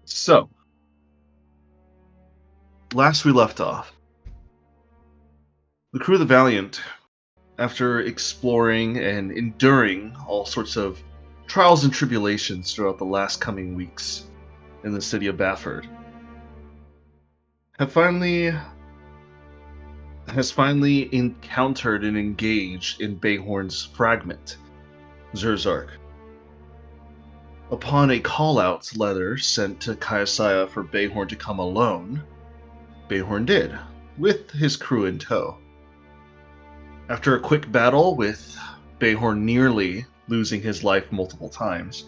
So, last we left off, the crew of the Valiant, after exploring and enduring all sorts of trials and tribulations throughout the last coming weeks in the city of Bafford, has finally encountered and engaged in Bayhorn's fragment, Zerzark. Upon a call-out letter sent to Kaiasaya for Bayhorn to come alone, Bayhorn did, with his crew in tow. After a quick battle with Bayhorn nearly losing his life multiple times,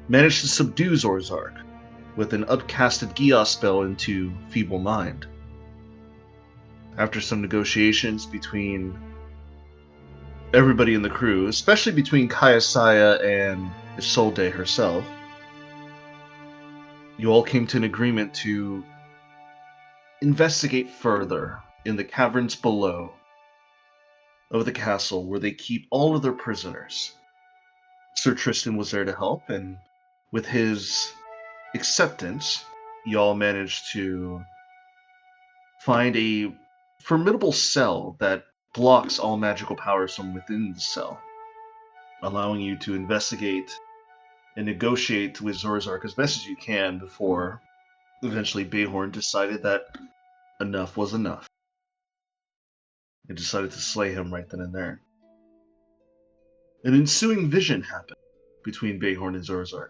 managed to subdue Zorzark with an upcasted Gias spell into Feeble Mind. After some negotiations between everybody in the crew, especially between Kaiasaya and Isolde herself, you all came to an agreement to investigate further in the caverns below of the castle where they keep all of their prisoners. Sir Tristan was there to help, and with his acceptance, y'all managed to find a formidable cell that blocks all magical powers from within the cell, allowing you to investigate and negotiate with Zorzark as best as you can before eventually Bayhorn decided that enough was enough. It decided to slay him right then and there. An ensuing vision happened between Bayhorn and Zorzark,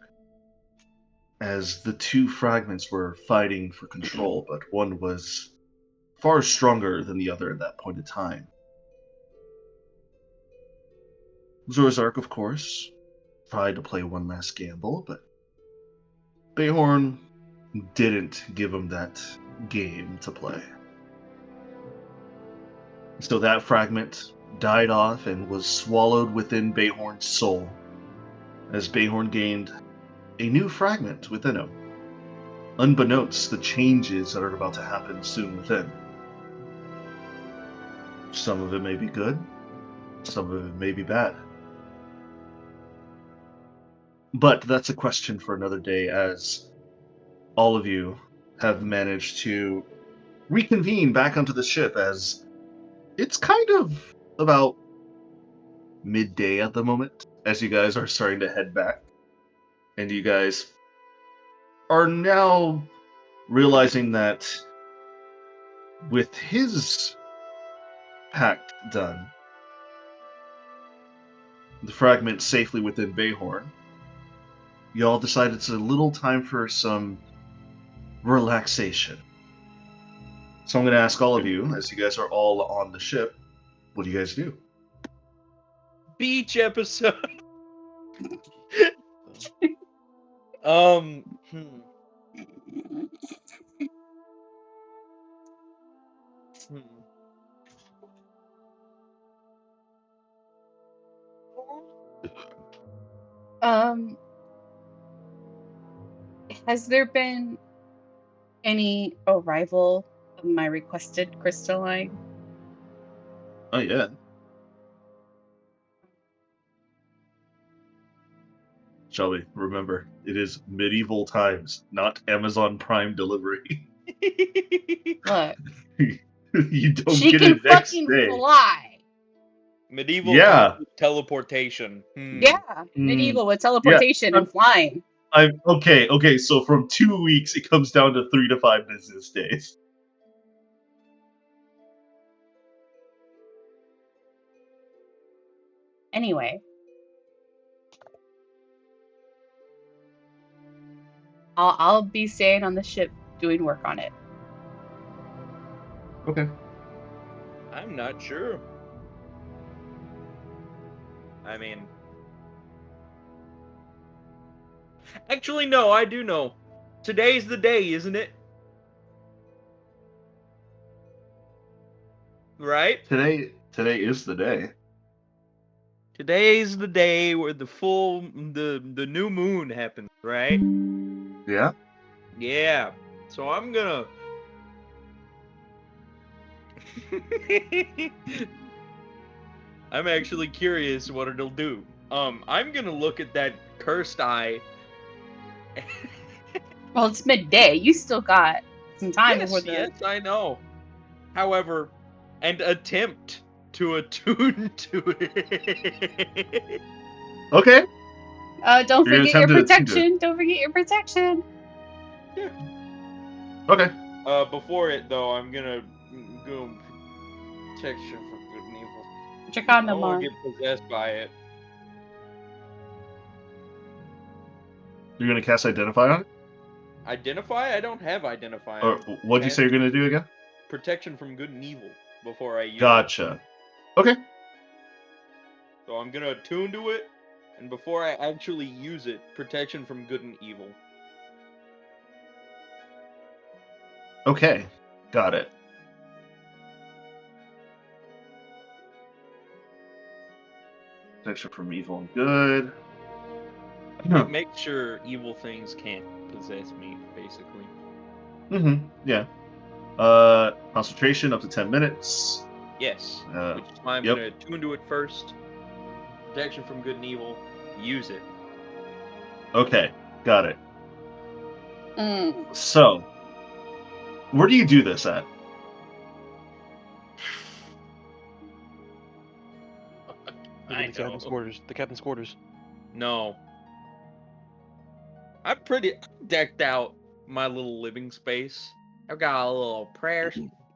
as the two fragments were fighting for control, but one was far stronger than the other at that point in time. Zorzark, of course, tried to play one last gamble, but Bayhorn didn't give him that game to play. So that fragment died off and was swallowed within Bayhorn's soul, as Bayhorn gained a new fragment within him, unbeknownst the changes that are about to happen soon within. Some of it may be good, some of it may be bad. But that's a question for another day, as all of you have managed to reconvene back onto the ship, as it's kind of about midday at the moment, as you guys are starting to head back. And you guys are now realizing that with his pact done, the fragment safely within Bayhorn, y'all decided it's a little time for some relaxation. So I'm going to ask all of you, as you guys are all on the ship, what do you guys do? Beach episode. Hmm. Has there been any arrival of my requested crystalline? Oh, yeah. Shelby, remember, it is medieval times, not Amazon Prime delivery. Look, You don't she get can it next fucking day. fly. Medieval Yeah. teleportation. Yeah, medieval with teleportation Yeah, and flying. Okay, so from 2 weeks, it comes down to 3 to 5 business days. Anyway, I'll be staying on the ship doing work on it. Okay. I'm not sure. I mean, actually, no, I do know. Today's the day, isn't it? Right? Today is the day. Today's the day where the new moon happens, right? Yeah? Yeah. So I'm gonna I'm actually curious what it'll do. I'm gonna look at that cursed eye Well, it's midday. You still got some time before the. Yes, I know. However, and attempt to attune to it. Okay. Don't You're gonna forget your attempt to attune to it. protection. Don't forget your protection. Yeah. Okay. Before it though, I'm gonna go protection from good and evil. I Dracon don't want on. to get possessed by it. You're gonna cast Identify on it? Identify? I don't have identify. Or what'd you say you're gonna do again? Protection from good and evil before I use it. Gotcha. Okay. So I'm gonna attune to it, and before I actually use it, protection from good and evil. Okay. Got it. Protection from evil and good. It makes sure evil things can't possess me, basically. Yeah. Concentration up to 10 minutes. Yes, which is why I'm Yep. gonna attune to it first. Protection from good and evil. Use it. Okay. Got it. Mm. So, where do you do this at? I The captain's know. quarters. The captain's quarters. No. I'm pretty decked out my little living space. I've got a little prayer.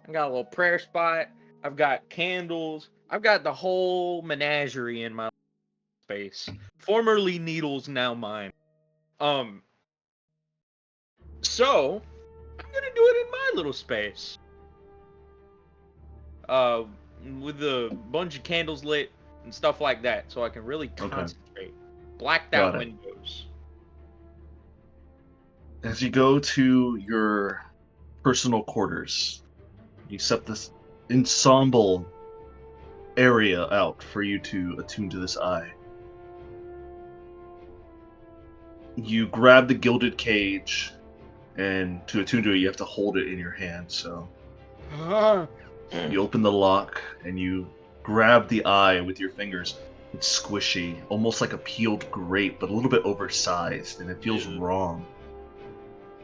I've got a little prayer spot. I've got candles. I've got the whole menagerie in my space. Formerly Needles, now mine. So I'm gonna do it in my little space. With a bunch of candles lit and stuff like that, so I can really concentrate. Blacked out Got it. windows. As you go to your personal quarters, you set this ensemble area out for you to attune to this eye. You grab the gilded cage, and to attune to it, you have to hold it in your hand. So you open the lock, and you grab the eye with your fingers. It's squishy, almost like a peeled grape, but a little bit oversized, and it feels wrong.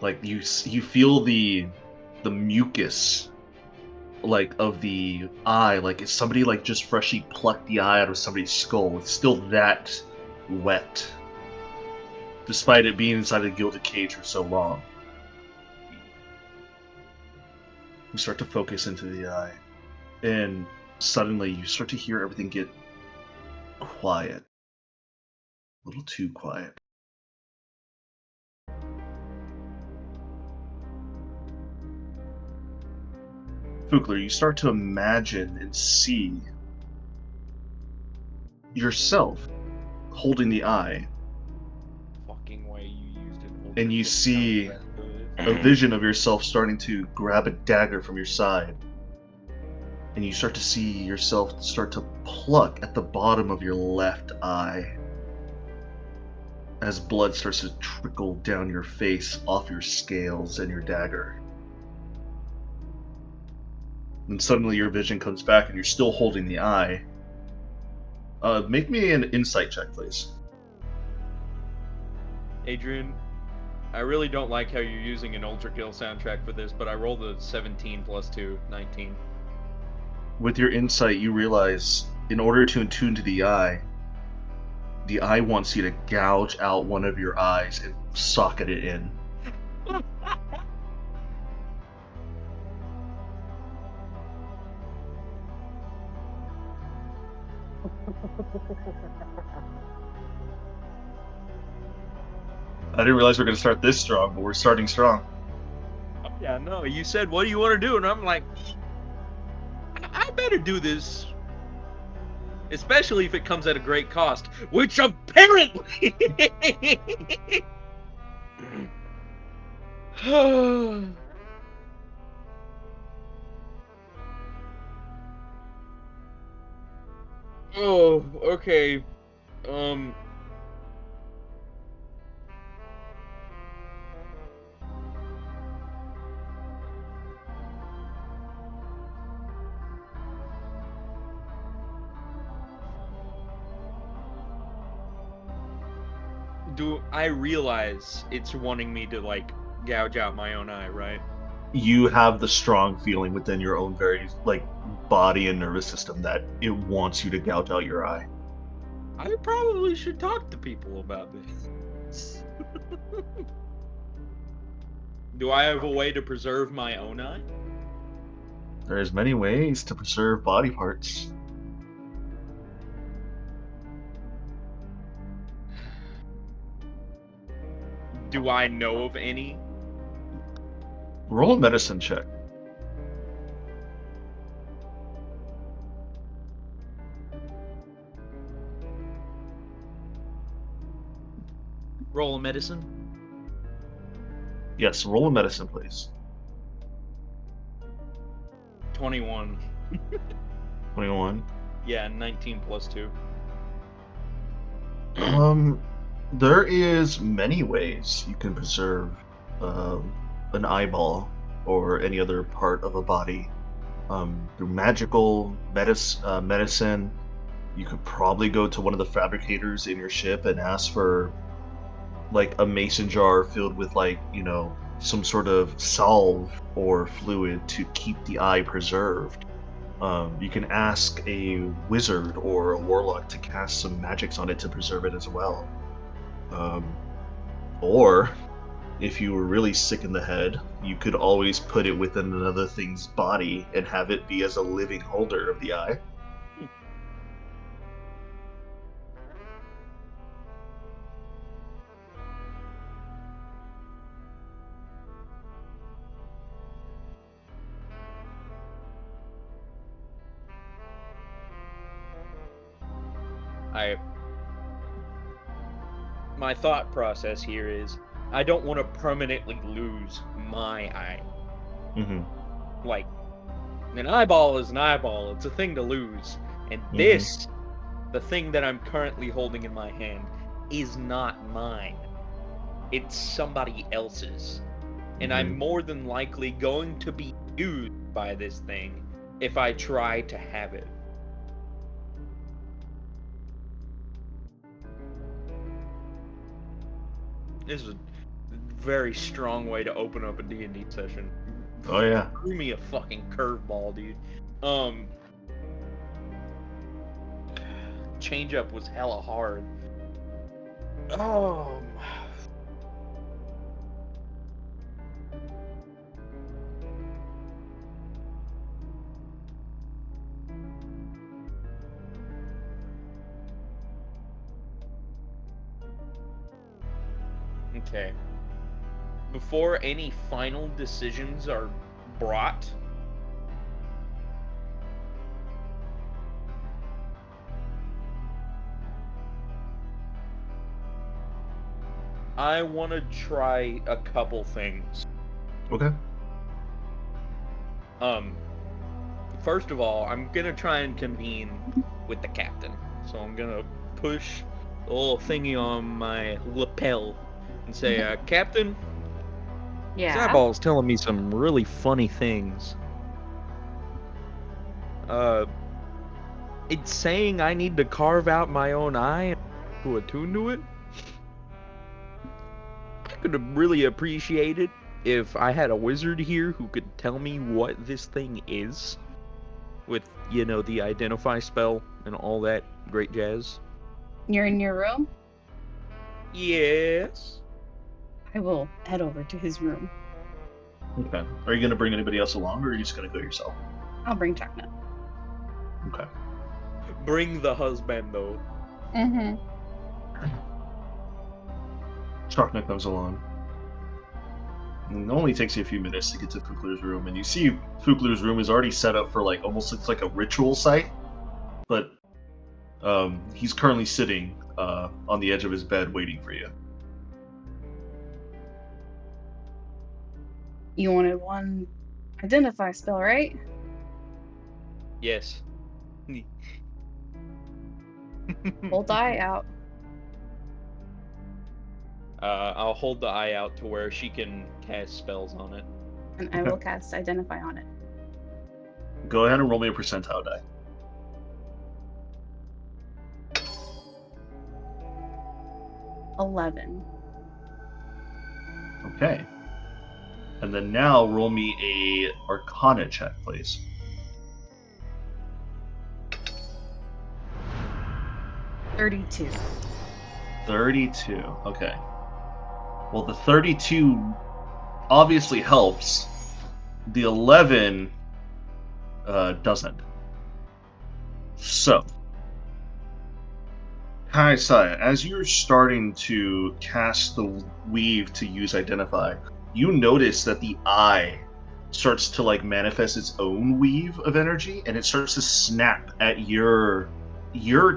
Like you feel the mucus, like of the eye, like if somebody like just freshly plucked the eye out of somebody's skull. It's still that wet, despite it being inside a gilded cage for so long. You start to focus into the eye, and suddenly you start to hear everything get quiet, a little too quiet. Fugler, you start to imagine and see yourself holding the eye, Fucking way you used it. and you see a vision of yourself starting to grab a dagger from your side, and you start to see yourself start to pluck at the bottom of your left eye as blood starts to trickle down your face off your scales and your dagger. And suddenly your vision comes back and you're still holding the eye. Make me an insight check, please. Adrian, I really don't like how you're using an Ultra Kill soundtrack for this, but I rolled a 17 plus 2, 19. With your insight, you realize in order to attune to the eye wants you to gouge out one of your eyes and socket it in. I didn't realize we were going to start this strong, but we're starting strong. Oh, yeah, no, you said, what do you want to do? And I'm like, I better do this. Especially if it comes at a great cost, which apparently... Oh, okay. Do I realize it's wanting me to, like, gouge out my own eye, right? You have the strong feeling within your own very body and nervous system that it wants you to gouge out your eye. I probably should talk to people about this. Do I have a way to preserve my own eye? There's many ways to preserve body parts. Do I know of any? Roll a medicine check. Roll a medicine? Yes, roll a medicine, please. 21. 21. Yeah, 19 plus 2. There is many ways you can preserve an eyeball or any other part of a body. Through magical medicine, you could probably go to one of the fabricators in your ship and ask for a mason jar filled with some sort of salve or fluid to keep the eye preserved. You can ask a wizard or a warlock to cast some magics on it to preserve it as well. Or, if you were really sick in the head, you could always put it within another thing's body and have it be as a living holder of the eye. My thought process here is I don't want to permanently lose my eye. Mm-hmm. Like, an eyeball is an eyeball. It's a thing to lose. And this, the thing that I'm currently holding in my hand, is not mine. It's somebody else's. And I'm more than likely going to be used by this thing if I try to have it. This is a very strong way to open up a D&D session. Oh yeah. Threw me a fucking curveball, dude. Change up was hella hard. Okay. Before any final decisions are brought, I want to try a couple things. Okay. First of all, I'm gonna try and convene with the captain. So I'm gonna push the little thingy on my lapel and say, Captain, Yeah. Eyeball's telling me some really funny things. It's saying I need to carve out my own eye and to attune to it. I could have really appreciated if I had a wizard here who could tell me what this thing is. With, the identify spell and all that great jazz. You're in your room? Yes. I will head over to his room. Okay. Are you going to bring anybody else along, or are you just going to go yourself? I'll bring Chakna. Okay. Bring the husband, though. Mm-hmm. Sharkneck comes along. And it only takes you a few minutes to get to Fukler's room, and you see Fukler's room is already set up for almost looks like a ritual site, but he's currently sitting on the edge of his bed waiting for you. You wanted one identify spell, right? Yes. Hold the eye out. I'll hold the eye out to where she can cast spells on it. And I will cast identify on it. Go ahead and roll me a percentile die. $11. Okay. And then now roll me a Arcana check, please. 32. 32. Okay. Well, the 32 obviously helps. The 11 doesn't. So, Kaisaya, as you're starting to cast the weave to use Identify, you notice that the eye starts to like manifest its own weave of energy, and it starts to snap at your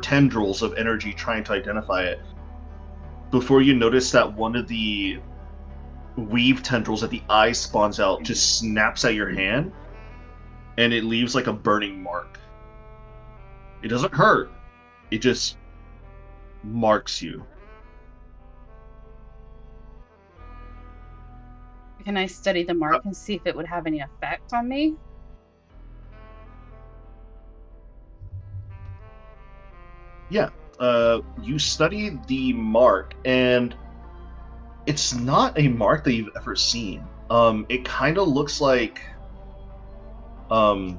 tendrils of energy trying to identify it. Before you notice that one of the weave tendrils that the eye spawns out just snaps at your hand, and it leaves like a burning mark. It doesn't hurt. It just marks you. Can I study the mark and see if it would have any effect on me? Yeah. You study the mark, and it's not a mark that you've ever seen. It kind of looks like a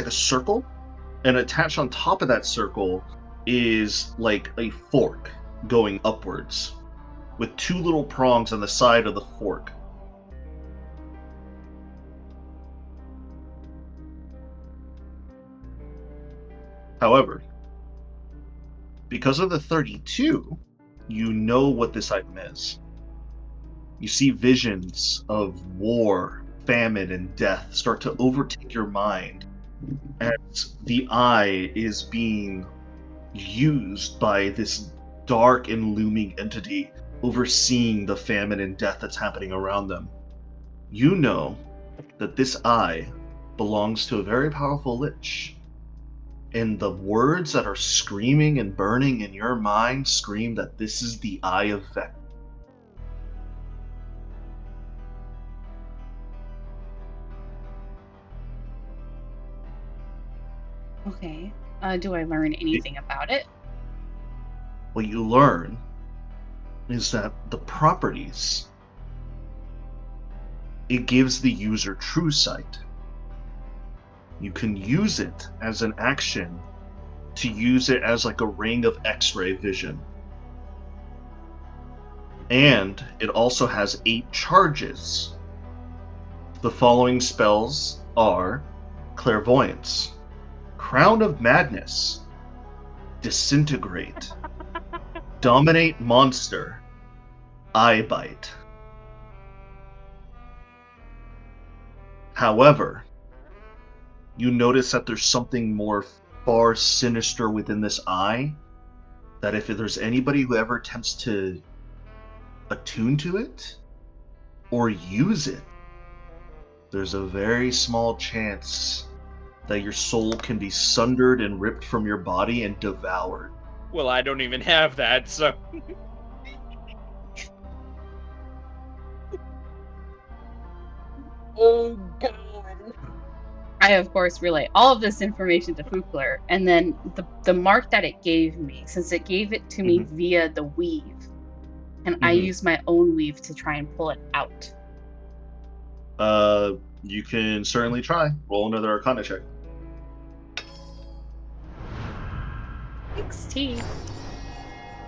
circle, and attached on top of that circle is like a fork going upwards with two little prongs on the side of the fork. However, because of the 32, you know what this item is. You see visions of war, famine, and death start to overtake your mind as the eye is being used by this dark and looming entity overseeing the famine and death that's happening around them. You know that this eye belongs to a very powerful lich, and the words that are screaming and burning in your mind scream that this is the Eye of Vect. Okay. Do I learn anything about it? What you learn is that the properties, it gives the user true sight. You can use it as an action to use it as like a ring of X-ray vision. And it also has 8 charges. The following spells are Clairvoyance, Crown of Madness, Disintegrate, Dominate Monster, Eye Bite. However, you notice that there's something more far sinister within this eye, that if there's anybody who ever attempts to attune to it or use it, there's a very small chance that your soul can be sundered and ripped from your body and devoured. Well, I don't even have that, so. Oh, God. I, of course, relay all of this information to Fukler, and then the mark that it gave me, since it gave it to me via the weave, and I use my own weave to try and pull it out. You can certainly try. Roll another Arcana check. 16.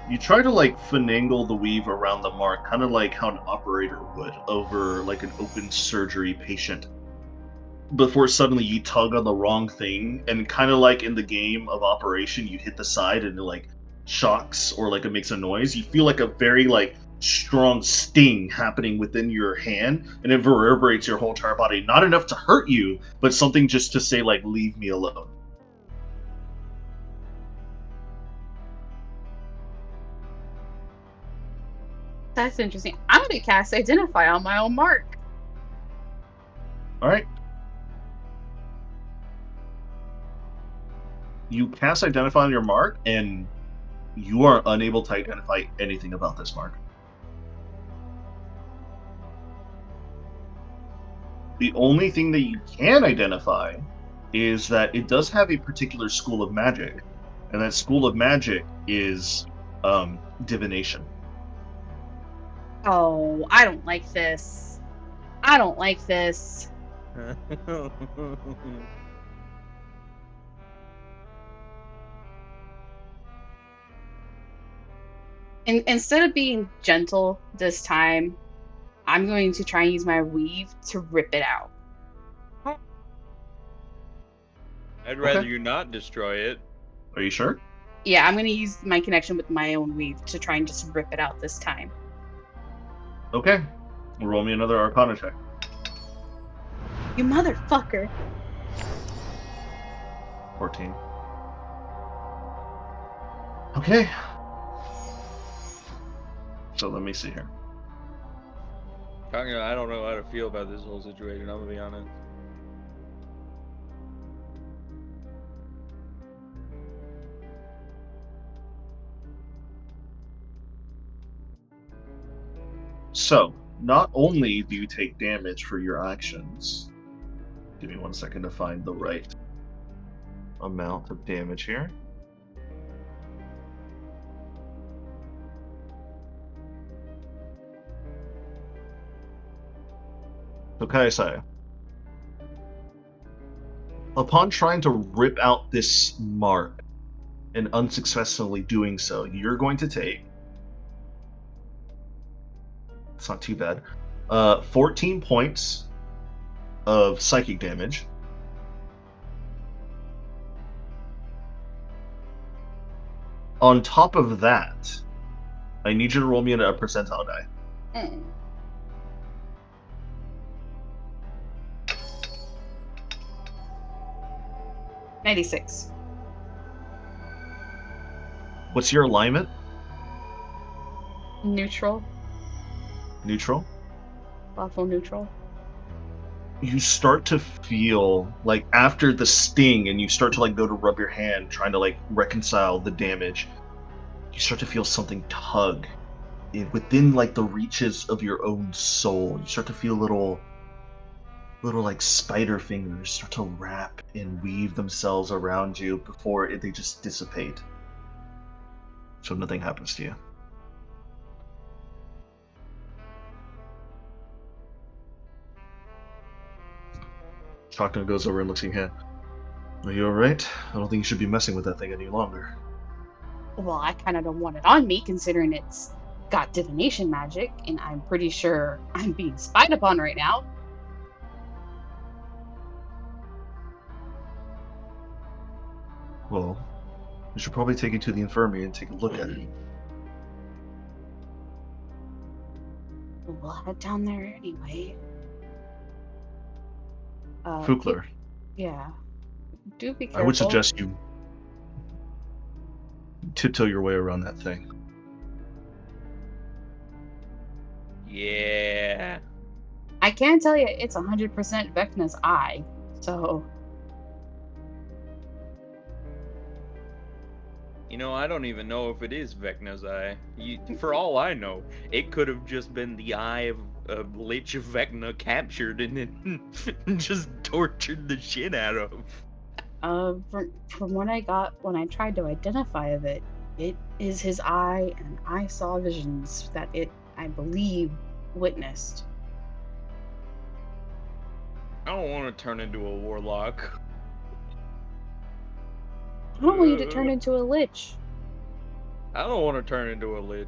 You try to like finagle the weave around the mark, kind of like how an operator would over like an open surgery patient. Before suddenly you tug on the wrong thing, and kind of like in the game of Operation, you hit the side and it like shocks or like it makes a noise. You feel like a very like strong sting happening within your hand, and it reverberates your whole entire body. Not enough to hurt you, but something just to say like, leave me alone. That's interesting. I'm going to cast Identify on my own mark. Alright. You cast Identify on your mark, and you are unable to identify anything about this mark. The only thing that you can identify is that it does have a particular school of magic, and that school of magic is divination. Oh, I don't like this. I don't like this. Instead of being gentle this time, I'm going to try and use my weave to rip it out. I'd rather Okay. you not destroy it. Are you sure? Yeah, I'm going to use my connection with my own weave to try and just rip it out this time. Okay. Roll me another Arcana check. You motherfucker. 14. Okay. So let me see here. I don't know how to feel about this whole situation, I'm gonna be honest. So, not only do you take damage for your actions, give me 1 second to find the right amount of damage here. Okay, Saya. Upon trying to rip out this mark and unsuccessfully doing so, you're going to take. It's not too bad. 14 points of psychic damage. On top of that, I need you to roll me a percentile die. Mm. $96. What's your alignment? Neutral. Neutral. Lawful neutral. You start to feel like after the sting and you start to like go to rub your hand trying to like reconcile the damage, you start to feel something tug within like the reaches of your own soul. You start to feel little like spider fingers start to wrap and weave themselves around you before they just dissipate, so nothing happens to you. Chocno goes over and looks at your hand. Are you alright? I don't think you should be messing with that thing any longer. Well, I kind of don't want it on me, considering it's got divination magic, and I'm pretty sure I'm being spied upon right now. Well, we should probably take it to the infirmary and take a look at it. We'll head down there anyway. Fukler, Yeah. Do be careful. I would suggest you tiptoe your way around that thing. Yeah. I can tell you it's 100% Vecna's eye, so... You know, I don't even know if it is Vecna's eye. For all I know, it could have just been the eye of a Lich Vecna captured and then just tortured the shit out of. From what I got when I tried to identify of it, it is his eye, and I saw visions that it, I believe, witnessed. I don't want to turn into a warlock. I don't want you to turn into a lich. I don't want to turn into a lich.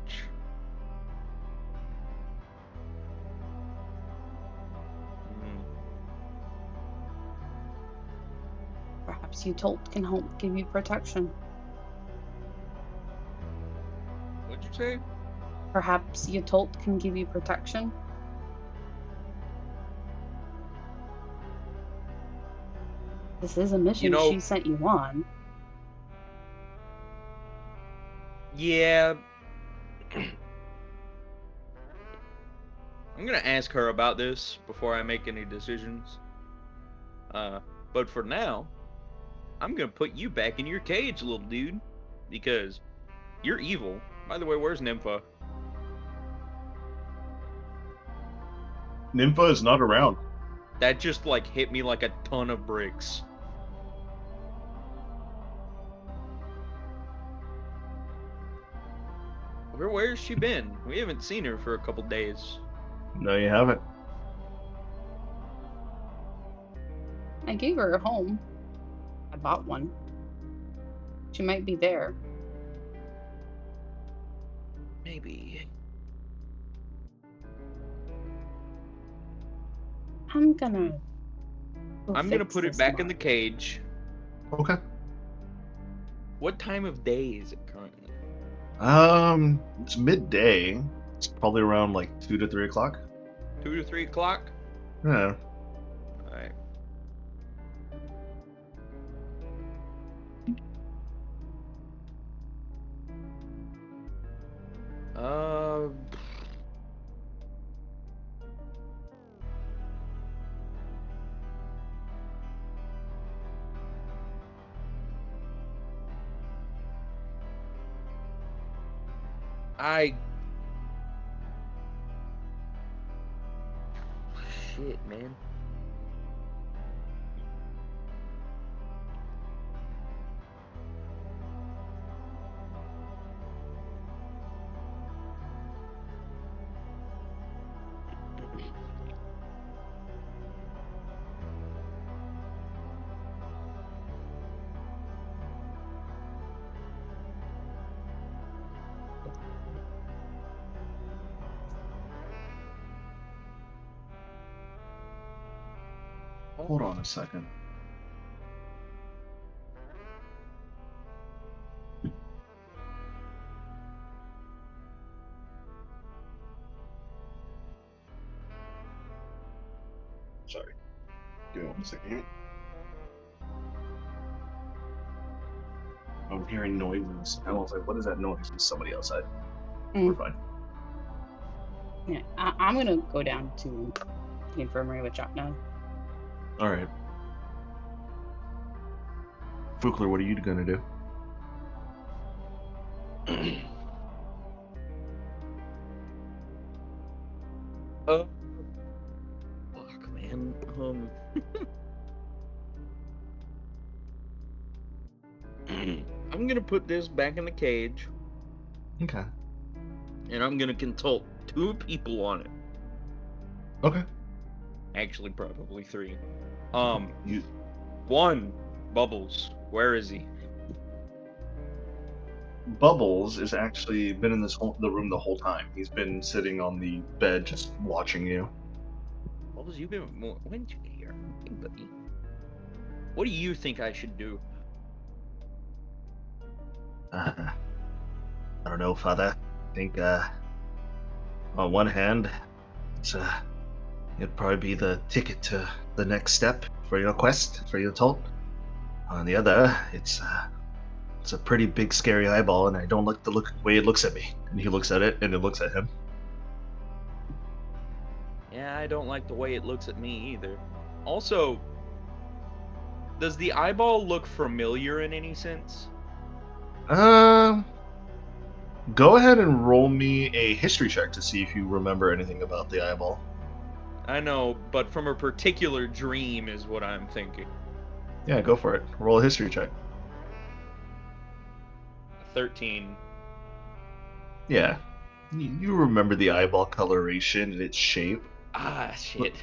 Perhaps Utolt can help give you protection. What'd you say? Perhaps Utolt can give you protection. This is a mission she sent you on. Yeah. I'm gonna ask her about this before I make any decisions. But for now, I'm gonna put you back in your cage, little dude, because you're evil. By the way, where's Nympha? Nympha is not around. That just like hit me like a ton of bricks. Where's she been? We haven't seen her for a couple days. No, you haven't. I gave her a home. I bought one. She might be there. Maybe. I'm gonna I'm gonna fix put it this back in the mark. cage. Okay. What time of day is it currently? It's midday. It's probably around like 2 to 3 o'clock. 2 to 3 o'clock? Yeah. Alright. Uh, Shit, man. Hold on a second. Sorry. Give me 1 second. I'm hearing noises. I was like, what is that noise? There's somebody outside. Mm. We're fine. Yeah, I'm gonna go down to the infirmary with Jotna. Alright. Fukler, what are you gonna do? Fuck, man. I'm gonna put this back in the cage, Okay. and I'm gonna consult 2 people on it. Okay. Actually, probably 3. You 1, Bubbles. Where is he? Bubbles has actually been in the room the whole time. He's been sitting on the bed just watching you. Bubbles, you've been. When did you get here? Hey, buddy. What do you think I should do? I don't know, Father. I think on one hand, it'd probably be the ticket to the next step for your quest, for your cult. On the other, it's a pretty big, scary eyeball, and I don't like the way it looks at me. And he looks at it, and it looks at him. Yeah, I don't like the way it looks at me either. Also, does the eyeball look familiar in any sense? Go ahead and roll me a history check to see if you remember anything about the eyeball. I know, but from a particular dream is what I'm thinking. Yeah, go for it. Roll a history check. 13. Yeah. You remember the eyeball coloration and its shape. Ah, shit.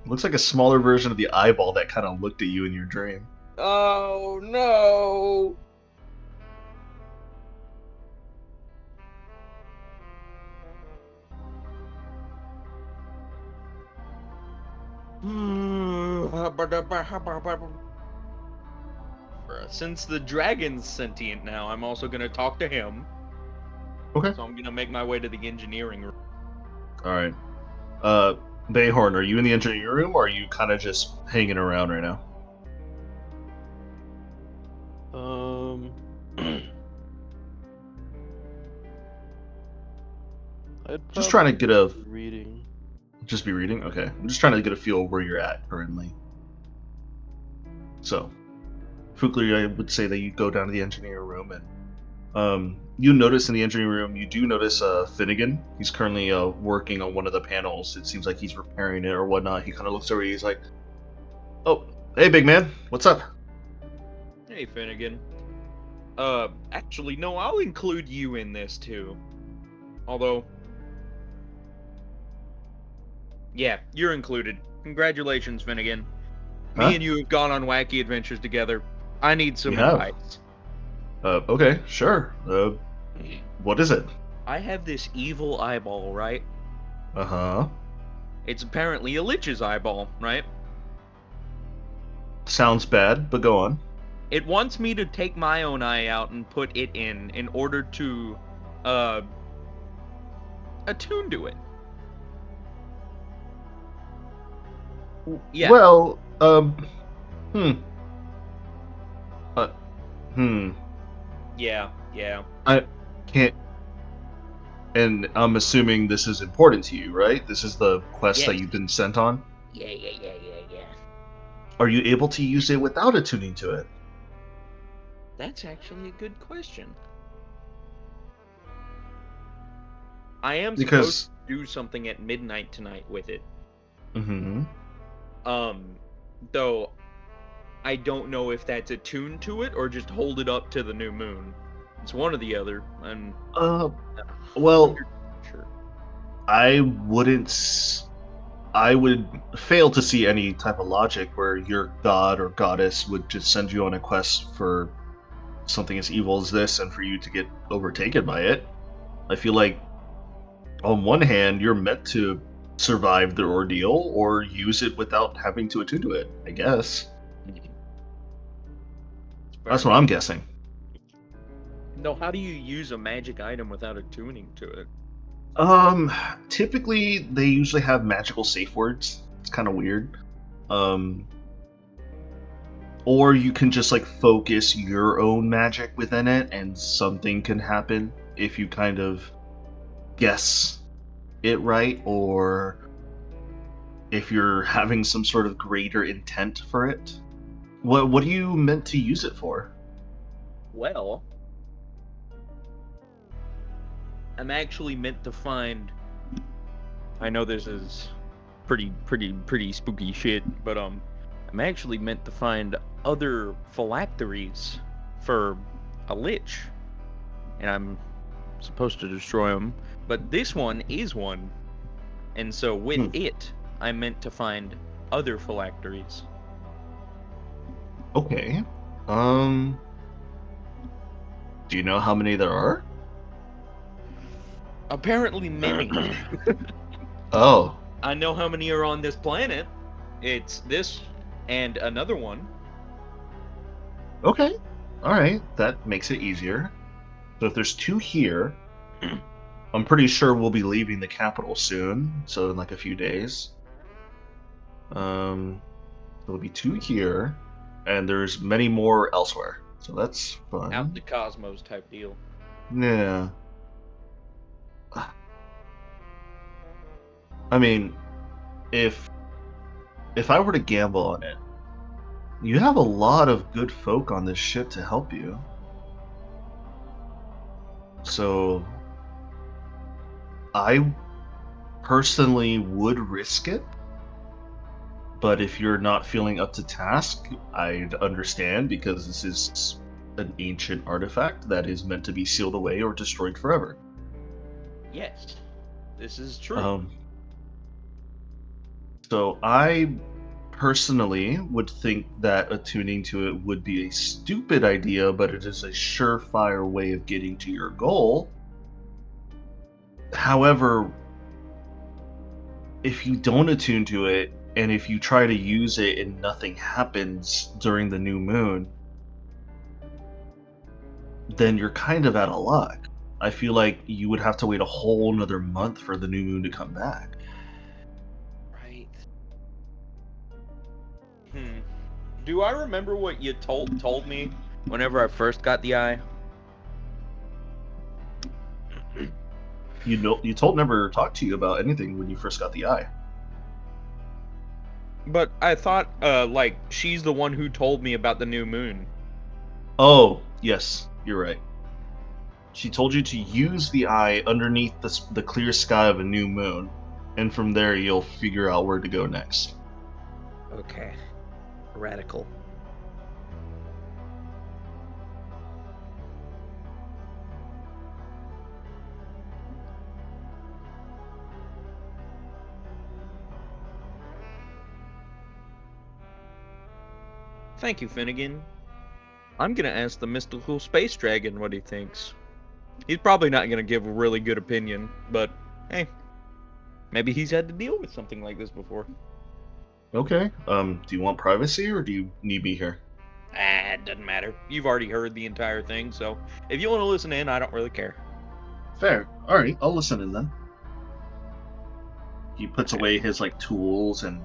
Looks like a smaller version of the eyeball that kind of looked at you in your dream. Oh, no! Since the dragon's sentient now, I'm also gonna talk to him. Okay. So I'm gonna make my way to the engineering room. Alright. Bayhorn, are you in the engineering room, or are you kind of just hanging around right now? I'd Just trying to get a... probably be reading. Just be reading? Okay. I'm just trying to get a feel of where you're at currently. So, Fukler, I would say that you go down to the engineering room, and you notice in the engineering room, you do notice Finnegan. He's currently working on one of the panels. It seems like he's repairing it or whatnot. He kind of looks over, he's like, oh, hey, big man, what's up? Hey, Finnegan. Actually, no, I'll include you in this too. Although, yeah, you're included. Congratulations, Finnegan. Me Huh? and you have gone on wacky adventures together. I need some We have. advice. Okay, sure. What is it? I have this evil eyeball, right? Uh-huh. It's apparently a lich's eyeball, right? Sounds bad, but go on. It wants me to take my own eye out and put it in order to attune to it. Yeah. Well, hmm. Uh, hmm. Yeah. I can't. And I'm assuming this is important to you, right? This is the quest that Yes. you've been sent on. Yeah. Are you able to use it without attuning to it? That's actually a good question. I am supposed Because. to do something at midnight tonight with it. Mm-hmm. Though I don't know if that's attuned to it or just hold it up to the new moon. It's one or the other. I'm Well, sure. I would fail to see any type of logic where your god or goddess would just send you on a quest for something as evil as this and for you to get overtaken by it. I feel like, on one hand, you're meant to survive the ordeal or use it without having to attune to it, I guess. That's what I'm guessing. No, how do you use a magic item without attuning to it? Typically they usually have magical safe words. It's kind of weird. Or you can just like focus your own magic within it and something can happen if you kind of guess it right, or if you're having some sort of greater intent for it. What are you meant to use it for? Well, I'm actually meant to find. I know this is pretty spooky shit, but I'm actually meant to find other phylacteries for a lich, and I'm supposed to destroy them. But this one is one, and so with it, I'm meant to find other phylacteries. Okay. Do you know how many there are? Apparently many. Oh. I know how many are on this planet. It's this and another one. Okay. Alright, that makes it easier. So if there's 2 here, I'm pretty sure we'll be leaving the capital soon, so in like a few days. There'll be 2 here, and there's many more elsewhere. So that's fun. Out the cosmos type deal. Yeah. I mean, if I were to gamble on it, you have a lot of good folk on this ship to help you. So I personally would risk it. But if you're not feeling up to task, I'd understand, because this is an ancient artifact that is meant to be sealed away or destroyed forever. Yes, this is true. So I personally would think that attuning to it would be a stupid idea, but it is a surefire way of getting to your goal. However, if you don't attune to it, and if you try to use it and nothing happens during the new moon, then you're kind of out of luck. I feel like you would have to wait a whole another month for the new moon to come back. Right. Do I remember what you told me whenever I first got the eye? You told never talked to you about anything when you first got the eye. But I thought, like, she's the one who told me about the new moon. Oh, yes, you're right. She told you to use the eye underneath the clear sky of a new moon, and from there you'll figure out where to go next. Okay. Radical. Thank you, Finnegan. I'm gonna ask the mystical space dragon what he thinks. He's probably not gonna give a really good opinion, but hey, maybe he's had to deal with something like this before. Okay. Do you want privacy or do you need me here? It doesn't matter. You've already heard the entire thing, so if you want to listen in, I don't really care. Fair. All right, I'll listen in then. He puts away his tools and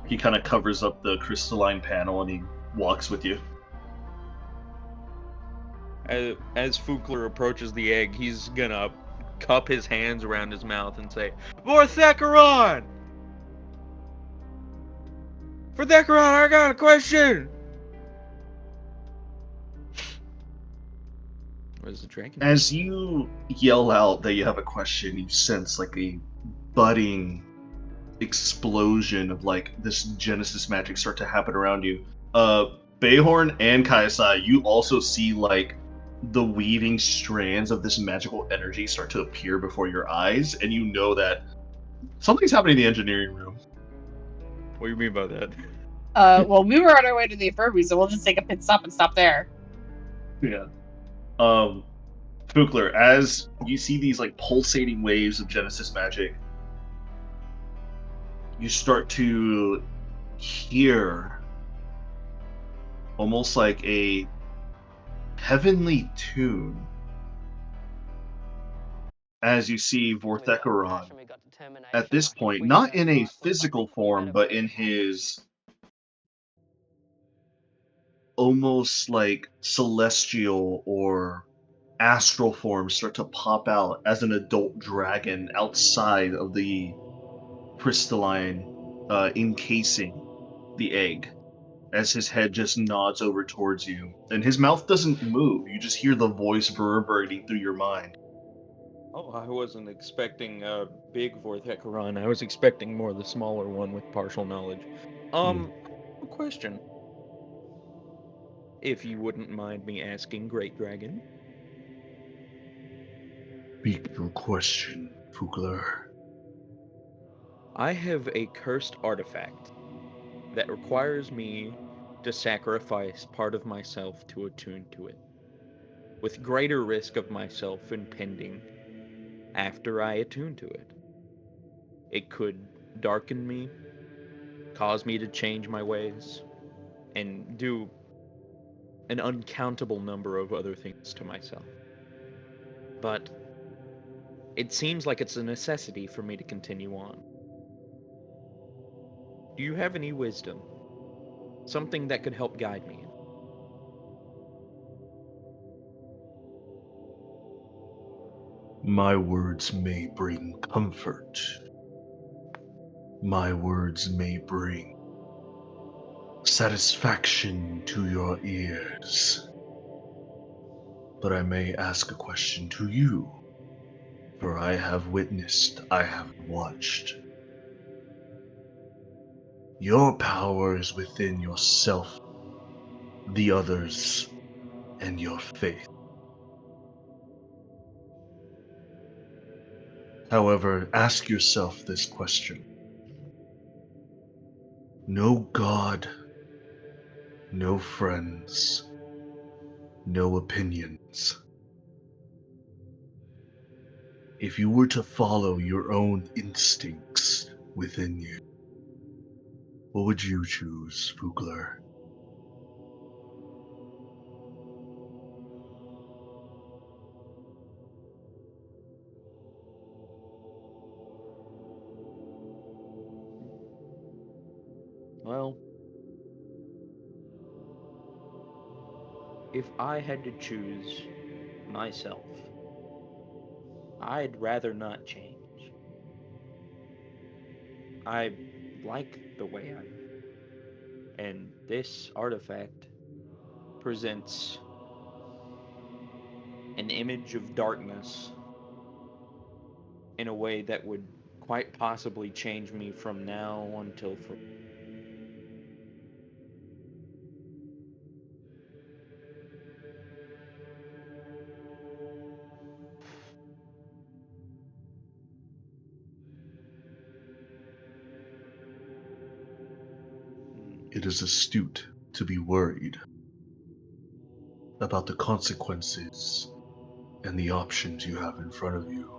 he kind of covers up the crystalline panel and he walks with you. As Fukler approaches the egg, he's gonna cup his hands around his mouth and say, Vorthecaron! Vorthecaron, I got a question! What is the dragon? As you yell out that you have a question, you sense a budding explosion of this Genesis magic start to happen around you. Bayhorn and Kaisai, you also see the weaving strands of this magical energy start to appear before your eyes, and you know that something's happening in the engineering room. What do you mean by that? Well, we were on our way to the infirmary, so we'll just take a pit stop and stop there. Yeah. Fukler, as you see these pulsating waves of Genesis magic, you start to hear almost like a heavenly tune as you see Vorthecaron at this point, not in a physical form, but in his almost celestial or astral form start to pop out as an adult dragon outside of the crystalline encasing the egg, as his head just nods over towards you, and his mouth doesn't move. You just hear the voice reverberating through your mind. Oh, I wasn't expecting a big Vorthecaron. I was expecting more the smaller one with partial knowledge. A question. If you wouldn't mind me asking, Great Dragon. Speak your question, Fugler. I have a cursed artifact that requires me to sacrifice part of myself to attune to it, with greater risk of myself impending after I attune to it. It could darken me, cause me to change my ways, and do an uncountable number of other things to myself. But it seems like it's a necessity for me to continue on. Do you have any wisdom? Something that could help guide me? My words may bring comfort. My words may bring satisfaction to your ears. But I may ask a question to you, for I have witnessed, I have watched. Your power is within yourself, the others, and your faith. However, ask yourself this question. No God, no friends, no opinions. If you were to follow your own instincts within you, what would you choose, Fugler? Well, if I had to choose myself, I'd rather not change. I like the way I am. And this artifact presents an image of darkness in a way that would quite possibly change me from now until for. It is astute to be worried about the consequences and the options you have in front of you.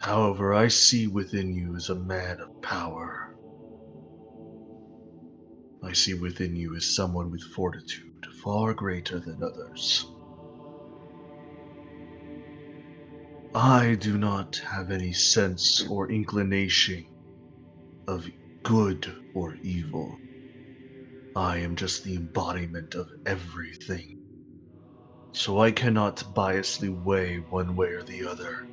However, I see within you as a man of power. I see within you as someone with fortitude far greater than others. I do not have any sense or inclination of good or evil. I am just the embodiment of everything. So I cannot biasly weigh one way or the other.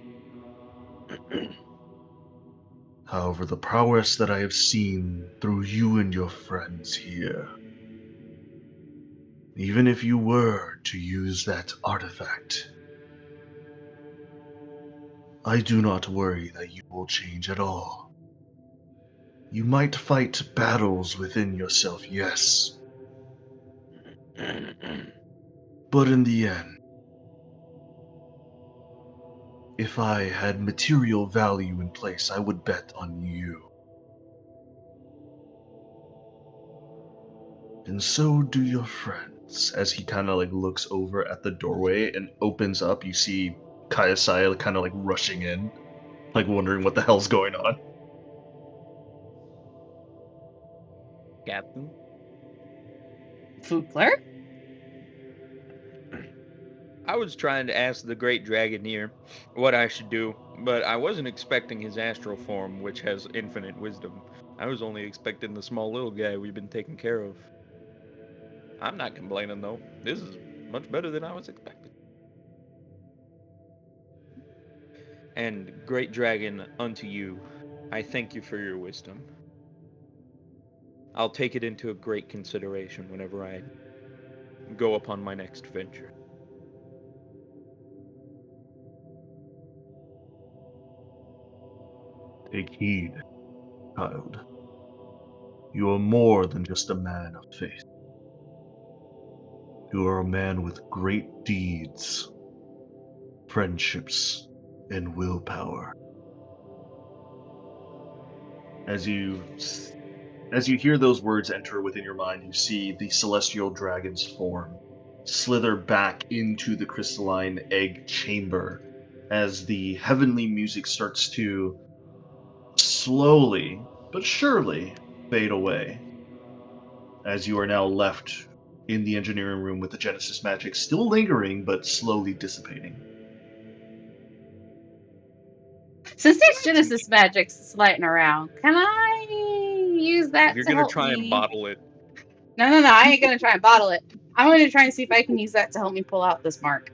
However, the prowess that I have seen through you and your friends here, even if you were to use that artifact, I do not worry that you will change at all. You might fight battles within yourself, yes, but in the end, if I had material value in place, I would bet on you. And so do your friends. As he kind of like looks over at the doorway and opens up, you see Kayasai kind of like rushing in, like wondering what the hell's going on. Captain? Fugler? I was trying to ask the great Dragoneer what I should do, but I wasn't expecting his astral form, which has infinite wisdom. I was only expecting the small little guy we've been taking care of. I'm not complaining, though. This is much better than I was expecting. And, great dragon, unto you, I thank you for your wisdom. I'll take it into a great consideration whenever I go upon my next venture. Take heed, child. You are more than just a man of faith. You are a man with great deeds, friendships, and willpower. As you hear those words enter within your mind, you see the celestial dragon's form slither back into the crystalline egg chamber as the heavenly music starts to slowly but surely fade away, as you are now left in the engineering room with the Genesis magic still lingering but slowly dissipating. Since there's Genesis magic sliding around, can I use If that you're to gonna help try me? and bottle it, No, I ain't gonna try and bottle it. I'm gonna try and see if I can use that to help me pull out this mark.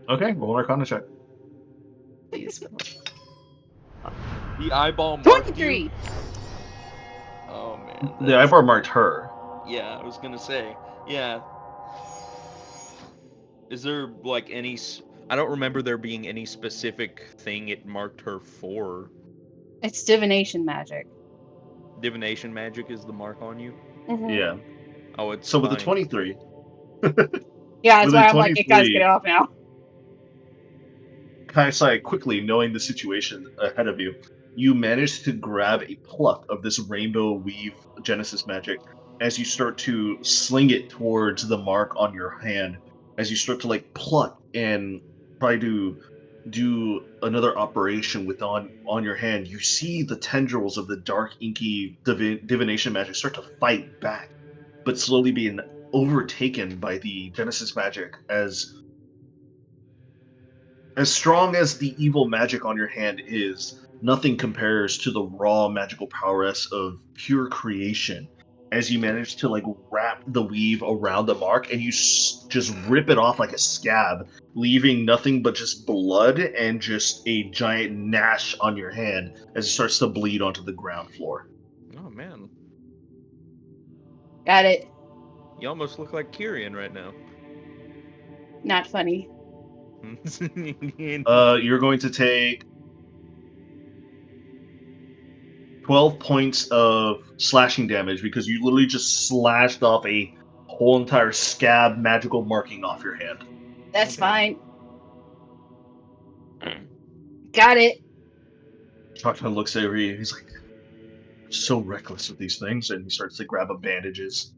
Okay, roll an Arcana check. Please. the eyeball marked you. 23! Oh man, The eyeball marked her. yeah, I was gonna say, yeah. Is there like any? I don't remember there being any specific thing it marked her for. It's divination magic. Divination magic is the mark on you. Mm-hmm. Yeah. Oh, it's So with a fine. 23, Yeah, that's with why a I'm like, it guys, 23, get it off now. Kaisai, quickly knowing the situation ahead of you, you manage to grab a pluck of this rainbow weave Genesis magic as you start to sling it towards the mark on your hand. As you start to like pluck and try to do another operation with on your hand, you see the tendrils of the dark inky divination magic start to fight back, but slowly being overtaken by the Genesis magic as strong as the evil magic on your hand is, nothing compares to the raw magical prowess of pure creation. As you manage to like wrap the weave around the mark and you just rip it off like a scab, leaving nothing but just blood and just a giant gnash on your hand as it starts to bleed onto the ground floor. Oh man, Got it. you almost look like Kyrian right now. Not funny. You're going to take 12 points of slashing damage because you literally just slashed off a whole entire scab magical marking off your hand. That's Okay. fine. Got it. Shotgun looks over you. He's like, so reckless with these things, and he starts to grab up bandages.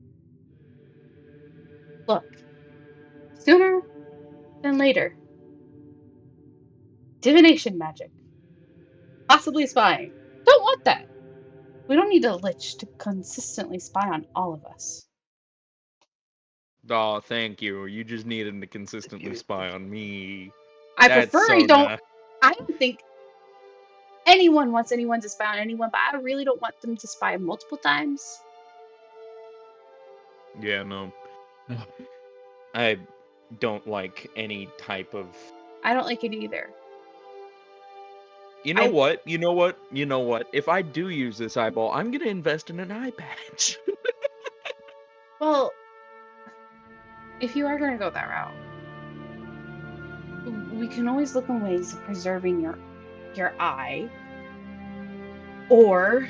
Look, sooner than later, divination magic, possibly spying. Don't want that. We don't need a lich to consistently spy on all of us. Oh, thank you. You just needed to consistently spy on me. I That's prefer so I don't. nice. I don't think anyone wants anyone to spy on anyone, but I really don't want them to spy multiple times. Yeah, no. I don't like any type of... I don't like it either. You know what? You know what? You know what? If I do use this eyeball, I'm going to invest in an eye patch. Well, if you are going to go that route, we can always look in ways of preserving your eye, or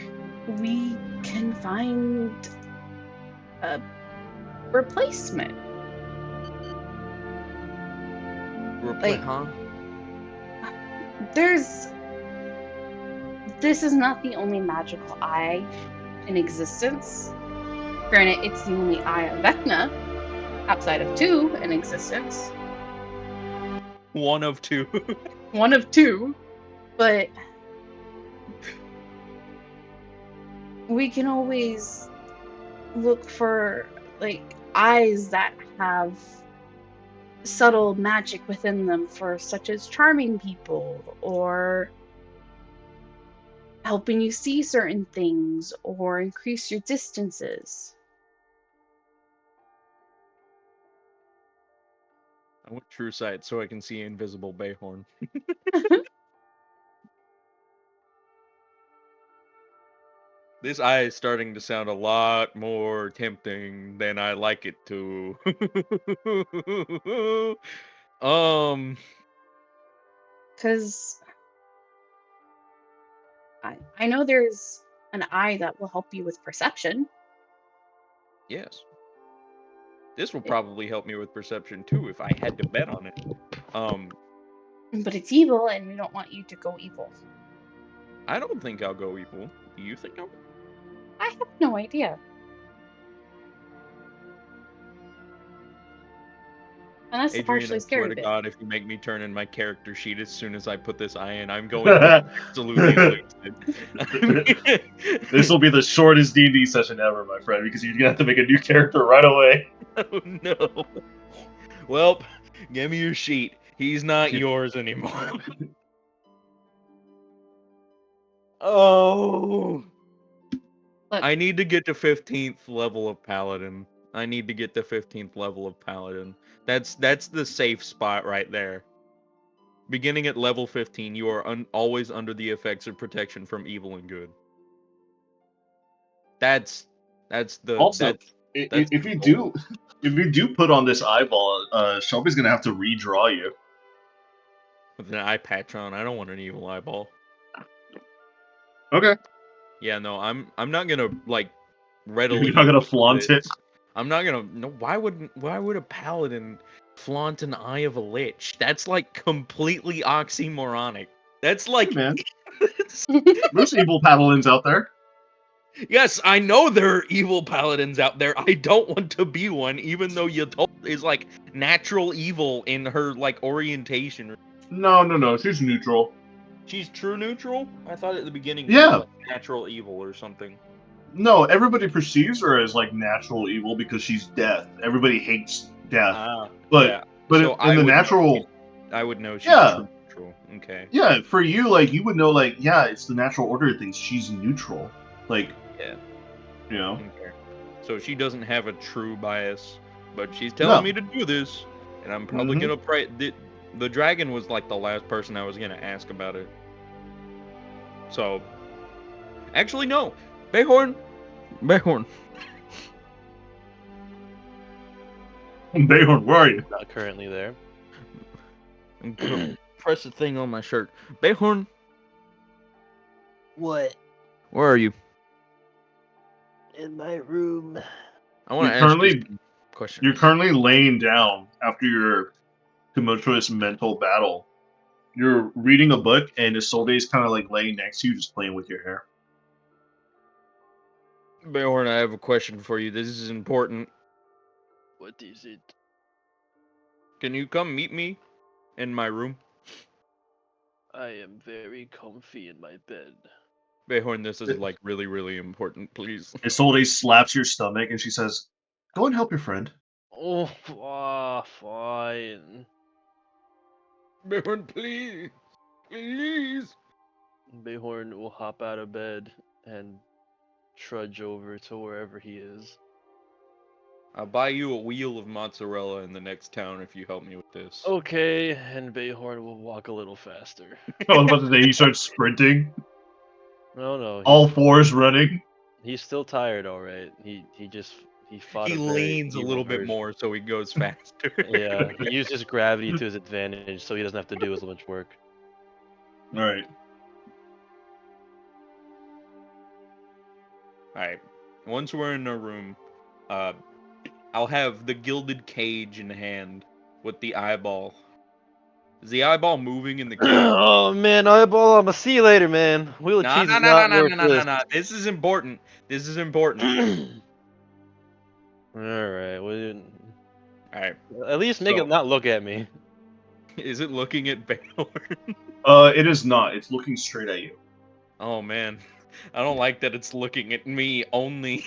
we can find a replacement. Like, huh? This is not the only magical eye in existence. Granted, it's the only eye of Vecna, outside of 2 in existence. One of 2. One of 2, but we can always look for, like, eyes that have subtle magic within them, for such as charming people, or helping you see certain things, or increase your distances. I want true sight so I can see invisible Bayhorn. This eye is starting to sound a lot more tempting than I like it to. Because I know there's an eye that will help you with perception. Yes. This will probably help me with perception too if I had to bet on it. But it's evil, and we don't want you to go evil. I don't think I'll go evil. Do you think I will? I have no idea. And that's the Adrian, partially I swear scary to bit. God, if you make me turn in my character sheet as soon as I put this eye in, I'm going to absolutely lose it. This will be the shortest D&D session ever, my friend, because you're gonna have to make a new character right away. Oh no. Well, give me your sheet. He's not yours anymore. Oh. Look, I need to get to 15th level of Paladin. I need to get to 15th level of Paladin. That's the safe spot right there. Beginning at level 15, you are always under the effects of protection from evil and good. That's the Also, that's if the you goal. do put on this eyeball, Shelby's gonna have to redraw you. With an eye patch on. I don't want an evil eyeball. Okay. Yeah, no, I'm not gonna like readily. You're not gonna do flaunt this. it. I'm not gonna. No, why would a paladin flaunt an eye of a lich? That's like completely oxymoronic. That's like, Hey, man. There's evil paladins out there. yes, I know there are evil paladins out there. I don't want to be one, even though Yatol is like natural evil in her like orientation. No. She's neutral. She's true neutral. I thought at the beginning she Yeah. was like natural evil or something. No, everybody perceives her as like natural evil because she's death. Everybody hates death. But yeah. but So in the natural, I would know she's yeah, true neutral. Okay. yeah. For you, like you would know, like yeah, it's the natural order of things. She's neutral, like Yeah. you know. Okay. So she doesn't have a true bias, but she's telling me to do this, and I'm probably gonna pray. The dragon was like the last person I was gonna ask about it. So, actually, no. Bayhorn. Bayhorn, where are you? Not currently there. I'm gonna press the thing on my shirt. Bayhorn, What? where are you? In my room. I want to You're ask you currently some questions. you're currently laying down after your tumultuous mental battle. You're reading a book, and Isolde is kind of like laying next to you, just playing with your hair. Bayhorn, I have a question for you. This is important. What is it? Can you come meet me in my room? I am very comfy in my bed. Bayhorn, this is like really, really important, please. Isolde slaps your stomach and she says, "Go and help your friend." Oh, fine. Bayhorn, please. Please. Bayhorn will hop out of bed and trudge over to wherever he is. I'll buy you a wheel of mozzarella in the next town if you help me with this. Okay, and Bayhorn will walk a little faster. I was about to say he starts sprinting, No, all fours running. he's still tired, all right. He fought He a very leans a evil little bit version. more so he goes faster. Yeah, he uses gravity to his advantage, so he doesn't have to do as much work. All right. Alright. Once we're in our room, I'll have the gilded cage in hand with the eyeball. Is the eyeball moving in the cage? Oh man, eyeball! I'ma see you later, man. Wheel of No, cheese no, is no, no, not no, worth no, no, this. no. This is important. This is important. All right, well, Alright. at least make So- it not look at me. Is it looking at Baylor? It is not. It's looking straight at you. Oh man. I don't like that it's looking at me only.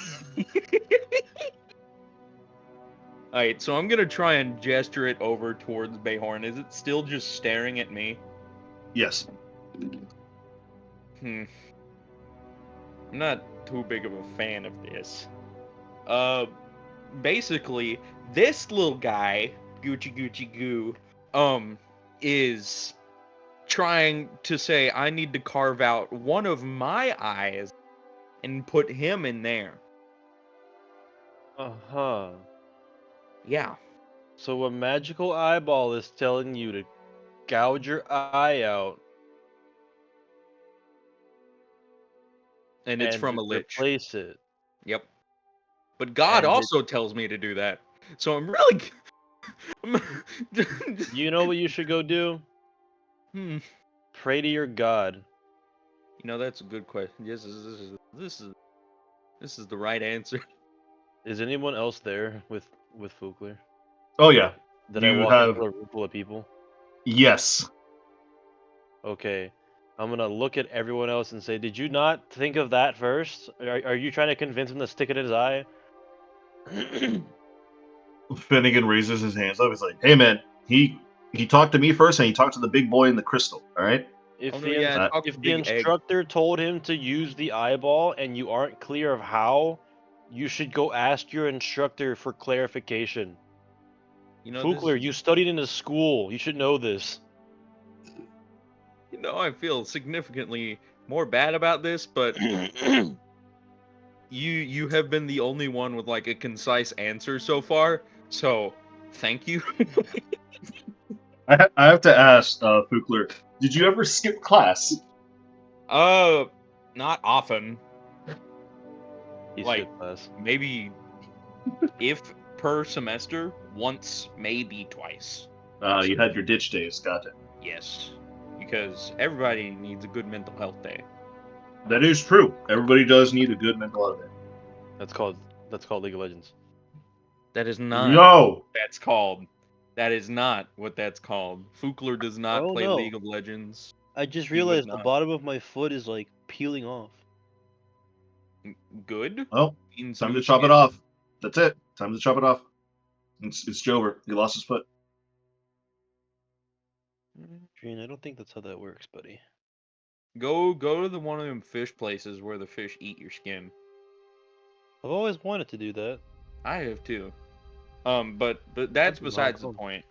Alright, so I'm gonna try and gesture it over towards Bayhorn. Is it still just staring at me? Yes. I'm not too big of a fan of this. Basically, this little guy, Gucci Goo, is trying to say I need to carve out one of my eyes and put him in there. Uh-huh. Yeah. So a magical eyeball is telling you to gouge your eye out And it's from a lich. replace it. Yep. But God And it- also tells me to do that. So I'm really You know what you should go do? Hmm. Pray to your god. You know, that's a good question. Yes, this is the right answer. Is anyone else there with Fugler? Oh yeah. Did I You walk have- into a room full of people? Yes. Okay. I'm gonna look at everyone else and say, did you not think of that first? Are you trying to convince him to stick it in his eye? Finnegan raises his hands up. He's like, "Hey man, he talked to me first, and he talked to the big boy in the crystal. All right." If Oh, no, the, yeah, ins- talk if to the Big Egg. instructor told him to use the eyeball and you aren't clear of how, you should go ask your instructor for clarification. You know, Fugler, you studied in a school. You should know this. you know, I feel significantly more bad about this, but you have been the only one with like a concise answer so far. So, thank you. I have to ask, Fukler, did you ever skip class? Not often. He Like- skipped class. Maybe if per semester, once, maybe twice. You had your ditch days. Got it. Yes, because everybody needs a good mental health day. That is true. Everybody does need a good mental health day. That's called League of Legends. That is not No. what that's called. That is not what that's called. Fukler does not Oh, play no. League of Legends. I just He would realized the not. bottom of my foot is like peeling off. Good? Well, Means time new to chop it skin. off. That's it. Time to chop it off. It's Jover. He lost his foot. Dream, I don't think that's how that works, buddy. Go to the one of them fish places where the fish eat your skin. I've always wanted to do that. I have too. But that's That'd be besides the awesome. point.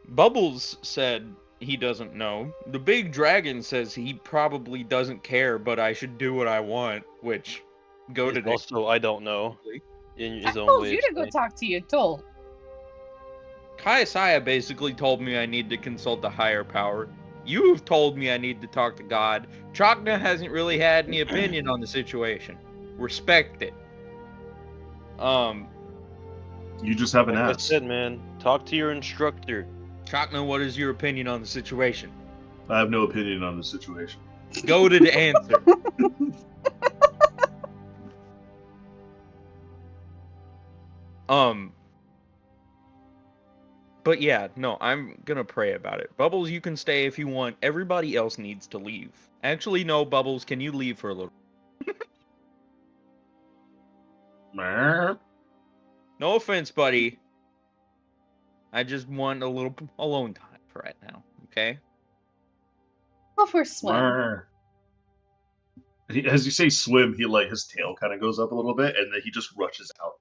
Bubbles said he doesn't know. The big dragon says he probably doesn't care, but I should do what I want, which go to Also, I don't know. In I his own told way. you of to go saying- talk to your toll. Kaiasaya basically told me I need to consult a higher power. You've told me I need to talk to God. Chakna hasn't really had any opinion on the situation. Respect it. You just haven't Like I asked. said, man, talk to your instructor. Chakna, what is your opinion on the situation? I have no opinion on the situation. Go to the answer. But yeah, no, I'm gonna pray about it. Bubbles, you can stay if you want. Everybody else needs to leave. Actually, no, Bubbles, can you leave for a little? No offense, buddy. I just want a little alone time for right now, okay? Go for a swim. As you say swim, his tail kind of goes up a little bit, and then he just rushes out.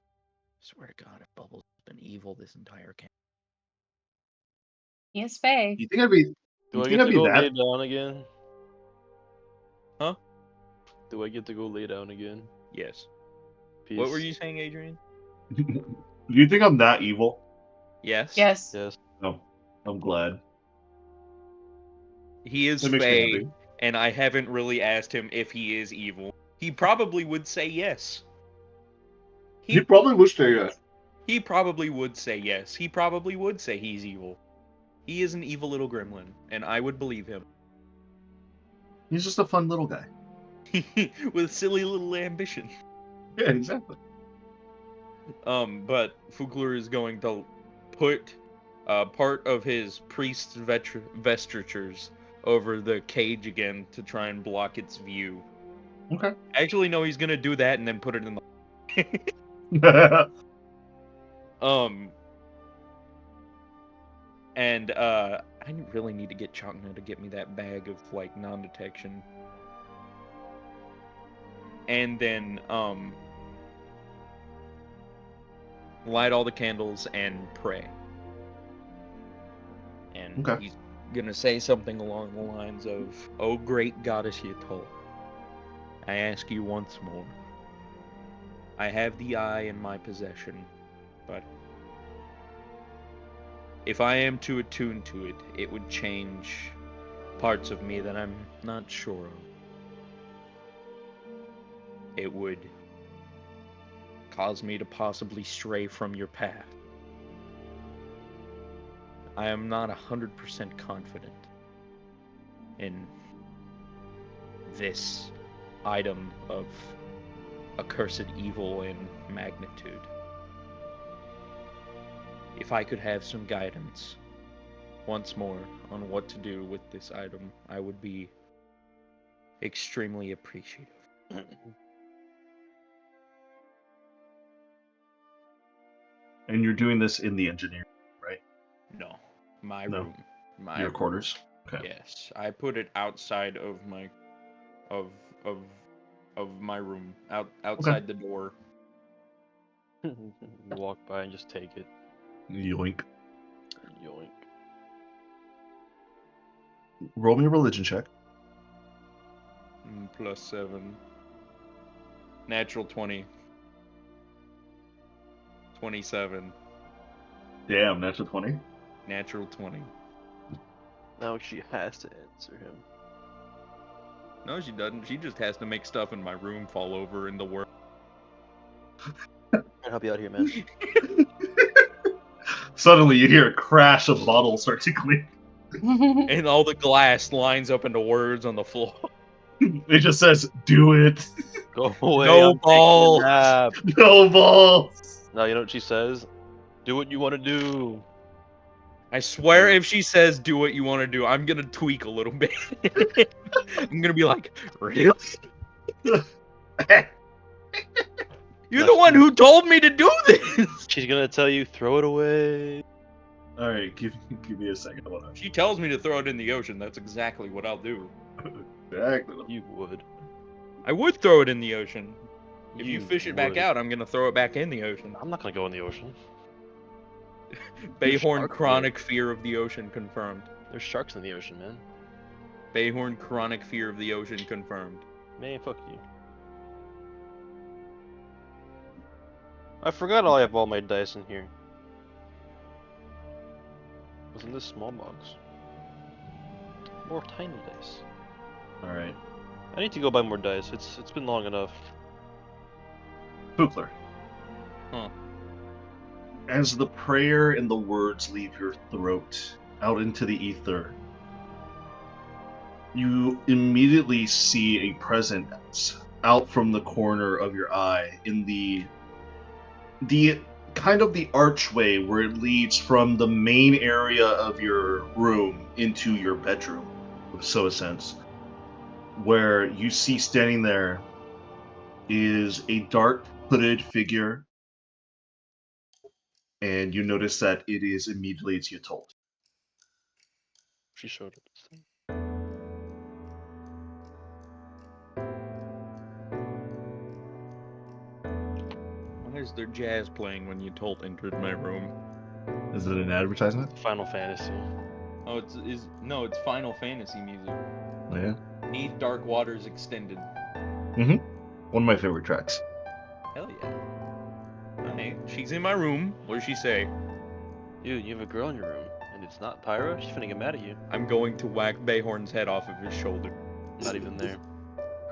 Swear to God, if Bubbles has been evil this entire campaign. He is Faye. You think I'd be? Do You I think get I'd to be go that? lay down again? Huh? Do I get to go lay down again? Yes. Peace. What were you saying, Adrian? Do you think I'm that evil? Yes. Yes. Yes. No, I'm glad. He is That makes me Faye, happy. and I haven't really asked him if he is evil. He probably would say yes. He probably would say yes. He probably would say yes. He probably would say he's evil. He is an evil little gremlin, and I would believe him. He's just a fun little guy. With silly little ambition. Yeah, exactly. But Fugler is going to put part of his priest's vestitures over the cage again to try and block its view. Okay. Actually, no, he's gonna do that and then put it in the and I really need to get Chakna to get me that bag of like non-detection. And then light all the candles and pray. And Okay. he's gonna say something along the lines of, "O great goddess Yatol, I ask you once more. I have the eye in my possession, but if I am to attune to it, it would change parts of me that I'm not sure of. It would cause me to possibly stray from your path. I am not 100% confident in this item of accursed evil and magnitude. If I could have some guidance once more on what to do with this item, I would be extremely appreciative." And you're doing this in the engineering, right? No, my No. room. My Your room. quarters. Okay. Yes, I put it outside of my of my room, outside the door. You walk by and just take it. Yoink. Yoink. Roll me a religion check. +7. Natural 20. 27. Damn, natural 20. Natural 20. Now she has to answer him. No, she doesn't. She just has to make stuff in my room fall over in the world. I'll help you out here, man. Suddenly you hear a crash of bottles start to clean. And all the glass lines up into words on the floor. It just says, "Do it." Go away. No I'm taking a balls. nap. No balls. Now you know what she says? Do what you want to do. I swear if she says do what you want to do, I'm gonna tweak a little bit. I'm gonna be like, really? You're the one who told me to do this! She's gonna tell you, throw it away. All right, give me a second. Hold on. She tells me to throw it in the ocean. That's exactly what I'll do. Exactly. You would. I would throw it in the ocean. If you You fish it back would. out, I'm gonna throw it back in the ocean. I'm not gonna go in the ocean. Bayhorn shark chronic fear of the ocean confirmed. There's sharks in the ocean, man. Bayhorn chronic fear of the ocean confirmed. Man, fuck you. I forgot I have all my dice in here. Was in this small box. More tiny dice. All right, I need to go buy more dice. It's been long enough. Pukler. Huh. As the prayer and the words leave your throat out into the ether, you immediately see a presence out from the corner of your eye in the kind of the archway where it leads from the main area of your room into your bedroom, so a sense, where you see standing there is a dark hooded figure, and you notice that it is immediately it's Yatolt. She showed up this thing. Why is there jazz playing when Yatolt entered my room? Is it an advertisement? Final Fantasy. Oh, it's Final Fantasy music. Yeah. Neath Dark Waters Extended. One of my favorite tracks. Hell yeah. Alright, she's in my room. What does she say? Dude, you have a girl in your room, and it's not Pyra? She's finna get mad at you. I'm going to whack Bayhorn's head off of his shoulder. Not even there.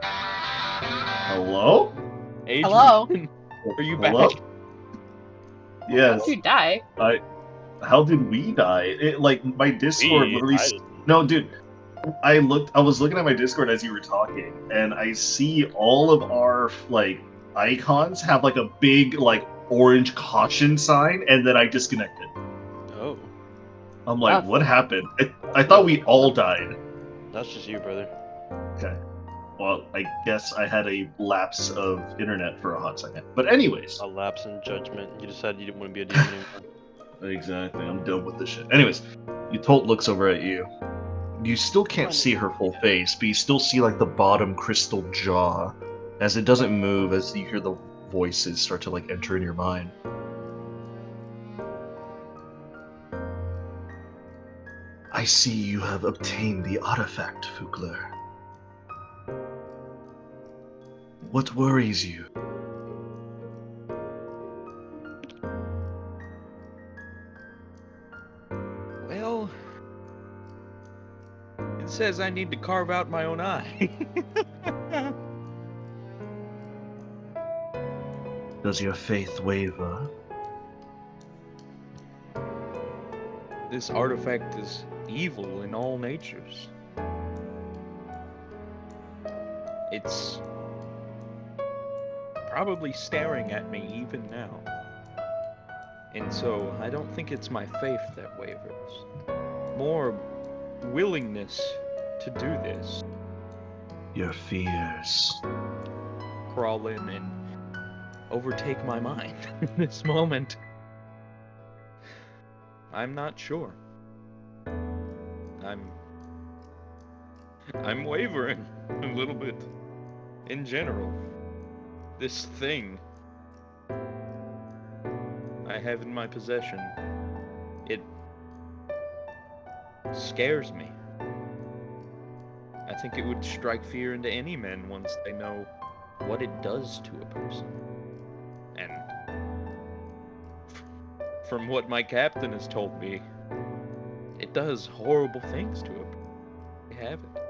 Hello? Adrian, Hello? are you Hello? back? Yes. How'd you die? How did we die? My Discord literally. No, dude. I was looking at my Discord as you were talking, and I see all of our icons have a big orange caution sign, and then I disconnected. Oh. I'm like, Oh. what happened? I thought we all died. That's just you, brother. Okay. Well, I guess I had a lapse of internet for a hot second. But anyways. A lapse in judgment. You decided you didn't want to be a demon anymore. Exactly. I'm done with this shit. Anyways, Yatolt looks over at you. You still can't see her full face, but you still see the bottom crystal jaw as it doesn't move as you hear the voices start to enter in your mind. I see you have obtained the artifact, Fugler. What worries you? Well, it says I need to carve out my own eye. Does your faith waver? This artifact is evil in all natures. It's probably staring at me even now. And so I don't think it's my faith that wavers. More willingness to do this. Your fears. Crawl in and overtake my mind in this moment. I'm not sure. I'm wavering a little bit. In general, this thing I have in my possession, it scares me. I think it would strike fear into any men once they know what it does to a person. And from what my captain has told me, it does horrible things to a person. They have it.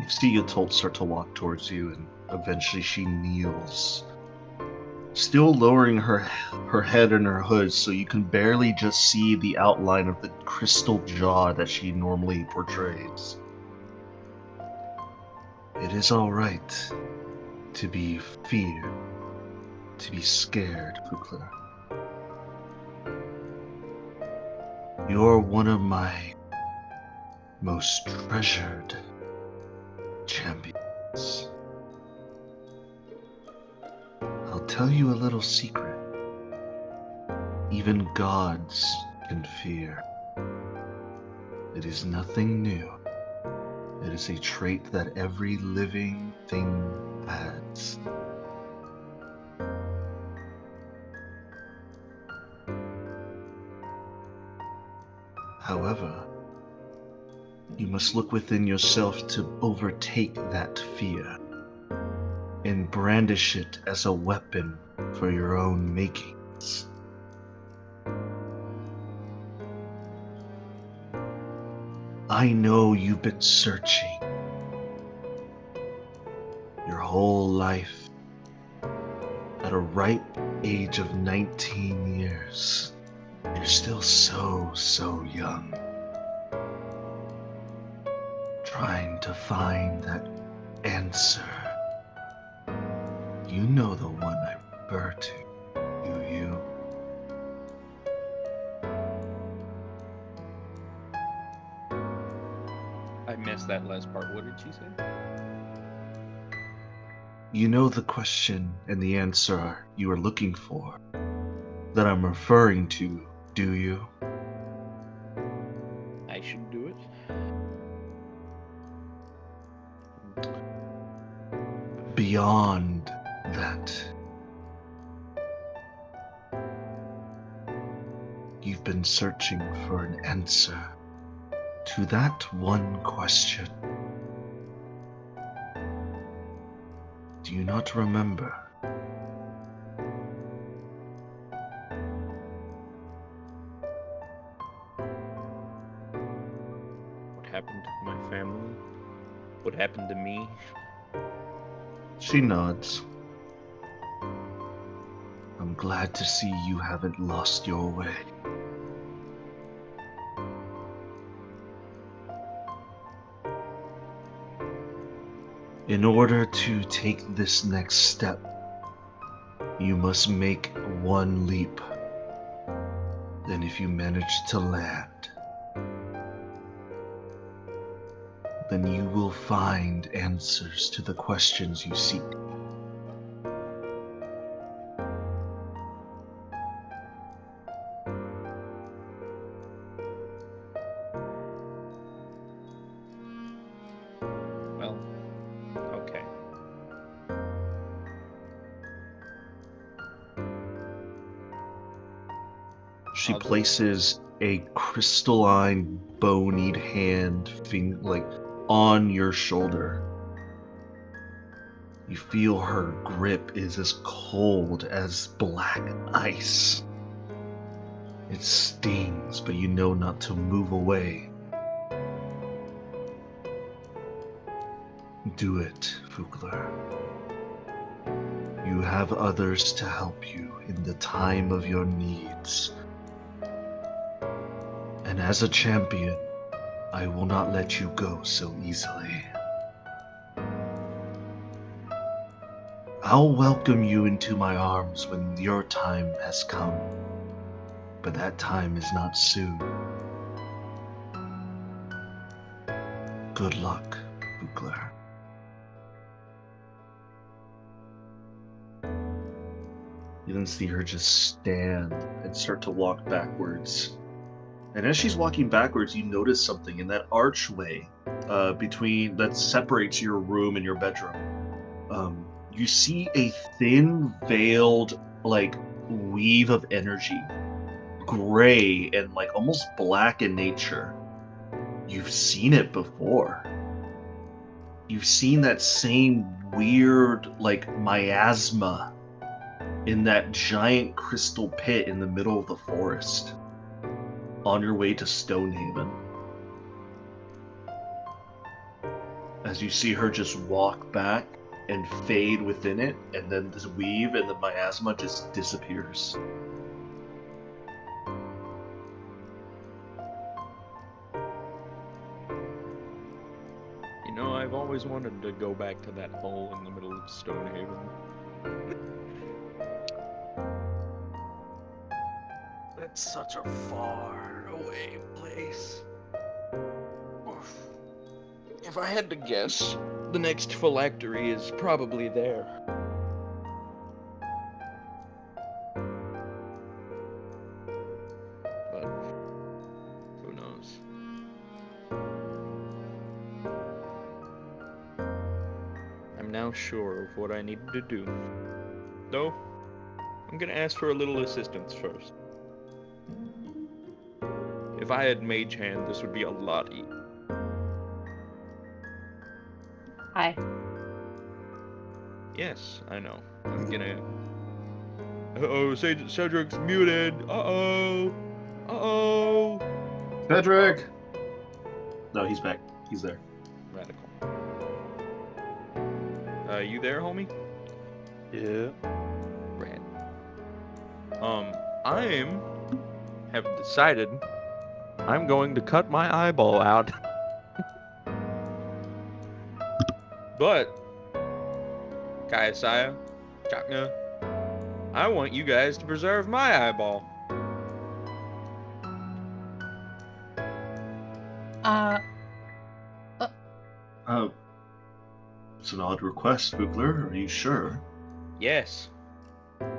You see Yatolt start to walk towards you, and eventually she kneels, still lowering her head and her hood so you can barely just see the outline of the crystal jaw that she normally portrays. It is all right to be feared, to be scared, Fugler. You're one of my most treasured champions. I'll tell you a little secret. Even gods can fear. It is nothing new. It is a trait that every living thing has. However, you must look within yourself to overtake that fear and brandish it as a weapon for your own makings. I know you've been searching your whole life at a ripe age of 19 years. You're still so young. Trying to find that answer You know the one I refer to, do you? I missed that last part. What did she say? You know the question and the answer you are looking for that I'm referring to, do you? I should do it. Beyond that, you've been searching for an answer to that one question. Do you not remember? What happened to my family? What happened to me? She nods. I'm glad to see you haven't lost your way. In order to take this next step, you must make one leap. Then if you manage to land, then you will find answers to the questions you seek. Well, okay. She I'll do it. places a crystalline, bonied hand on your shoulder. You feel her grip is as cold as black ice. It stings, but you know not to move away. Do it, Fugler. You have others to help you in the time of your needs. And as a champion, I will not let you go so easily. I'll welcome you into my arms when your time has come, but that time is not soon. Good luck, Fugler. You then see her just stand and start to walk backwards. And as she's walking backwards, you notice something in that archway between that separates your room and your bedroom. You see a thin, veiled, weave of energy, gray and almost black in nature. You've seen it before. You've seen that same weird, miasma in that giant crystal pit in the middle of the forest on your way to Stonehaven. As you see her just walk back and fade within it, and then this weave and the miasma just disappears. You know, I've always wanted to go back to that hole in the middle of Stonehaven. That's such a far away place. Oof. If I had to guess, the next phylactery is probably there. But who knows? I'm now sure of what I needed to do. Though, I'm gonna ask for a little assistance first. If I had Mage Hand, this would be a lot easier. Hi. Yes, I know. I'm gonna... Uh-oh, Cedric's muted! Uh-oh! Uh-oh! Cedric! No, he's back. He's there. Radical. You there, homie? Yeah. Rad. Have decided I'm going to cut my eyeball out. But, Kaiasaya, Chakna, I want you guys to preserve my eyeball. It's an odd request, Fugler. Are you sure? Yes. At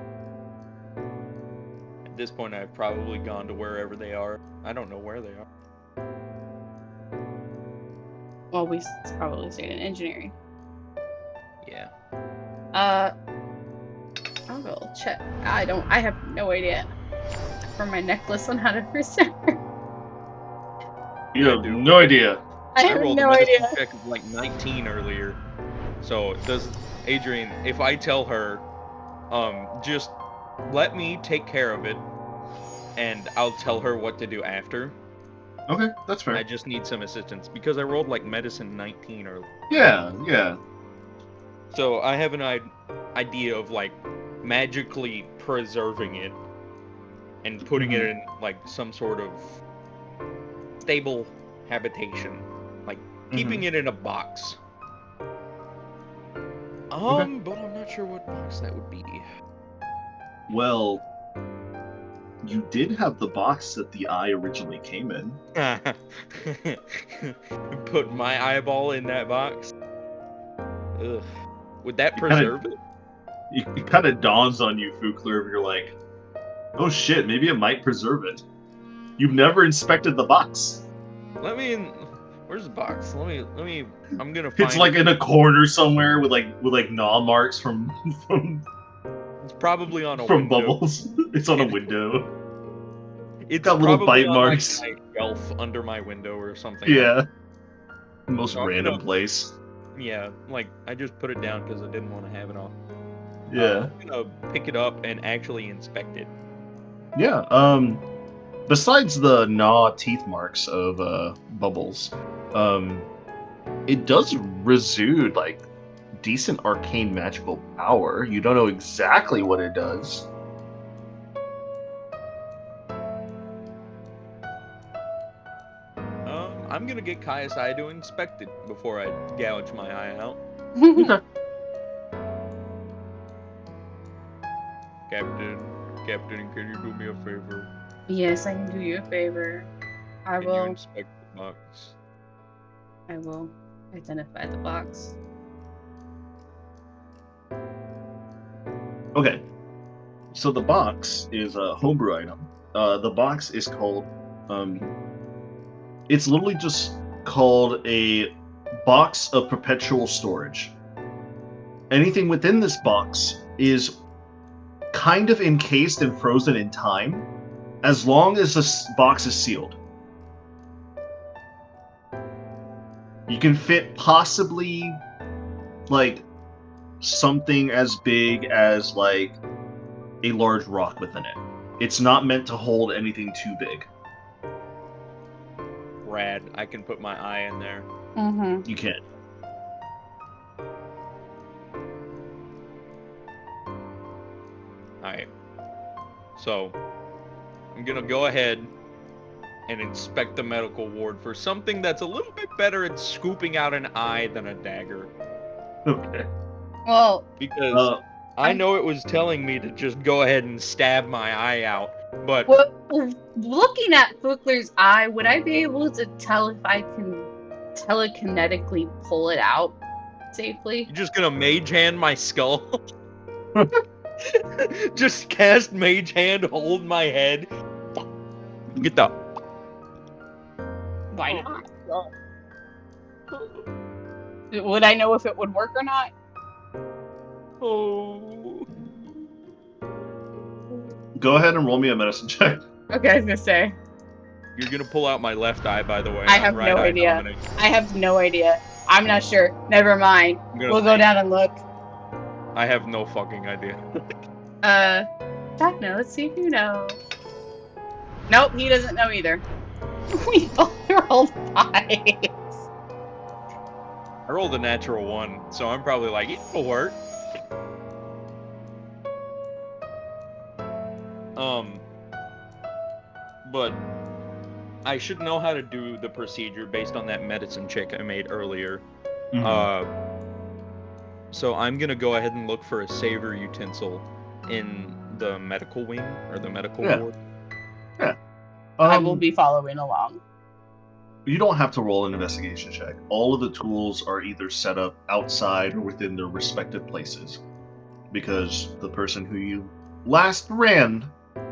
this point, I've probably gone to wherever they are. I don't know where they are. Well, we probably stayed in engineering. Yeah. I'll go check. I have no idea for my necklace on how to preserve. You have do. no idea. I I have rolled a no medicine idea. check of like 19 earlier. So does Adrian, if I tell her, just let me take care of it, and I'll tell her what to do after. Okay, that's fair. I just need some assistance because I rolled like medicine 19 earlier. Yeah. So I have an idea of like magically preserving it and putting it in like some sort of stable habitation, like keeping it in a box. Okay. But I'm not sure what box that would be. Well, you did have the box that the eye originally came in. Put my eyeball in that box. Ugh. Would that It preserve it? It kind of dawns on you, Fugler, you're like, oh shit, maybe it might preserve it. You've never inspected the box. Let me in. Where's the box? Let me. I'm gonna find. It's like in a corner somewhere with gnaw marks from It's probably on a from window. bubbles. It's on a window. It's got little probably bite on marks. like my shelf under my window or something. Yeah. Most So I'm random gonna- place. Yeah, like I just put it down because I didn't want to have it on. Yeah. I'm gonna pick it up and actually inspect it. Yeah. Besides the gnaw teeth marks of bubbles, it does exude like decent arcane magical power. You don't know exactly what it does. I'm gonna get KSI to inspect it before I gouge my eye out. Okay. Captain, can you do me a favor? Yes, I can do you a favor. Can you inspect the box? I will identify the box. Okay. So the box is a homebrew item. The box is called, it's literally just called a box of perpetual storage. Anything within this box is kind of encased and frozen in time, as long as this box is sealed. You can fit possibly, like, something as big as, like, a large rock within it. It's not meant to hold anything too big. Rad. I can put my eye in there. Mm-hmm. You can. Alright. So, I'm gonna go ahead and inspect the medical ward for something that's a little bit better at scooping out an eye than a dagger. Okay. Well, Because I know it was telling me to just go ahead and stab my eye out, but looking at Fugler's eye, would I be able to tell if I can telekinetically pull it out safely? you're just gonna mage hand my skull? Just cast mage hand, hold my head. Get the. Why not? Would I know if it would work or not? Oh. Go ahead and roll me a medicine check. Okay, I was gonna say. You're gonna pull out my left eye, by the way. I I'm have right no eye idea. dominant. I have no idea. I'm not sure. Never mind. I'm gonna We'll go think. down and look. I have no fucking idea. Jack, no, let's see if you know. Nope, he doesn't know either. We both rolled 5s. I rolled a natural 1, so I'm probably like, it'll work. But I should know how to do the procedure based on that medicine check I made earlier. So I'm gonna go ahead and look for a saver utensil in the medical wing or the medical Yeah. ward. Yeah. I will be following along. You don't have to roll an investigation check. All of the tools are either set up outside or within their respective places. Because the person who you last ran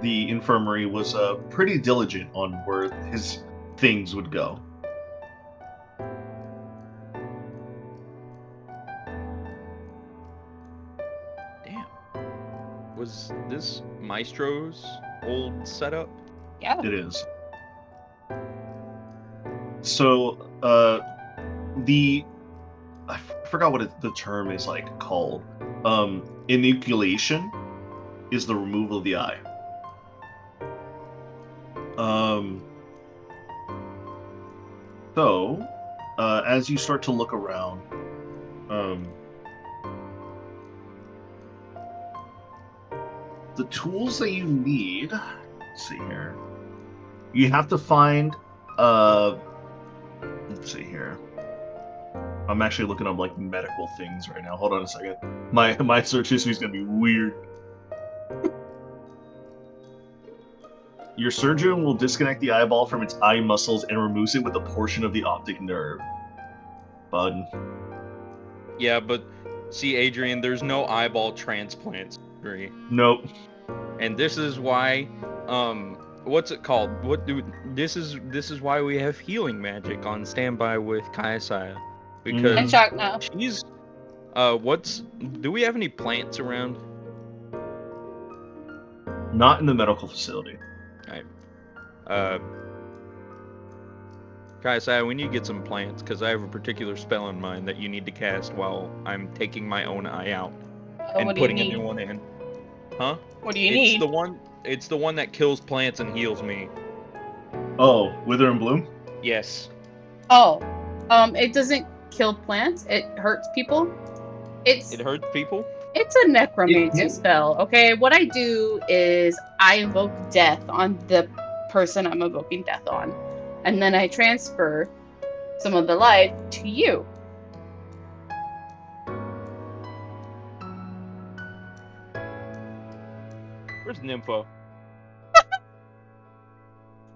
the infirmary was pretty diligent on where his things would go. Damn. Was this Maestro's old setup? Yeah. It is. So, I forgot what the term is like called. Enucleation is the removal of the eye. So, as you start to look around, the tools that you need. Let's see here. You have to find. Let's see here. I'm actually looking up like medical things right now. Hold on a second. My search history is gonna be weird. Your surgeon will disconnect the eyeball from its eye muscles and removes it with a portion of the optic nerve. Fun. Yeah, but see, Adrian, there's no eyeball transplants. Nope. And this is why, what's it called? This is why we have healing magic on standby with Kaisaya, because And Chuck, no. she's, do we have any plants around? Not in the medical facility. Kaisaya, we need to get some plants, because I have a particular spell in mind that you need to cast while I'm taking my own eye out and What do you putting a need? new one in. Huh? What do you It's need? the one that kills plants and heals me. Oh, Wither and Bloom? Yes. Oh, it doesn't kill plants. It hurts people. It hurts people? It's a necromancy It- spell, okay? What I do is I invoke death on the person I'm evoking death on. And then I transfer some of the life to you. Where's Nympho?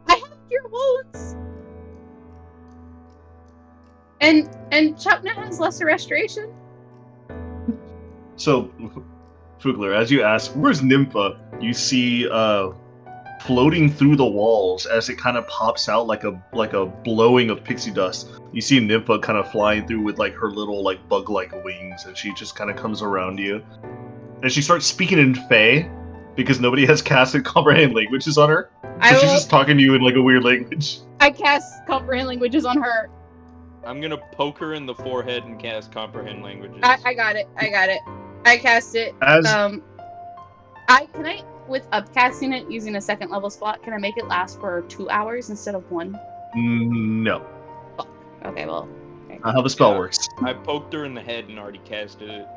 I have your wounds! And Chutna has lesser restoration. So, Fugler, as you ask, where's Nympha? You see, floating through the walls as it kind of pops out like a blowing of pixie dust. You see Nympha kind of flying through with like her little like bug-like wings, and she just kind of comes around you, and she starts speaking in Fey because nobody has casted comprehend languages on her. So she's just talking to you in like a weird language. I cast comprehend languages on her. I'm gonna poke her in the forehead and cast comprehend languages. I got it. I cast it. As With upcasting it using a second level spot, can I make it last for 2 hours instead of 1? no, Okay, well. not how the spell Yeah. works. I poked her in the head and already casted it.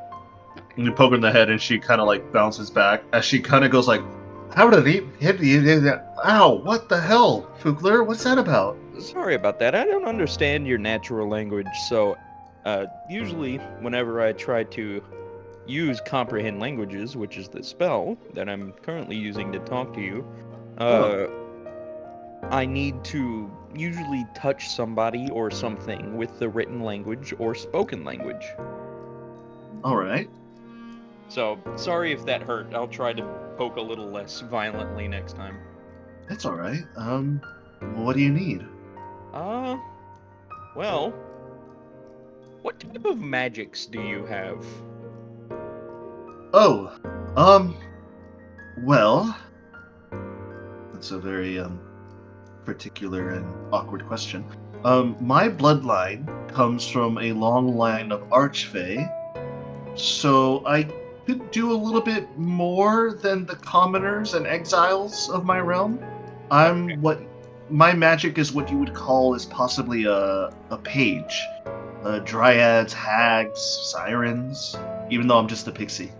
And you poke her in the head, and she kind of like bounces back as she kind of goes like, "How did he hit you? Ow! What the hell, Fugler? What's that about?" Sorry about that. I don't understand your natural language, so usually whenever I try to use comprehend languages, which is the spell that I'm currently using to talk to you, I need to usually touch somebody or something with the written language or spoken language. All right. So, sorry if that hurt. I'll try to poke a little less violently next time. That's all right. What do you need? Well, what type of magics do you have? Oh, well, that's a very particular and awkward question. My bloodline comes from a long line of archfey, so I could do a little bit more than the commoners and exiles of my realm. My magic is what you would call is possibly a page. Dryads, hags, sirens, even though I'm just a pixie.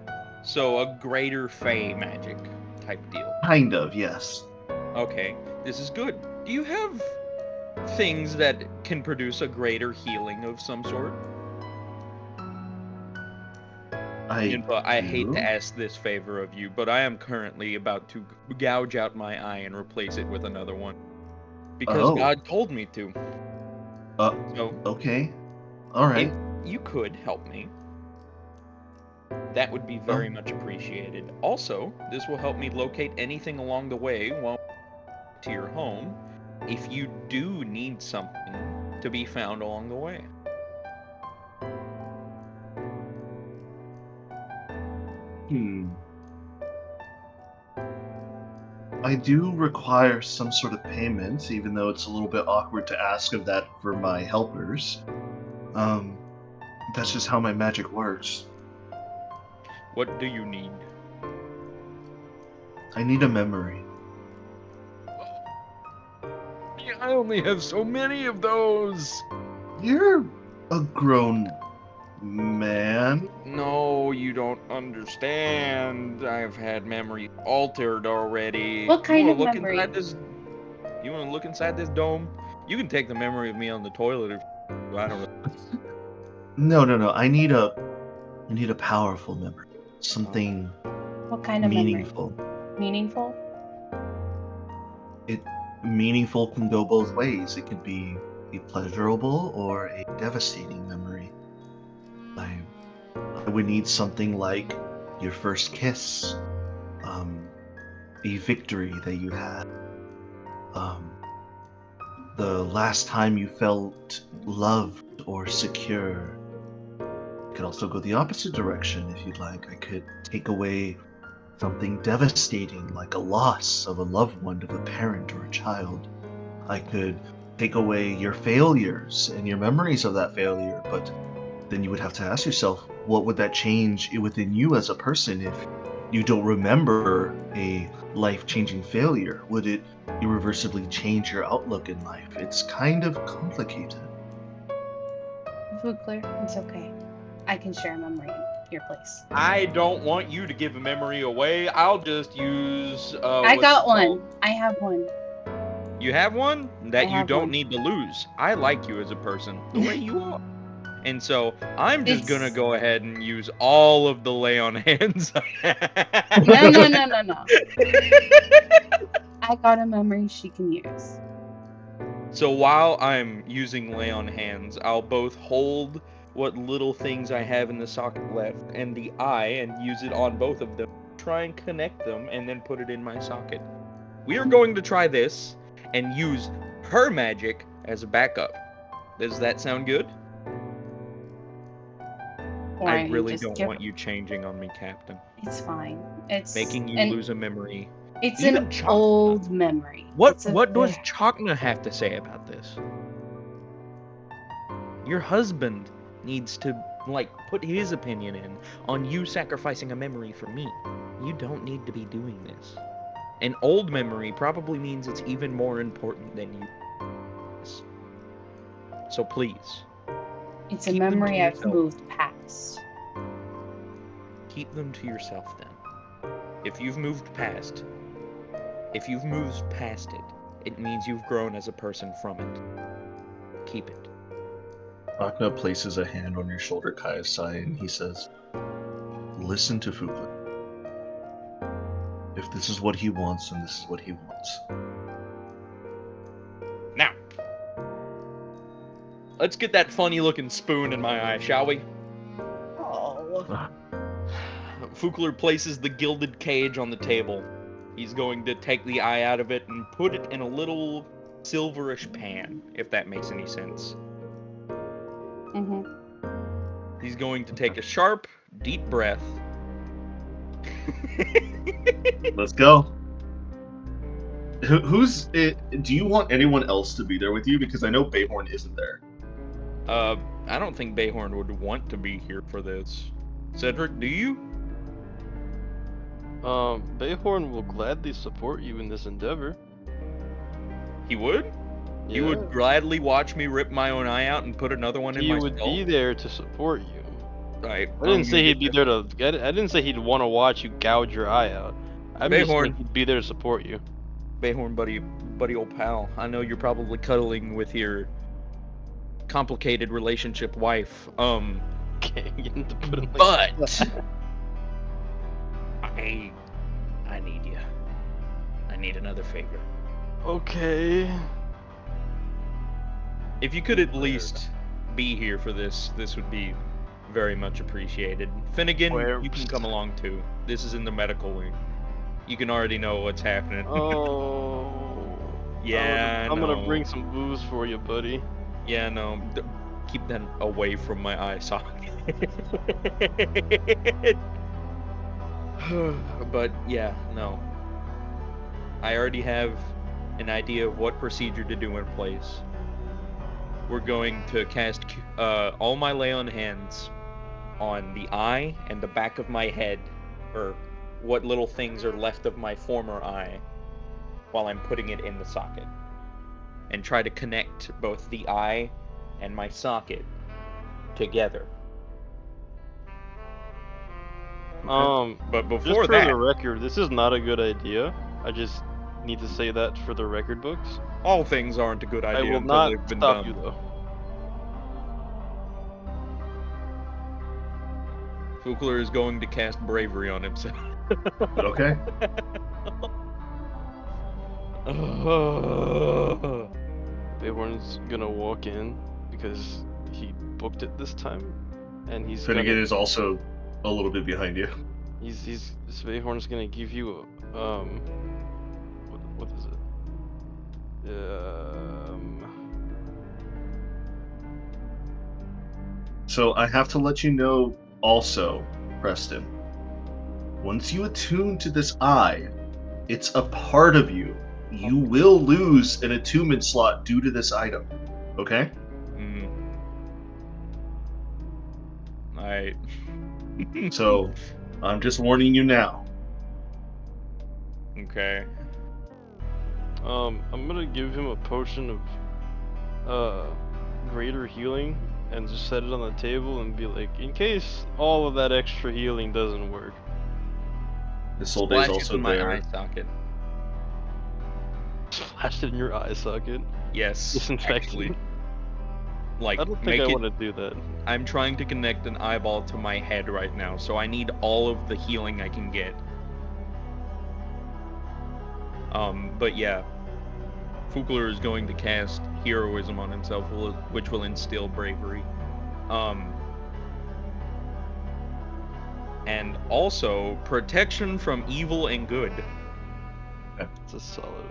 So, a greater fey magic type deal. Kind of, yes. Okay, this is good. Do you have things that can produce a greater healing of some sort? Ninfa, I hate do? to ask this favor of you, but I am currently about to gouge out my eye and replace it with another one. Because Oh. God told me to. So, Okay. All right. if you could help me, that would be very much appreciated. Also, this will help me locate anything along the way while to your home, if you do need something to be found along the way. I do require some sort of payment, even though it's a little bit awkward to ask of that for my helpers. That's just how my magic works. What do you need? I need a memory. I only have so many of those. You're a grown man. No, you don't understand. I've had memory altered already. What kind you of wanna look memory? Inside this, you want to look inside this dome? You can take the memory of me on the toilet if I don't know. No. I need a powerful memory. Something What kind of meaningful. memory? Meaningful? Meaningful can go both ways. It could be a pleasurable or a devastating memory. I would need something like your first kiss, a victory that you had, the last time you felt loved or secure. It could also go the opposite direction if you'd like. I could take away something devastating like a loss of a loved one, of a parent or a child. I could take away your failures and your memories of that failure, but then you would have to ask yourself, what would that change within you as a person if you don't remember a life-changing failure? Would it irreversibly change your outlook in life? It's kind of complicated. Foodclear, it's okay. I can share a memory in your place. I don't want you to give a memory away. I'll just use. I got one. I have one. You have one that you have don't one. need to lose. I like you as a person, the way you are. And so I'm just gonna go ahead and use all of the lay on hands. No. I got a memory she can use. So while I'm using lay on hands, I'll both hold what little things I have in the socket left and the eye and use it on both of them. Try and connect them and then put it in my socket. We are going to try this and use her magic as a backup. Does that sound good? I really don't want you changing on me, Captain. It's fine. It's making you lose a memory. It's an old memory. What does Chakna have to say about this? Your husband needs to put his opinion in on you sacrificing a memory for me. You don't need to be doing this. An old memory probably means it's even more important than you. So please. It's a memory I've moved past. Keep them to yourself then. If you've moved past it, it means you've grown as a person from it. Keep it. Chakna places a hand on your shoulder, Kaiosai, and he says, listen to Fukla. If this is what he wants, then this is what he wants. Now, let's get that funny-looking spoon in my eye, shall we? Oh. Fukler places the gilded cage on the table. He's going to take the eye out of it and put it in a little silverish pan, if that makes any sense. Mm-hmm. He's going to take a sharp, deep breath. Let's go. Who's it? Do you want anyone else to be there with you? Because I know Bayhorn isn't there. I don't think Bayhorn would want to be here for this. Cedric, do you? Bayhorn will gladly support you in this endeavor. He would? Yeah. You would gladly watch me rip my own eye out and put another one in my skull? He would be there to support you. Right. I didn't say he'd be there to. I didn't say he'd want to watch you gouge your eye out. I'm just saying he'd be there to support you. Bayhorn, buddy, old pal. I know you're probably cuddling with your complicated relationship wife. Can't get to put him but I need you. I need another favor. Okay. If you could at least be here for this would be very much appreciated. Finnegan, Where- you can come along too. This is in the medical wing. You can already know what's happening. Oh. Yeah, I'm gonna no. bring some booze for you, buddy. Yeah, no. Keep that away from my eye socket. But yeah, no. I already have an idea of what procedure to do in place. We're going to cast all my lay on hands on the eye and the back of my head, or what little things are left of my former eye, while I'm putting it in the socket. And try to connect both the eye and my socket together. But before just for that, the record, this is not a good idea. I just need to say that for the record books. all things aren't a good idea I will until not they've been stop done. you though. Fukler is going to cast bravery on himself. Okay. Bayhorn's gonna walk in because he booked it this time, and he's Finnegan gonna. is also a little bit behind you. Bayhorn's gonna give you what is it? So I have to let you know also, Preston. Once you attune to this eye, it's a part of you. You will lose an attunement slot due to this item. Okay? Alright. So I'm just warning you now. Okay. I'm gonna give him a potion of greater healing and just set it on the table and be like, in case all of that extra healing doesn't work. Isolde is Splash it also in my there. eye socket. Splash it in your eye socket. Yes, Disinfect actually. it. Like, I don't think make I it. want to do that. I'm trying to connect an eyeball to my head right now, so I need all of the healing I can get. But yeah. Fukler is going to cast heroism on himself, which will instill bravery. And also protection from evil and good. It's a solid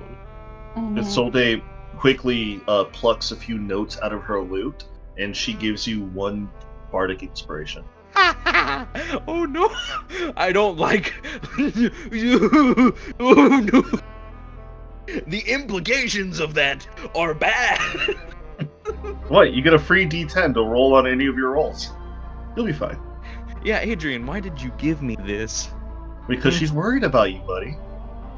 one. Isolde quickly plucks a few notes out of her lute, and she gives you one bardic inspiration. Oh no! I don't like. Oh no! The implications of that are bad. What? You get a free D10 to roll on any of your rolls. You'll be fine. Yeah, Adrian, why did you give me this? Because she's worried about you, buddy.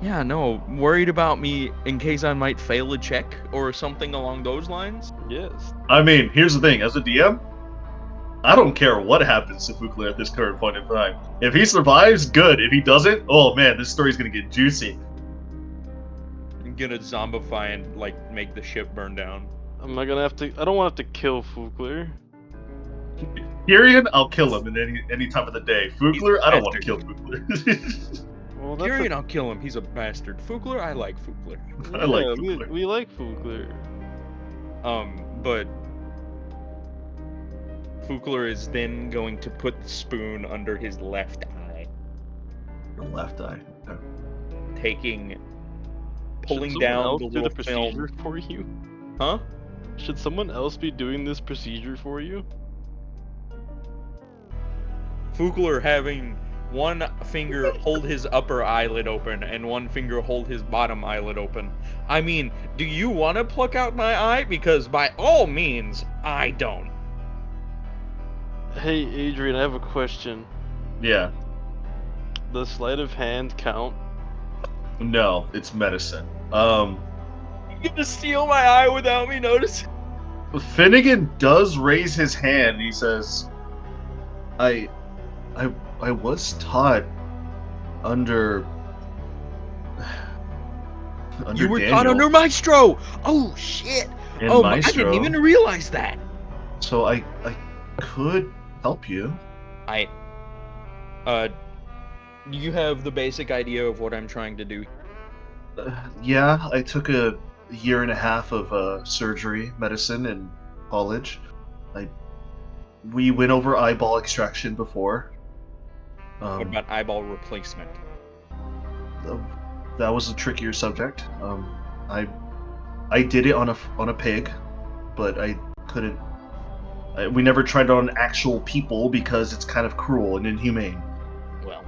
Yeah, no, worried about me in case I might fail a check or something along those lines? Yes. I mean, here's the thing. As a DM, I don't care what happens to Fukler at this current point in time. If he survives, good. If he doesn't, oh man, this story's gonna get juicy. I'm gonna zombify and, like, make the ship burn down. I'm not gonna have to. I don't want to have to kill Fukler. Tyrion, I'll kill him in any time of the day. Fukler, I don't want to bastard. kill Fukler. Well, that's Tyrion, I'll kill him. He's a bastard. Fukler, I like Fukler. I like Fukler. we like Fukler. But Fukler is then going to put the spoon under his left eye, Your left eye. Okay. pulling Should someone down else the do little the procedure film. for you? Huh? Should someone else be doing this procedure for you? Fukler having one finger hold his upper eyelid open and one finger hold his bottom eyelid open. I mean, do you want to pluck out my eye? Because by all means, I don't. Hey, Adrian, I have a question. Yeah. Does sleight of hand count? No, it's medicine. You gonna steal my eye without me noticing? Finnegan does raise his hand. He says, I was taught under You were Daniel taught under Maestro! Oh, shit! and Oh, Maestro, I didn't even realize that! so I could help you. You have the basic idea of what I'm trying to do. Yeah, I took a year and a half of surgery medicine in college. We went over eyeball extraction before. What about eyeball replacement? That was a trickier subject. I did it on a pig, but I couldn't. We never tried it on actual people because it's kind of cruel and inhumane. Well,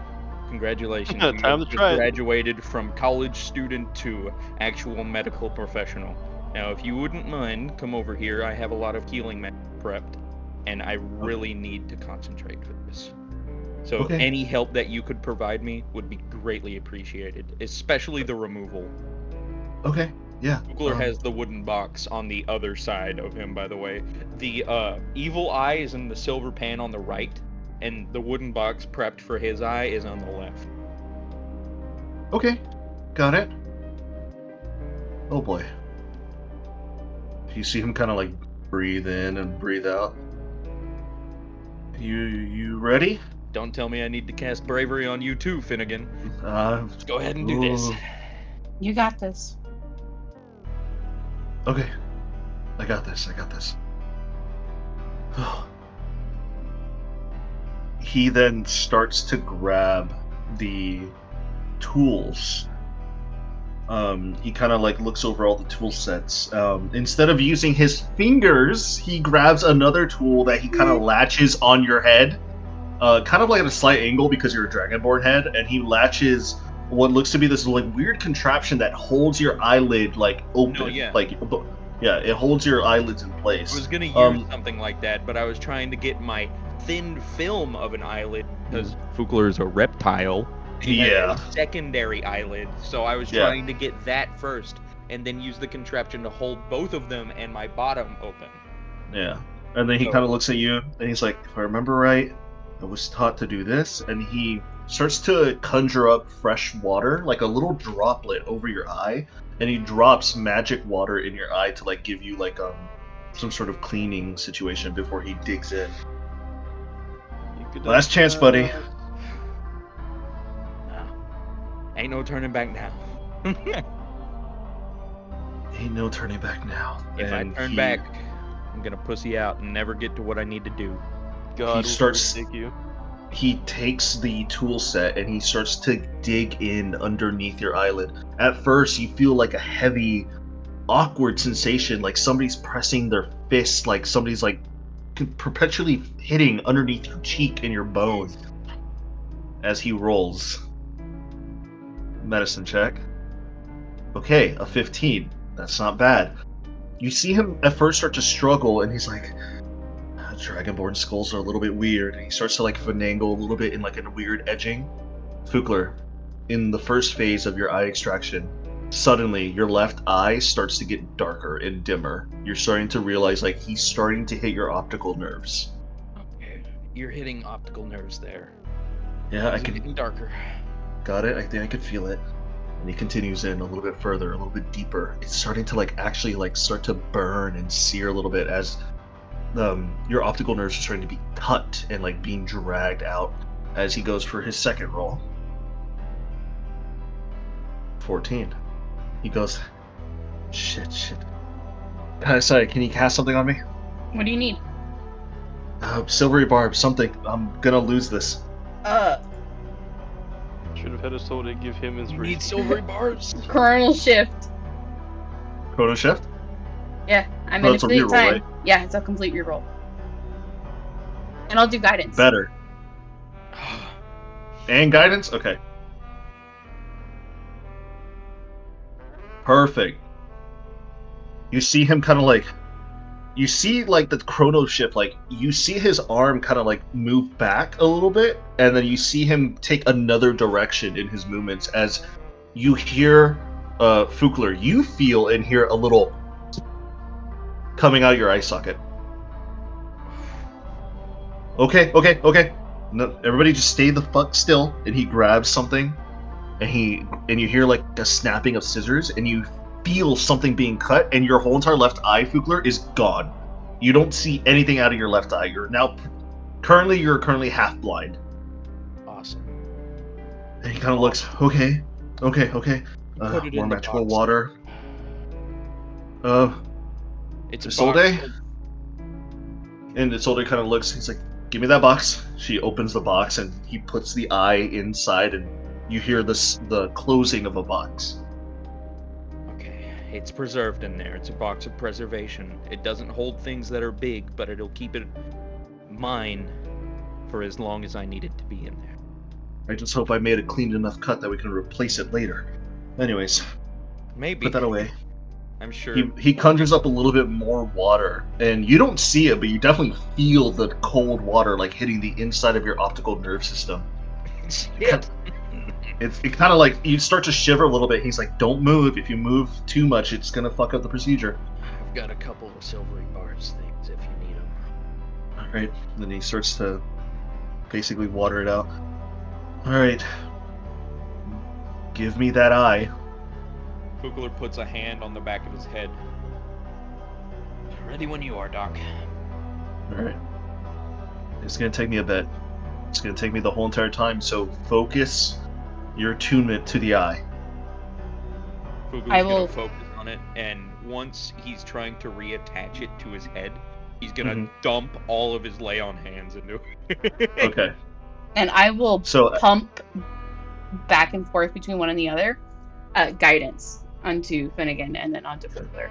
congratulations. Time You to have just try it. graduated from college student to actual medical professional. Now, if you wouldn't mind, come over here. I have a lot of healing prepped, and I really need to concentrate for this. So Okay. any help that you could provide me would be greatly appreciated, especially the removal. Okay. Yeah. Kugler has the wooden box on the other side of him, by the way. The evil eye is in the silver pan on the right, and the wooden box prepped for his eye is on the left. Okay. Got it. Oh boy. You see him kind of like breathe in and breathe out. You ready? Don't tell me I need to cast bravery on you too, Finnegan. Let's go ahead and do this. You got this. Okay. I got this. He then starts to grab the tools. He kind of like looks over all the tool sets. Instead of using his fingers, he grabs another tool that he kind of latches on your head. Kind of like at a slight angle because you're a dragonborn head, and he latches what looks to be this like weird contraption that holds your eyelid like open. Oh, yeah. Yeah, it holds your eyelids in place. I was gonna use something like that, but I was trying to get my thin film of an eyelid because Fugler is a reptile. He has a secondary eyelid, so I was trying to get that first, and then use the contraption to hold both of them and my bottom open. Yeah, and then he kind of looks at you, and he's like, "If I remember right, I was taught to do this," and he starts to conjure up fresh water, like a little droplet over your eye, and he drops magic water in your eye to like give you like some sort of cleaning situation before he digs in. Last chance, buddy. Ain't no turning back now. Ain't no turning back now. If I turn back, I'm gonna pussy out and never get to what I need to do. God, he starts. Take you. He takes the tool set and he starts to dig in underneath your eyelid. At first, you feel like a heavy, awkward sensation, like somebody's pressing their fist, like somebody's like perpetually hitting underneath your cheek and your bone. As he rolls. Medicine check. Okay, a 15. That's not bad. You see him at first start to struggle, and he's like, Dragonborn skulls are a little bit weird, and he starts to like finagle a little bit in like a weird edging. Fugler, in the first phase of your eye extraction, suddenly your left eye starts to get darker and dimmer. You're starting to realize like he's starting to hit your optical nerves. Okay, you're hitting optical nerves there. Yeah, I can. Getting darker. Got it. I think I could feel it. And he continues in a little bit further, a little bit deeper. It's starting to like actually like start to burn and sear a little bit as your optical nerves are starting to be cut and like being dragged out as he goes for his second roll. 14. He goes, shit. Sorry, can you cast something on me? What do you need? Silvery barb, something. I'm gonna lose this. Should have had us told to give him inspiration. Need silvery barbs. Coronal shift. Chrono shift? Yeah, I'm No, in a it's a complete reroll, time. right? Yeah, it's a complete reroll. And I'll do guidance. Better. And guidance? Okay. Perfect. You see him kind of like... You see, like, the chrono shift, like, you see his arm kind of, like, move back a little bit, and then you see him take another direction in his movements as you hear, Fugler, you feel and hear a little coming out of your eye socket. Okay. No, everybody just stay the fuck still, and he grabs something, and you hear, like, a snapping of scissors, and you feel something being cut, and your whole entire left eye, Fugler, is gone. You don't see anything out of your left eye. You're currently half blind. Awesome. And he kind of looks, okay. Put it More in the magical box. water. It's a Isolde? box. And Isolde kind of looks, he's like, give me that box. She opens the box and he puts the eye inside and you hear the closing of a box. Okay, it's preserved in there. It's a box of preservation. It doesn't hold things that are big, but it'll keep it mine for as long as I need it to be in there. I just hope I made a clean enough cut that we can replace it later. Anyways, Maybe. put that away. I'm sure. He conjures up a little bit more water, and you don't see it, but you definitely feel the cold water like hitting the inside of your optical nerve system. Shit. It kind of like you start to shiver a little bit. He's like, "Don't move. If you move too much, it's gonna fuck up the procedure." I've got a couple of silvery bars things if you need them. All right. Then he starts to basically water it out. All right. Give me that eye. Fugler puts a hand on the back of his head. Ready when you are, Doc. All right. It's gonna take me a bit. It's gonna take me the whole entire time. So focus your attunement to the eye. Fugler's gonna focus on it, and once he's trying to reattach it to his head, he's gonna dump all of his lay on hands into it. Okay. And I will pump back and forth between one and the other, guidance onto Finnegan and then onto Fugler.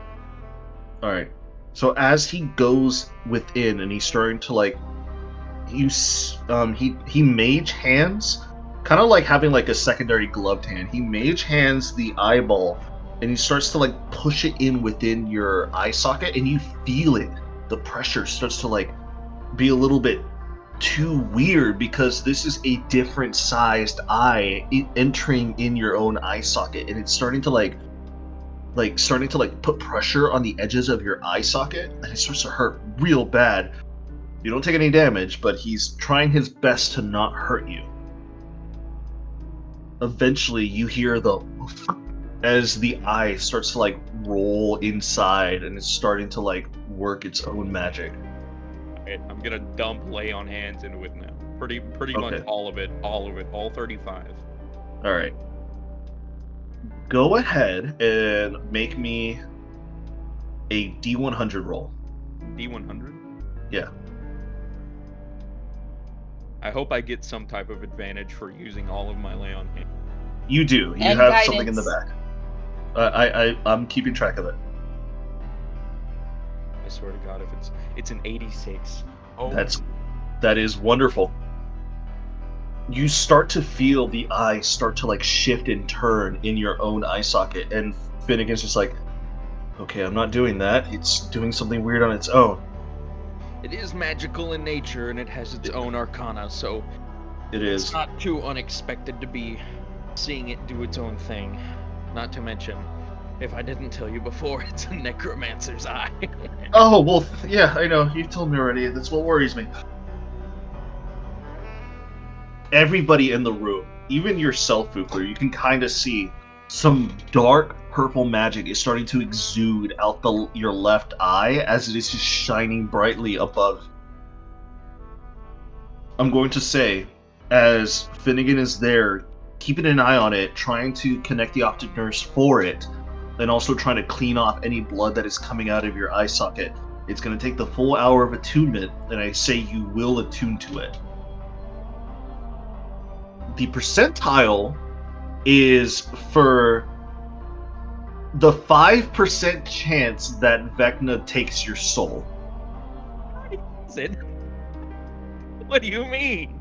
All right. So as he goes within and he's starting to like, he mage hands, kind of like having like a secondary gloved hand. He mage hands the eyeball, and he starts to like push it in within your eye socket, and you feel it. The pressure starts to like be a little bit too weird because this is a different sized eye entering in your own eye socket, and it's starting to put pressure on the edges of your eye socket, and it starts to hurt real bad. You don't take any damage, but he's trying his best to not hurt you. Eventually, you hear as the eye starts to like roll inside, and it's starting to like work its own magic. I'm gonna dump lay on hands into it now. Pretty much all of it, all 35. All right. Go ahead and make me a D100 roll. D100? Yeah. I hope I get some type of advantage for using all of my lay on hands. You do. You and have guidance. Something in the back. I'm keeping track of it. I swear to God, if it's an 86. Oh. That is wonderful. You start to feel the eye start to like shift and turn in your own eye socket, and Finnegan's just like, okay, I'm not doing that. It's doing something weird on its own. It is magical in nature, and it has its own arcana, so It's not too unexpected to be seeing it do its own thing. Not to mention, if I didn't tell you before, it's a necromancer's eye. Oh, well, yeah, I know. You told me already. That's what worries me. Everybody in the room, even yourself, Fugler, you can kind of see some dark purple magic is starting to exude out your left eye as it is just shining brightly above. I'm going to say, as Finnegan is there, keeping an eye on it, trying to connect the optic nerves for it, and also trying to clean off any blood that is coming out of your eye socket. It's going to take the full hour of attunement, and I say you will attune to it. The percentile is for the 5% chance that Vecna takes your soul. What is it? What do you mean?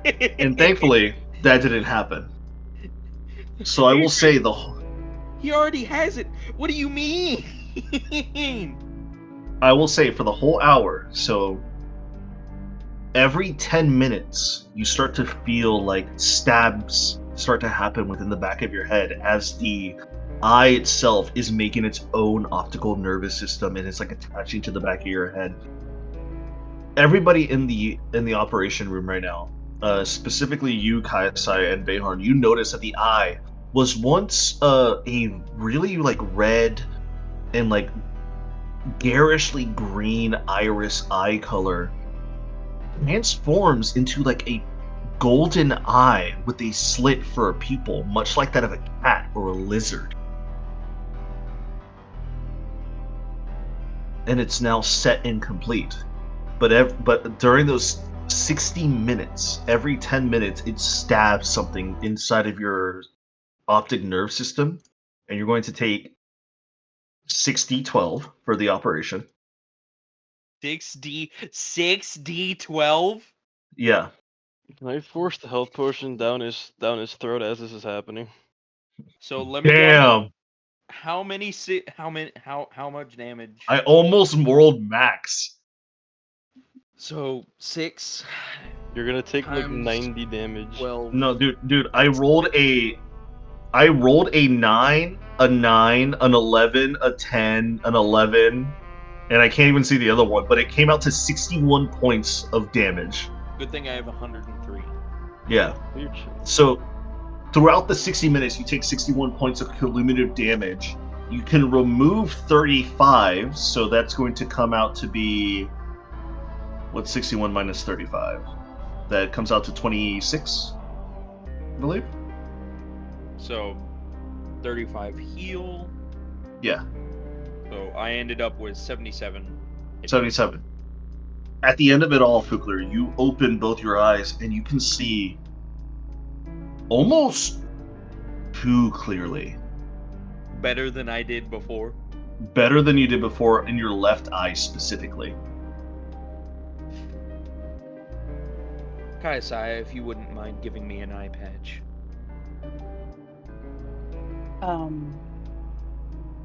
And thankfully, that didn't happen. So I will say He already has it. What do you mean? I will say for the whole hour, so every 10 minutes, you start to feel like stabs start to happen within the back of your head as the eye itself is making its own optical nervous system, and it's like attaching to the back of your head. Everybody in the operation room right now, specifically you, Kaisai, and Behorn, you notice that the eye was once a really like red and like garishly green iris eye color transforms into like a golden eye with a slit for a pupil, much like that of a cat or a lizard. And it's now set and complete. But during those 60 minutes, every 10 minutes, it stabs something inside of your optic nerve system, and you're going to take 6d12 for the operation. 6d12. Yeah. Can I force the health potion down his throat as this is happening? So let me guess. Damn. How much damage? I almost rolled max. So 6. You're gonna take like Times 90 damage. 12. No, dude, I rolled a 9, a 9, an 11, a 10, an 11, and I can't even see the other one, but it came out to 61 points of damage. Good thing I have 103. Yeah. So throughout the 60 minutes, you take 61 points of cumulative damage. You can remove 35, so that's going to come out to be... What's 61 minus 35? That comes out to 26, I believe? So 35 heal. Yeah. So I ended up with 77. 77. At the end of it all, Fukler, you open both your eyes and you can see almost too clearly. Better than I did before. Better than you did before in your left eye specifically. Kaisai, if you wouldn't mind giving me an eye patch.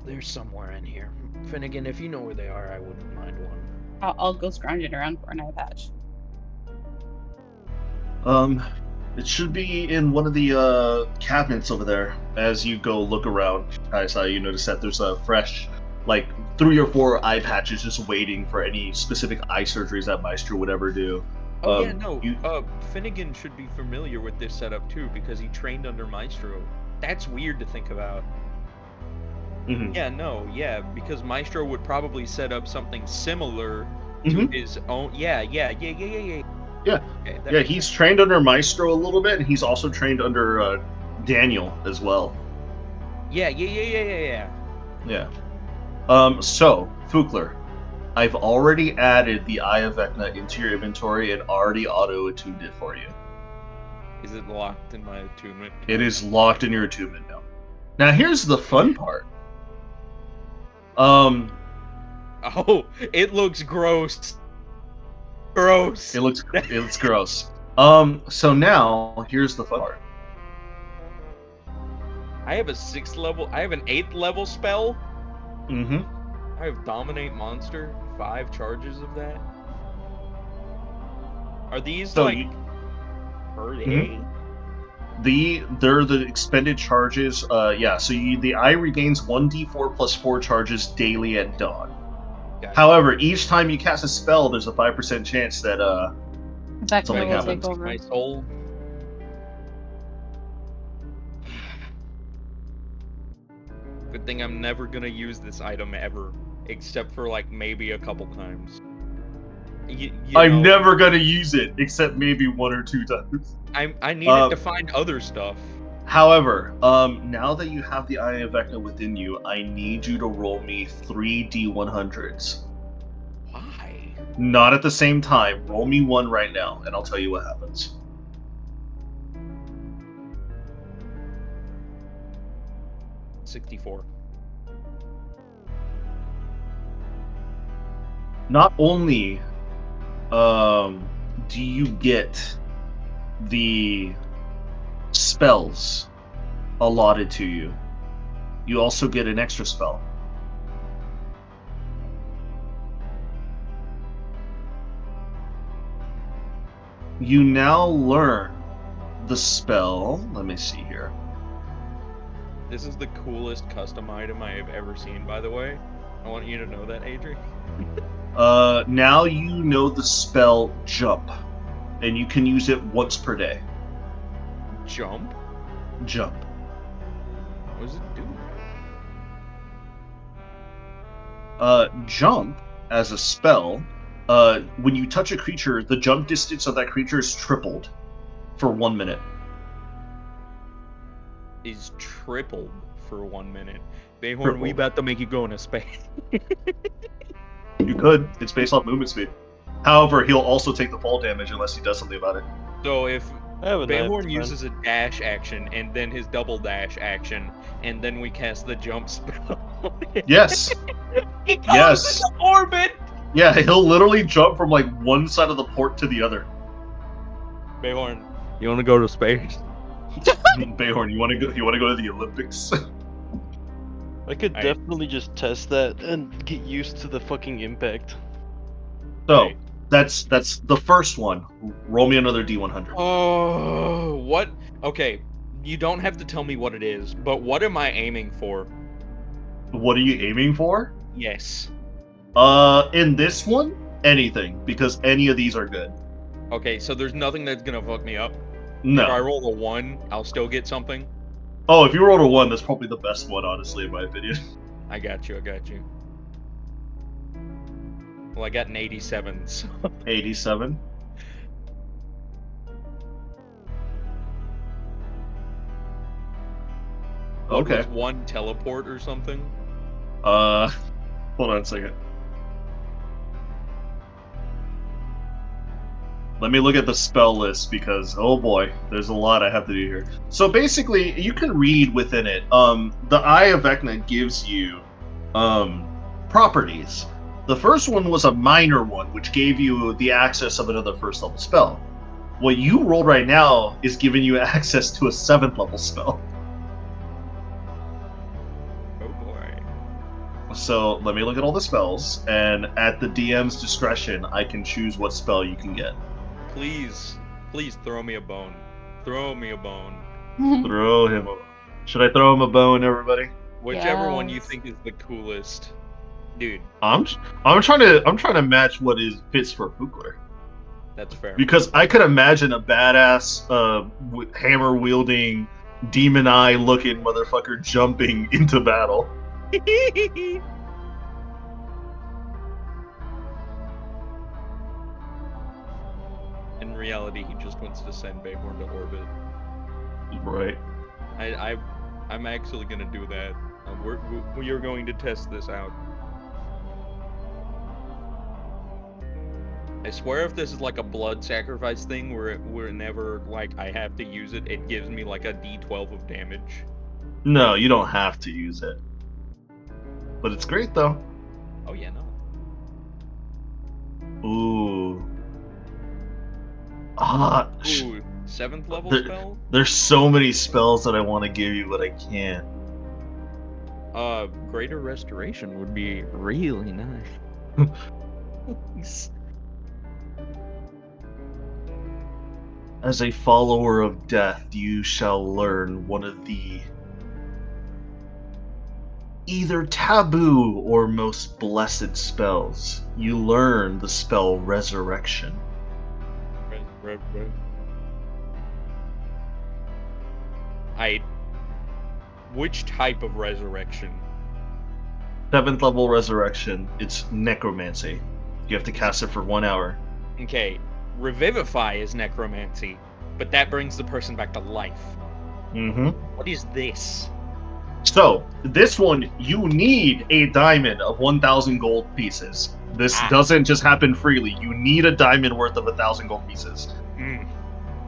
They're somewhere in here. Finnegan, if you know where they are, I wouldn't mind one. I'll go scrounging around for an eye patch. It should be in one of the cabinets over there. As you go look around, Kaisai, you notice that there's a fresh, like 3 or 4 eye patches just waiting for any specific eye surgeries that Maestro would ever do. Oh yeah, no. Finnegan should be familiar with this setup too because he trained under Maestro. That's weird to think about. Mm-hmm. Yeah, no, yeah, because Maestro would probably set up something similar to his own. Yeah. Yeah, Okay, he's trained under Maestro a little bit, and he's also trained under Daniel as well. Yeah. Yeah. So, Fukler, I've already added the Eye of Vecna into your inventory and already auto-attuned it for you. Is it locked in my attunement? It is locked in your attunement now. Now, here's the fun part. Oh, it looks gross. Gross. It looks gross. So now, here's the fun part. I have a 6th level. I have an 8th level spell. Mm-hmm. I have Dominate Monster. 5 charges of that. Are these per day? Mm-hmm. They're the expended charges. Yeah. So the eye regains 1d4 plus 4 charges daily at dawn. Gotcha. However, each time you cast a spell, there's a 5% chance that something happens. Take over. My soul. Good thing I'm never gonna use this item ever, except for like maybe a couple times. I'm never gonna use it except maybe 1 or 2 times. I need it to find other stuff. However, now that you have the Eye of Vecna within you, I need you to roll me 3 D100s. Why? Not at the same time. Roll me 1 right now, and I'll tell you what happens. $64. Not only do you get the spells allotted to you, you also get an extra spell. You now learn the spell. Let me see here. This is the coolest custom item I have ever seen, by the way. I want you to know that, Adrian. Now you know the spell Jump, and you can use it once per day. Jump? Jump. What does it do? Jump, as a spell, when you touch a creature, the jump distance of that creature is tripled for 1 minute. Is tripled for 1 minute. Bayhorn, Tripled. we about to make you go into space. You could. It's based off movement speed. However, he'll also take the fall damage unless he does something about it. So if I have a knife, Bayhorn it's fine. uses a dash action and then his double dash action, and then we cast the jump spell. Yes. He goes Yes. into orbit. Yeah, he'll literally jump from like one side of the port to the other. Bayhorn, you want to go to space? Bayhorn, you want to go? You want to go to the Olympics? I could I- definitely just test that and get used to the fucking impact. So Right. that's the first one. Roll me another D100. Oh, what? Okay, you don't have to tell me what it is, but what am I aiming for? What are you aiming for? Yes. In this one, anything, because any of these are good. Okay, so there's nothing that's gonna fuck me up. If I No. roll a 1, I'll still get something. Oh, if you rolled a 1, that's probably the best one, honestly, in my opinion. I got you. Well, I got an 87, so 87. what Okay. was 1 teleport or something? Hold on a second. Let me look at the spell list because, oh boy, there's a lot I have to do here. So basically, you can read within it. The Eye of Vecna gives you properties. The first one was a minor one, which gave you the access of another first level spell. What you rolled right now is giving you access to a 7th level spell. Oh boy. So let me look at all the spells, and at the DM's discretion, I can choose what spell you can get. Please throw me a bone. Throw me a bone. Throw him a... Should I throw him a bone, everybody? Whichever one you Yes. think is the coolest. Dude, I'm trying to match what is fits for Fugler. that's fair. Because I could imagine a badass hammer wielding demon eye looking motherfucker jumping into battle. In reality, he just wants to send Bayhorn to orbit. Right. I'm actually gonna do that. We are going to test this out. I swear, if this is like a blood sacrifice thing, where whenever like I have to use it, it gives me like a D12 of damage. No, you don't have to use it. But it's great though. Oh yeah, no. Ooh. Ooh, 7th level spell? There's so many spells that I want to give you, but I can't. Greater Restoration would be really nice. As a follower of death, you shall learn one of the either taboo or most blessed spells. You learn the spell Resurrection. Which type of resurrection? 7th level Resurrection. It's necromancy. You have to cast it for 1 hour. Okay, Revivify is necromancy, but that brings the person back to life. Mm-hmm. What is this? So, this one, you need a diamond of 1,000 gold pieces. This doesn't just happen freely. You need a diamond worth of 1,000 gold pieces.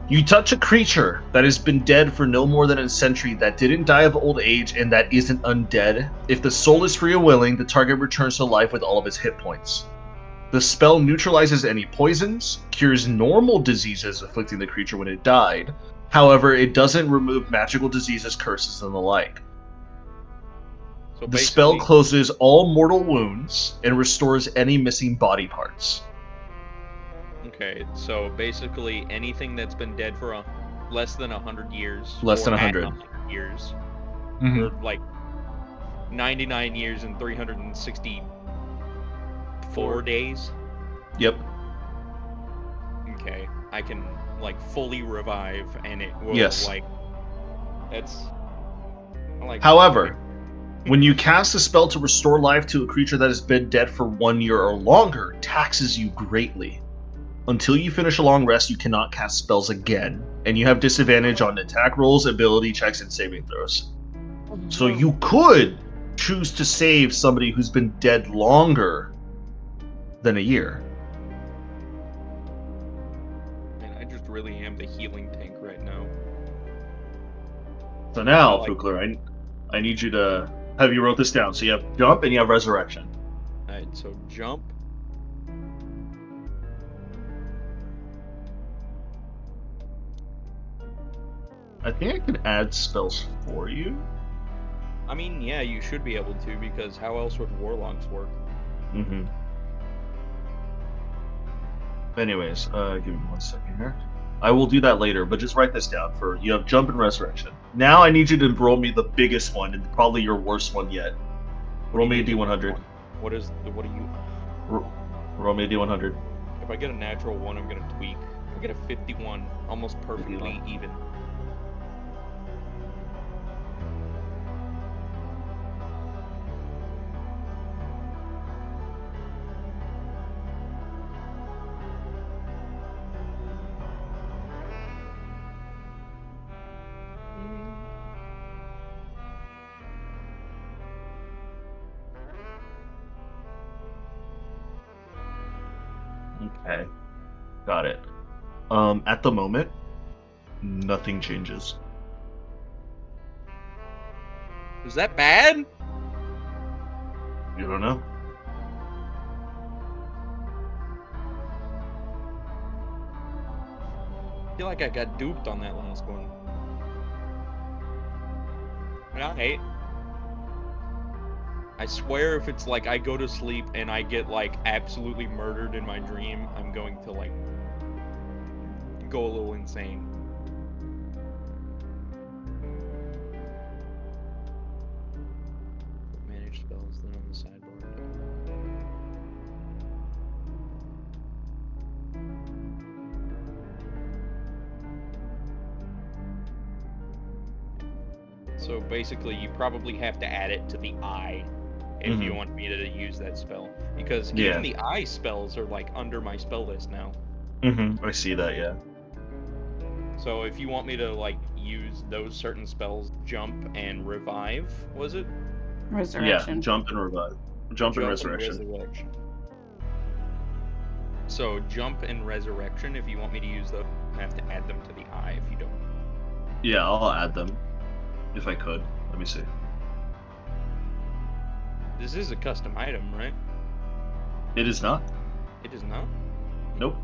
You touch a creature that has been dead for no more than a century, that didn't die of old age, and that isn't undead. If the soul is free or willing, the target returns to life with all of its hit points. The spell neutralizes any poisons, cures normal diseases afflicting the creature when it died. However, it doesn't remove magical diseases, curses, and the like. So The spell closes all mortal wounds and restores any missing body parts. Okay, so basically anything that's been dead for less than 100 years. Less than or at 100. 100 years. Mm-hmm. Or like 99 years and 364 days. Yep. Okay, I can like fully revive and it will Yes. like... That's... I like... However, When you cast a spell to restore life to a creature that has been dead for 1 year or longer, taxes you greatly. Until you finish a long rest, you cannot cast spells again, and you have disadvantage on attack rolls, ability checks, and saving throws. So you could choose to save somebody who's been dead longer than a year. Man, I just really am the healing tank right now. So now, I like- Fukler, I need you to have you wrote this down. So you have jump and you have resurrection. Alright, so jump. I think I can add spells for you. I mean, yeah, you should be able to, because how else would warlocks work? Mm-hmm. Anyways, give me 1 second here. I will do that later, but just write this down. For you have jump and resurrection. Now I need you to roll me the biggest one and probably your worst one yet. Roll me a D100. What are you? Roll me a D100. If I get a natural 1, I'm gonna tweak. I get a 51, almost perfectly 51. even. Okay, got it. At the moment, nothing changes. Is that bad? You don't know. I feel like I got duped on that last one. Alright. I swear if it's like I go to sleep and I get like absolutely murdered in my dream, I'm going to like go a little insane. Manage spells then on the sideboard. So basically you probably have to add it to the eye if you want me to use that spell. Because even the eye spells are like under my spell list now. I see that, yeah. So if you want me to like use those certain spells, jump and revive, was it? Resurrection. Yeah, jump and revive. Jump and resurrection. So jump and resurrection, if you want me to use those, I have to add them to the eye if you don't. Yeah, I'll add them. If I could. Let me see. This is a custom item, right? It is not. It is not? Nope.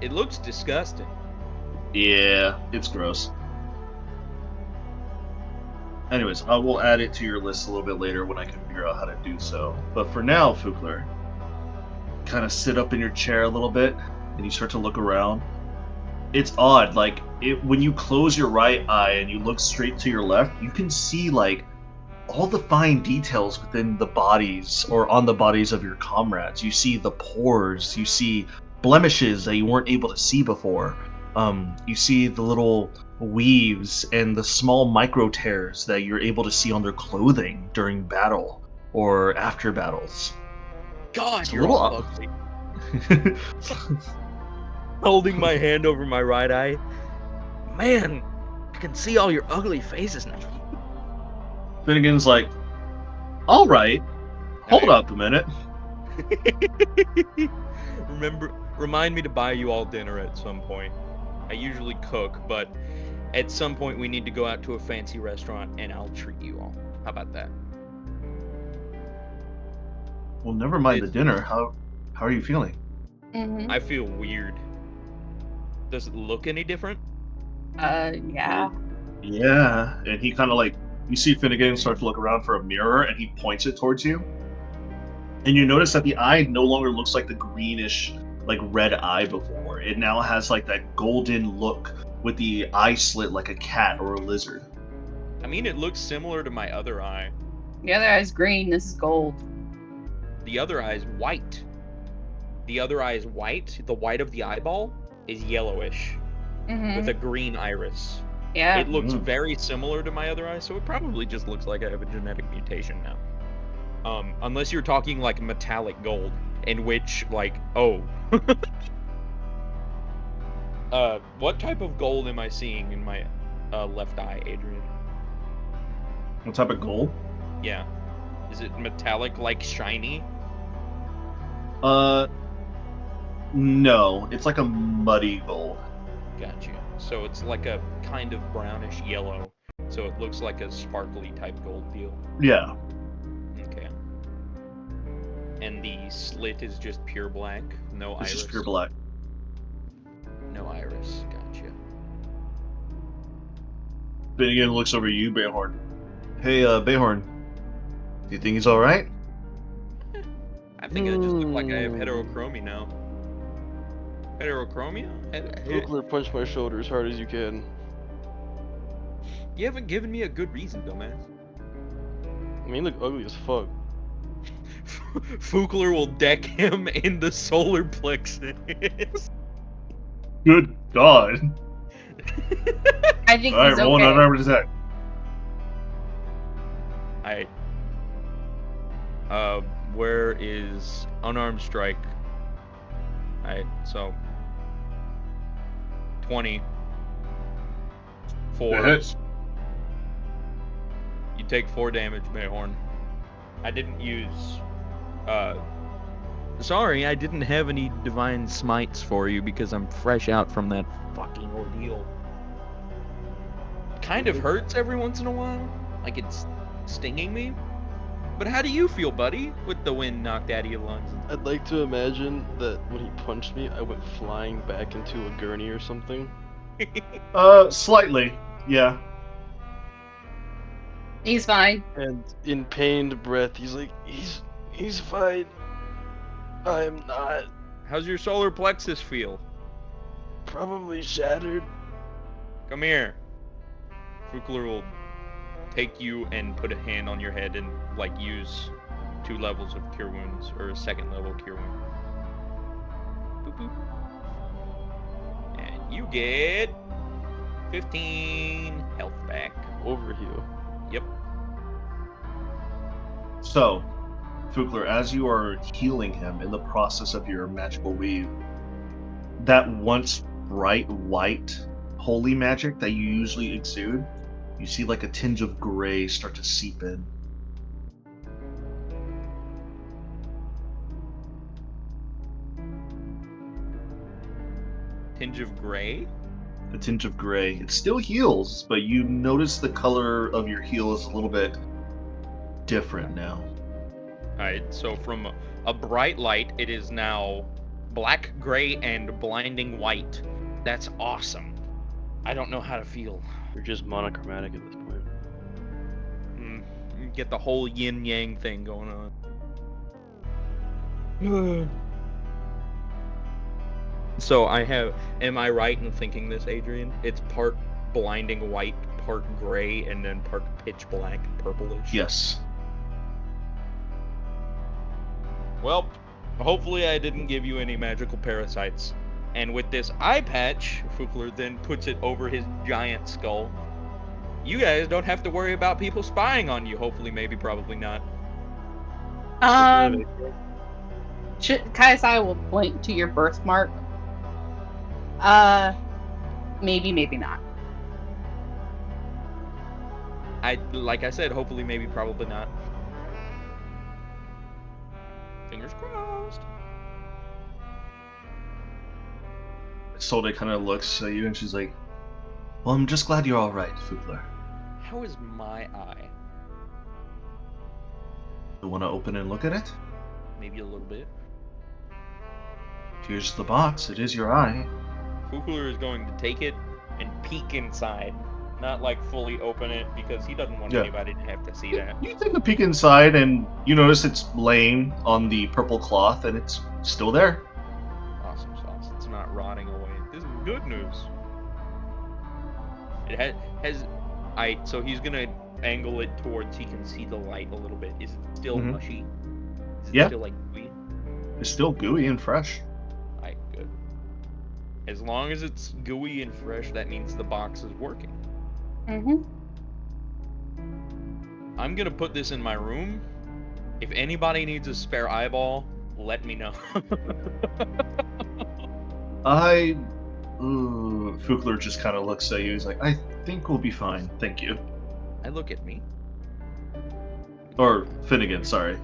It looks disgusting. Yeah, it's gross. Anyways, I will add it to your list a little bit later when I can figure out how to do so. But for now, Fukler, kind of sit up in your chair a little bit, and you start to look around. It's odd, like, when you close your right eye and you look straight to your left, you can see, like, all the fine details within the bodies, or on the bodies of your comrades. You see the pores, you see blemishes that you weren't able to see before. You see the little weaves and the small micro tears that you're able to see on their clothing during battle or after battles. God, It's a you're little all ugly. Holding my hand over my right eye. Man, I can see all your ugly faces now. Finnegan's like, all right, hold up a minute. Remind me to buy you all dinner at some point. I usually cook, but at some point we need to go out to a fancy restaurant and I'll treat you all. How about that? Well, never mind the dinner. How are you feeling? I feel weird. Does it look any different? Yeah. Yeah, and he kind of like, you see Finnegan start to look around for a mirror, and he points it towards you. And you notice that the eye no longer looks like the greenish, like red eye before. It now has like that golden look with the eye slit like a cat or a lizard. I mean, it looks similar to my other eye. The other eye's green, this is gold. The other eye is white. The other eye is white. The white of the eyeball is yellowish with a green iris. Yeah. It looks very similar to my other eye, so it probably just looks like I have a genetic mutation now. Unless you're talking like metallic gold, in which like what type of gold am I seeing in my left eye, Adrian? What type of gold? Yeah. Is it metallic, like shiny? No. It's like a muddy gold. Gotcha. So it's like a kind of brownish yellow. So it looks like a sparkly type gold deal. Yeah. Okay. And the slit is just pure black? No It's iris? just pure black. No iris. Gotcha. Finnegan looks over at you, Bayhorn. Hey, Bayhorn. Do you think he's alright? I think I just look like I have heterochromia now. Heterochromia? Fookler, punch my shoulder as hard as you can. You haven't given me a good reason, dumbass. I mean, you look ugly as fuck. Fookler will deck him in the solar plexus. Good God. I think Alright, he's roll okay. another attack. Alright. Where is unarmed strike? Alright, so 20. That hits. You take 4 damage, Mayhorn. I didn't use sorry, I didn't have any divine smites for you because I'm fresh out from that fucking ordeal. Kind of hurts every once in a while, like it's stinging me. But how do you feel, buddy, with the wind knocked out of your lungs? I'd like to imagine that when he punched me, I went flying back into a gurney or something. Slightly. Yeah. He's fine. And in pained breath, he's like, he's fine. I'm not. How's your solar plexus feel? Probably shattered. Come here. Fookler will take you and put a hand on your head and like use 2 levels of cure wounds or a 2nd level cure wound. Boop boop. And you get 15 health back. Overheal. Yep. So, Fookler, as you are healing him in the process of your magical weave, that once bright white holy magic that you usually exude, you see like a tinge of gray start to seep in. Tinge of gray? A tinge of gray. It still heals, but you notice the color of your heal is a little bit different now. Alright, so from a bright light, it is now black, gray, and blinding white. That's awesome. I don't know how to feel. You're just monochromatic at this point. You get the whole yin-yang thing going on. So am I right in thinking this, Adrian? It's part blinding white, part gray, and then part pitch black, purplish? Yes. Well, hopefully I didn't give you any magical parasites. And with this eye patch, Fookler then puts it over his giant skull. You guys don't have to worry about people spying on you. Hopefully, maybe, probably not. Kaisai will point to your birthmark. Maybe, maybe not. Like I said, hopefully, maybe, probably not. Fingers crossed. Solde kind of looks at you and she's like, well, I'm just glad you're alright, Fookler. How is my eye? You want to open and look at it? Maybe a little bit. Here's the box. It is your eye. Fookler is going to take it and peek inside. Not like fully open it because he doesn't want anybody to have to see that. You take a peek inside and you notice it's laying on the purple cloth and it's still there. Awesome sauce. It's not rotting away. This is good news. It has so he's gonna angle it towards he can see the light a little bit. Is it still mushy? Is it still like gooey? It's still gooey and fresh. Alright, good. As long as it's gooey and fresh, that means the box is working. Mm-hmm. I'm gonna put this in my room. If anybody needs a spare eyeball, let me know. Fugler just kind of looks at you. He's like, I think we'll be fine. Thank you. I look at me. Or Finnegan, sorry.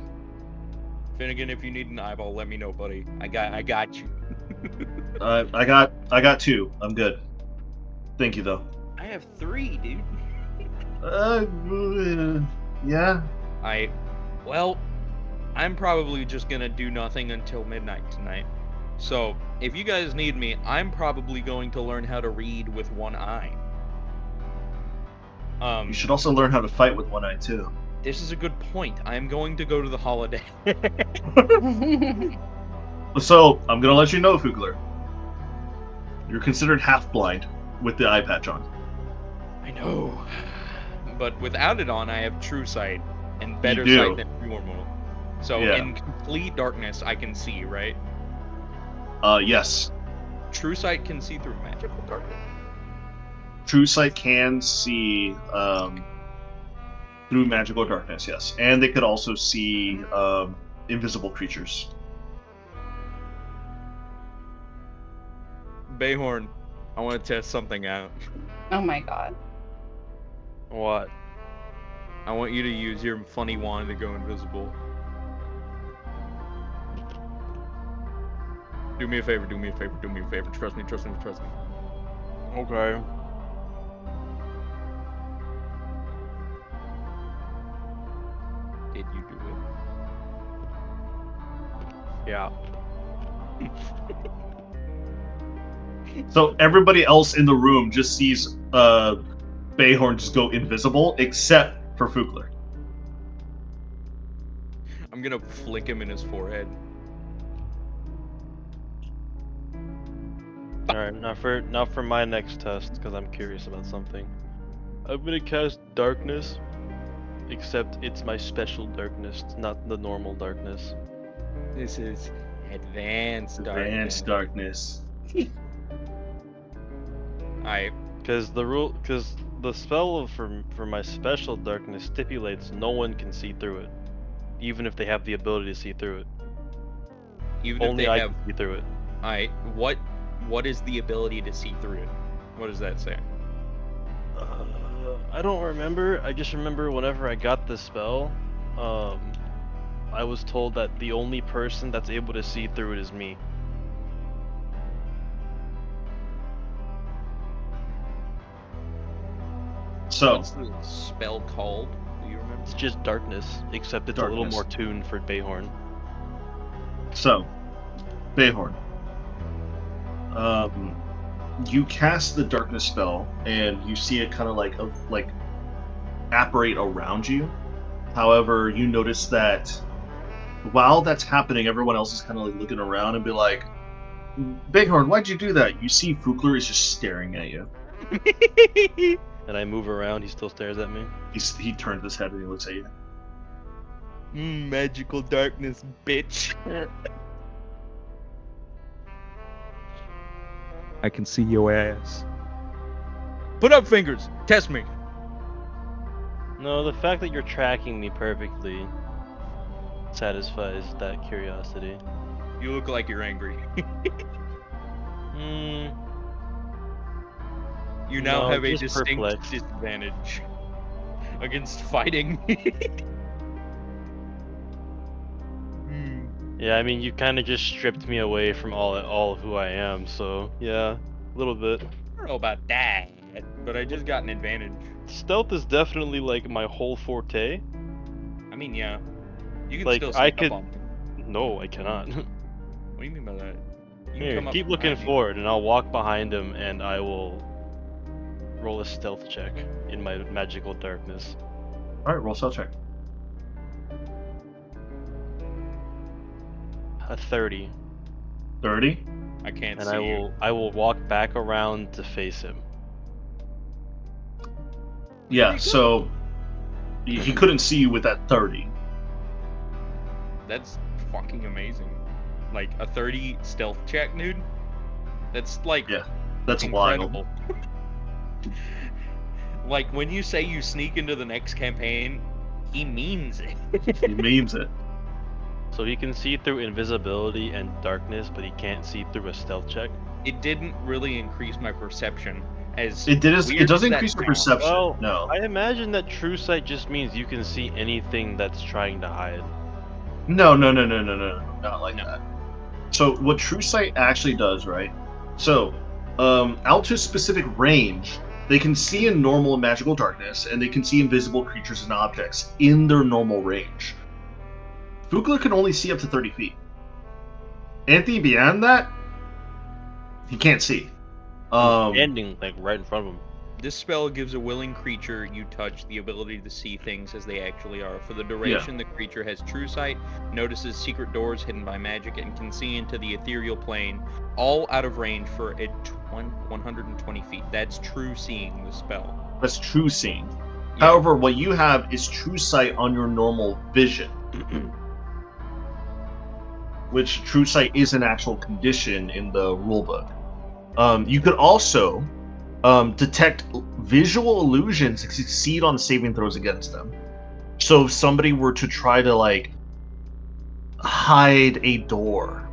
Finnegan, if you need an eyeball, let me know, buddy. I got you. I got 2. I'm good. Thank you, though. I have 3, dude. Yeah. Well, I'm probably just gonna do nothing until midnight tonight. So, if you guys need me, I'm probably going to learn how to read with one eye. You should also learn how to fight with one eye, too. This is a good point. I'm going to go to the holiday. So, I'm gonna let you know, Fugler. You're considered half-blind with the eye patch on. I know. But without it on, I have true sight. And better do. sight than normal. So, Yeah. in complete darkness, I can see, right? Yes. True sight can see through magical darkness. True sight can see through magical darkness, yes. And they could also see invisible creatures. Bayhorn, I want to test something out. Oh my god. What? I want you to use your funny wand to go invisible. Do me a favor, do me a favor, do me a favor. Trust me, trust me, trust me. Okay. Did you do it? Yeah. So everybody else in the room just sees Bayhorn just go invisible, except for Fugler. I'm gonna flick him in his forehead. Alright, now for my next test, because I'm curious about something. I'm gonna cast darkness, except it's my special darkness, not the normal darkness. This is advanced Advanced darkness. Because the spell for my special darkness stipulates no one can see through it, even if they have the ability to see through it. Even Only if they I have. can see through it. Alright, what is the ability to see through it? What does that say? I don't remember. I just remember whenever I got this spell, I was told that the only person that's able to see through it is me. So, What's the spell called? Do you remember? It's just darkness, except it's a little Darkness. more tuned for Bayhorn. so, Bayhorn. You cast the darkness spell, and you see it kind of like apparate around you. However, you notice that while that's happening, everyone else is kind of like looking around and be like, Bighorn, why'd you do that? You see Fugler is just staring at you. And I move around, he still stares at me. He turns his head and he looks at you. Magical darkness, bitch. I can see your ass. Put up fingers. Test me. No, the fact that you're tracking me perfectly satisfies that curiosity. You look like you're angry. You now No, have a just distinct perplexed. disadvantage against fighting. Yeah, I mean, you kind of just stripped me away from all of who I am, so yeah, a little bit. I don't know about that, but I just got an advantage. Stealth is definitely like my whole forte. I mean, yeah. You can Like, still I sneak could- up on me. No, I cannot. What do you mean by that? You can Here, come up keep from looking behind me. forward, and I'll walk behind him, and I will roll a stealth check in my magical darkness. All right, roll stealth check. A 30. 30. I can't And see I will walk back around to face him. Yeah. Pretty good. So he couldn't see you with that 30. That's fucking amazing. Like a 30 stealth check, dude. That's like Yeah, that's incredible. Like, when you say you sneak into the next campaign, he means it. He means it. So he can see through invisibility and darkness, but he can't see through a stealth check. It didn't really increase my perception. As It does weird as that increase your sounds. perception. Well, No. I imagine that true sight just means you can see anything that's trying to hide. No, not like No. that. So what true sight actually does, right? So, out to a specific range, they can see in normal and magical darkness, and they can see invisible creatures and objects in their normal range. Fugler can only see up to 30 feet. Anything beyond that, he can't see. Standing like right in front of him. This spell gives a willing creature you touch the ability to see things as they actually are. For the duration, the creature has true sight, notices secret doors hidden by magic, and can see into the ethereal plane, all out of range for 120 feet. That's true seeing, the spell. That's true seeing. Yeah. However, what you have is true sight on your normal vision. Which true sight is an actual condition in the rulebook. You could also detect visual illusions and succeed on saving throws against them. So if somebody were to try to like hide a door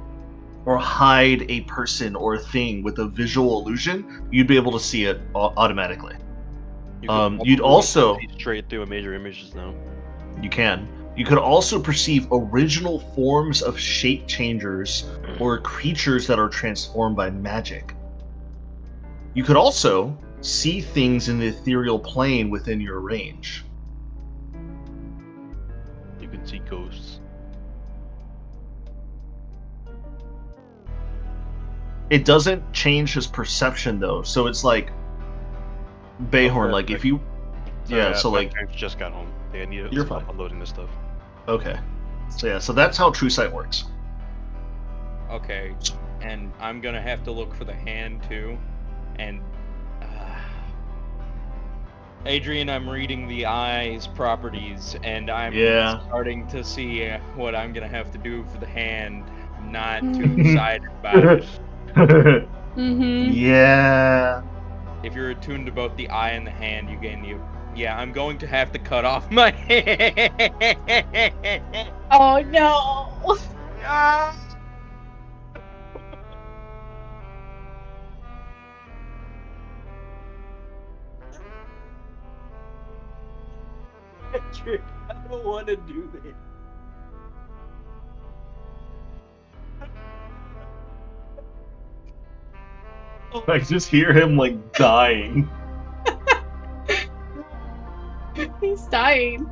or hide a person or a thing with a visual illusion, you'd be able to see it automatically. You could You'd also see straight through a major images now. You can. You could also perceive original forms of shape changers or creatures that are transformed by magic. You could also see things in the ethereal plane within your range. You can see ghosts. It doesn't change his perception though, so it's like Bayhorn, like if you so my like parents just got home. They need to You're stop fine. unloading this stuff. okay. So that's how true sight works. Okay, and I'm gonna have to look for the hand too. And Adrian, I'm reading the eye's properties, and I'm starting to see what I'm gonna have to do for the hand. I'm not too excited about it. Mm-hmm. Yeah. If you're attuned to both the eye and the hand, you gain the. Yeah, I'm going to have to cut off my hand. Oh no! Ah! Patrick, I don't want to do this. I just hear him like dying. He's dying.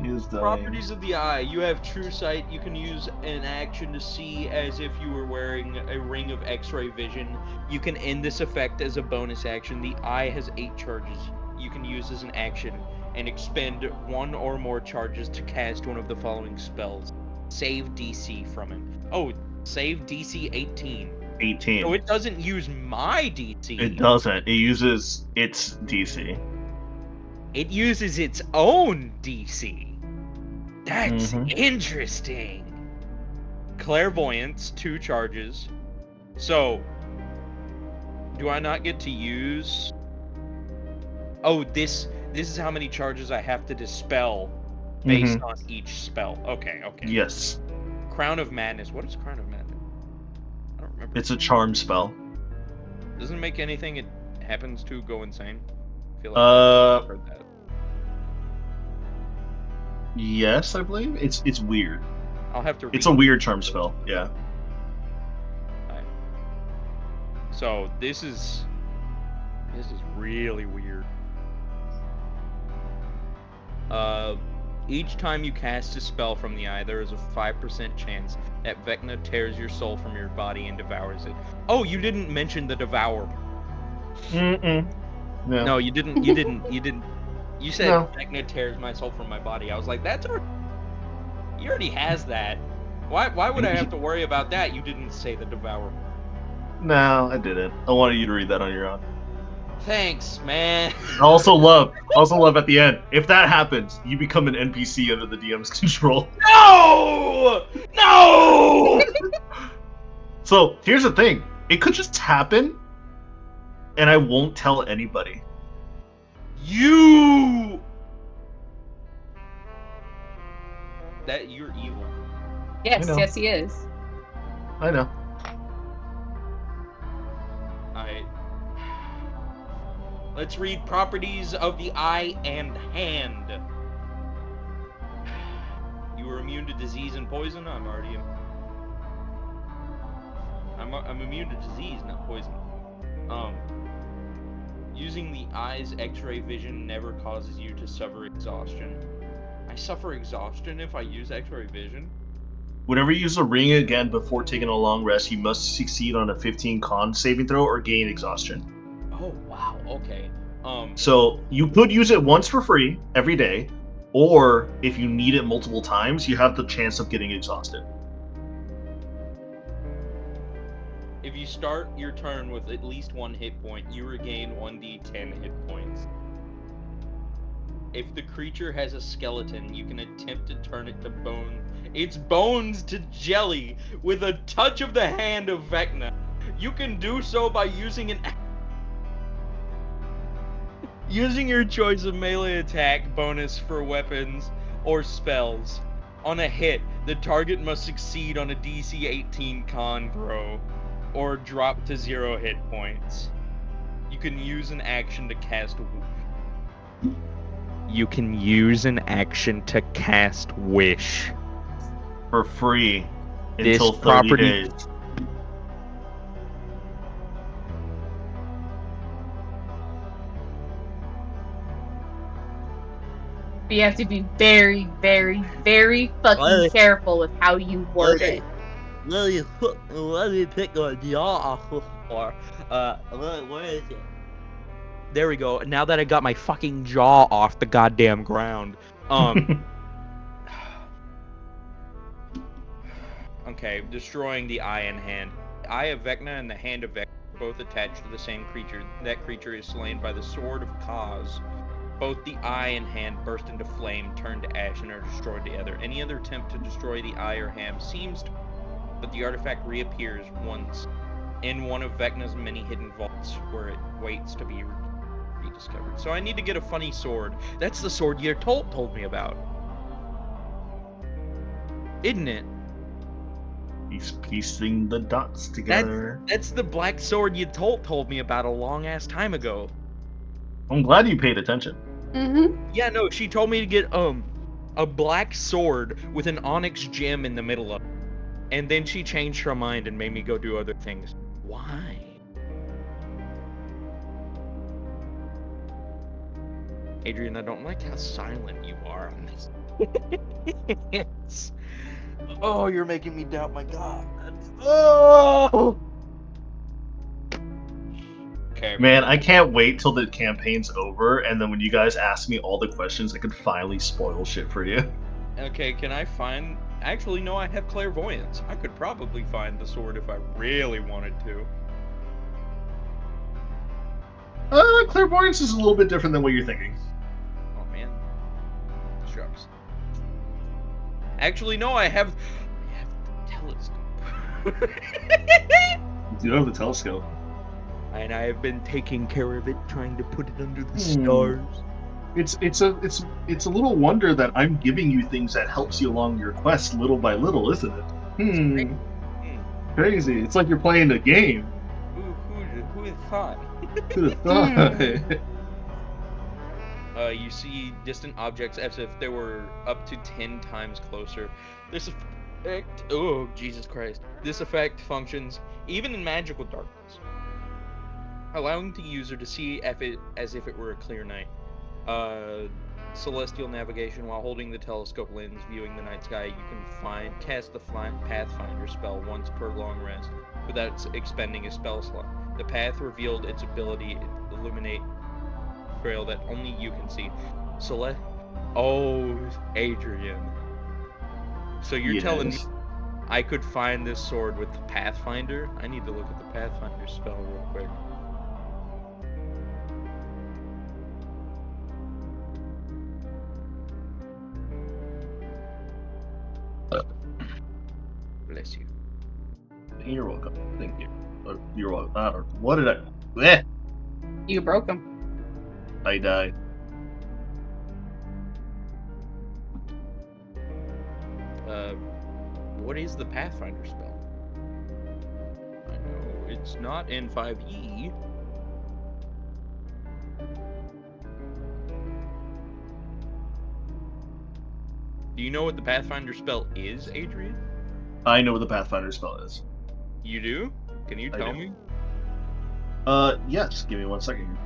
He is dying. Properties of the eye. You have true sight. You can use an action to see as if you were wearing a ring of X-ray vision. You can end this effect as a bonus action. The eye has 8 charges you can use as an action and expend 1 or more charges to cast one of the following spells. Save DC from it. Oh, save DC 18. 18. So it doesn't use my DC. It doesn't. It uses its DC. It uses its own DC. That's Mhm. interesting. Clairvoyance, 2 charges. So, do I not get to use... Oh, this is how many charges I have to dispel based on each spell. Okay. Yes. Crown of Madness. What is Crown of Madness? I don't remember. It's a charm spell. Doesn't make anything it happens to go insane. I feel like I've heard that. Yes, I believe. It's weird. I'll have to read It's a weird charm spell, yeah. Right. So this is really weird. Each time you cast a spell from the eye, there is a 5% chance that Vecna tears your soul from your body and devours it. Oh, you didn't mention the devour. No, you didn't. You said No. Vecna tears my soul from my body. I was like, he already has that. Why would I have to worry about that? You didn't say the devour. No, I didn't. I wanted you to read that on your own. Thanks, man. I also love at the end, if that happens, you become an NPC under the DM's control. No! So here's the thing. It could just happen, and I won't tell anybody. You! That you're evil. Yes, know. yes, he is. I know. Let's read properties of the eye and hand. You are immune to disease and poison. I'm already. I'm immune to disease, not poison. Using the eye's X-ray vision never causes you to suffer exhaustion. I suffer exhaustion if I use X-ray vision. Whenever you use the ring again before taking a long rest, you must succeed on a 15 con saving throw or gain exhaustion. Oh wow. Okay. So you could use it once for free every day, or if you need it multiple times, you have the chance of getting exhausted. If you start your turn with at least 1 hit point, you regain 1d10 hit points. If the creature has a skeleton, you can attempt to turn it to bone. Its bones to jelly with a touch of the hand of Vecna. You can do so by using using your choice of melee attack bonus for weapons or spells. On a hit, the target must succeed on a DC 18 con throw or drop to 0 hit points. You can use an action to cast Wish. For free This until 30 property- days. But you have to be very, very, very fucking careful with how you word it. Let me pick your jaw off the floor. Where is it? There we go. Now that I got my fucking jaw off the goddamn ground. Okay, destroying the eye and hand. The eye of Vecna and the hand of Vecna are both attached to the same creature. That creature is slain by the sword of Kaz. Both the eye and hand burst into flame, turn to ash, and are destroyed together. Any other attempt to destroy the eye or hand seems to, but the artifact reappears once in one of Vecna's many hidden vaults where it waits to be rediscovered. So I need to get a funny sword. That's the sword your told me about. Isn't it? He's piecing the dots together. That's the black sword you told me about a long ass time ago. I'm glad you paid attention. Mm-hmm. Yeah, no, she told me to get a black sword with an onyx gem in the middle of it. And then she changed her mind and made me go do other things. Why? Adrian, I don't like how silent you are on this. Oh, you're making me doubt my God. Oh! Okay. Man, I can't wait till the campaign's over, and then when you guys ask me all the questions, I could finally spoil shit for you. Okay, can I find... Actually, no, I have clairvoyance. I could probably find the sword if I really wanted to. Clairvoyance is a little bit different than what you're thinking. Oh, man. Shucks. Actually, no, I have the telescope. You do have the telescope. And I have been taking care of it, trying to put it under the stars. It's a little wonder that I'm giving you things that helps you along your quest little by little, isn't it? Crazy. It's like you're playing a game. Who would have thought? Who'd have thought? You see distant objects as if they were up to 10 times closer. This effect... Oh, Jesus Christ. This effect functions even in magical darkness, allowing the user to see as if it were a clear night. Celestial navigation. While holding the telescope lens viewing the night sky, you can cast the Pathfinder spell once per long rest without expending a spell slot. The path revealed its ability to illuminate a trail that only you can see. Oh, Adrian. So you're telling me I could find this sword with the Pathfinder? I need to look at the Pathfinder spell real quick. Bless you. You're welcome. Thank you. You're welcome. What did I... You broke him. I died. what is the Pathfinder spell? I know it's not in 5e. Do you know what the Pathfinder spell is, Adrian? I know what the Pathfinder spell is. You do? Can you tell me? Yes. Give me 1 second here.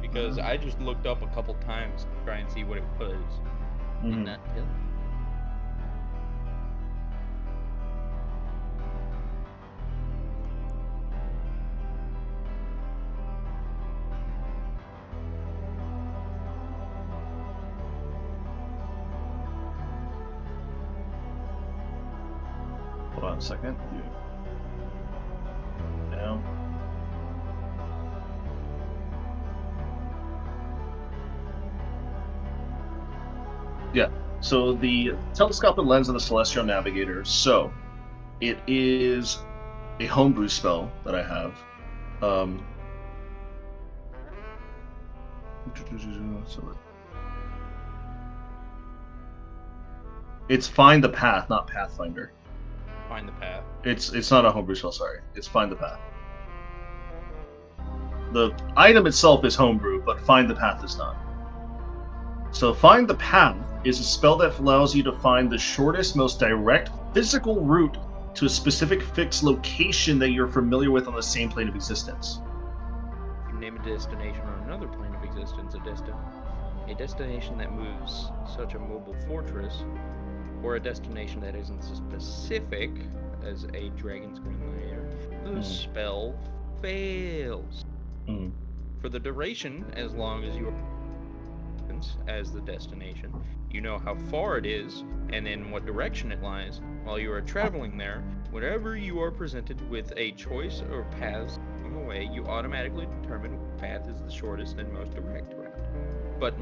Because I just looked up a couple times to try and see what it was. Mhm. Did not tell me. Hold on a second. Now. Yeah. So the telescopic lens of the Celestial Navigator. So it is a homebrew spell that I have. It's Find the Path, not Pathfinder. Find the path. It's not a homebrew spell. Sorry, it's Find the Path. The item itself is homebrew, but Find the Path is not. So Find the Path is a spell that allows you to find the shortest, most direct physical route to a specific fixed location that you're familiar with on the same plane of existence. If you name a destination on another plane of existence, a destination that moves such a mobile fortress, or a destination that isn't so specific as a Dragon's Green Lair, the spell fails. For the duration, as long as you are as the destination, you know how far it is and in what direction it lies. While you are traveling there, whenever you are presented with a choice or paths on the way, you automatically determine what path is the shortest and most direct route, but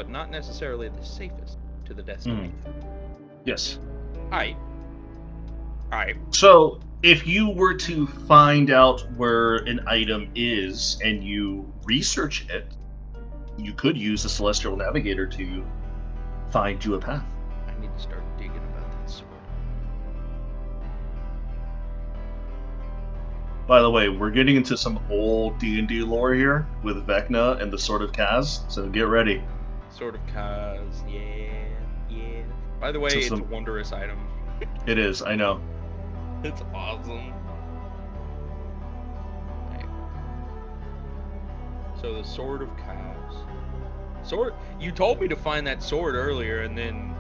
not necessarily the safest to the destination. Yes. Alright. So, if you were to find out where an item is and you research it, you could use the Celestial Navigator to find you a path. I need to start digging about that sword. By the way, we're getting into some old D&D lore here with Vecna and the Sword of Kaz, so get ready. Sword of Kaz, yeah. By the way, it's a wondrous item. It is, I know. It's awesome. Right. So the Sword of Kaz. You told me to find that sword earlier, and then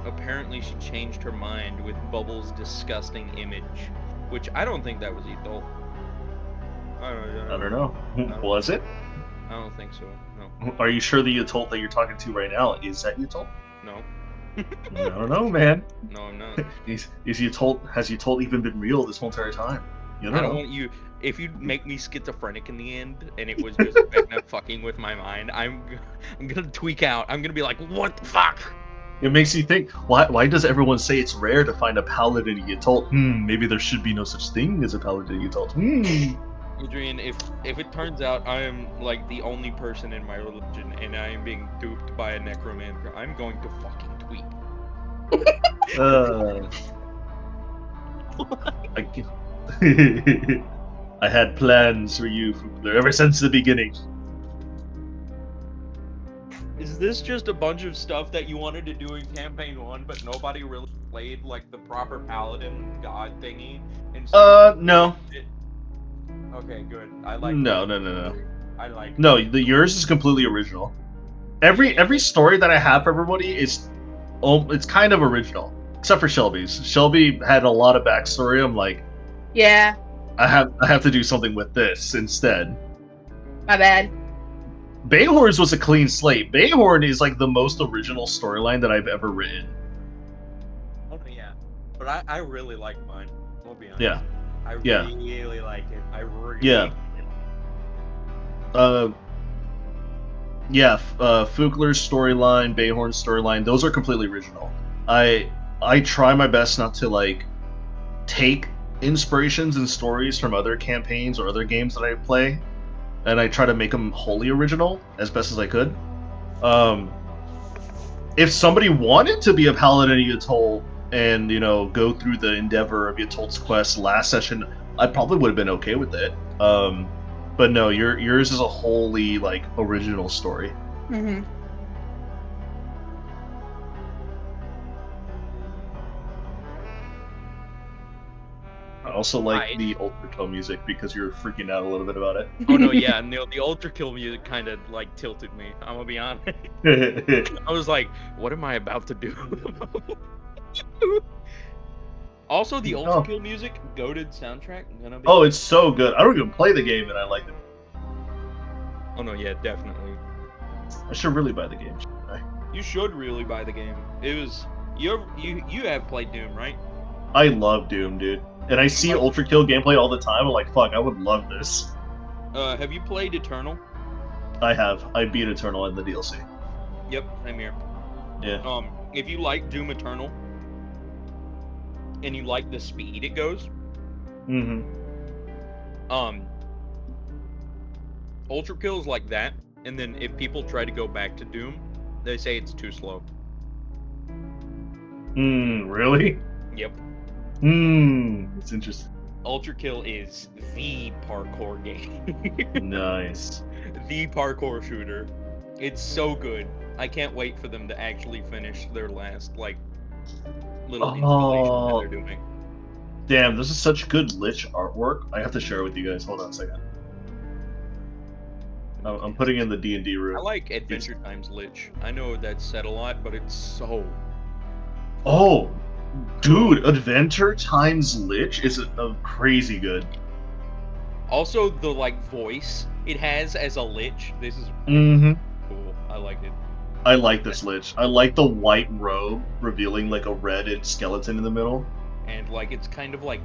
apparently she changed her mind with Bubbles' disgusting image, which I don't think that was Ethel. I don't know. Was it? I don't think so. No. Are you sure the Ethel that you're talking to right now is that Ethel? No. I don't know, man. No, I'm not. Has Ethel even been real this whole entire time? I don't want you. If you make me schizophrenic in the end, and it was just Vecna fucking with my mind, I'm gonna tweak out. I'm gonna be like, what the fuck? It makes you think. Why does everyone say it's rare to find a paladin Ethel? Maybe there should be no such thing as a paladin Ethel. Adrian, if it turns out I am like the only person in my religion and I am being duped by a necromancer, I'm going to fucking tweak. I had plans for you, Fugler, ever since the beginning. Is this just a bunch of stuff that you wanted to do in Campaign 1, but nobody really played like the proper paladin god thingy? And so no. Okay, good. I like. No. I like. No, yours is completely original. Every story that I have for everybody is, it's kind of original, except for Shelby's. Shelby had a lot of backstory. I'm like, yeah, I have to do something with this instead. My bad. Bayhorn's was a clean slate. Bayhorn is like the most original storyline that I've ever written. Oh yeah, but I really like mine. We'll be honest. Yeah. I Yeah. really like it. I really. Yeah. Fugler's storyline, Bayhorn's storyline, those are completely original. I try my best not to like take inspirations and stories from other campaigns or other games that I play, and I try to make them wholly original as best as I could. if somebody wanted to be a paladin of Yatol and go through the endeavor of Yatol's quest last session, I probably would have been okay with it. But no, yours is a wholly like original story. Mm-hmm. I also like Right. the Ultra Kill music because you're freaking out a little bit about Oh no, yeah, and the Ultra Kill music kind of like tilted me. I'm gonna be honest. it. I was like, what am I about to do? Also, the Ultra Oh. Kill music, goated soundtrack, gonna be. Oh, it's so good. I don't even play the game, and I like it. Oh no, yeah, definitely. I should really buy the game. Shouldn't I? You should really buy the game. It was you have played Doom, right? I love Doom, dude. And I see like- Ultra Kill gameplay all the time. I'm like, fuck, I would love this. Have you played Eternal? I have. I beat Eternal in the DLC. Yep, same here. Yeah. If you like Doom Eternal and you like the speed it goes, Mm-hmm. Ultra Kill is like that, and then if people try to go back to Doom, they say it's too slow. Really? Yep. It's interesting. Ultra Kill is the parkour game. Nice. The parkour shooter. It's so good. I can't wait for them to actually finish their last little installation that they're doing. Damn, this is such good Lich artwork. I have to share it with you guys. Hold on a second. I'm putting in the D&D room. I like Adventure Time's Lich. I know that's said a lot, but it's so. Oh, dude, Adventure Time's Lich is crazy good. Also, the voice it has as a Lich. This is Mm-hmm. cool. I like it. I like this Lich. I like the white robe revealing like a red skeleton in the middle. And it's kind of like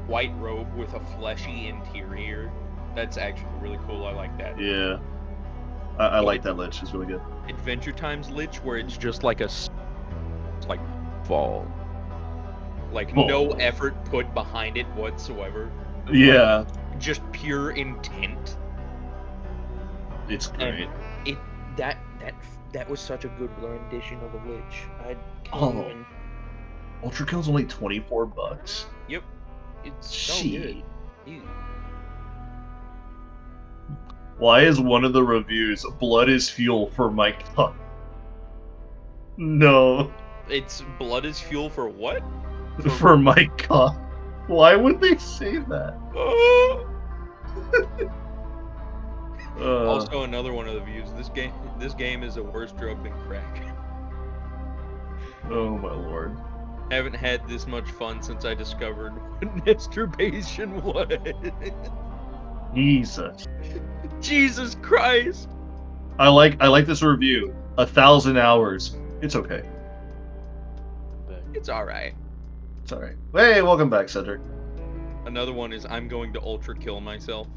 white robe with a fleshy interior. That's actually really cool. I like that. Yeah. I like that Lich. It's really good. Adventure Time's Lich, where it's just like fall. No effort put behind it whatsoever. Yeah. Just pure intent. It's great. That was such a good rendition of a Lich. I Oh. can't even. Ultra Kill's only $24. Yep. It's so Shit. good. Why is one of the reviews blood is fuel for my cup? No. It's blood is fuel for what? For my cup. Why would they say that? Also, another one of the views. This game is a worse drug than crack. Oh my lord. Haven't had this much fun since I discovered what masturbation was. Jesus. Jesus Christ. I like this review. 1,000 hours. It's okay. It's alright. It's alright. Hey, welcome back, Cedric. Another one is I'm going to ultra kill myself.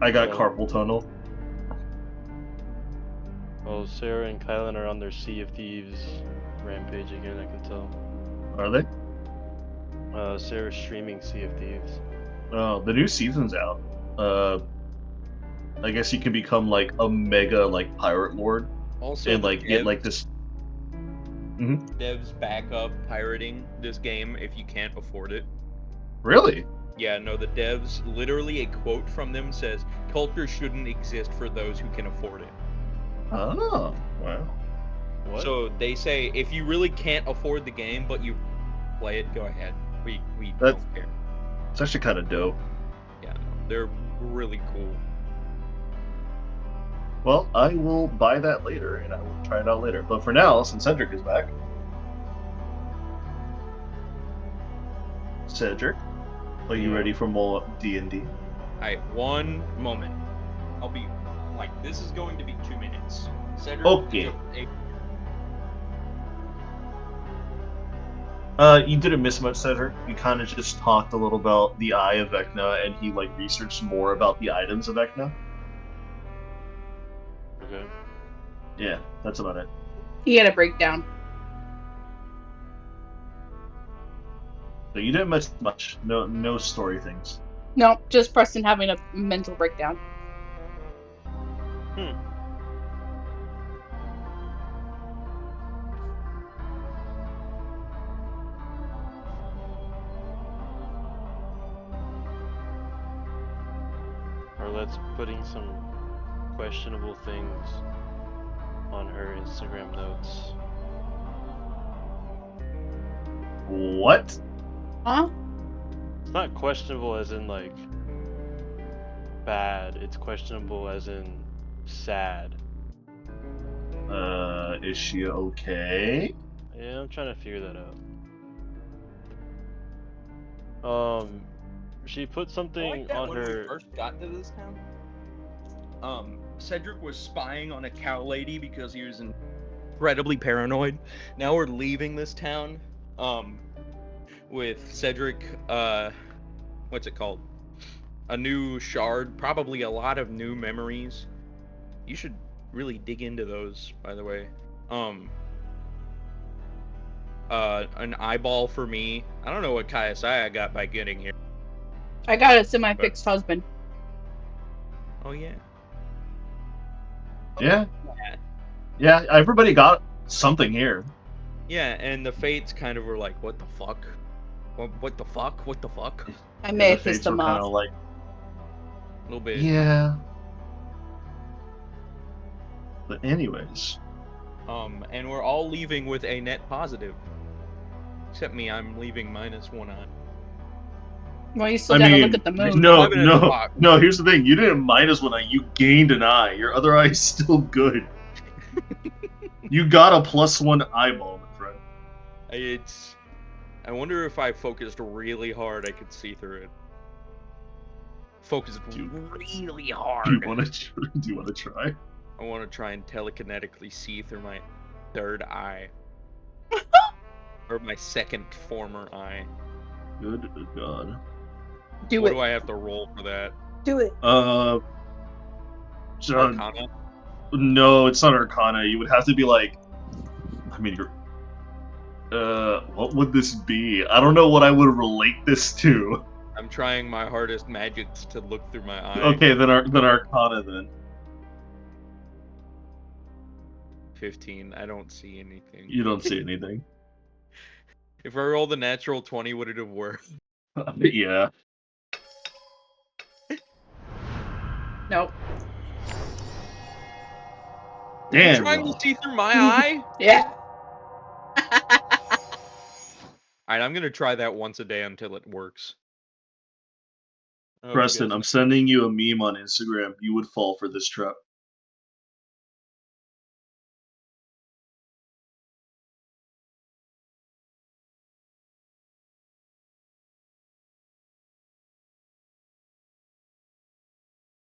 I got carpal tunnel. Oh, Sarah and Kylan are on their Sea of Thieves rampage again, I can tell. Are they? Sarah's streaming Sea of Thieves. Oh, the new season's out. I guess you can become like a mega pirate lord Also, and the get this. devs back up pirating this game if you can't afford it. Really? Yeah, no, the devs, literally a quote from them says, culture shouldn't exist for those who can afford it. Oh, wow. What? So they say, if you really can't afford the game, but you play it, go ahead. We That's- don't care. It's actually kind of dope. Yeah, no, they're really cool. Well, I will buy that later, and I will try it out later. But for now, since Cedric is back, Cedric, are you ready for more D&D? Alright, one moment. I'll be, this is going to be 2 minutes. Cedric, Okay. You didn't miss much, Cedric. You kind of just talked a little about the Eye of Vecna, and he researched more about the items of Vecna. Okay. Yeah, that's about it. He had a breakdown. So you didn't miss much. No story things. No, just Preston having a mental breakdown. Arlette's putting some questionable things on her Instagram notes. What? Huh? It's not questionable as in like bad. It's questionable as in sad. Is she okay? Yeah, I'm trying to figure that out. She put something on when her. we first got to this town, Cedric was spying on a cow lady because he was incredibly paranoid. Now we're leaving this town, with Cedric, what's it called? A new shard, probably a lot of new memories. You should really dig into those, by the way. An eyeball for me. I don't know what KSI I got by getting here. I got a semi-fixed husband. Oh yeah. Yeah. Yeah, everybody got something here. Yeah, and the fates kind of were like, what the fuck? What the fuck? What the fuck? I Yeah, may the have pissed fates were them kind off. of like, A little bit. yeah. But anyways, And we're all leaving with a net positive. Except me, I'm leaving -1 eye. Well, you still I gotta mean, look at the moon. no, 11 in the no, box. no. Here's the thing: you didn't minus one eye. You gained an eye. Your other eye is still good. You got a +1 eyeball, my friend. I wonder if I focused really hard, I could see through it. Focused really hard. Do you want to try? I want to try and telekinetically see through my third eye. Or my second former eye. Good God. Do What it. do I have to roll for that? Do it. Arcana? No, it's not Arcana. You would have to be like, I mean, you're. What would this be? I don't know what I would relate this to. I'm trying my hardest magics to look through my eye. Okay, then Arcana then. 15. I don't see anything. You don't see anything. If I rolled a natural 20, would it have worked? Yeah. Nope. Damn. You're trying well. to see through my eye? Yeah. Alright, I'm gonna try that once a day until it works. I hope you Preston, guys- I'm sending you a meme on Instagram. You would fall for this trap.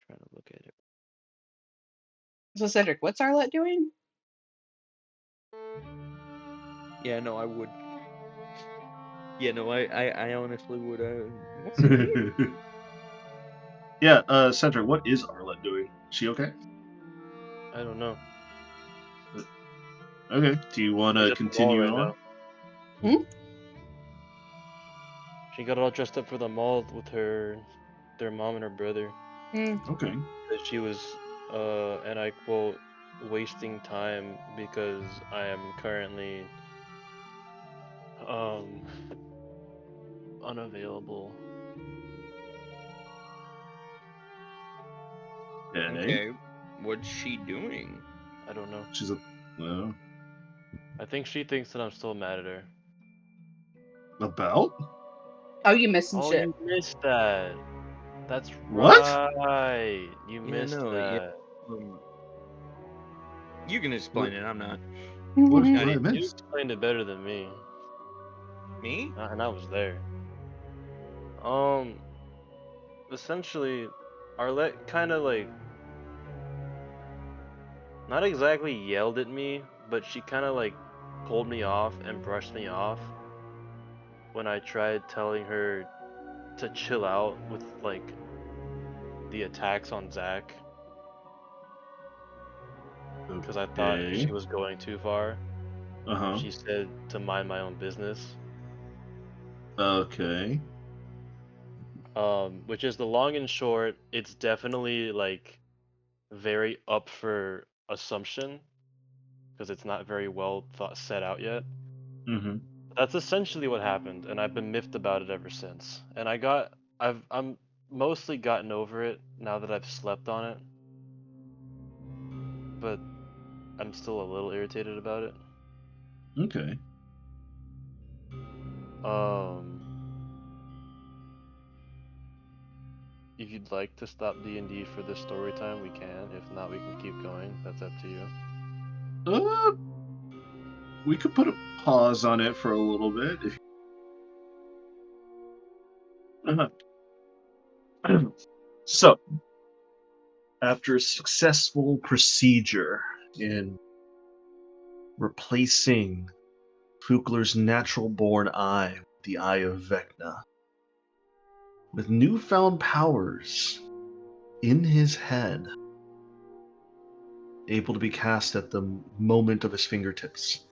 Trying to look at it. So Cedric, what's Arlette doing? Yeah, no, I would. Yeah, no, I honestly would. What's it do? Yeah, Cedric, what is Arlette doing? Is she okay? I don't know. Okay. Do you want She's to at the mall continue right on? now. She got all dressed up for the mall with their mom and her brother. Okay. Because she was, and I quote, wasting time because I am currently, unavailable. Okay, what's she doing? I don't know. She's a. Well, I think she thinks that I'm still mad at her. about? Oh, you missed some Oh, shit. you missed that. That's What? right. You Yeah, missed no, yeah. that. You can explain it. I'm not. What Mhm. did I You miss? explained it better than me, Me? and I was there. Essentially, Arlette kind of like, not exactly yelled at me, but she kind of like pulled me off and brushed me off when I tried telling her to chill out with like the attacks on Zach, because I thought Okay. she was going too far. Uh-huh. She said to mind my own business. Okay. Which is the long and short. It's definitely like very up for assumption because it's not very well thought set out yet. Mm-hmm. That's essentially what happened, and I've been miffed about it ever since. And I'm mostly gotten over it now that I've slept on it. But I'm still a little irritated about it. Okay. If you'd like to stop D&D for this story time, we can. If not, we can keep going. That's up to you. We could put a pause on it for a little bit. So, after a successful procedure in replacing Fukler's natural-born eye with the eye of Vecna, with newfound powers in his head, able to be cast at the moment of his fingertips.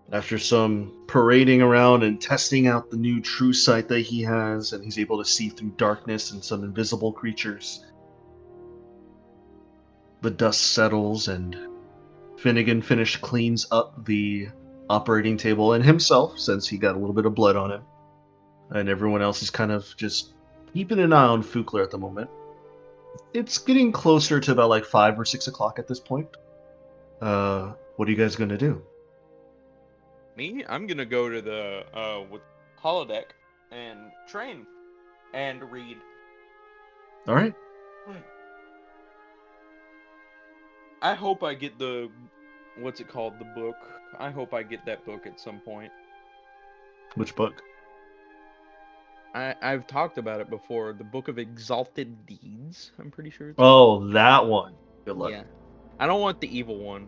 After some parading around and testing out the new true sight that he has, and he's able to see through darkness and some invisible creatures, the dust settles and Finnegan cleans up the operating table and himself, since he got a little bit of blood on him. And everyone else is kind of just keeping an eye on Fukler at the moment. It's getting closer to about like 5 or 6 o'clock at this point. What are you guys going to do? Me? I'm gonna go to the with holodeck and train and read. All right. I hope I get the what's it called, the book. I hope I get that book at some point. Which book? I've talked about it before. The Book of Exalted Deeds. I'm pretty sure it's Oh, that one. Good luck. Yeah. I don't want the evil one.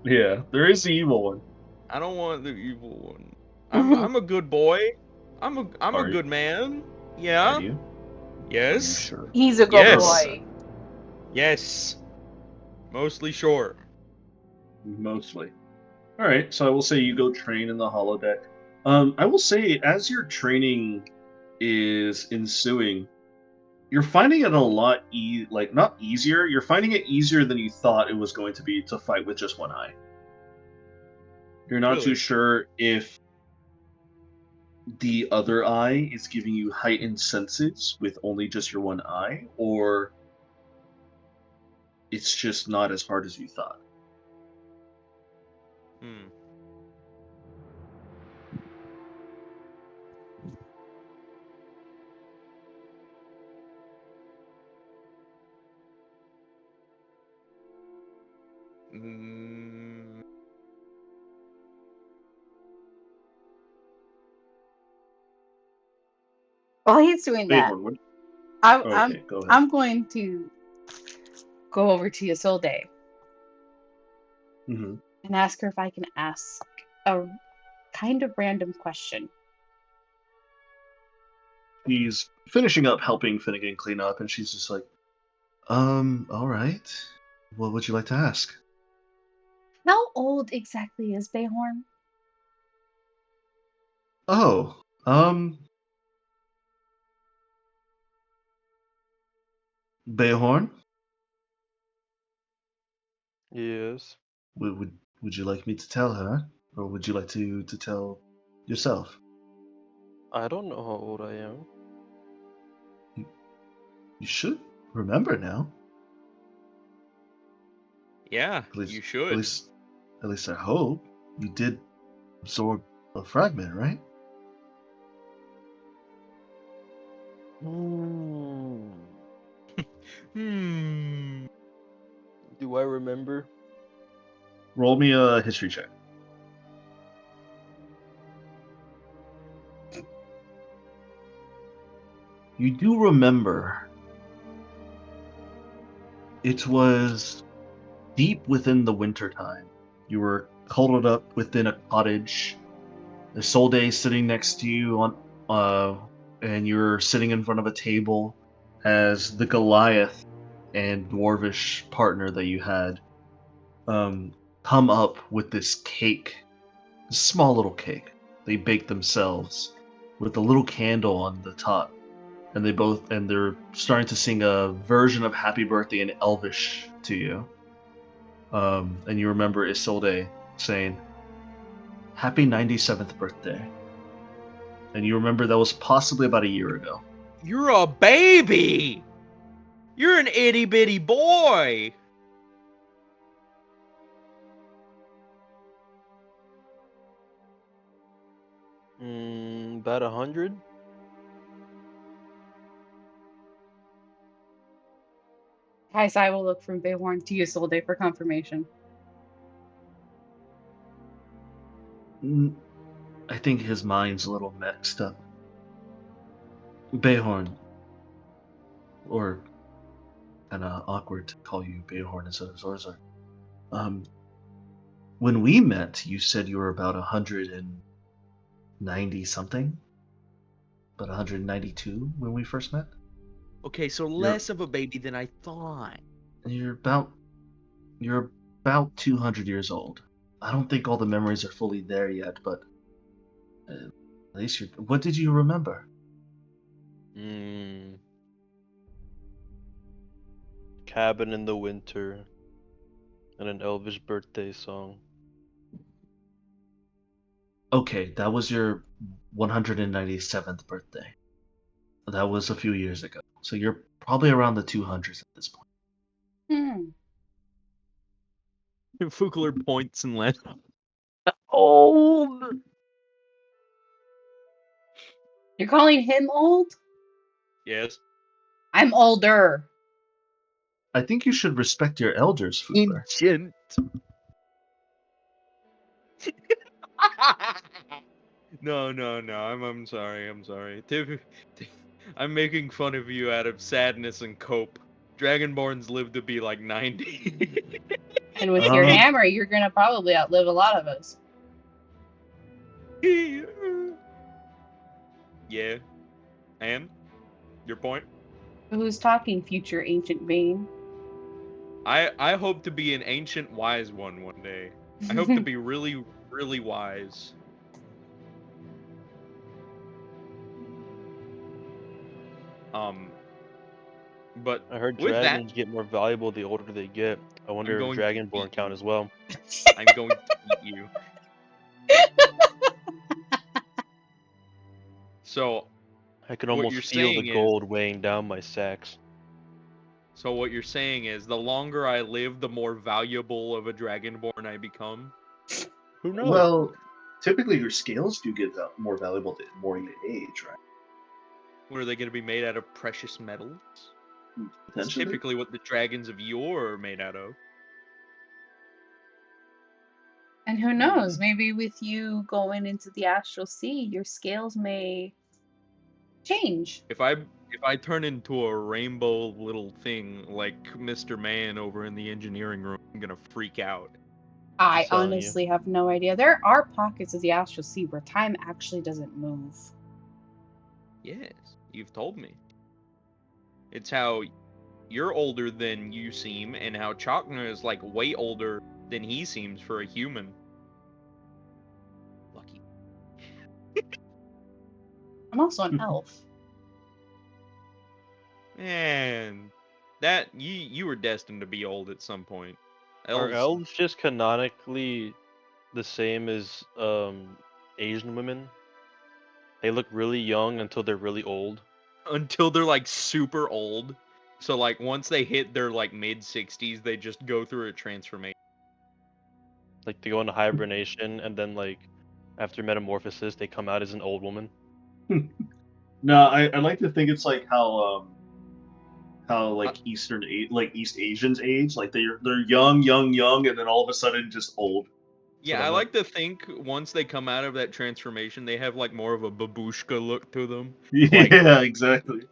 Yeah, there is the evil one. I don't want the evil one. I'm a good boy. I'm Are a you? good man. Yeah. Are you? Yes. Are you sure? He's a good Yes. boy. Yes. Mostly sure. Mostly. All right, so I will say you go train in the holodeck. I will say as your training is ensuing, you're finding it a lot not easier. You're finding it easier than you thought it was going to be to fight with just one eye. You're not too Really? sure if the other eye is giving you heightened senses with only just your one eye, or it's just not as hard as you thought. Hmm. Mm, While he's doing that, Bayhorn, what? I'm Okay, go ahead. I'm going to go over to Isolde Mm-hmm. and ask her if I can ask a kind of random question. She's finishing up helping Finnegan clean up, and she's just like, all right. What would you like to ask? How old exactly is Bayhorn? Oh, Bayhorn, Yes. would you like me to tell her, or would you like to tell yourself? I don't know how old I am. You should remember now. yeah, At least, you At should. least I hope you did absorb a fragment, right? Hmm. Do I remember? Roll me a history check. You do remember. It was deep within the wintertime. You were cuddled up within a cottage. Isolde sitting next to you and you're sitting in front of a table as the Goliath and dwarvish partner that you had come up with this cake, a small little cake. They baked themselves with a little candle on the top, and they're starting to sing a version of Happy Birthday in Elvish to you. And you remember Isolde saying, "Happy 97th birthday." And you remember that was possibly about a year ago. You're a baby! You're an itty bitty boy! About 100. Guys, I will look from Bayhorn to you, Solday, for confirmation. I think his mind's a little mixed up. Bayhorn, or kind of awkward to call you Bayhorn instead of Zorzar. When we met, you said you were about 190 something, about 192 when we first met. Okay, so less of a baby than I thought. You're about 200 years old. I don't think all the memories are fully there yet, but at least you're. What did you remember? Cabin in the winter, and an Elvish birthday song. Okay, that was your 197th birthday. That was a few years ago. So you're probably around the 200s at this point. Fugler points and lets. Old! You're calling him old? Yes. I'm older. I think you should respect your elders, Fugler. Ancient. No. I'm sorry. I'm making fun of you out of sadness and cope. Dragonborns live to be like 90. And with your hammer, you're gonna probably outlive a lot of us. Yeah. And? Your point? Who's talking, future ancient Bane? I hope to be an ancient wise one day. I hope to be really, really wise. But I heard with dragons get more valuable the older they get. I wonder if Dragonborn count as well. I'm going to eat you. So I can almost feel the gold weighing down my sacks. So what you're saying is, the longer I live, the more valuable of a Dragonborn I become? Who knows? Well, typically your scales do get more valuable the more you age, right? What, are they going to be made out of precious metals? That's Potentially. typically what the dragons of yore are made out of. And who knows, maybe with you going into the astral sea, your scales may change. If I turn into a rainbow little thing like Mr. Man over in the engineering room, I'm gonna freak out. I honestly have no idea. There are pockets of the astral sea where time actually doesn't move. Yes, you've told me. It's how you're older than you seem, and how Chakna is like way older than he seems for a human. Lucky. I'm also an elf. Man, that you were destined to be old at some point. Are elves just canonically the same as Asian women? They look really young until they're really old. Until they're like super old. So like once they hit their like mid-60s, they just go through a transformation. Like they go into hibernation, and then like after metamorphosis, they come out as an old woman. No, I like to think it's like how like East Asians age, like they're young, and then all of a sudden just old. Yeah, I like to think once they come out of that transformation, they have like more of a babushka look to them. Yeah, exactly.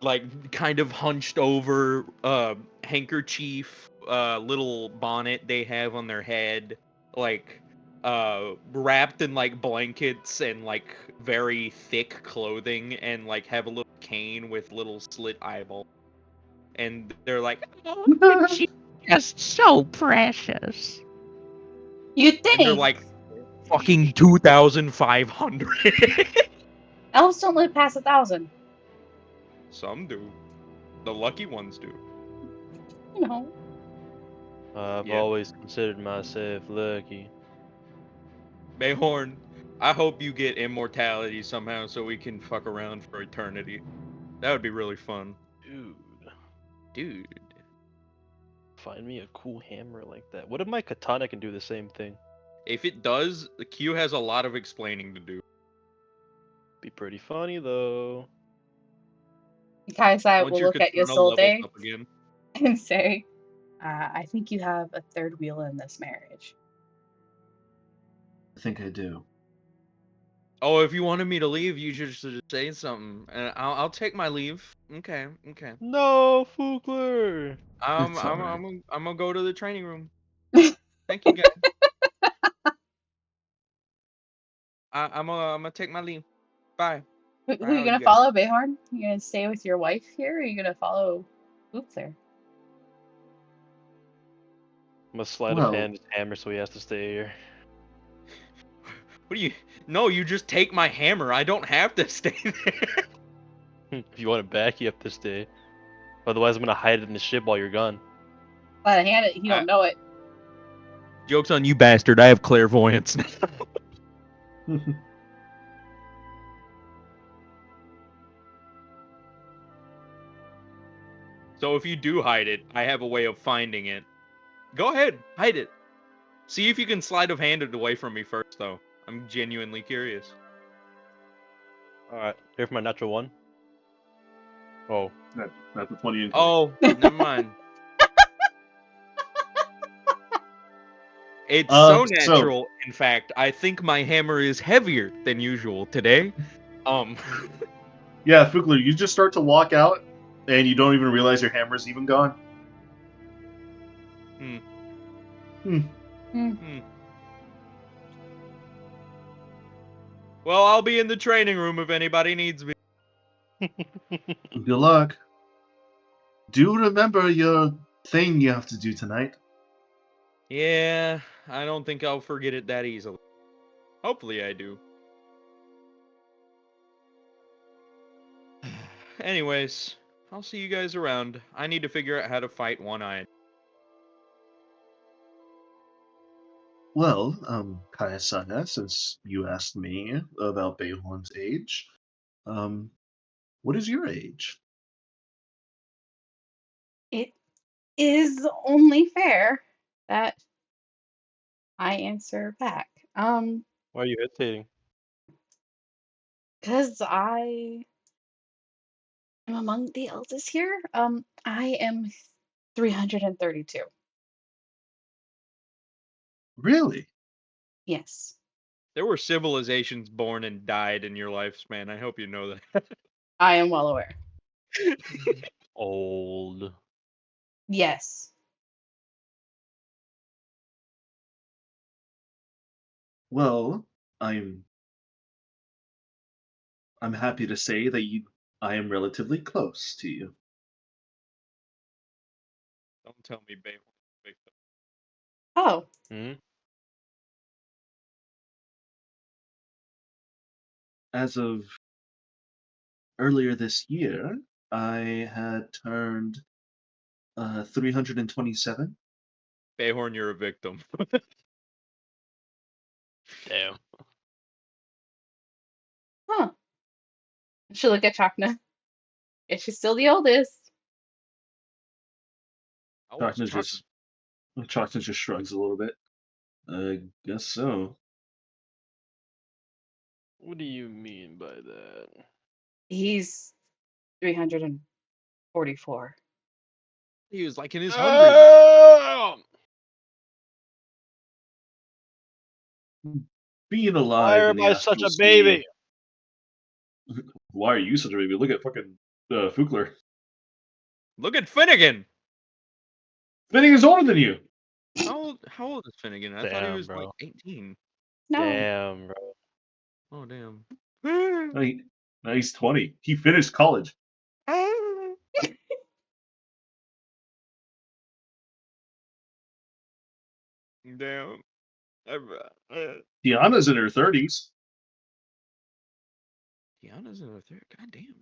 Like kind of hunched over, handkerchief, little bonnet they have on their head, like wrapped in like blankets and like very thick clothing, and like have a little cane with little slit eyeball. And they're like, oh, she's just so precious. You think? And they're like fucking 2,500. Elves don't live past 1,000. Some do. The lucky ones do. You know. I've always considered myself lucky. Bayhorn, I hope you get immortality somehow so we can fuck around for eternity. That would be really fun. Dude, Dude. find me a cool hammer like that. What if my katana can do the same thing? If it does, the Q has a lot of explaining to do. Be pretty funny though. Kaisai Once will your look at katana levels Isolde up again. and say, I think you have a third wheel in this marriage. I think I do. Oh, if you wanted me to leave, you should just say something, and I'll take my leave. Okay. No, Fugler! I'm It's I'm alright. I'm gonna go to the training room. Thank you, guys. I'm gonna take my leave. Bye. Who Bye, are you all gonna you guys. follow, Behorn? You gonna stay with your wife here, or are you gonna follow Oopther? I'm gonna sleight of Well, hand his hammer so he has to stay here. What do you? No, you just take my hammer. I don't have to stay there. If you want it back, you have to stay. Otherwise, I'm gonna hide it in the ship while you're gone. By the hand, he don't know it. Joke's on you, bastard. I have clairvoyance now. So if you do hide it, I have a way of finding it. Go ahead, hide it. See if you can sleight of hand it away from me first, though. I'm genuinely curious. Alright, here for my natural one. Oh. Not the 20 incoming. Oh, never mind. It's so natural, in fact, I think my hammer is heavier than usual today. Yeah, Fugler, you just start to walk out, and you don't even realize your hammer's even gone. Well, I'll be in the training room if anybody needs me. Good luck. Do remember your thing you have to do tonight. Yeah, I don't think I'll forget it that easily. Hopefully I do. Anyways, I'll see you guys around. I need to figure out how to fight one-eyed. Well, Kaya-sana, since you asked me about Beihorn's age, what is your age? It is only fair that I answer back. Why are you hesitating? Because I am among the eldest here. I am 332. Really? Yes. There were civilizations born and died in your lifespan. I hope you know that. I am well aware. Old. Yes. Well, I'm happy to say that I am relatively close to you. Don't tell me Bay. Oh, Hmm? As of earlier this year, I had turned 327. Bayhorn, you're a victim. Damn. huh. I should look at Chakna. Yeah, she's still the oldest. Chachna just shrugs a little bit. I guess so. What do you mean by that? He's 344. He was like in his hundreds. Being Why alive in am the I astral such a sphere. baby? Why are you such a baby? Look at fucking Fugler. Look at Finnegan. Finnegan is older than you. How old is Finnegan? I thought he Damn, was like bro. 18. No. Damn, bro. Oh damn. No, he's 20. He finished college. Damn. Tiana's in her 30s. Tiana's in her third. God damn.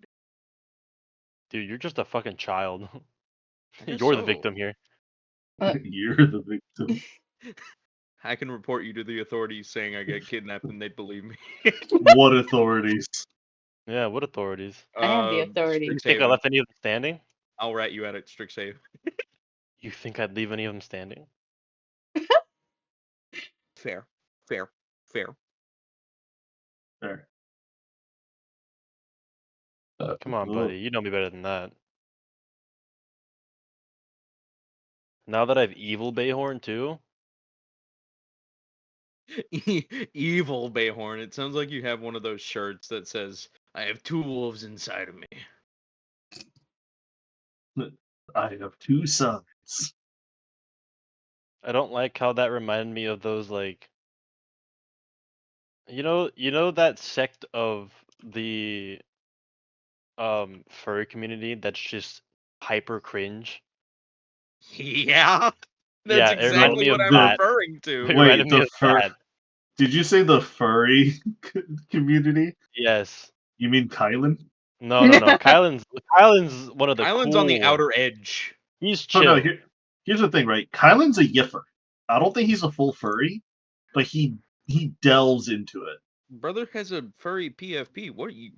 Dude, you're just a fucking child. I guess You're the so. victim here. You're the victim. I can report you to the authorities saying I get kidnapped and they'd believe me. What authorities? Yeah, what authorities? I have the You authority. Strict think I saving. left any of them standing? I'll rat you out at strict save. You think I'd leave any of them standing? Fair. Fair. Fair. There. Come on, buddy. You know me better than that. Now that I've evil Bayhorn too, Evil Bayhorn. It sounds like you have one of those shirts that says, I have 2 wolves inside of me. I have 2 sons. I don't like how that reminded me of those like you know that sect of the furry community that's just hyper cringe. Yeah. That's Yeah, it reminded exactly me what of I'm that. referring to. It Wait, reminded me of that. Did you say the furry community? Yes. You mean Kylan? No, no, no. Kylan's one of the Island's on the cool ones. outer edge. He's Oh no, chill. here's the thing, right? Kylan's a yiffer. I don't think he's a full furry, but he delves into it. Brother has a furry PFP. What are you?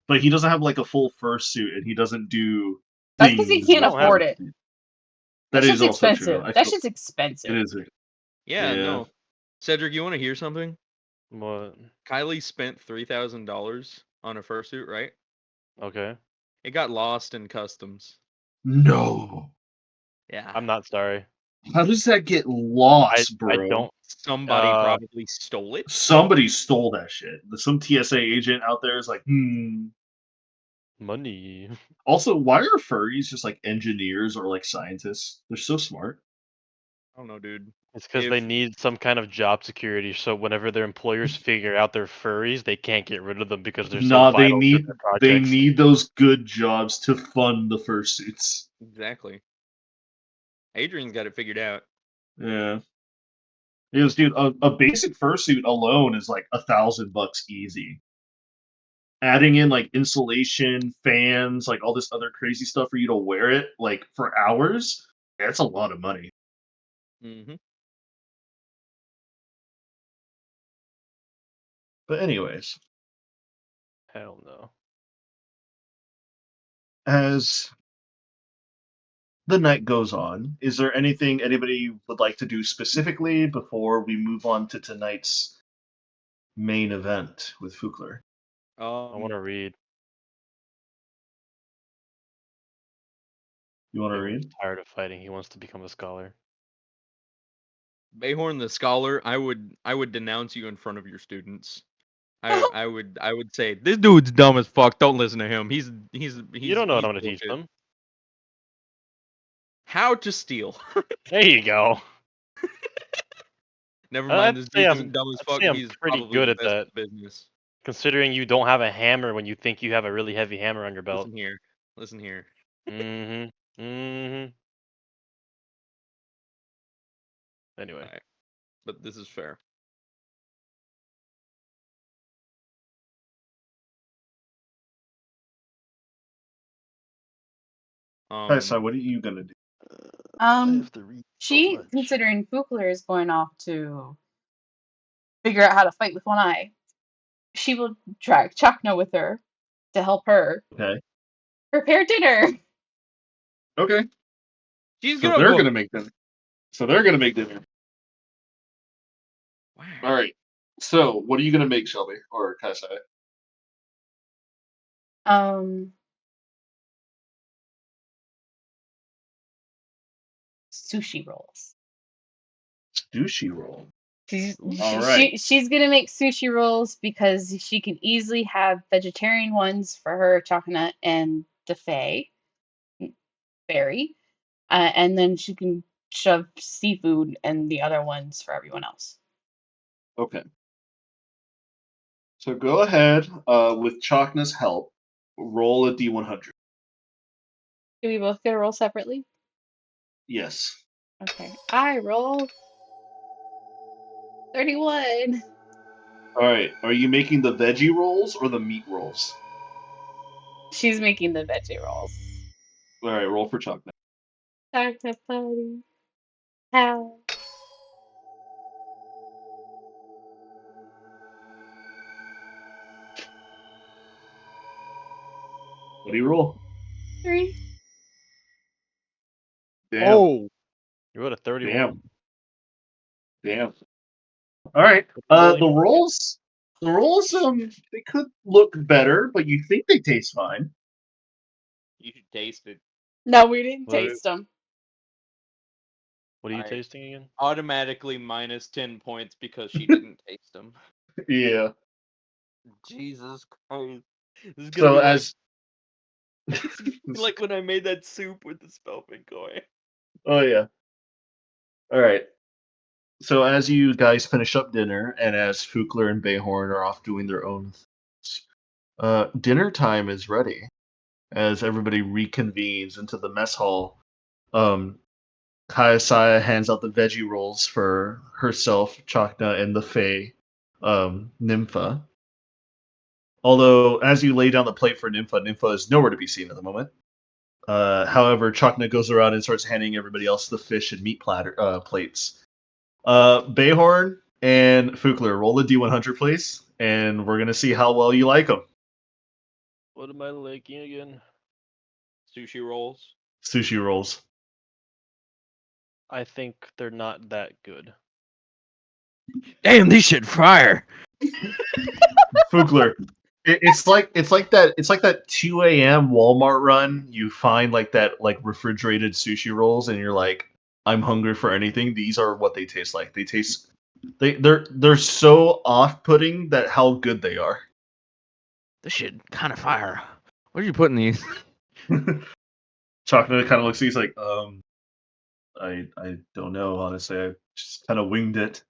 But he doesn't have like a full fursuit, and he doesn't do That's because he things can't with don't have afford it. it. fursuit. That That is shit's also true. expensive. I That feel shit's it expensive. is. Yeah, Yeah. no. Cedric, you want to hear something? What? Kylie spent $3,000 on a fursuit, right? Okay. It got lost in customs. No. Yeah. I'm not sorry. How does that get I lost, I bro? don't Somebody probably stole it. Somebody stole that shit. Some TSA agent out there is like, money. Also, why are furries just like engineers or like scientists? They're so smart. I don't know, dude. It's because they If need some kind of job security, so whenever their employers figure out they're furries, they can't get rid of them because they're so Nah, vital to their they projects. need those good jobs to fund the fursuits. exactly. Adrian's got it figured out. Yeah. Because, dude, a basic fursuit alone is like $1,000 easy. Adding in like insulation, fans, like all this other crazy stuff for you to wear it like for hours, that's a lot of money. Mm-hmm. But anyways, Hell no. as the night goes on, is there anything anybody would like to do specifically before we move on to tonight's main event with Fukler? I want to read. You want to Bayhorn's read? tired of fighting. He wants to become a scholar. Bayhorn the scholar, I would denounce you in front of your students. I would say this dude's dumb as fuck. Don't listen to him. You don't know what I'm gonna teach bullshit. them. How to steal. There you go. Never I'd mind. This say dude I'm isn't dumb as I'd fuck. say I'm He's pretty probably good the at best that, in business. considering you don't have a hammer when you think you have a really heavy hammer on your belt. Listen here. Listen here. Mm-hmm. Mm-hmm. Anyway. Alright. But this is fair. Kaisai, what are you gonna do? I have to read so She, much. considering Fukler is going off to figure out how to fight with one eye, she will drag Chakna with her to help her Okay. prepare dinner. Okay. She's So gonna they're go. gonna make dinner. So they're gonna make dinner. Wow. All right. So what are you gonna make, Shelby or Kaisai? Um, Sushi rolls. Sushi roll. She's All right. she's gonna make sushi rolls because she can easily have vegetarian ones for her, Chakana, and the Fairy, and then she can shove seafood and the other ones for everyone else. Okay. So go ahead, with Chakna's help, roll a d100. Do we both get a roll separately? Yes. Okay, I roll 31. All right. Are you making the veggie rolls or the meat rolls? She's making the veggie rolls. All right. Roll for Chakna. Chakna party. How? What do you roll? 3. Damn. Oh, You're at a 31. Damn. All right. Really? The rolls, they could look better, but you think they taste fine. you should taste it. No, we didn't What- taste them. What are you Alright. tasting again? Automatically minus 10 points because she didn't taste them. Yeah. Jesus Christ. This is gonna So be as like when I made that soup with the spelpin going. oh yeah. All right. So as you guys finish up dinner, and as Fukler and Bayhorn are off doing their own things, dinner time is ready. As everybody reconvenes into the mess hall, Kayasaya hands out the veggie rolls for herself, Chakna, and the Fae Nympha. Although, as you lay down the plate for Nympha is nowhere to be seen at the moment. However, Chakna goes around and starts handing everybody else the fish and meat plates. Bayhorn and Fukler, roll the D100, please, and we're gonna see how well you like them. What am I liking again? Sushi rolls. Sushi rolls. I think they're not that good. Damn, these shit fire. Fugler. It's like that 2 a.m. Walmart run. You find like that like refrigerated sushi rolls, and you're like, I'm hungry for anything. These are what they taste like. They're so off-putting that how good they are. This shit kind of fire. What are you putting these? Chocolate kind of looks. He's like, I don't know. Honestly, I just kind of winged it.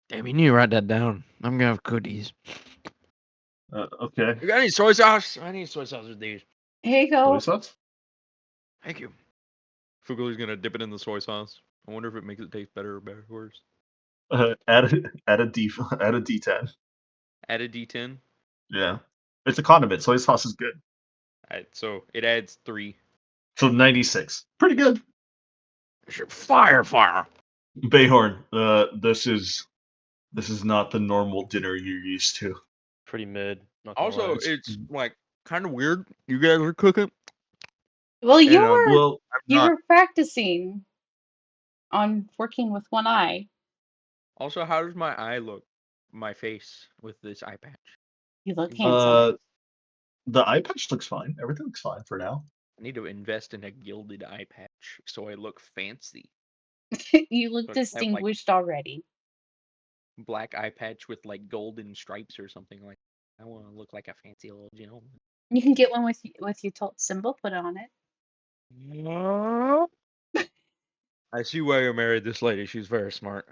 Damn, you need to write that down. I'm gonna have cookies. Okay. You got any soy sauce? I need soy sauce with these. Here you Soy go. sauce. Thank you. Fugler's gonna dip it in the soy sauce. I wonder if it makes it taste better or worse. Add a D10. Add a D10. Yeah, it's a condiment. Soy sauce is good. Alright, so it adds 3. So 96. Pretty good. Shit, fire. Bayhorn, this is not the normal dinner you're used to. Pretty mid. Not gonna Also, lie. it's like kind of weird. You guys are cooking. Well, you And, were Well, you not. were practicing on working with one eye. Also, how does my eye look? My face with this eye patch. You look handsome. the eye patch looks fine. Everything looks fine for now. I need to invest in a gilded eye patch so I look fancy. You look So I have, like, distinguished already. black eye patch with like golden stripes or something like. I want to look like a fancy little gentleman. You can get one with your Tolt symbol put on it. I see why you married this lady. She's very smart.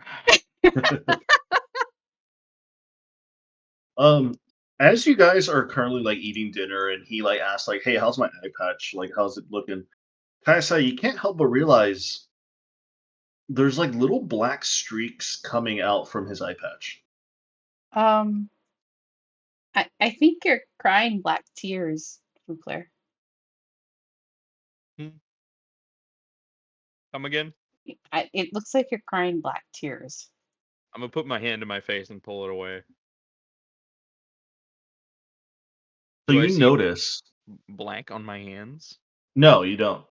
As you guys are currently like eating dinner, and he like asks like, "Hey, how's my eye patch? Like, how's it looking?" Kaisa, you can't help but realize there's like little black streaks coming out from his eye patch. Um, I think you're crying black tears, Fukler. Come again? It looks like you're crying black tears. I'm gonna put my hand to my face and pull it away. So Do I you see notice. black on my hands? No, you don't.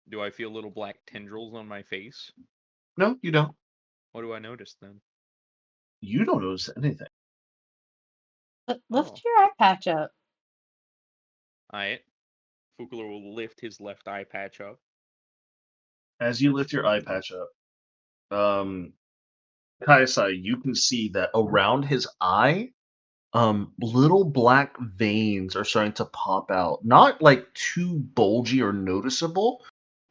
Do I feel little black tendrils on my face? No, you don't. What do I notice then? You don't notice anything. Lift Oh. your eye patch up. Alright. Fugler will lift his left eye patch up. As you lift your eye patch up, Kaisai, you can see that around his eye, little black veins are starting to pop out. Not like too bulgy or noticeable.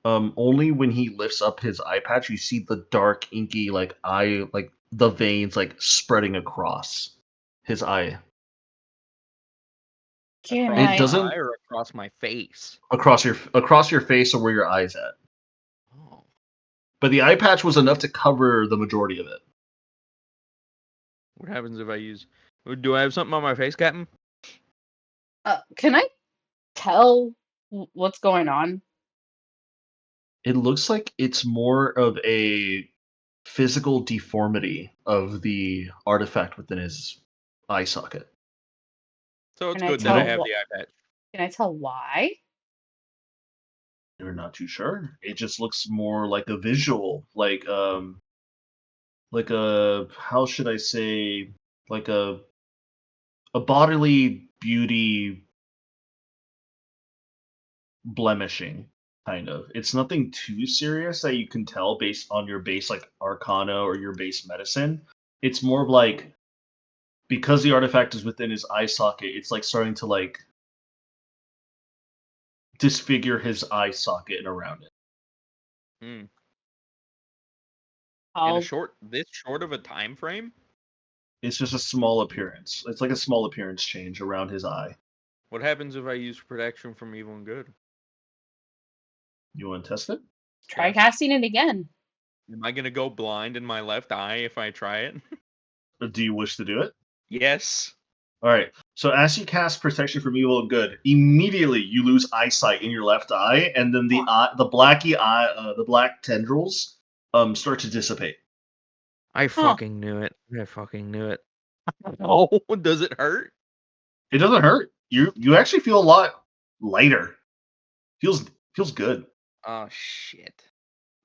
Only when he lifts up his eye patch, you see the dark, inky, like eye, like the veins, like spreading across his eye. Can Across It my doesn't eye or across my face? across your face or where your eye's at. Oh. But the eye patch was enough to cover the majority of it. What happens if I use... Do I have something on my face, Captain? Can I tell what's going on? It looks like it's more of a physical deformity of the artifact within his eye socket. So it's Can I good that I tell have wh- the eye patch. Can I tell why? You're not too sure. It just looks more like a visual, like a how should I say, like a bodily beauty blemishing kind of. It's nothing too serious that you can tell based on your base like arcana or your base medicine. It's more of like because the artifact is within his eye socket, it's like starting to like disfigure his eye socket and around it. Hmm. In I'll this short of a time frame? It's just a small appearance. It's like a small appearance change around his eye. What happens if I use protection from evil and good? You want to test it? try Yes. casting it again. Am I gonna go blind in my left eye if I try it? Or do you wish to do it? Yes. All right. So as you cast protection from evil and good, immediately you lose eyesight in your left eye, and then the the black tendrils, start to dissipate. I fucking knew it. I fucking knew it. Oh, does it hurt? It doesn't hurt. You actually feel a lot lighter. Feels good. Oh shit.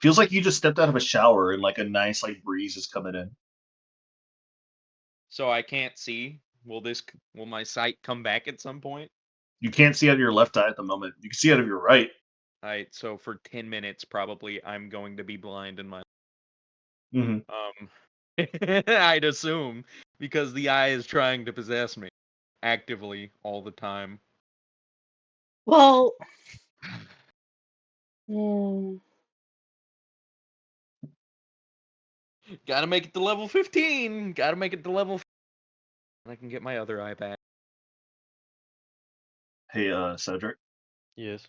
Feels like you just stepped out of a shower and like a nice like breeze is coming in. So I can't see. Will my sight come back at some point? You can't see out of your left eye at the moment. You can see out of your right. Alright, so for 10 minutes probably I'm going to be blind in my Mm-hmm. I'd assume because the eye is trying to possess me actively all the time. Well, hmm, Gotta make it to level 15. Gotta make it to level. I can get my other eye back. Hey, Cedric, Yes.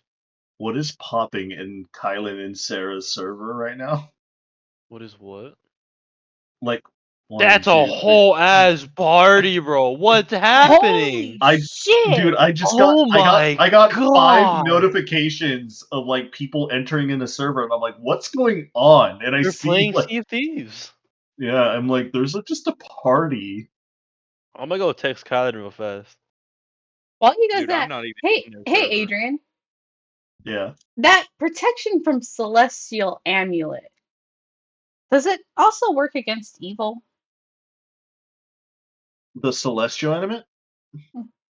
what is popping in Kylan and Sarah's server right now? What is what? Like one, That's a two, three. whole ass party, bro. What's happening? holy I shit! Dude, I just got Oh my I got 5 god. notifications of like people entering in the server, and I'm like, what's going on? And I They're see playing like, Sea of Thieves. yeah, I'm like, there's just a party. I'm gonna go text Kylan real fast. While he does Dude, I'm that, not even hey, in their hey, server. Adrian, Yeah, that protection from celestial amulet, does it also work against evil? the celestial element.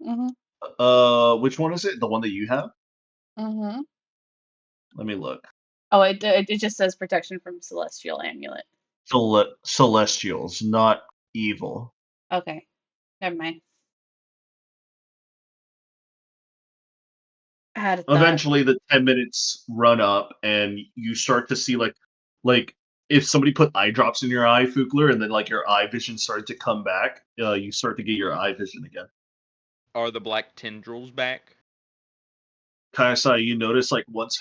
Mm-hmm. Which one is it? The one that you have? Mm-hmm. Let me look. Oh, it just says protection from celestial amulet. Celestials, not evil. Okay, never mind. I had a thought. Eventually the 10 minutes run up and you start to see like if somebody put eye drops in your eye, Fugler, and then like your eye vision started to come back, you start to get your eye vision again. Are the black tendrils back? Kayasai, you notice like once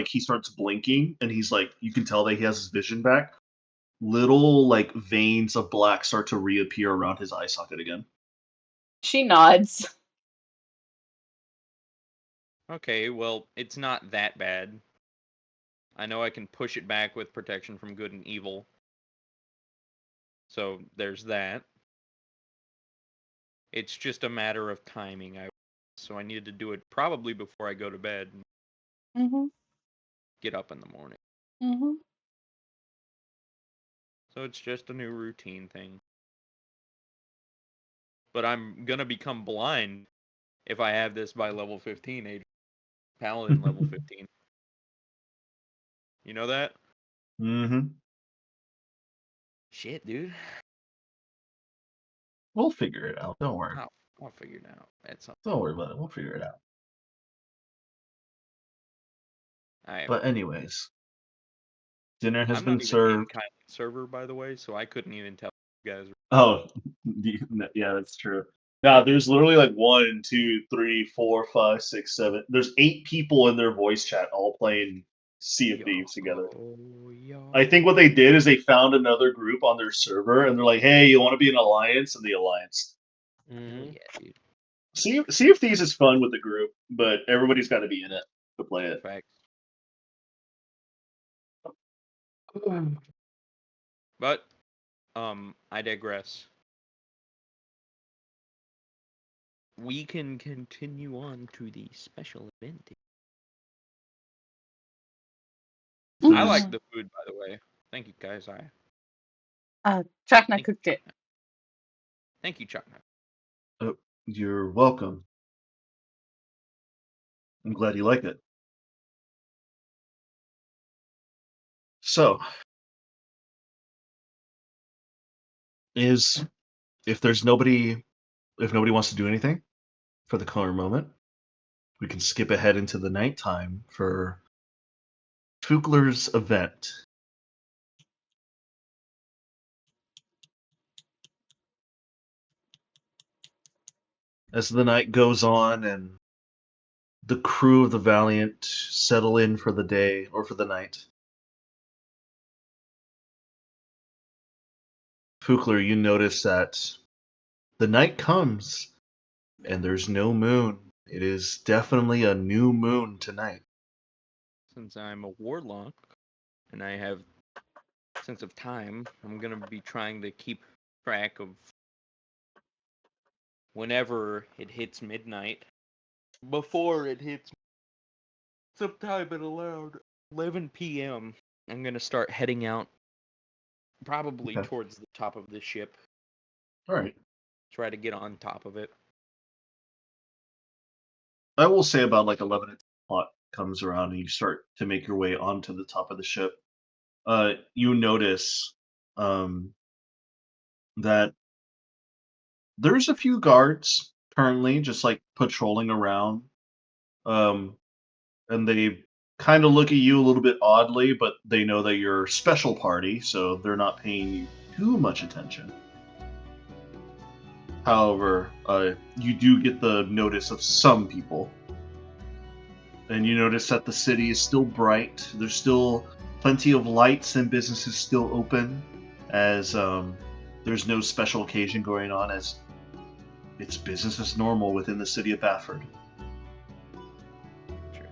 he starts blinking and he's like, you can tell that he has his vision back, little like veins of black start to reappear around his eye socket again. She nods. Okay, well, it's not that bad. I know I can push it back with protection from good and evil. So there's that. It's just a matter of timing. So I needed to do it probably before I go to bed and Mm-hmm. get up in the morning. Mm-hmm. So it's just a new routine thing. But I'm gonna become blind if I have this by level 15, Paladin level 15. You know that? Mm-hmm. Shit, dude. We'll figure it out. Don't worry. I'll figure it out at some Don't worry about it. We'll figure it out. point. But anyways, dinner has I'm been not even in served. kind of server, by the way, so I couldn't even tell you guys. Oh, yeah, that's true. Now, there's literally like 1, 2, 3, 4, 5, 6, 7. There's 8 people in their voice chat all playing Sea of Thieves together. I think what they did is they found another group on their server and they're like, hey, you want to be an alliance? And the alliance. Hell Mm-hmm. yeah, dude. Sea of Thieves is fun with the group, but everybody's got to be in it to play it. Facts. But, I digress. we can continue on to the special event. I like the food, by the way. Thank you, guys. Chakna cooked it. Thank you, Chakna. Oh, you're welcome. I'm glad you like it. So, if nobody wants to do anything for the current moment, we can skip ahead into the nighttime for Fugler's event. As the night goes on and the crew of the Valiant settle in for the day or for the night, Fugler, you notice that the night comes and there's no moon. It is definitely a new moon tonight. Since I'm a warlock and I have sense of time, I'm gonna be trying to keep track of whenever it hits midnight. Before it hits sometime at around 11 p.m., I'm gonna start heading out, probably Okay. towards the top of the ship. All right. Try to get on top of it. I will say about like 11 o'clock comes around and you start to make your way onto the top of the ship. You notice that there's a few guards currently just like patrolling around. And they kind of look at you a little bit oddly, but they know that you're a special party, so they're not paying you too much attention. However, you do get the notice of some people. And you notice that the city is still bright. There's still plenty of lights and businesses still open, as there's no special occasion going on, as it's business as normal within the city of Bafford. Sure.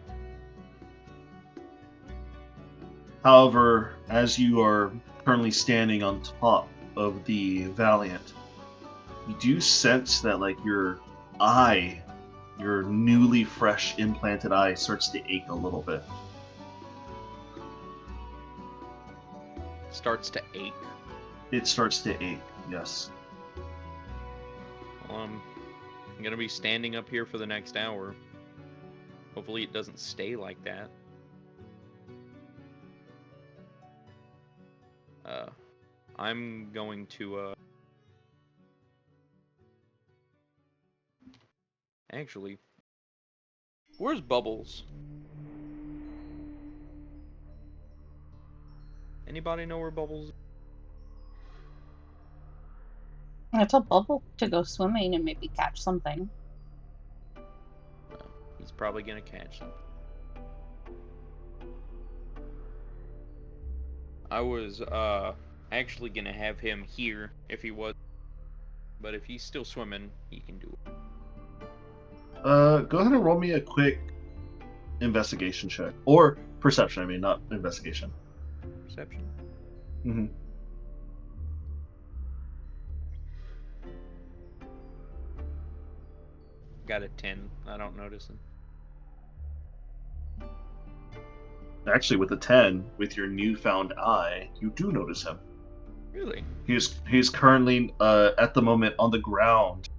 However, as you are currently standing on top of the Valiant, you do sense that like your eye, your newly fresh implanted eye, starts to ache a little bit. Starts to ache. It starts to ache, yes. Well, I'm gonna be standing up here for the next hour. Hopefully it doesn't stay like that. I'm going to actually, where's Bubbles? Anybody know where Bubbles is? I told Bubble to go swimming and maybe catch something. He's probably gonna catch something. I was actually gonna have him here if he was, but if he's still swimming, he can do it. Go ahead and roll me a quick investigation check. Or perception, I mean, not investigation. Perception? Mm-hmm. Got a 10. I don't notice him. Actually, with a 10, with your newfound eye, you do notice him. Really? He's currently at the moment on the ground,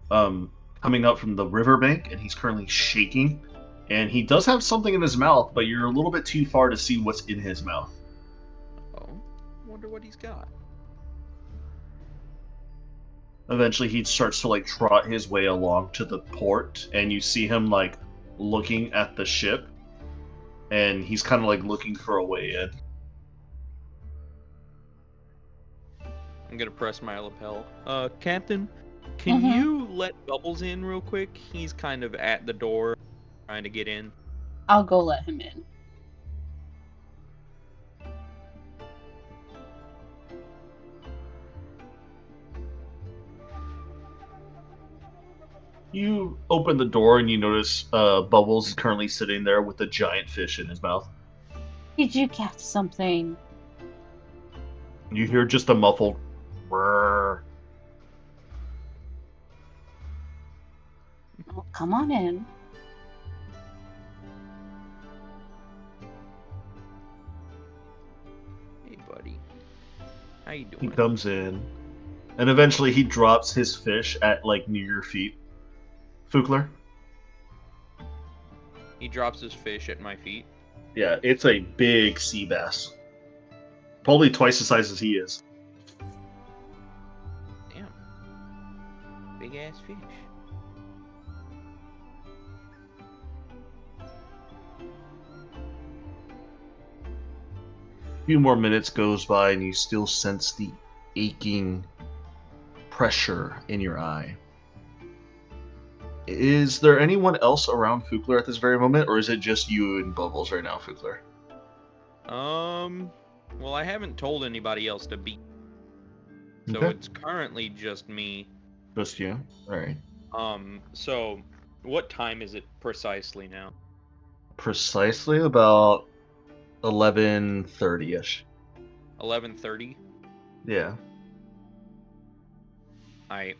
coming up from the riverbank, and he's currently shaking. And he does have something in his mouth, but you're a little bit too far to see what's in his mouth. Oh, wonder what he's got. Eventually, he starts to like trot his way along to the port, and you see him like looking at the ship, and he's kind of like looking for a way in. I'm gonna press my lapel. Captain, can you let Bubbles in real quick? He's kind of at the door, trying to get in. I'll go let him in. You open the door and you notice Bubbles is currently sitting there with a giant fish in his mouth. Did you catch something? You hear just a muffled "Brrr." Oh, come on in. Hey, buddy. How you He doing? comes in, and eventually he drops his fish at like near your feet. Fukler? He drops his fish at my feet. Yeah, it's a big sea bass. Probably twice the size as he is. Damn. Big ass fish. A few more minutes goes by and you still sense the aching pressure in your eye. Is there anyone else around Fukler at this very moment, or is it just you and Bubbles right now, Fukler? Well, I haven't told anybody else to be. So Okay. it's currently just me. Just you? Alright. So what time is it precisely now? Precisely about 11:30ish. 11:30? Yeah. I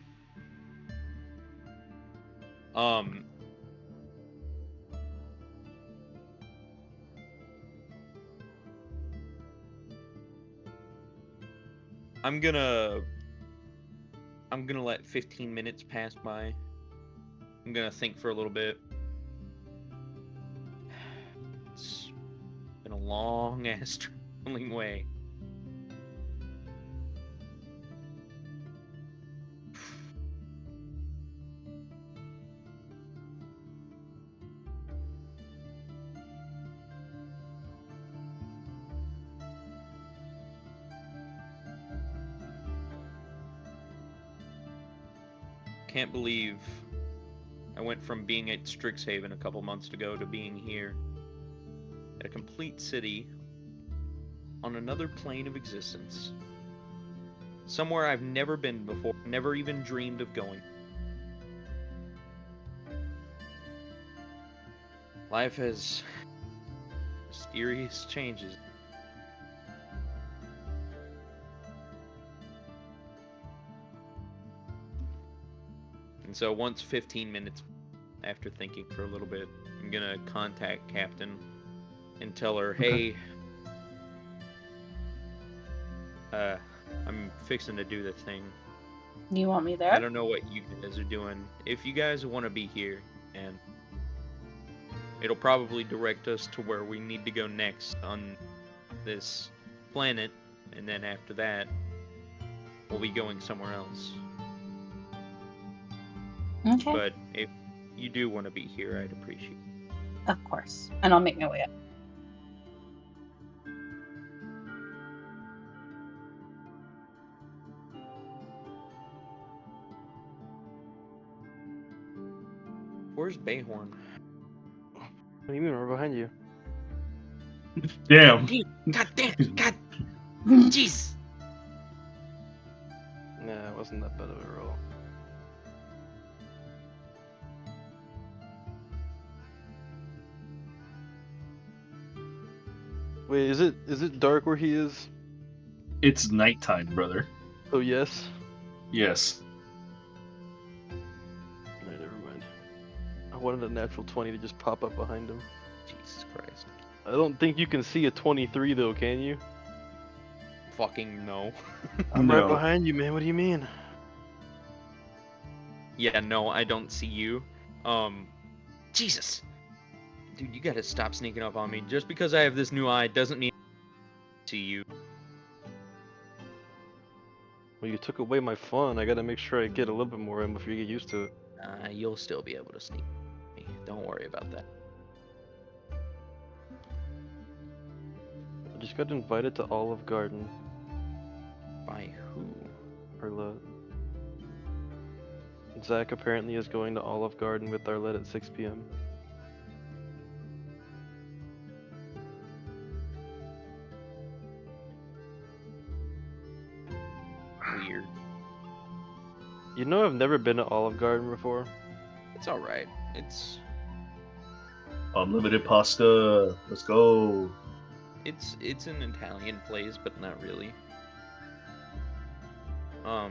I'm gonna let 15 minutes pass by. I'm gonna think for a little bit. It's been a long ass traveling way. Can't believe I went from being at Strixhaven a couple months ago to being here. At a complete city on another plane of existence. Somewhere I've never been before, never even dreamed of going. Life has mysterious changes. And so once 15 minutes after thinking for a little bit, I'm gonna contact Captain and tell her, hey, I'm fixing to do the thing. You want me there? I don't know what you guys are doing. If you guys want to be here, and it'll probably direct us to where we need to go next on this planet, and then after that, we'll be going somewhere else. Okay. But if you do want to be here, I'd appreciate it. Of course. And I'll make my way up. Where's Bayhorn? What do you mean? We're behind you. Damn. God damn! God! Jeez! Nah, it wasn't that bad of a roll. Wait, is it dark where he is? It's nighttime, brother. Oh yes. Yes. Alright, never mind. I wanted a natural 20 to just pop up behind him. Jesus Christ. I don't think you can see a 23 though, can you? Fucking no. I'm No. right behind you, man. What do you mean? Yeah, no, I don't see you. Jesus! Dude, you gotta stop sneaking up on me. Just because I have this new eye doesn't mean I see you. Well, you took away my fun. I gotta make sure I get a little bit more in before you get used to it. You'll still be able to sneak me. Don't worry about that. I just got invited to Olive Garden. By who? Arlette. Zach apparently is going to Olive Garden with Arlette at 6 p.m. Weird. You know I've never been to Olive Garden before. It's alright. It's Unlimited pasta. Let's go. it's an Italian place, but not really.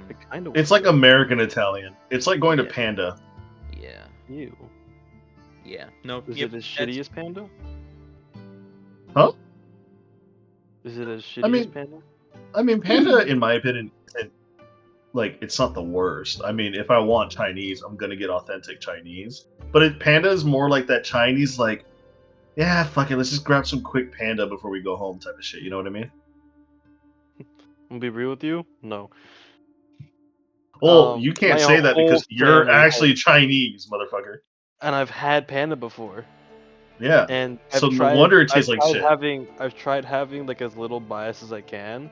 It kind of. It's like American Italian. It's like going to Yeah. Panda. Yeah. Yeah. Ew. Yeah. No. Is Yep, it as that's- shitty as Panda? Huh? Is it as I shitty mean- as Panda? I mean, Panda, in my opinion, like, it's not the worst. I mean, if I want Chinese, I'm gonna get authentic Chinese. But Panda is more like that Chinese, like, yeah, fuck it, let's just grab some quick Panda before we go home type of shit. You know what I mean? I'm gonna be real with you. No. Well, you can't My say that whole because you're family has- actually Chinese, motherfucker. And I've had Panda before. Yeah. And So I've no tried, wonder it I've tastes like tried shit. I've tried having like as little bias as I can.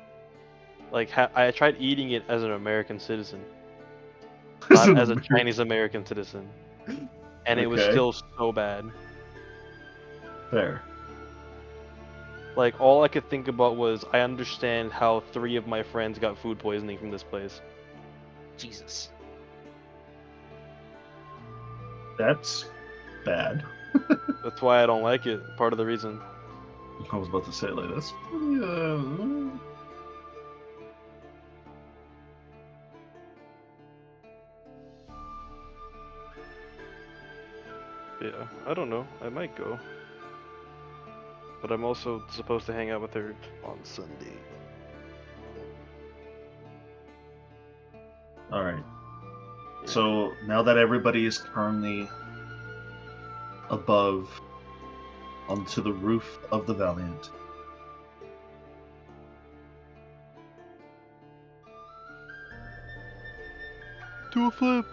Like I tried eating it as an American citizen, not as a Chinese American citizen, and it was Okay. still so bad. Fair. Like all I could think about was I understand how 3 of my friends got food poisoning from this place. Jesus. That's bad. That's why I don't like it. Part of the reason. I was about to say, like, that's pretty, Yeah, I don't know. I might go. But I'm also supposed to hang out with her on Sunday. Alright. Yeah. So, now that everybody is currently above onto the roof of the Valiant, Do a flip.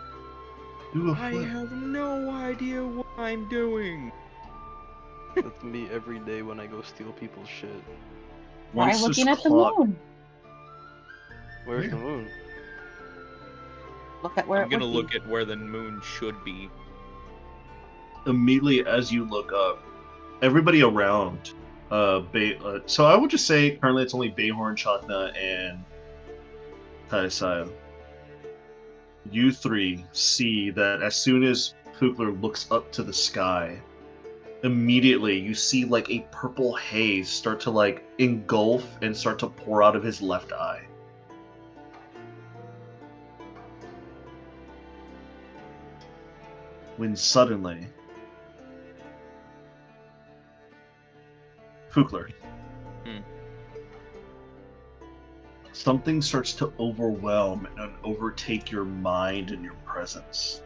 do a I flip. have no idea what I'm doing. That's me every day when I go steal people's shit. Try Once this looking at the clock- moon. Where's Yeah. the moon? Look at where I'm gonna it would look be. at where the moon should be. Immediately as you look up, everybody around, so I would just say currently it's only Bayhorn, Chakna, and Taisaya. You 3 see that as soon as Fugler looks up to the sky, immediately you see like a purple haze start to like engulf and start to pour out of his left eye. When suddenly, Fugler, something starts to overwhelm and overtake your mind and your presence.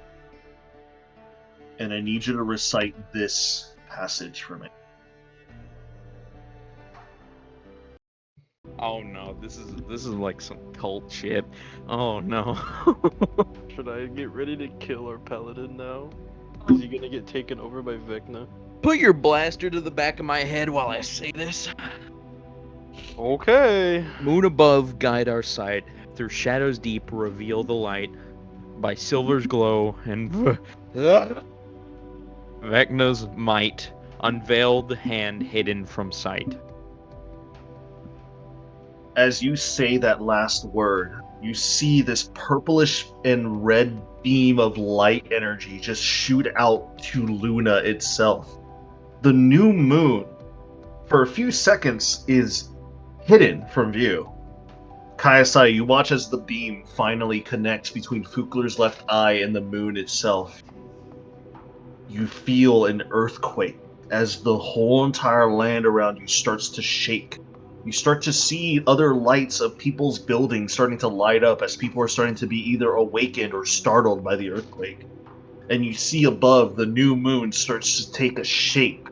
And I need you to recite this passage for me. Oh no, this is like some cult shit. Oh no. Should I get ready to kill our paladin now? Is he gonna get taken over by Vecna? Put your blaster to the back of my head while I say this. Okay. Moon above, guide our sight. Through shadows deep, reveal the light. By silver's glow and Vecna's might, unveil the hand hidden from sight. As you say that last word, you see this purplish and red beam of light energy just shoot out to Luna itself. The new moon, for a few seconds, is hidden from view. Kayasai, you watch as the beam finally connects between Fugler's left eye and the moon itself. You feel an earthquake as the whole entire land around you starts to shake. You start to see other lights of people's buildings starting to light up as people are starting to be either awakened or startled by the earthquake. And you see above, the new moon starts to take a shape.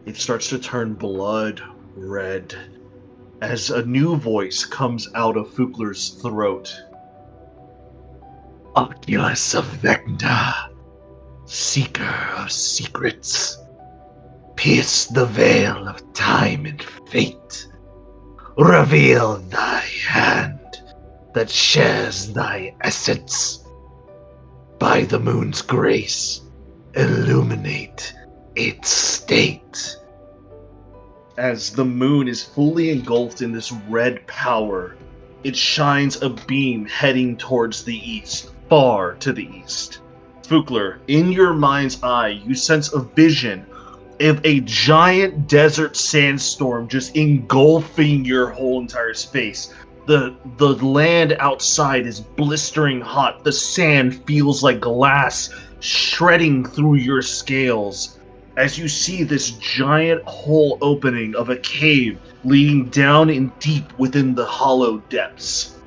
It starts to turn blood red as a new voice comes out of Fugler's throat. Oculus of Vecna, seeker of secrets, pierce the veil of time and fate. Reveal thy hand that shares thy essence. By the moon's grace, illuminate its state. As the moon is fully engulfed in this red power, it shines a beam heading towards the east, far to the east. Fugler, in your mind's eye, you sense a vision of a giant desert sandstorm just engulfing your whole entire space. The land outside is blistering hot. The sand feels like glass shredding through your scales as you see this giant hole opening of a cave leading down in deep within the hollow depths.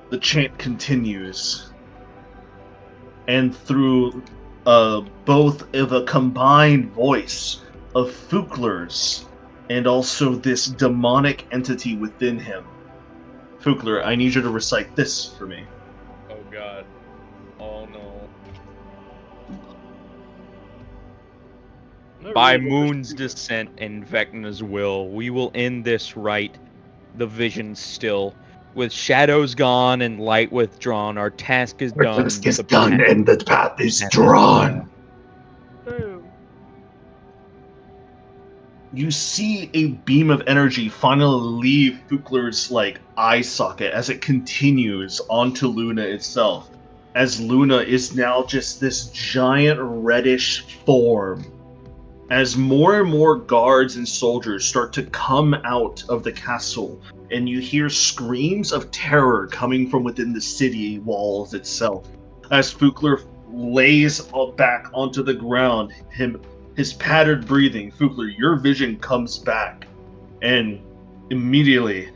The chant continues, and through both of a combined voice of Fukler's and also this demonic entity within him. Fukler, I need you to recite this for me. Oh god. Oh no. Not By really that Moon's much- descent and Vecna's will, we will end this rite, the vision still. With shadows gone and light withdrawn, our task is done. The done and the path is drawn. Damn. You see a beam of energy finally leave Fukler's eye socket as it continues onto Luna itself. As Luna is now just this giant reddish form. As more and more guards and soldiers start to come out of the castle, and you hear screams of terror coming from within the city walls itself. As Fukler lays back onto the ground, his patterned breathing, Fukler, your vision comes back, and immediately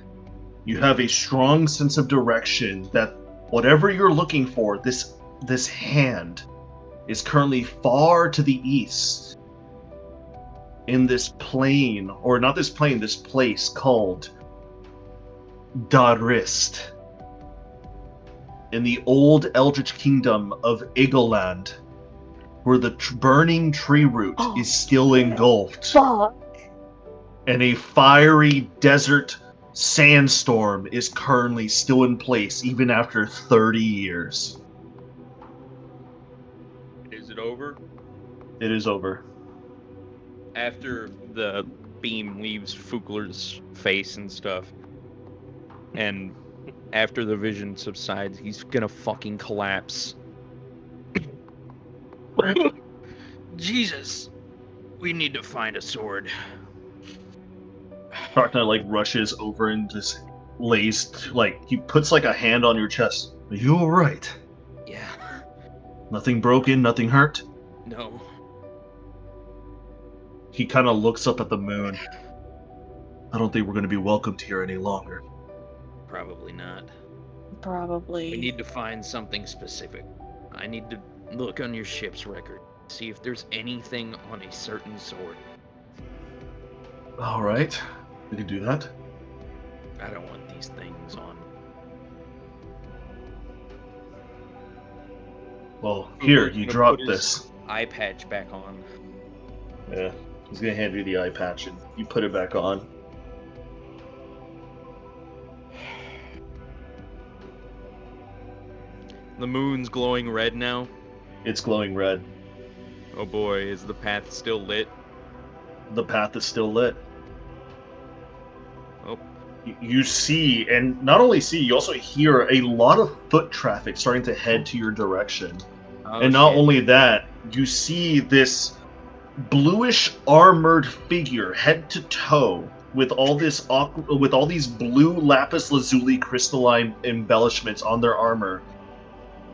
you have a strong sense of direction that whatever you're looking for, this hand is currently far to the east in this plain, or not this plain, this place called Darist, in the old Eldritch kingdom of Egoland, where the burning tree root is still engulfed, Fuck. and a fiery desert sandstorm is currently still in place even after 30 years. Is it over? It is over. After the beam leaves Fukler's face and stuff, and after the vision subsides, he's gonna fucking collapse. Jesus, we need to find a sword. Darkna rushes over and just lays he puts a hand on your chest. Are you alright? Yeah. Nothing broken, nothing hurt? No. He kind of looks up at the moon. I don't think we're going to be welcomed here any longer. Probably not. Probably. We need to find something specific. I need to look on your ship's record, see if there's anything on a certain sword. Alright, we can do that. I don't want these things on. Well, here, Fukler's you gonna drop put his this. eye patch back on. Yeah, he's going to hand you the eye patch and you put it back on. The moon's glowing red now. It's glowing red. Oh boy, is the path still lit? The path is still lit. Oh. You see, and not only see, you also hear a lot of foot traffic starting to head to your direction. Oh, and not shit. only that, you see this bluish armored figure head to toe with all these blue lapis lazuli crystalline embellishments on their armor.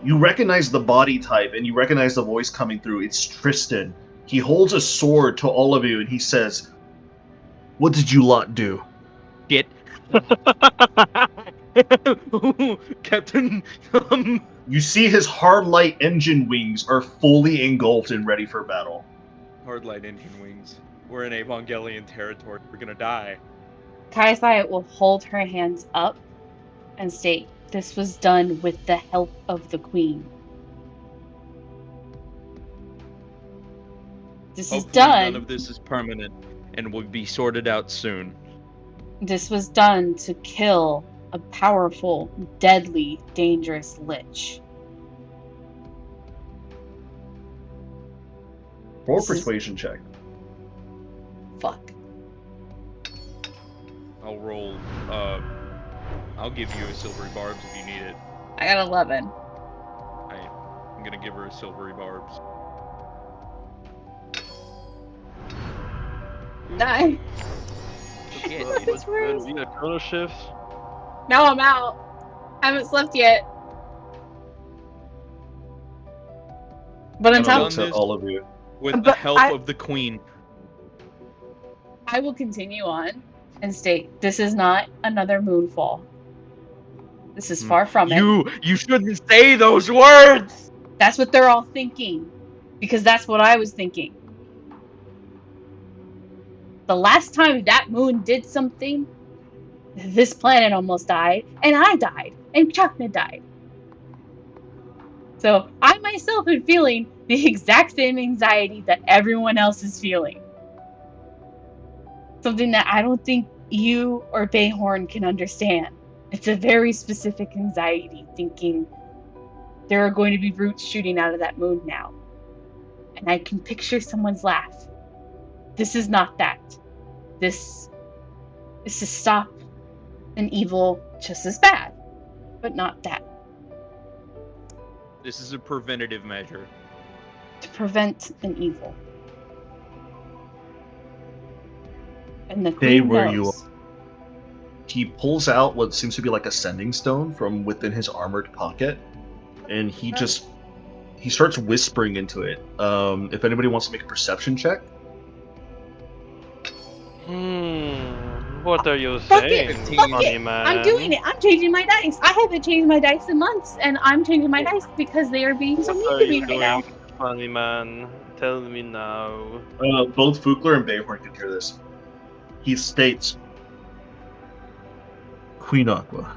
You recognize the body type and you recognize the voice coming through. It's Tristan. He holds a sword to all of you and he says, "What did you lot do?" Shit. Captain, You see his hard light engine wings are fully engulfed and ready for battle. Hard light engine wings. We're in Evangelion territory. We're gonna die. Kaisai will hold her hands up and state, "This was done with the help of the queen. This is Hopefully none done. of this is permanent and will be sorted out soon. This was done to kill a powerful, deadly, dangerous lich." Roll a This is- persuasion check. Fuck. I'll roll, I'll give you a silvery barbs if you need it. I got 11. I'm gonna give her a silvery barbs. 9. shit, This dude. is worse. You got chrono shifts? Now I'm out. I haven't slept yet. But on I don't top know Done to this. all of you. With the But help of the queen. I will continue on and state this is not another moonfall. This is far from it. You shouldn't say those words! That's what they're all thinking. Because that's what I was thinking. The last time that moon did something, this planet almost died, and I died, and Chakna died. So I myself am feeling the exact same anxiety that everyone else is feeling. Something that I don't think you or Bayhorn can understand. It's a very specific anxiety, thinking there are going to be roots shooting out of that moon now. And I can picture someone's laugh. This is not that. This is to stop an evil just as bad, but not that. This is a preventative measure. To prevent an evil. And the Stay queen where you knows. He pulls out what seems to be like a sending stone from within his armored pocket, and he starts whispering into it. If anybody wants to make a perception check. What are you Fuck saying, it! Fuck funny it! man? I'm doing it! I'm changing my dice! I haven't changed my dice in months, and I'm changing my dice because they are being so What mean are to me you right now. doing, funny man? Tell me now. Both Fugler and Bayhorn can hear this. He states, Queen Aqua,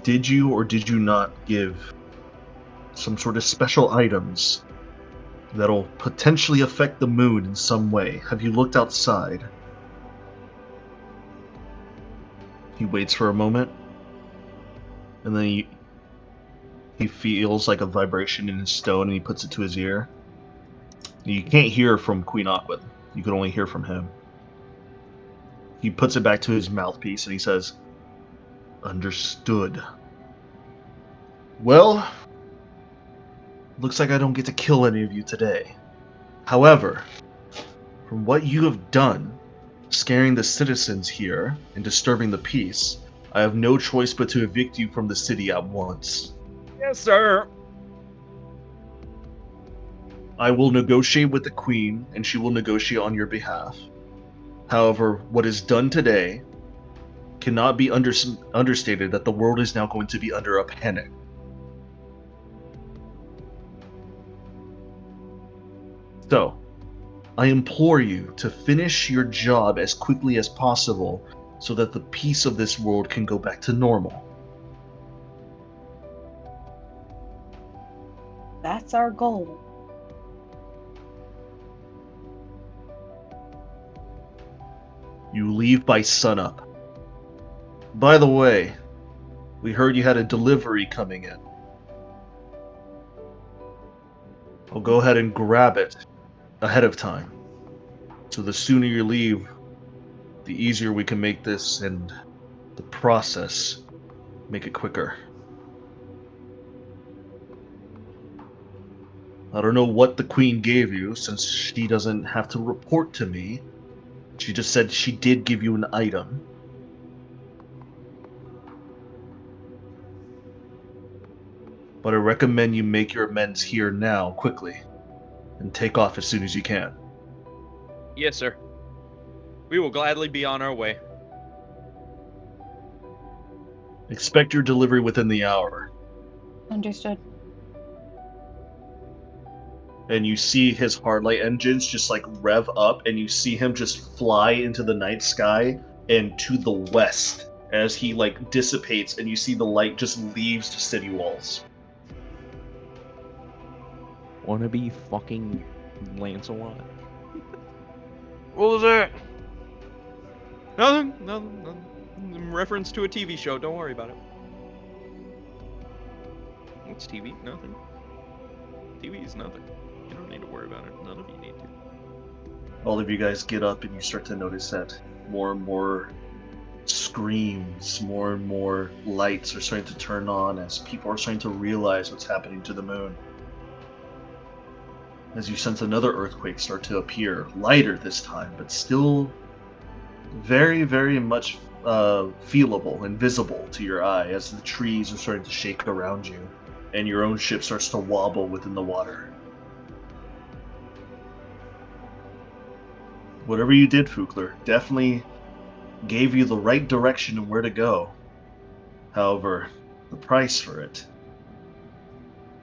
did you or did you not give some sort of special items that'll potentially affect the moon in some way? Have you looked outside? He waits for a moment, and then he feels like a vibration in his stone, and he puts it to his ear. You can't hear from Queen Aqua. You can only hear from him. He puts it back to his mouthpiece, and he says, understood. Well, looks like I don't get to kill any of you today. However, from what you have done, scaring the citizens here and disturbing the peace, I have no choice but to evict you from the city at once. Yes, sir. I will negotiate with the Queen, and she will negotiate on your behalf. However, what is done today cannot be understated that the world is now going to be under a panic. So, I implore you to finish your job as quickly as possible so that the peace of this world can go back to normal. That's our goal. You leave by sunup. By the way, we heard you had a delivery coming in. I'll go ahead and grab it ahead of time. So the sooner you leave, the easier we can make this and the process make it quicker. I don't know what the Queen gave you, since she doesn't have to report to me. She just said she did give you an item. But I recommend you make your amends here now, quickly, and take off as soon as you can. Yes, sir. We will gladly be on our way. Expect your delivery within the hour. Understood. And you see his hardlight engines just like rev up, and you see him just fly into the night sky and to the west as he like dissipates, and you see the light just leaves the city walls. Wanna be fucking Lancelot? What was that? Nothing. In reference to a TV show. Don't worry about it. What's TV? Nothing. TV is nothing. You don't need to worry about it. None of you need to. All of you guys get up, and you start to notice that more and more screams, more and more lights are starting to turn on as people are starting to realize what's happening to the moon. As you sense another earthquake start to appear, lighter this time, but still very, very much feelable and visible to your eye as the trees are starting to shake around you, and your own ship starts to wobble within the water. Whatever you did, Fukler, definitely gave you the right direction and where to go. However, the price for it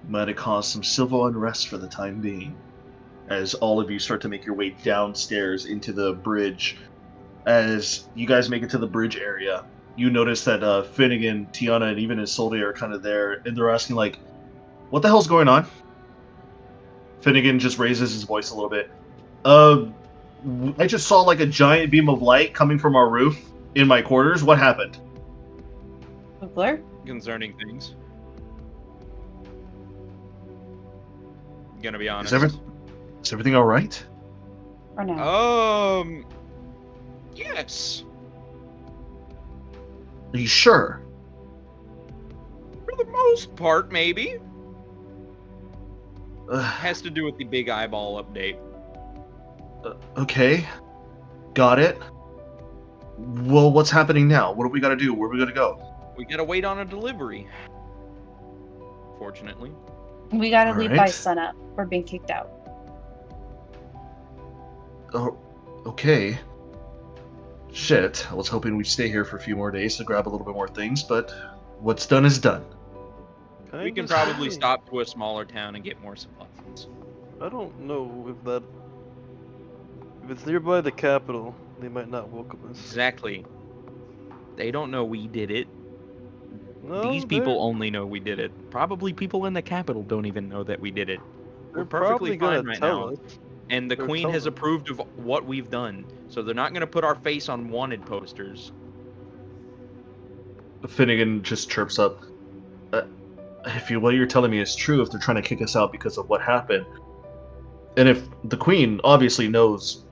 might have caused some civil unrest for the time being, as all of you start to make your way downstairs into the bridge. As you guys make it to the bridge area, you notice that Finnegan, Tiana, and even Isolde are kind of there, and they're asking, like, what the hell's going on? Finnegan just raises his voice a little bit. I just saw, like, a giant beam of light coming from our roof in my quarters. What happened? Fugler? Concerning things. Gonna be honest. Is everything all right? Or no? Yes. Are you sure? For the most part, maybe. Ugh, Has to do with the big eyeball update. okay. Got it. Well, what's happening now? What do we gotta do? Where are we gonna go? We gotta wait on a delivery. Fortunately. We gotta leave by Alright. sunup. We're being kicked out. Oh, okay. Shit, I was hoping we'd stay here for a few more days to grab a little bit more things, but what's done is done. We can probably stop to a smaller town and get more supplies. I don't know if it's nearby the capital, they might not welcome us. Exactly. They don't know we did it. No, These people only know we did it. Probably people in the capital don't even know that we did it. they're We're perfectly probably gonna fine right tell now. us. And the They're Queen has telling. approved of what we've done. So they're not going to put our face on wanted posters. Finnegan just chirps up. What you're telling me is true, if they're trying to kick us out because of what happened, and if the Queen obviously knows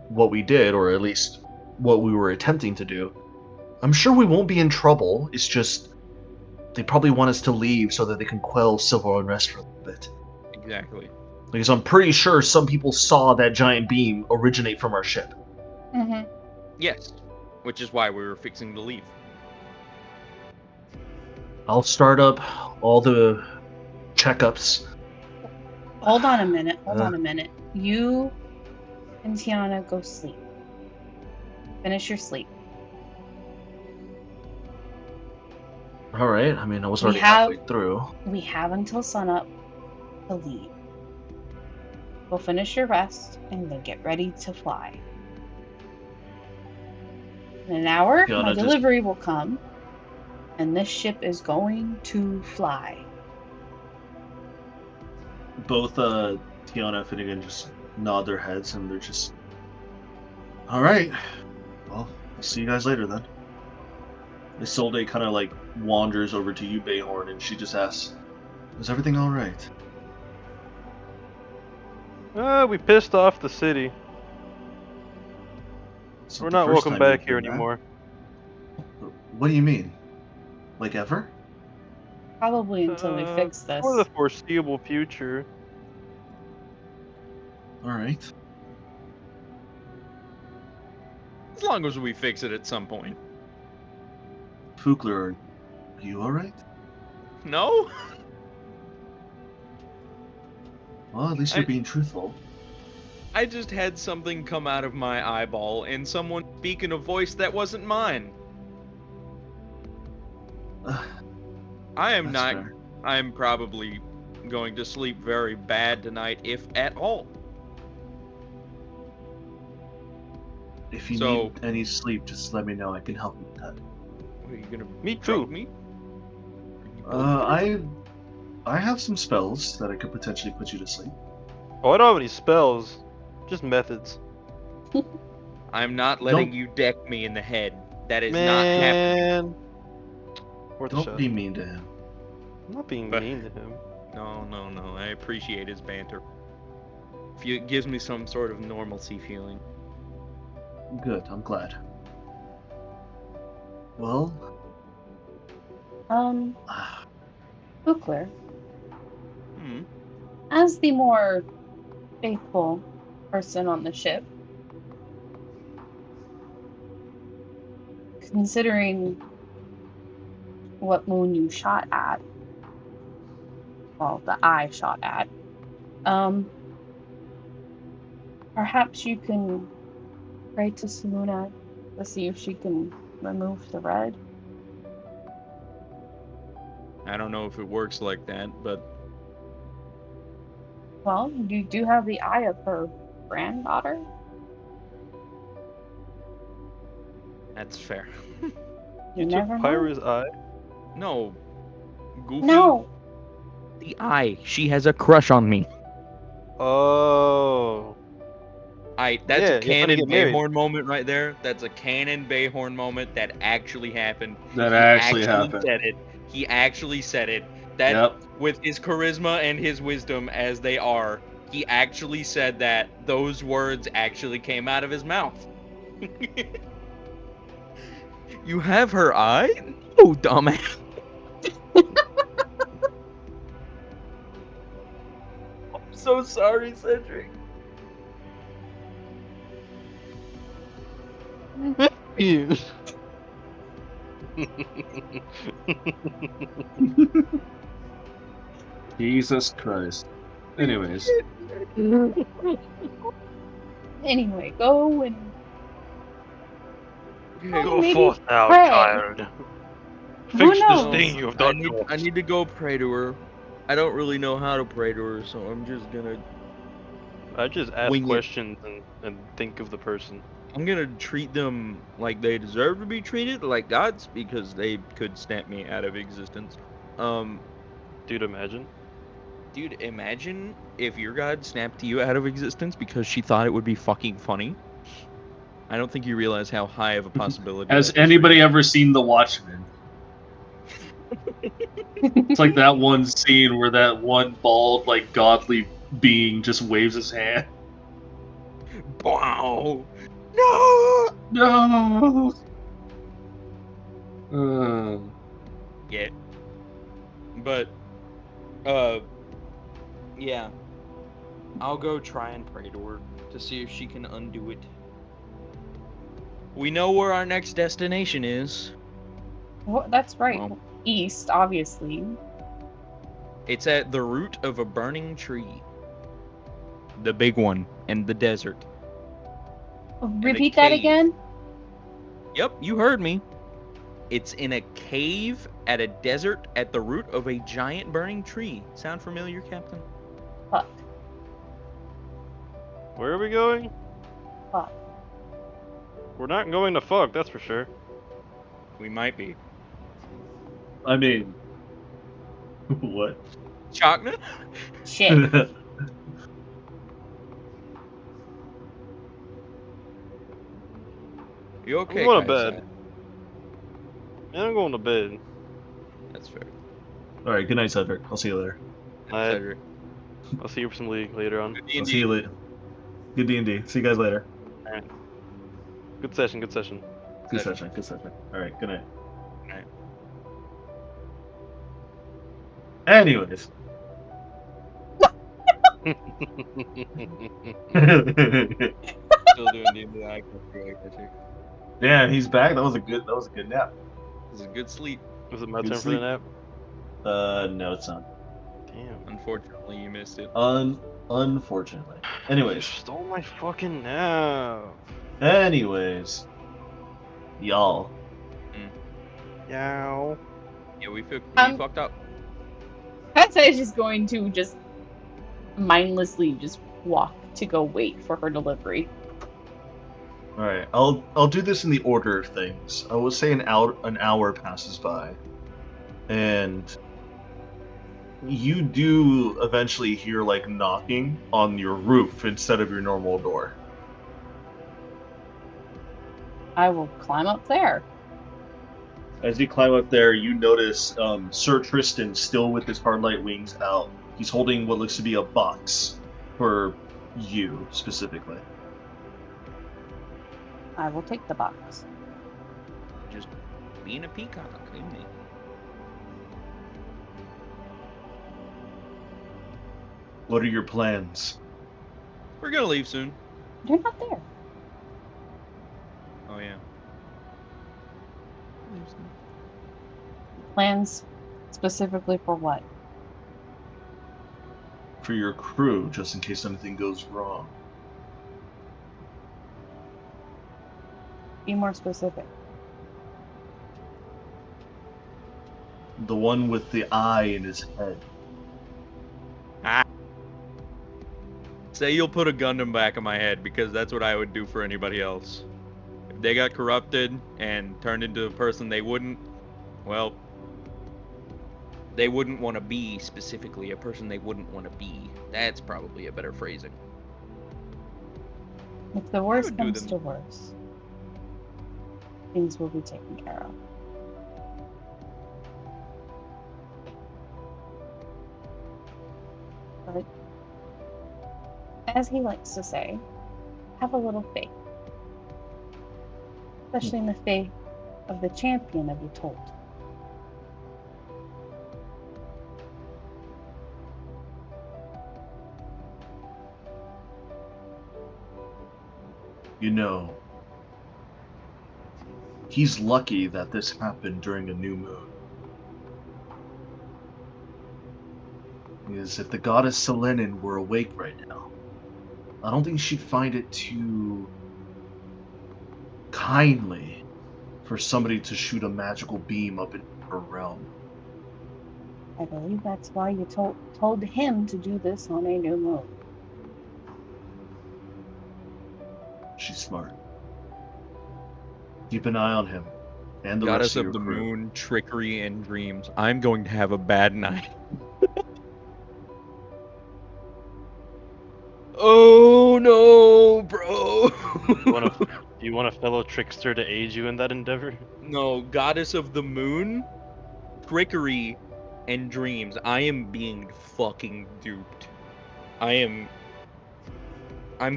what we did, or at least what we were attempting to do, I'm sure we won't be in trouble. It's just they probably want us to leave so that they can quell civil unrest for a little bit. Exactly. Because I'm pretty sure some people saw that giant beam originate from our ship. Mm-hmm. Yes. Which is why we were fixing to leave. I'll start up all the checkups. Hold on a minute. You and Tiana go sleep. Finish your sleep. All right. I mean, I was We already have- halfway through. We have until sunup to leave. Go finish your rest and then get ready to fly. In an hour, Tiana my just- delivery will come, and this ship is going to fly. Both Tiana and Finnegan just nod their heads, and they're just, all right. Well, I'll see you guys later then. Isolde kind of like wanders over to you, Bayhorn, and she just asks, "Is everything all right?" We pissed off the city. It's We're the not first welcome time back we've here done that. anymore. What do you mean? Like ever? Probably until we fix this. For the foreseeable future. All right. As long as we fix it at some point. Fukler, are you all right? No? Well, at least you're being truthful. I just had something come out of my eyeball and someone speak in a voice that wasn't mine. I am That's not. fair. I'm probably going to sleep very bad tonight, if at all. If you So- need any sleep, just let me know. I can help you with that. What, are you gonna Me drug too. me? Are you both gonna- I have some spells that I could potentially put you to sleep. Oh, I don't have any spells. Just methods. I'm not letting Don't- you deck me in the head. That is not happening. Man. Worth a Don't shot. be mean to him. I'm not being But- mean to him. No. I appreciate his banter. It gives me some sort of normalcy feeling. Good, I'm glad. Well, Fukler, Hmm. as the more faithful person on the ship, considering what moon you shot at, well, the eye shot at, perhaps you can pray to Samuna to see if she can remove the red. I don't know if it works like that, but Well, you do have the eye of her granddaughter. that's fair. You You never took know. Pyra's eye? No, Goofy. No, The eye. She has a crush on me. Oh. That's Yeah, a you're trying to canon get married. Bayhorn moment right there. That's a canon Bayhorn moment that actually happened. That He actually happened. said it. He actually said it. That Yep. with his charisma and his wisdom as they are, he actually said that. Those words actually came out of his mouth. You have her eye? No, dumbass. I'm so sorry, Cedric. You. Jesus Christ. Anyways, anyway, go and Okay, Go maybe forth now, pray. child. Who Fix this knows? thing you have done to I us. need to go pray to her. I don't really know how to pray to her, so I'm just gonna I just ask Wing it. questions and think of the person. I'm gonna treat them like they deserve to be treated, like gods, because they could snap me out of existence. Dude, imagine. Dude, imagine if your god snapped you out of existence because she thought it would be fucking funny. I don't think you realize how high of a possibility. has that is for anybody you. ever seen The Watchmen? It's like that one scene where that one bald, like, godly being just waves his hand. Wow! No! No! Yeah. But, yeah. I'll go try and pray to her to see if she can undo it. We know where our next destination is. Well, that's right. Well. East, obviously. It's at the root of a burning tree. The big one in the desert. Repeat that cave. again. Yep, you heard me. It's in a cave at a desert at the root of a giant burning tree. Sound familiar, Captain? Fuck. Where are we going? Fuck. We're not going to fuck, that's for sure. We might be. I mean, what? Chakna? Shit. You okay, I'm going to Kaisa? bed. Yeah, I'm going to bed. That's fair. Alright, good night, Cedric. I'll see you later. Alright, Cedric. I'll see you for some league later on. Good I'll D&D. see you later. Good D&D. See you guys later. Good session, good session. Good Cedric. session. Good session. Alright, good night. Night. Anyways. Still doing D&D. I got you. Yeah, he's back. That was a good nap. This is a good sleep. Was it my Good turn for sleep. the nap? No, it's not. Damn. Unfortunately, you missed it. Unfortunately. You Anyways. stole my fucking nap. Anyways. Y'all. Yow. Yeah, we Um, fucked up. Kaisa is just going to just mindlessly just walk to go wait for her delivery. Alright, I'll do this in the order of things. I will say an hour passes by. And you do eventually hear, like, knocking on your roof instead of your normal door. I will climb up there. As you climb up there, you notice Sir Tristan still with his hardlight wings out. He's holding what looks to be a box for you, specifically. I will take the box. Just being a peacock, isn't it? What are your plans? We're gonna leave soon. You're not there. Oh yeah. Plans specifically for what? For your crew, just in case anything goes wrong. Be more specific. The one with the eye in his head. Say you'll put a gun in the back of my head, because that's what I would do for anybody else. If they got corrupted and turned into a person they wouldn't, well, they wouldn't want to be, specifically a person they wouldn't want to be. That's probably a better phrasing. If the worst would do comes them. to worst, things will be taken care of. But, as he likes to say, have a little faith. Especially in the faith of the champion of Ytold. You know, he's lucky that this happened during a new moon. Because if the goddess Selenin were awake right now, I don't think she'd find it too kindly for somebody to shoot a magical beam up in her realm. I believe that's why you told him to do this on a new moon. She's smart. Keep an eye on him and the Goddess rest of of your the crew. moon, trickery, and dreams. I'm going to have a bad night. Oh no, bro! Do you want a fellow trickster to aid you in that endeavor? No, goddess of the moon, trickery, and dreams. I am being fucking duped. I'm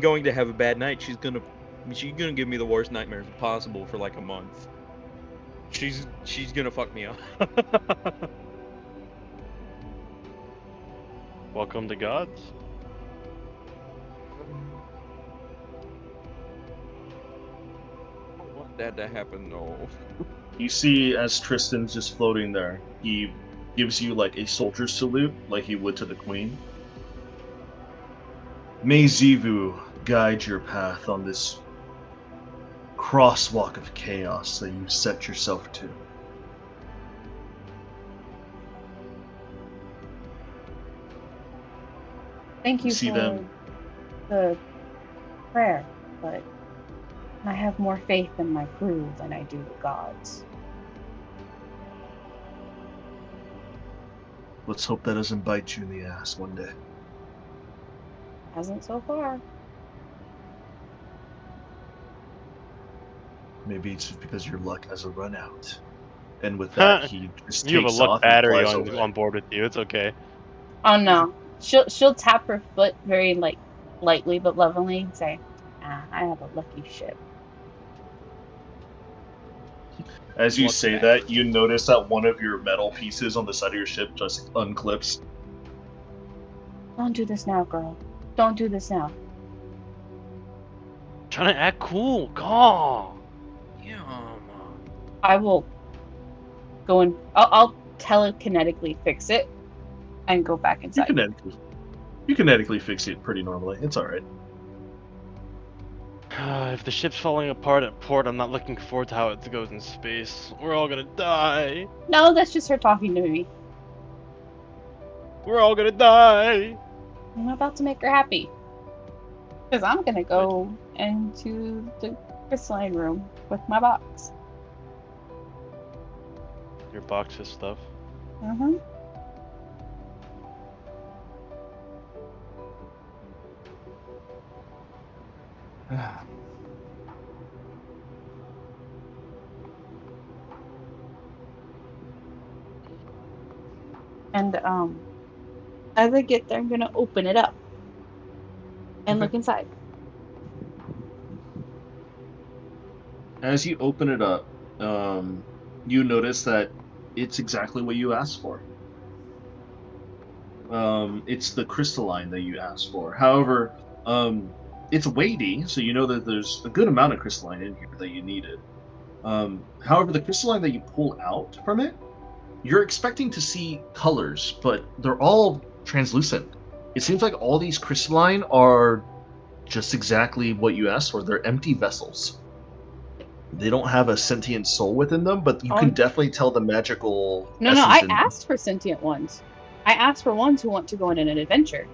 going to have a bad night. She's gonna give me the worst nightmares possible for like a month. She's gonna fuck me up. Welcome to gods. I want that to happen, no. You see, as Tristan's just floating there, he gives you like a soldier salute, like he would to the queen. May Zivu guide your path on this crosswalk of chaos that you set yourself to. Thank you See for them. the prayer, but I have more faith in my crew than I do the gods. Let's hope that doesn't bite you in the ass one day. Hasn't so far. Maybe it's just because your luck has a run out. And with that, he just You have a takes luck off and battery flies away. on board with you. It's okay. Oh no. She'll tap her foot very lightly but lovingly and say, I have a lucky ship. As you Luck say battery. that, you notice that one of your metal pieces on the side of your ship just unclips. Don't do this now, girl. Don't do this now. Trying to act cool. Gah. Yeah, I will go and I'll telekinetically fix it and go back You inside. kinetically fix it pretty normally. It's alright. If the ship's falling apart at port, I'm not looking forward to how it goes in space. We're all gonna die. No, that's just her talking to me. We're all gonna die. I'm about to make her happy. Because I'm gonna go into the crystalline room with my box. Your box of stuff. Mm-hmm. And as I get there, I'm gonna open it up and look inside. As you open it up, you notice that it's exactly what you asked for. It's the crystalline that you asked for. However, it's weighty, so you know that there's a good amount of crystalline in here that you needed. However, the crystalline that you pull out from it, you're expecting to see colors, but they're all translucent. It seems like all these crystalline are just exactly what you asked for. They're empty vessels. They don't have a sentient soul within them, but you can definitely tell the magical No, essence I in them. asked for sentient ones. I asked for ones who want to go on an adventure.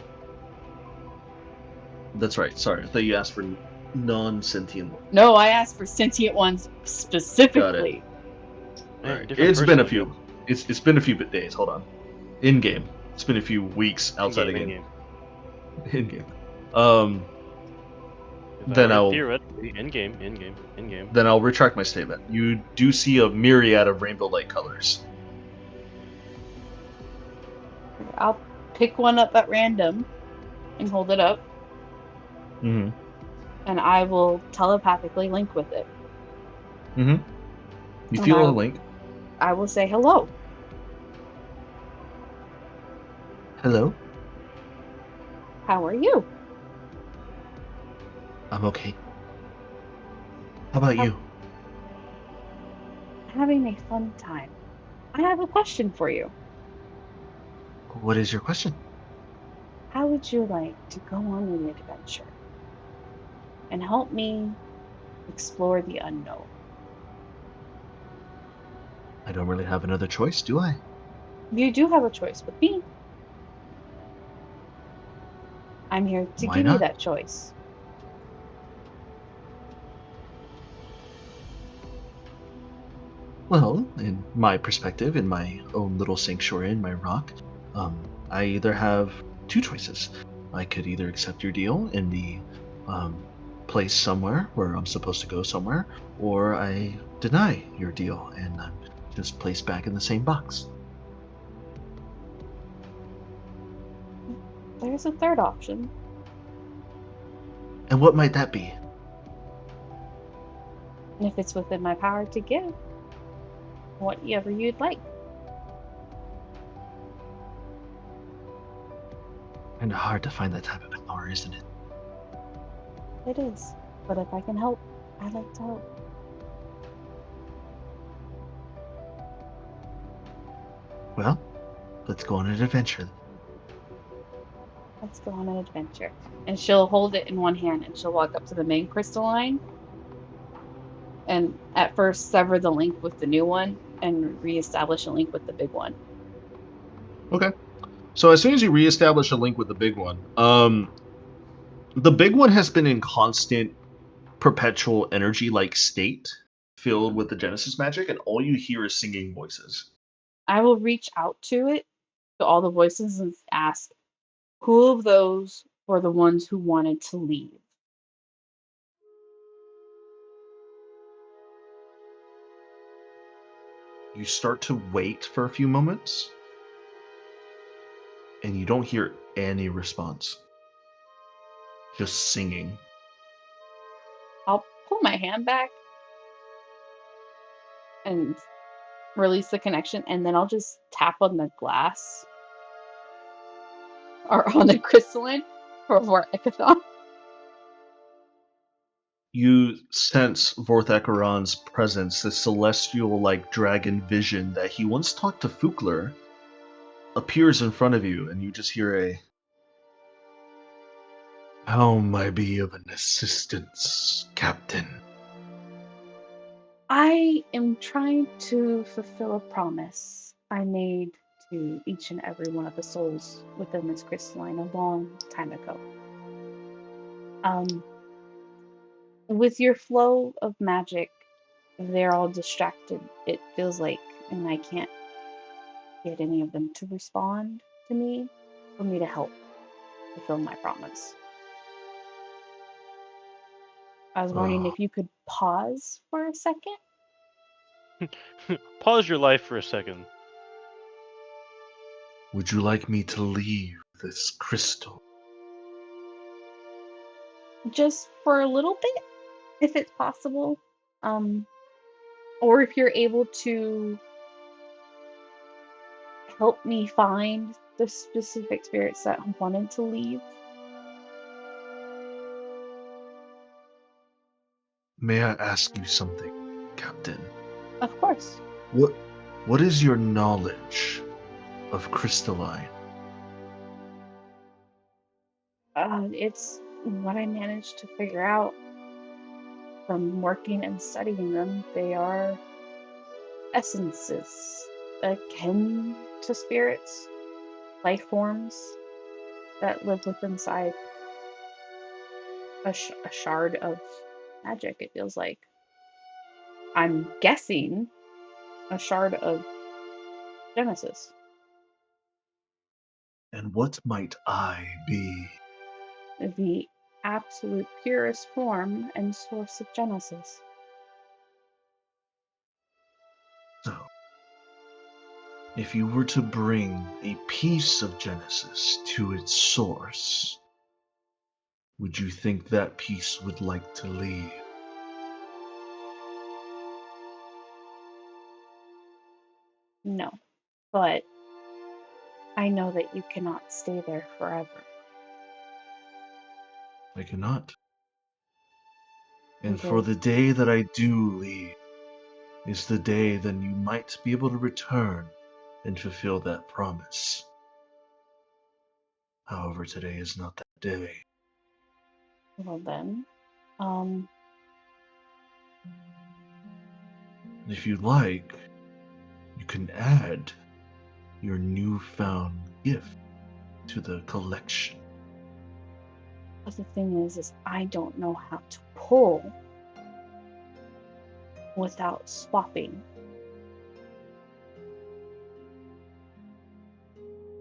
That's right. Sorry, I thought you asked for non-sentient. No, I asked for sentient ones specifically. Man, Right. different It's been a person few. It's been a few days. Hold on. In game, it's been a few weeks outside of game. In game. Then I'll theoretically in game. Then I'll retract my statement. You do see a myriad of rainbow light colors. I'll pick one up at random and hold it up, Mm-hmm. and I will telepathically link with it. Mm-hmm. You And feel a link. I will say hello. Hello. How are you? I'm okay. How about you? Having a fun time. I have a question for you. What is your question? How would you like to go on an adventure and help me explore the unknown? I don't really have another choice, do I? You do have a choice with me. I'm here to Why give you not? that choice. Well, in my perspective, in my own little sanctuary, in my rock, I either have two choices. I could either accept your deal and be placed somewhere where I'm supposed to go somewhere, or I deny your deal and I'm just placed back in the same box. There's a third option. And what might that be? And if it's within my power to give, whatever you'd like. Kind of hard to find that type of power, isn't it? It is. But if I can help, I'd like to help. Well, let's go on an adventure. Let's go on an adventure. And she'll hold it in one hand and she'll walk up to the main crystalline and at first sever the link with the new one and reestablish a link with the big one. Okay. So as soon as you reestablish a link with the big one, the big one has been in constant perpetual energy-like state, filled with the Genesis magic, and all you hear is singing voices. I will reach out to it, to all the voices, and ask, who of those were the ones who wanted to leave? You start to wait for a few moments, and you don't hear any response. Just singing. I'll pull my hand back and release the connection, and then I'll just tap on the glass or on the crystalline for Ekathon. You sense Vorthakaron's presence, this celestial-like dragon vision that he once talked to Fukler, appears in front of you, and you just hear a, "How may I be of an assistance, Captain?" I am trying to fulfill a promise I made to each and every one of the souls within this crystalline a long time ago. With your flow of magic, they're all distracted, it feels like, and I can't get any of them to respond to me for me to help fulfill my promise. I was wondering if you could pause for a second. Pause your life for a second. Would you like me to leave this crystal? Just for a little bit, if it's possible. Or if you're able to help me find the specific spirits that wanted to leave. May I ask you something? Captain. Of course. What is your knowledge of crystalline? It's what I managed to figure out from working and studying them. They are essences akin to spirits, life forms that live within inside a shard of magic, it feels like. I'm guessing a shard of Genesis. And what might I be? The absolute purest form and source of Genesis. So, if you were to bring a piece of Genesis to its source, would you think that piece would like to leave? No. But I know that you cannot stay there forever. I cannot. And It for is. the day that I do leave is the day then you might be able to return and fulfill that promise. However, today is not that day. Well then, If you like, you can add your newfound gift to the collection. but the thing is I don't know how to pull without swapping.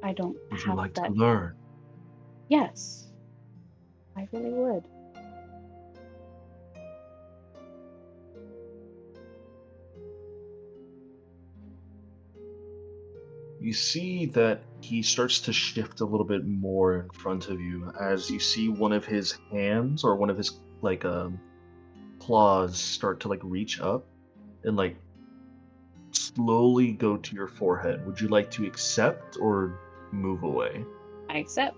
I don't Would you have like that. to learn? Yes, I really would. You see that he starts to shift a little bit more in front of you as you see one of his hands or one of his claws start to reach up and slowly go to your forehead. Would you like to accept or move away? I accept.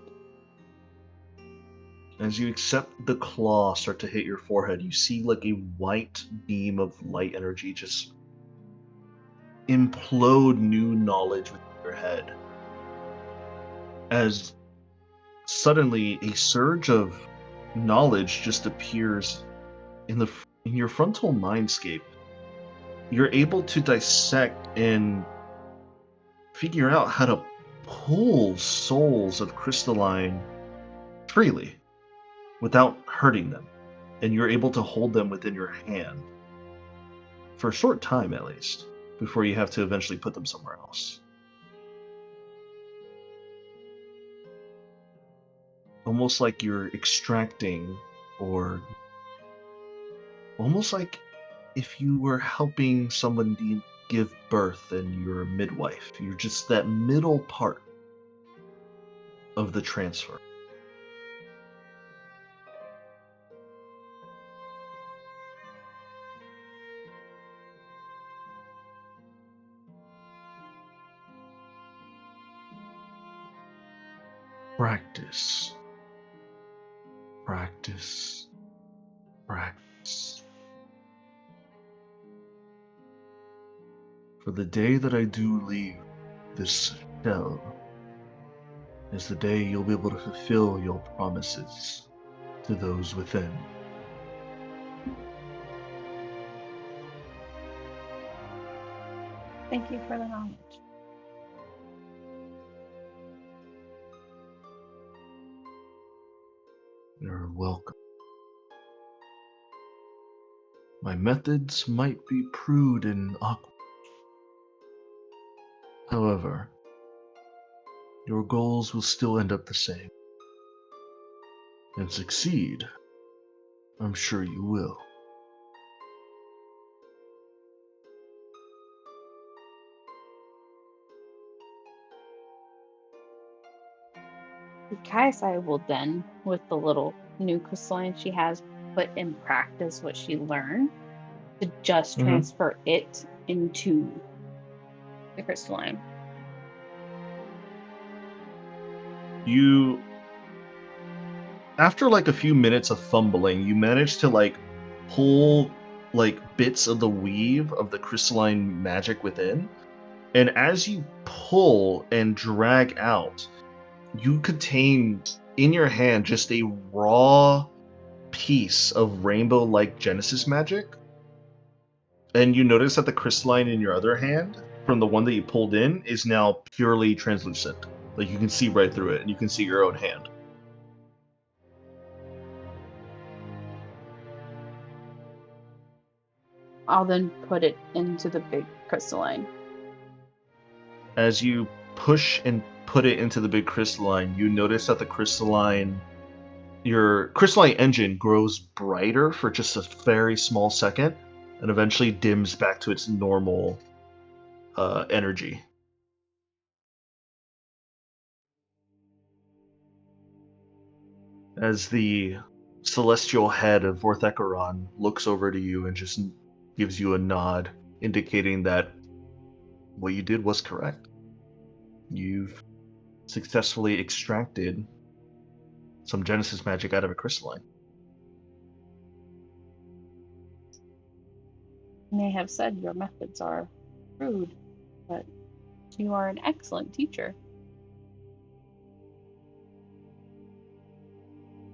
As you accept the claw start to hit your forehead, you see a white beam of light energy just implode new knowledge within your head. As suddenly a surge of knowledge just appears in your frontal mindscape. You're able to dissect and figure out how to pull souls of crystalline freely without hurting them, and you're able to hold them within your hand for a short time at least before you have to eventually put them somewhere else. Almost like you're extracting, or almost like if you were helping someone give birth and you're a midwife. You're just that middle part of the transfer. Practice. Practice. Practice. For the day that I do leave this shell is the day you'll be able to fulfill your promises to those within. Thank you for the knowledge. You're welcome. My methods might be crude and awkward. However, your goals will still end up the same. And succeed, I'm sure you will. Kaisai will then, with the little new crystalline she has, put in practice what she learned to just transfer it into the crystalline. You, after a few minutes of fumbling, you manage to pull like bits of the weave of the crystalline magic within. And as you pull and drag out, you contain in your hand just a raw piece of rainbow-like Genesis magic. And you notice that the crystalline in your other hand, from the one that you pulled in, is now purely translucent. Like you can see right through it, and you can see your own hand. I'll then put it into the big crystalline. As you push and put it into the big crystalline, you notice that your crystalline engine grows brighter for just a very small second, and eventually dims back to its normal energy. As the celestial head of Vorthecaron looks over to you and just gives you a nod, indicating that what you did was correct. You've successfully extracted some Genesis magic out of a crystalline. You may have said your methods are rude, but you are an excellent teacher.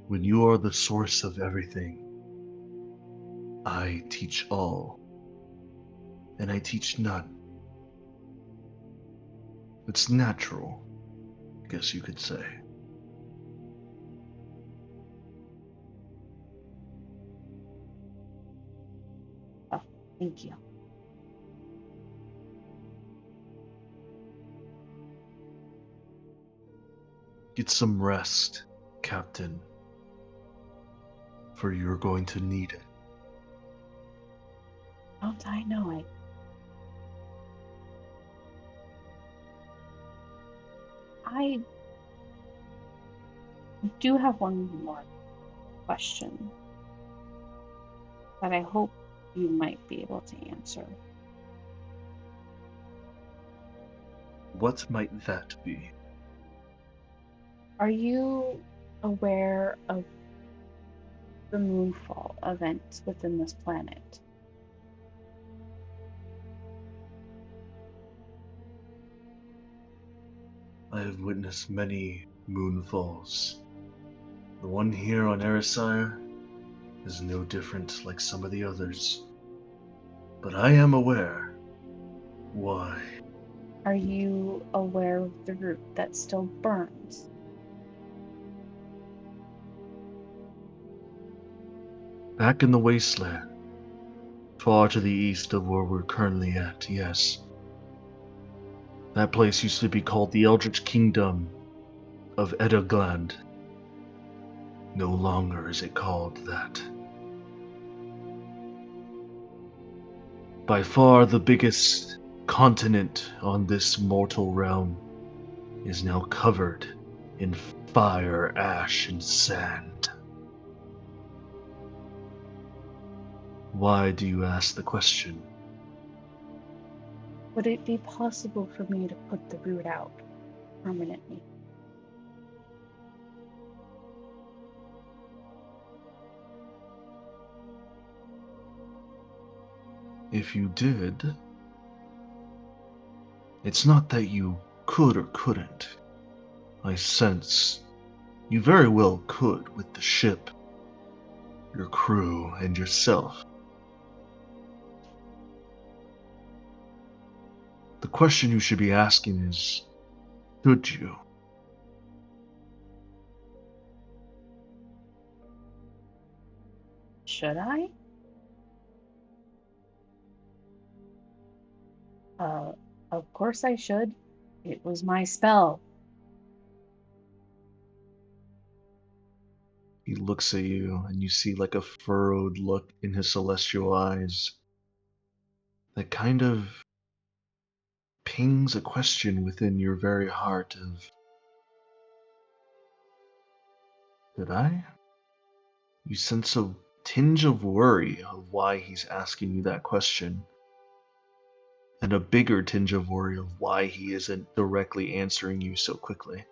When you are the source of everything, I teach all, and I teach none. It's natural, I guess you could say. Oh, thank you. Get some rest, Captain, for you're going to need it. Don't I know it? I do have one more question that I hope you might be able to answer. What might that be? Are you aware of the moonfall events within this planet? I have witnessed many moonfalls. The one here on Erisire is no different like some of the others. But I am aware. Why? Are you aware of the root that still burns? Back in the wasteland, far to the east of where we're currently at, yes. That place used to be called the Eldritch Kingdom of Edagland. No longer is it called that. By far the biggest continent on this mortal realm is now covered in fire, ash, and sand. Why do you ask the question? Would it be possible for me to put the root out permanently? If you did, it's not that you could or couldn't. I sense you very well could with the ship, your crew, and yourself. The question you should be asking is, could you? Should I? Of course I should. It was my spell. He looks at you, and you see like a furrowed look in his celestial eyes that kind of pings a question within your very heart of, did I? You sense a tinge of worry of why he's asking you that question, and a bigger tinge of worry of why he isn't directly answering you so quickly.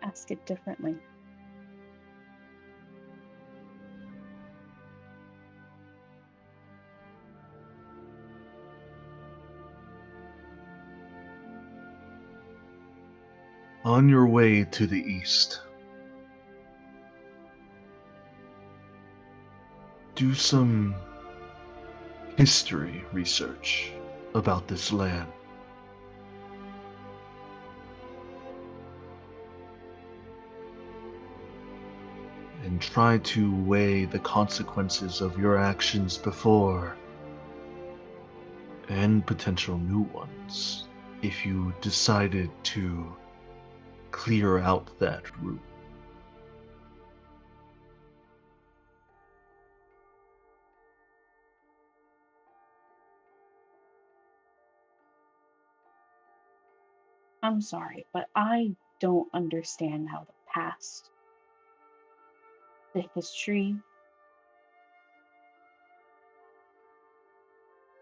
Ask it differently. On your way to the east, do some history research about this land. And try to weigh the consequences of your actions before and potential new ones if you decided to clear out that route. I'm sorry, but I don't understand how the past, the history,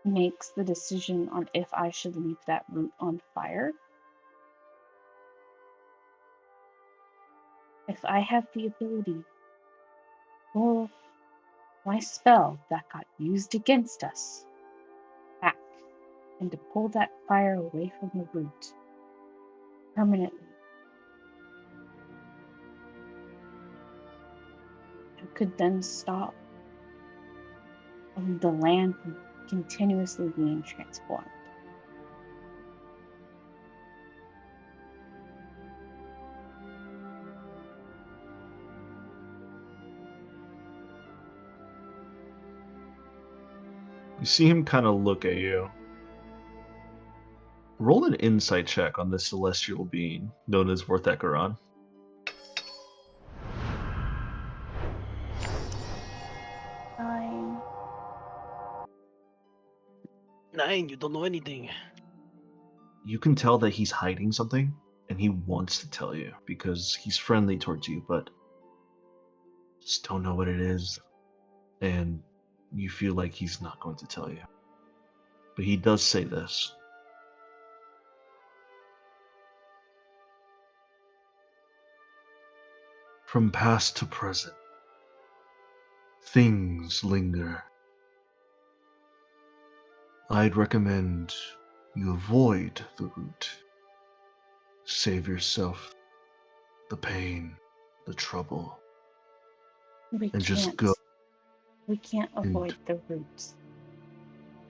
makes the decision on if I should leave that route on fire. If I have the ability, or my spell that got used against us, back, and to pull that fire away from the root permanently, I could then stop the land from continuously being transformed. You see him kind of look at you. Roll an insight check on this celestial being known as Vorthecaron. 9. 9, you don't know anything. You can tell that he's hiding something, and he wants to tell you because he's friendly towards you, but just don't know what it is, and you feel like he's not going to tell you. But he does say this. From past to present, things linger. I'd recommend you avoid the route. Save yourself the pain, the trouble, and just go. We can't avoid the roots.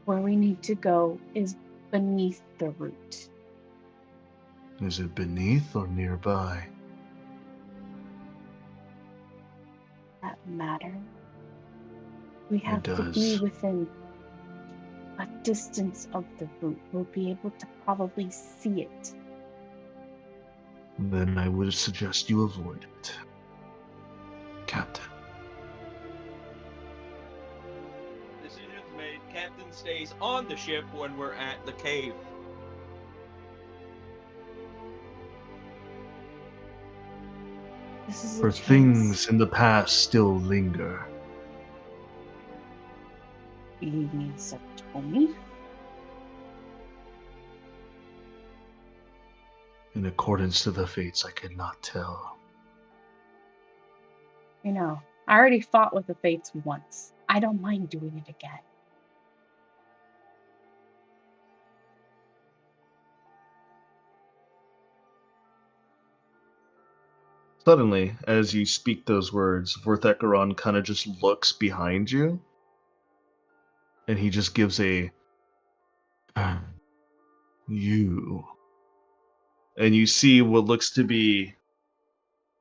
Where we need to go is beneath the root. Is it beneath or nearby? That matter. We have It to be does. within a distance of the root. We'll be able to probably see it. Then I would suggest you avoid it, Captain. Decisions made. Captain stays on the ship when we're at the cave. This is For a chance. things in the past still linger. You mean Satomi? In accordance to the fates, I cannot tell. You know, I already fought with the Fates once. I don't mind doing it again. Suddenly, as you speak those words, Vorthecaron kind of just looks behind you, and he just gives a you. And you see what looks to be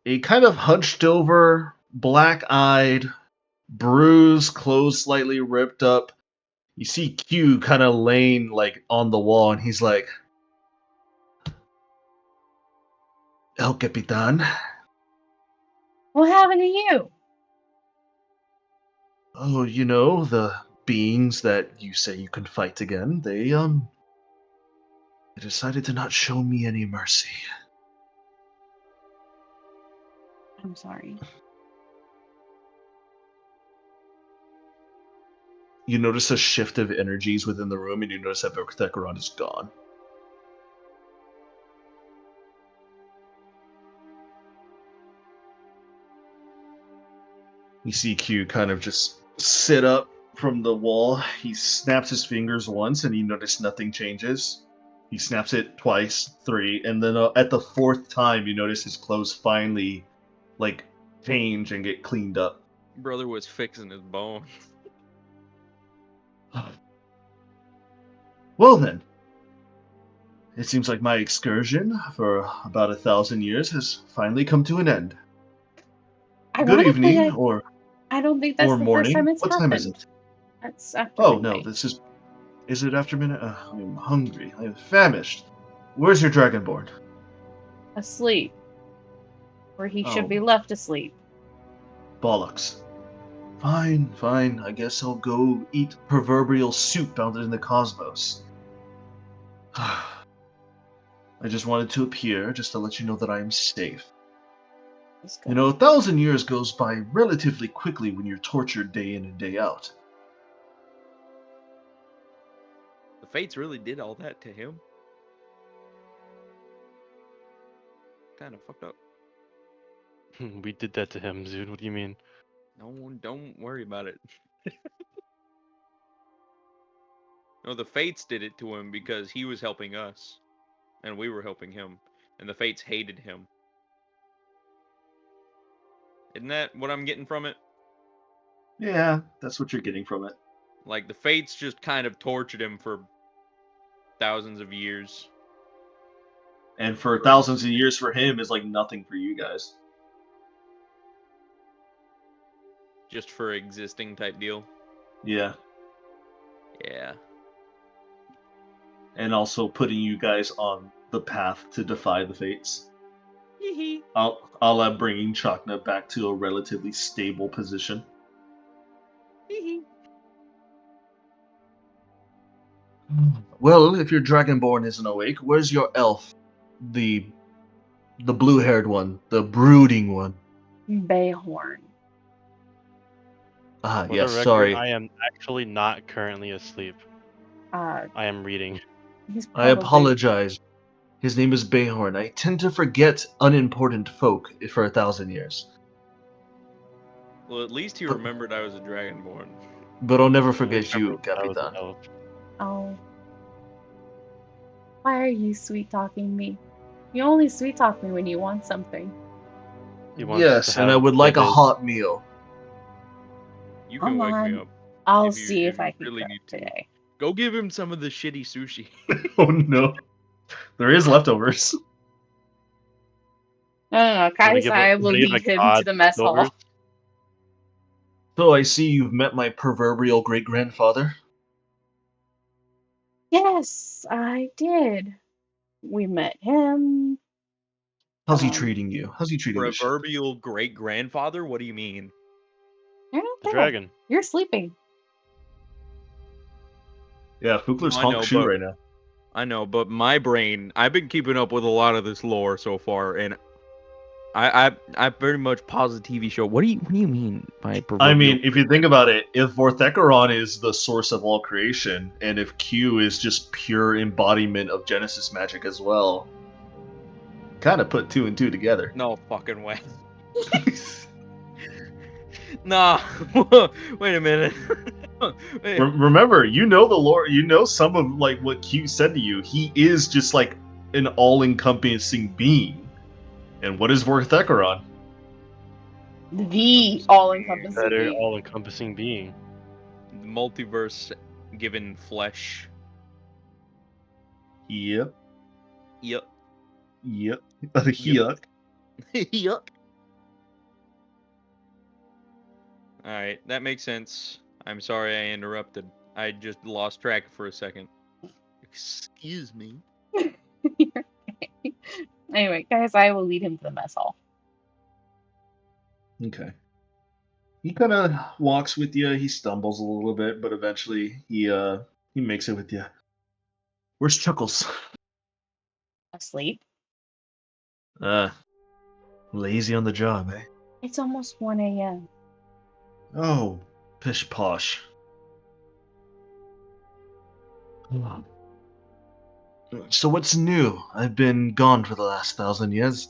a kind of hunched over, black-eyed, bruised, clothes slightly ripped up. You see Q kind of laying like on the wall, and he's like, El Capitan. What happened to you? Oh, you know, the beings that you say you can fight again, they decided to not show me any mercy. I'm sorry. You notice a shift of energies within the room, and you notice that Vorthecaron is gone. You see Q kind of just sit up from the wall. He snaps his fingers once, and you notice nothing changes. He snaps it twice, 3, and then at the 4th time, you notice his clothes finally, like, change and get cleaned up. Brother was fixing his bone. Well then, it seems like my excursion for about 1,000 years has finally come to an end. Good Ironically, evening, or I don't think that's the first time morning. it's What happened. time is it? That's after Oh no, midnight. this is it after midnight? I'm hungry. I'm famished. Where's your dragonborn? Asleep. Where he should Oh. be left asleep. Bollocks. Fine, fine. I guess I'll go eat proverbial soup out in the cosmos. I just wanted to appear just to let you know that I am safe. That's good. You know, 1,000 years goes by relatively quickly when you're tortured day in and day out. The Fates really did all that to him. Kind of fucked up. We did that to him, dude. What do you mean? No, don't worry about it. No, the Fates did it to him because he was helping us, and we were helping him, and the Fates hated him. Isn't that what I'm getting from it? Yeah, that's what you're getting from it. Like, the Fates just kind of tortured him for thousands of years. And for thousands of years for him is like nothing for you guys. Just for existing type deal. Yeah. Yeah. And also putting you guys on the path to defy the fates. Hee I'll have bringing Chakna back to a relatively stable position. hee. Well, if your dragonborn isn't awake, where's your elf? The blue-haired one, the brooding one. Bayhorn. Ah, For yes, the record, sorry. I am actually not currently asleep. Uh, I am reading. he's I probably apologize. His name is Bayhorn. I tend to forget unimportant folk for 1,000 years. Well, at least he remembered I was a dragonborn. But I'll never At least forget I you, remember I was an Capitan. elf. Oh. Why are you sweet talking me? You only sweet talk me when you want something. He wants Yes, to and I have would like a Bebe. hot meal. You Come can wake me on. up. I'll if you- see if if I you can really cook need to. today. Go give him some of the shitty sushi. Oh no. There is leftovers. No, Wanna give Kaisai a- will wanna give a lead him god to the mess leftovers? hall. So I see you've met my proverbial great-grandfather. Yes, I did. We met him. How's he Um, treating you? How's he treating the ship? Proverbial great grandfather? What do you mean? You're not The there. dragon. You're sleeping. Yeah, Fukler's I honk know, shoe but- right now. I know, but my brain, I've been keeping up with a lot of this lore so far, and I very much pause the TV show. What do you mean by proverbial? I mean, if you think about it, if Vorthecaron is the source of all creation, and if Q is just pure embodiment of Genesis magic as well, kind of put 2 and 2 together. No fucking way. Nah. Wait a minute. Wait. Remember, you know the lore. You know some of like what Q said to you. He is just like an all-encompassing being. And what is Vorthecaron? The all-encompassing Better being. all-encompassing being. The multiverse given flesh. Yep. Yep. Yep. Yuck. Yuck. Alright, that makes sense. I'm sorry I interrupted. I just lost track for a second. Excuse me. Anyway, guys, I will lead him to the mess hall. Okay. He kind of walks with you. He stumbles a little bit, but eventually he makes it with you. Where's Chuckles? Asleep? Lazy on the job, eh? It's almost 1 a.m. Oh, pish posh. So what's new? I've been gone for the last 1,000 years.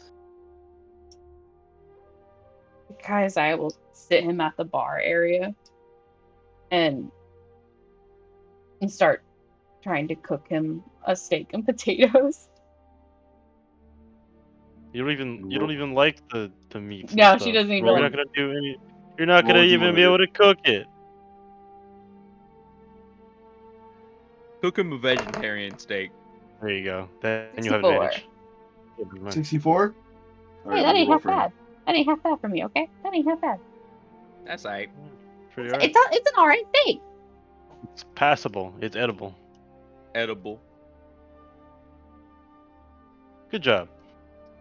Guys, I will sit him at the bar area and start trying to cook him a steak and potatoes. You don't even like the meats. No, and she stuff. doesn't even You're like not gonna do any. You're not What gonna would you even wanna be do? able to cook it. Cook him a vegetarian steak. There you go. Then you have 64. advantage. Yeah, never mind. 64? Hey, that ain't half bad. That ain't half bad for me, okay? That ain't half bad. That's alright. Pretty It's, alright. it's an alright steak. It's passable. It's edible. Edible. Good job.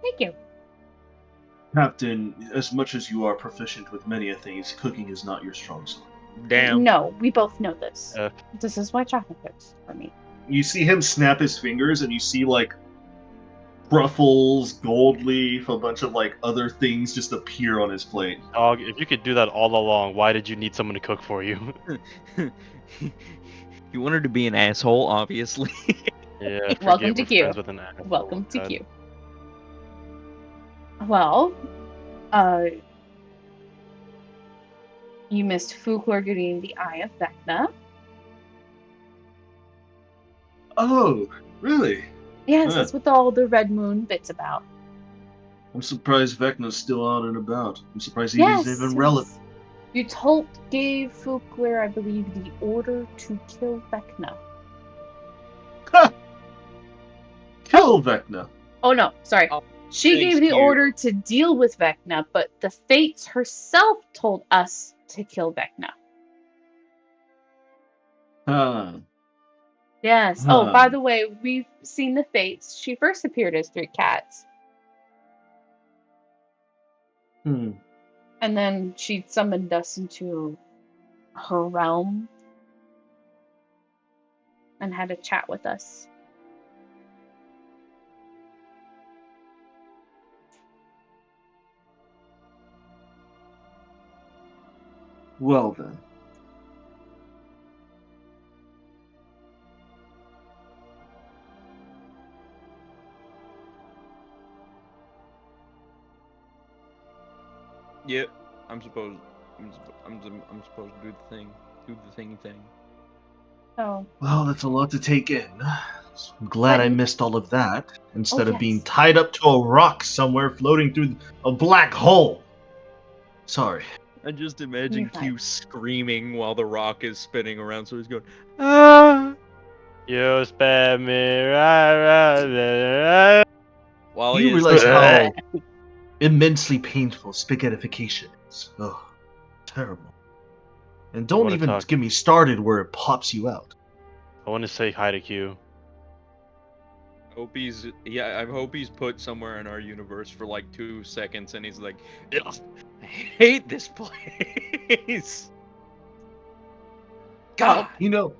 Thank you. Captain, as much as you are proficient with many a things, cooking is not your strong suit. Damn. No, we both know this. F. This is why chocolate cooks for me. You see him snap his fingers, and you see, like, truffles, gold leaf, a bunch of, like, other things just appear on his plate. Dog, if you could do that all along, why did you need someone to cook for you? You wanted to be an asshole, obviously. Yeah, I forget Welcome to we're Q. friends with an asshole. Welcome to God. Q. Well, you missed Fuklor getting the Eye of Vecna. Oh, really? Yes, Huh. that's what all the Red Moon bit's about. I'm surprised Vecna's still on and about. I'm surprised Yes, he's even relevant. yes. You told gave Fuklor, I believe, the order to kill Vecna. Kill Vecna. Oh no, sorry. Oh, She thanks, gave the Q. order to deal with Vecna, but the Fates herself told us to kill Vecna. Huh. Yes. Oh, Huh. by the way, we've seen the Fates. She first appeared as 3 cats, Hmm. and then she summoned us into her realm and had a chat with us. Well then. Yep. I'm supposed to do the thing. Do the thingy thing. Oh, Well, that's a lot to take in. I'm glad I But- missed all of that, instead of being yes. tied up to a rock somewhere floating through a black hole. Sorry. I just imagine You're fine. Q screaming while the rock is spinning around, so he's going, ah! You spam me right. While You he is realize dead. how immensely painful spaghettification is. Oh, terrible. And don't wanna even talk- get me started where it pops you out. I want to say hi to Q. I hope he's put somewhere in our universe for like 2 seconds, and he's like, "Ugh, I hate this place. God, You know,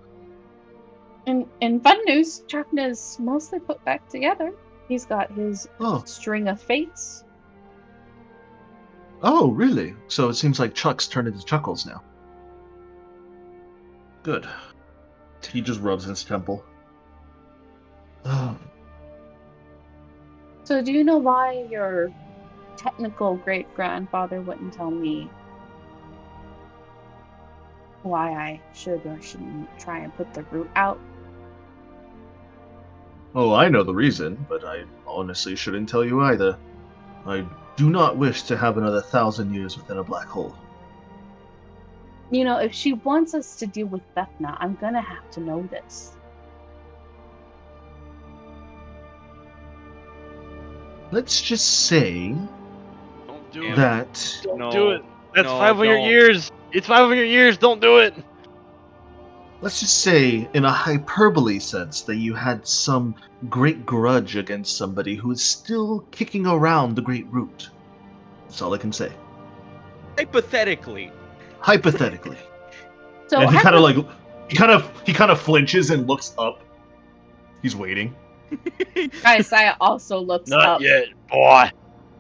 In fun news, Chakna's mostly put back together. He's got his oh, string of fates. oh, really? So it seems like Chuck's turned into Chuckles now. Good. He just rubs his temple. Oh, So do you know why your technical great-grandfather wouldn't tell me why I should or shouldn't try and put the root out? oh, I know the reason, but I honestly shouldn't tell you either. I do not wish to have another 1,000 years within a black hole. You know, if she wants us to deal with Vecna, I'm gonna have to know this. Let's just say Don't do Damn. it. that. Don't No, do it. That's no, 500 don't. years. It's 500 years. Don't do it. Let's just say, in a hyperbole sense, that you had some great grudge against somebody who is still kicking around the Great Root. That's all I can say. hypothetically." Hypothetically. So And he I kind of put- like, he kind of flinches and looks up. He's waiting. Isaiah also looks Not up. yet, boy.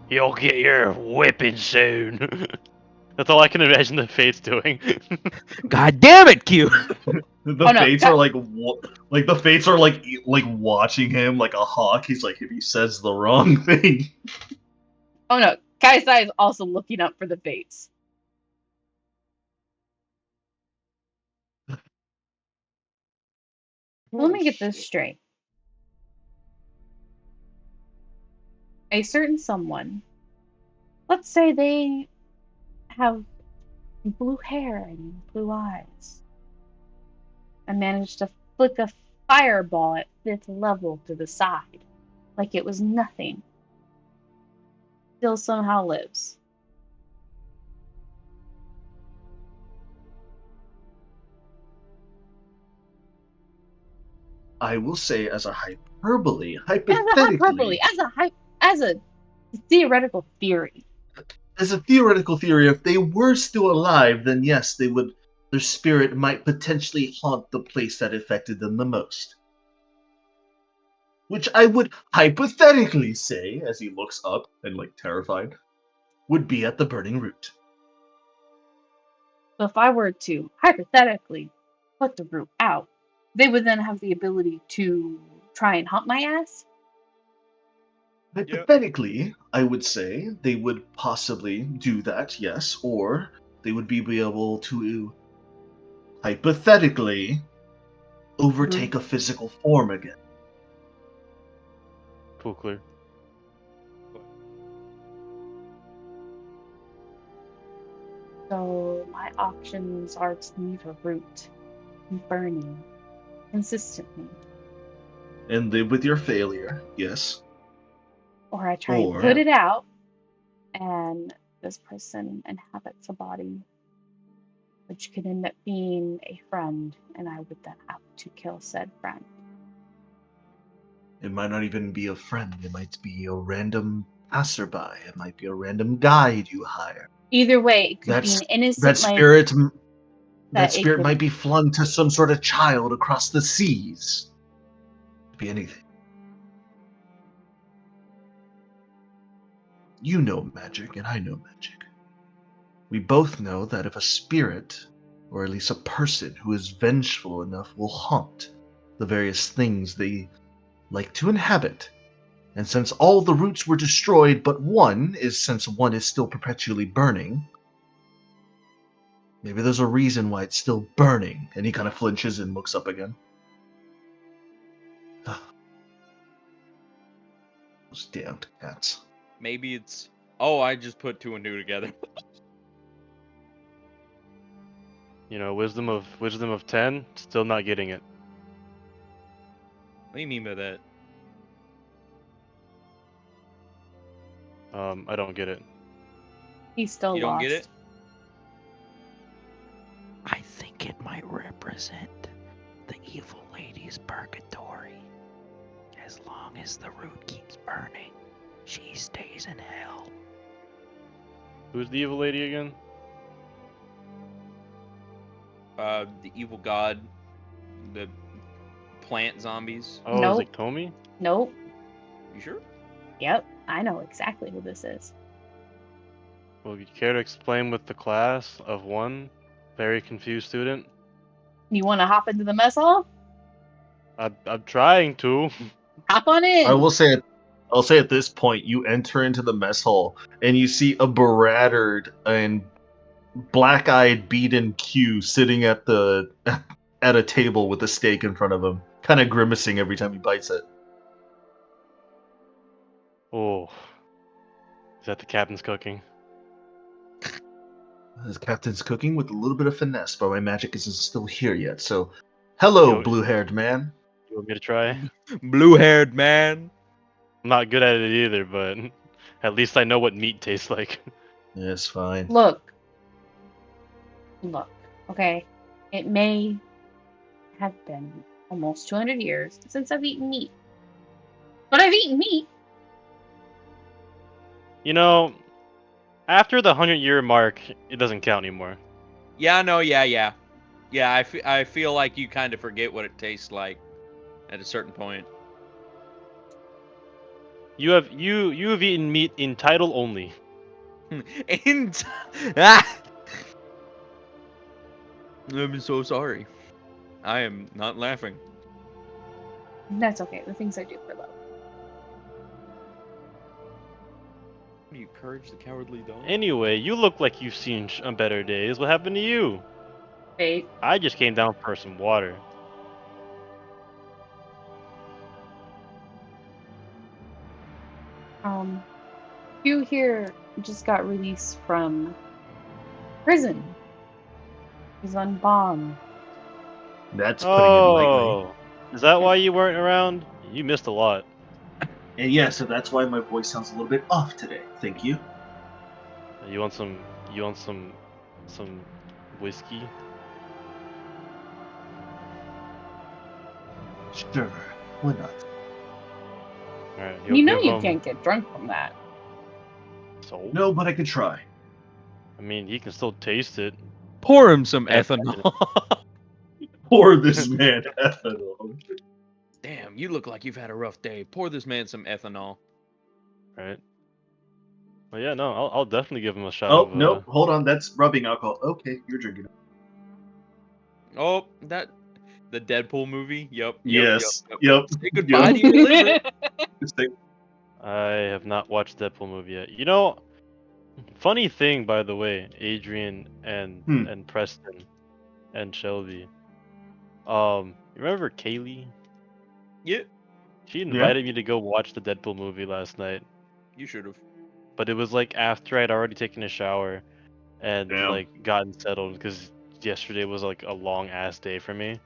You'll get your whipping soon. That's all I can imagine the Fates doing. God damn it, Q! The Oh, no, fates that- are like the fates are like watching him like a hawk. He's like, if he says the wrong thing. Oh no, Kaisai is also looking up for the fates. Let me get this straight. A certain someone, let's say they have blue hair and blue eyes, and managed to flick a fireball at 5th level to the side, like it was nothing, still somehow lives. I will say, as a hyperbole, hypothetically, As a theoretical theory. as a theoretical theory, if they were still alive, then yes, they would. Their spirit might potentially haunt the place that affected them the most. Which I would hypothetically say, as he looks up and like terrified, would be at the burning root. So if I were to hypothetically put the root out, they would then have the ability to try and hunt my ass? Hypothetically, I would say they would possibly do that, yes, or they would be able to hypothetically overtake a physical form again. Cool, clear. So my options are to leave a root burning consistently, And live with your failure, yes. or I try and Or put it out, and this person inhabits a body, which could end up being a friend, and I would then have to kill said friend. it might not even be a friend, it might be a random passerby, it might be a random guide you hire. Either way, it could be That's an innocent that spirit that that it spirit could- might be flung to some sort of child across the seas. Could be anything. You know magic, and I know magic. We both know that if a spirit, or at least a person who is vengeful enough, will haunt the various things they like to inhabit, and since all the roots were destroyed but one is still perpetually burning, maybe there's a reason why it's still burning. And he kind of flinches and looks up again. Those damned cats. Maybe it's. Oh, I just put 2 and 2 together. You know, wisdom of 10, still not getting it. What do you mean by that? I don't get it. he's still You don't get lost. it? I think it might represent the evil lady's purgatory. As long as the root keeps burning, she stays in hell. Who's the evil lady again? The evil god, the plant zombies. Oh, Nope. it's like Tomy? Nope. You sure? Yep. I know exactly who this is. Well, you care to explain with the class of one very confused student? You want to hop into the mess hall? I'm trying to. Hop on in. I'll say at this point, you enter into the mess hall and you see a berattered and black-eyed beaten Q sitting at a table with a steak in front of him, kind of grimacing every time he bites it. Oh. Is that the captain's cooking? His captain's cooking with a little bit of finesse, but my magic isn't still here yet. So, hello, Yo. blue-haired man. You want me to try? Blue-haired man. I'm not good at it either, but at least I know what meat tastes like. Yes, fine. Look. Okay. It may have been almost 200 years since I've eaten meat. But I've eaten meat. You know, after the 100-year mark, it doesn't count anymore. Yeah, no, yeah. Yeah, I feel like you kind of forget what it tastes like at a certain point. You have eaten meat in title only. And ah! I'm so sorry. I am not laughing. That's okay. The things I do for love. You courage the cowardly dog. Anyway, you look like you've seen better days. What happened to you? Fate. I just came down for some water. You here just got released from prison. He's on bond. That's putting it lightly. Oh, is that why you weren't around? You missed a lot. And yeah, so that's why my voice sounds a little bit off today. Thank you. You want some? You want some whiskey? Sure, why not? All right. You know you can't get drunk from that. So? No, but I could try. I mean, he can still taste it. Pour him some Yeah, ethanol. Pour this man ethanol. Damn, you look like you've had a rough day. Pour this man some ethanol. Right. Well, yeah, no, I'll definitely give him a shot. Oh, of, no, hold on. That's rubbing alcohol. Okay, you're drinking it. Oh, the Deadpool movie? Yep. Yes. Yep. Yep. Say goodbye to your liver. I have not watched Deadpool movie yet. You know, funny thing, by the way, Adrian and Preston and Shelby. You remember Kaylee? Yeah, She invited me to go watch the Deadpool movie last night, you should have. but it was like after I'd already taken a shower and Damn. like gotten settled because yesterday was like a long ass day for me.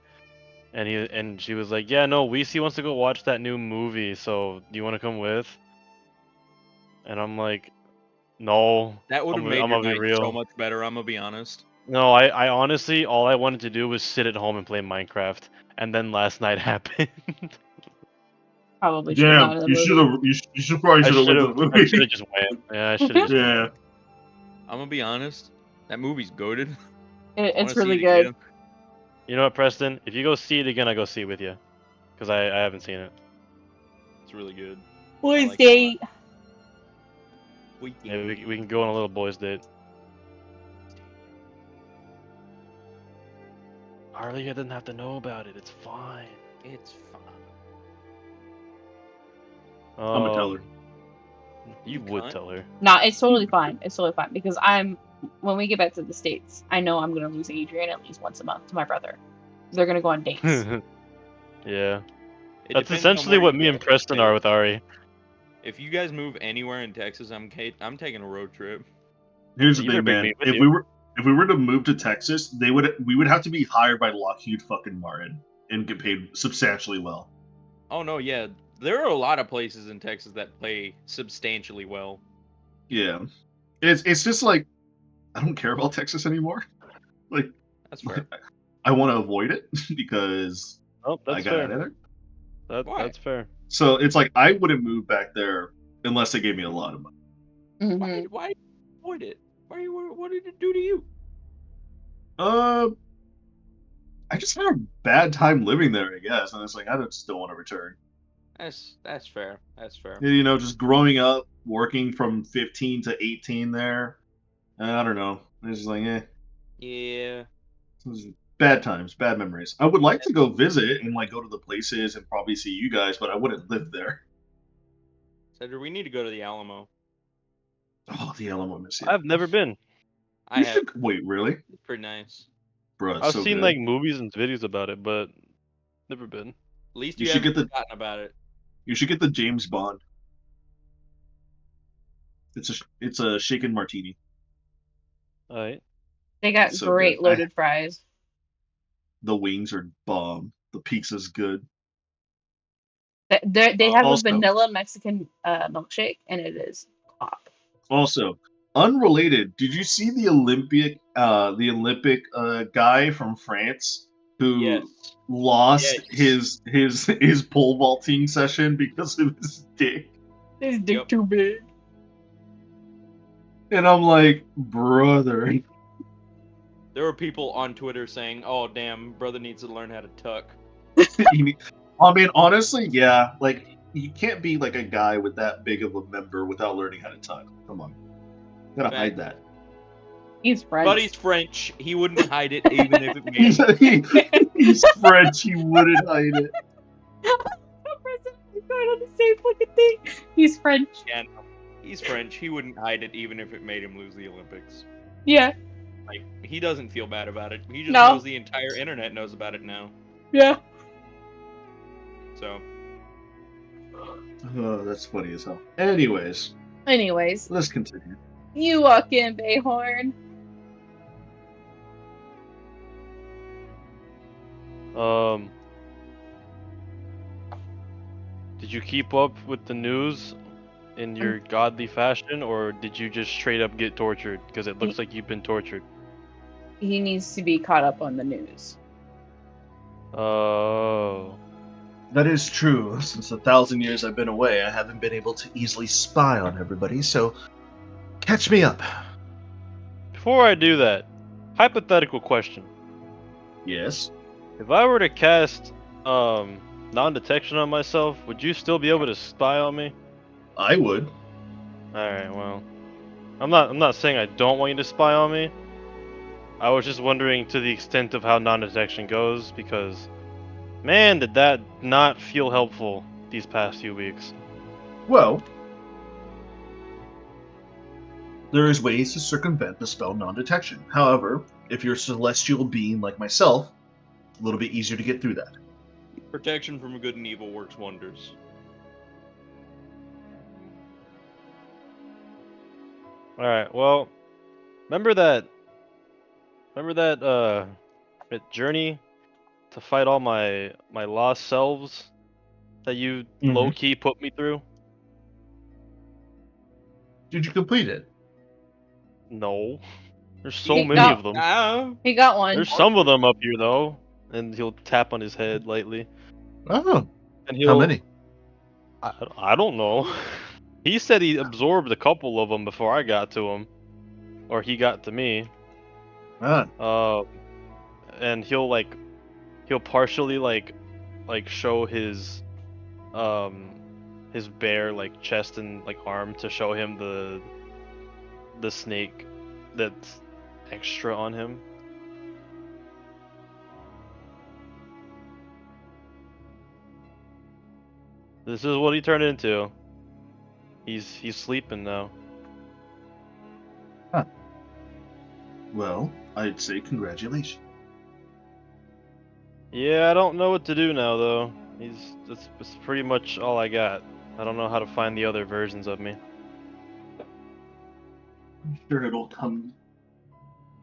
And she was like, "Yeah, no, Weezy wants to go watch that new movie, so do you want to come with?" And I'm like, "No, That would have I'm made gonna your be night real. so much better, I'm gonna be honest. No, I honestly, all I wanted to do was sit at home and play Minecraft, and then last night happened. Probably should have gone Damn, to the you movie. should have. You should probably I should have should went to have. the I movie. should have just went. Yeah, I should have just Yeah. went. I'm gonna be honest. That movie's goated. It's really good. You know what, Preston? If you go see it again, I go see it with you, because I haven't seen it. It's really good. Boys' like it a date. Maybe we can go on a little boys' date. Arlia doesn't have to know about it. It's fine. It's fun. I'm gonna tell her. You would tell her. Nah, it's totally fine. It's totally fine because when we get back to the States, I know I'm gonna lose Adrian at least once a month to my brother. They're gonna go on dates. Yeah. It That's depends on essentially where what you me and guys Preston stay. are with Ari. If you guys move anywhere in Texas, I'm taking a road trip. Here's the You better thing, bring man. me with If you. we were to move to Texas, we would have to be hired by Lockheed fucking Martin and get paid substantially well. Oh no, yeah. There are a lot of places in Texas that pay substantially well. Yeah, it's just like I don't care about Texas anymore. Like That's fair. I want to avoid it because Oh, I that's got fair. in it. Why? That's fair. So it's like I wouldn't move back there unless they gave me a lot of money. Mhm. Why did you avoid it? What did it do to you? I just had a bad time living there, I guess, and it's like I just don't want to return. That's fair. That's fair. You know, just growing up, working from 15 to 18 there. I don't know. It's just like, Yeah. it was bad times, bad memories. I would like to go visit and like go to the places and probably see you guys, but I wouldn't live there. Cedric, we need to go to the Alamo. Oh, the Alamo Museum. I've never been. I have. Wait, really? It's pretty nice. Bro, it's I've so seen good. like movies and videos about it, but never been. At least You you should haven't get the- forgotten about it. You should get the James Bond. It's a shaken martini. Alright. They got So great good. loaded fries. The wings are bomb. The pizza's good. They have Also- a vanilla Mexican milkshake, and it is top. Also, unrelated, did you see the Olympic guy from France who Yes. lost Yes. his pole vaulting session because of his dick? His dick Yep. too big. And I'm like, brother. There were people on Twitter saying, "Oh damn, brother needs to learn how to tuck." I mean, honestly, yeah. Like, you can't be like a guy with that big of a member without learning how to tuck. Come on, gotta hide that. He's French. But he's French. He wouldn't hide it even if it made him. He's French. He wouldn't hide it. We're going on the same fucking thing. He's French. Yeah, He's French. He wouldn't hide it even if it made him lose the Olympics. Yeah. Like, he doesn't feel bad about it. He just No. knows the entire internet knows about it now. Yeah. So, Oh, that's funny as hell. Anyways, let's continue. You walk in, Bayhorn. Did you keep up with the news in your godly fashion, or did you just straight up get tortured? Because it looks like you've been tortured. He needs to be caught up on the news. Oh. That is true. Since 1,000 years I've been away, I haven't been able to easily spy on everybody, so catch me up. Before I do that, hypothetical question. Yes? If I were to cast non-detection on myself, would you still be able to spy on me? I would. Alright, well. I'm not saying I don't want you to spy on me. I was just wondering to the extent of how non-detection goes, because man, did that not feel helpful these past few weeks. Well, there is ways to circumvent the spell non-detection. However, if you're a celestial being like myself, a little bit easier to get through that. protection from good and evil works wonders. Alright, well, remember that that journey to fight all my lost selves that you low-key put me through? Did you complete it? No. There's so He many got- of them. No. He got one. There's some of them up here though. And he'll tap on his head lightly. Oh, And how many? I don't know. He said he absorbed a couple of them before I got to him. Or he got to me. Ah, And he'll partially like show his bare like chest and like arm to show him the snake that's extra on him. This is what he turned into. He's sleeping now. well, I'd say congratulations. Yeah, I don't know what to do now though. That's pretty much all I got. I don't know how to find the other versions of me. I'm sure it'll come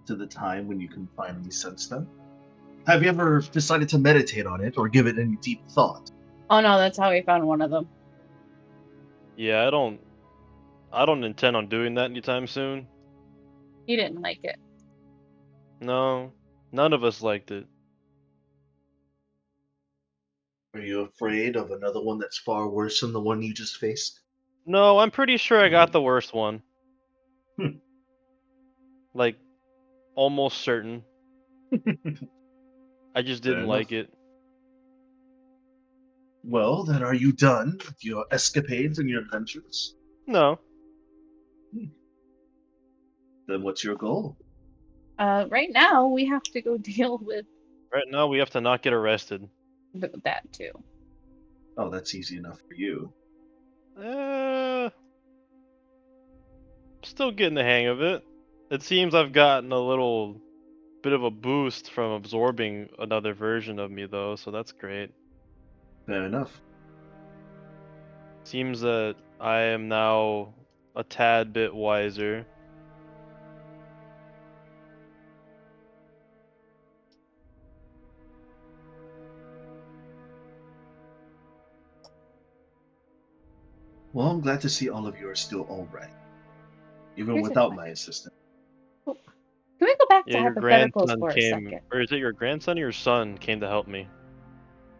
to the time when you can finally sense them. Have you ever decided to meditate on it or give it any deep thought? Oh no, that's how he found one of them. Yeah, I don't intend on doing that anytime soon. He didn't like it. No, none of us liked it. Are you afraid of another one that's far worse than the one you just faced? No, I'm pretty sure I got the worst one. Hmm. Like, almost certain. I just Fair didn't like enough. it. Well, then are you done with your escapades and your adventures? No. Then what's your goal? Right now we have to go deal with Right now we have to not get arrested. that too. Oh, that's easy enough for you. Still getting the hang of it. It seems I've gotten a little bit of a boost from absorbing another version of me though, so that's great. Fair enough. Seems that I am now a tad bit wiser. Well, I'm glad to see all of you are still alright. Even Here's a without question. my assistance. Can we go back to Yeah, your hypotheticals grandson for a came, second? or is it your grandson or your son came to help me?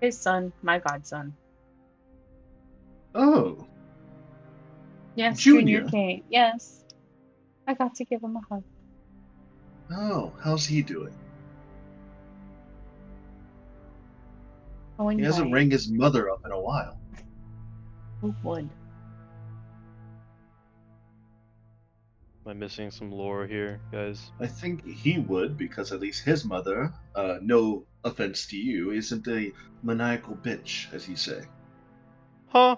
His son, my godson. Oh, Yes, Junior? Junior came. Yes. I got to give him a hug. oh, how's he doing? Going He hasn't by. rang his mother up in a while. Who would? Am I missing some lore here, guys? I think he would, because at least his mother, no offense to you, isn't a maniacal bitch, as you say. Huh?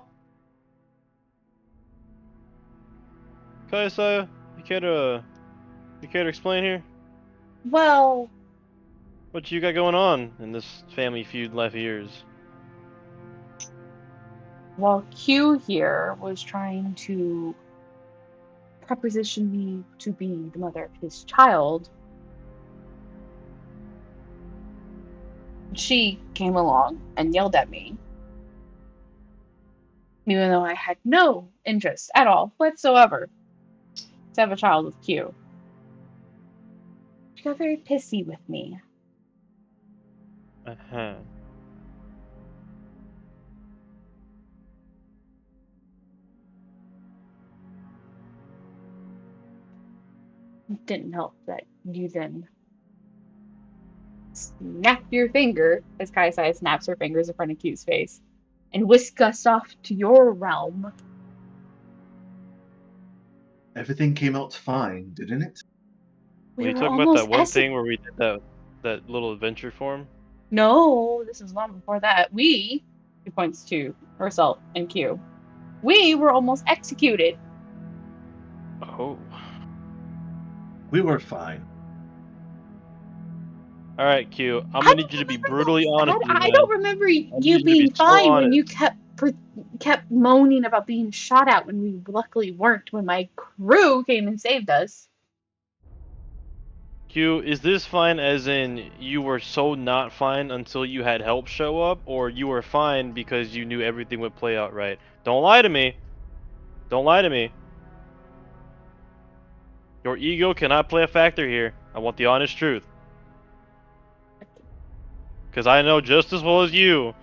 Kaisa, you care to explain here? Well, What you got going on in this family feud life of yours? Q here was trying to proposition me to be the mother of his child, she came along and yelled at me, even though I had no interest at all whatsoever to have a child with Q. She got very pissy with me. Uh-huh. It didn't help that you then snap your finger, as Kaisai snaps her fingers in front of Q's face, and whisk us off to your realm. Everything came out fine, didn't it? Were you were talking about that almost one as- thing where we did that little adventure form? No, this is long before that. She points to herself and Q. We were almost executed. Oh. We were fine. All right, Q. I'm I gonna don't need you to be remember brutally that. honest with me, I man. don't remember need you you to being be so fine when honest. you kept moaning about being shot at when we luckily weren't when my crew came and saved us. Q, is this fine as in you were so not fine until you had help show up, or you were fine because you knew everything would play out right? Don't lie to me. Don't lie to me. Your ego cannot play a factor here. I want the honest truth. Because I know just as well as you,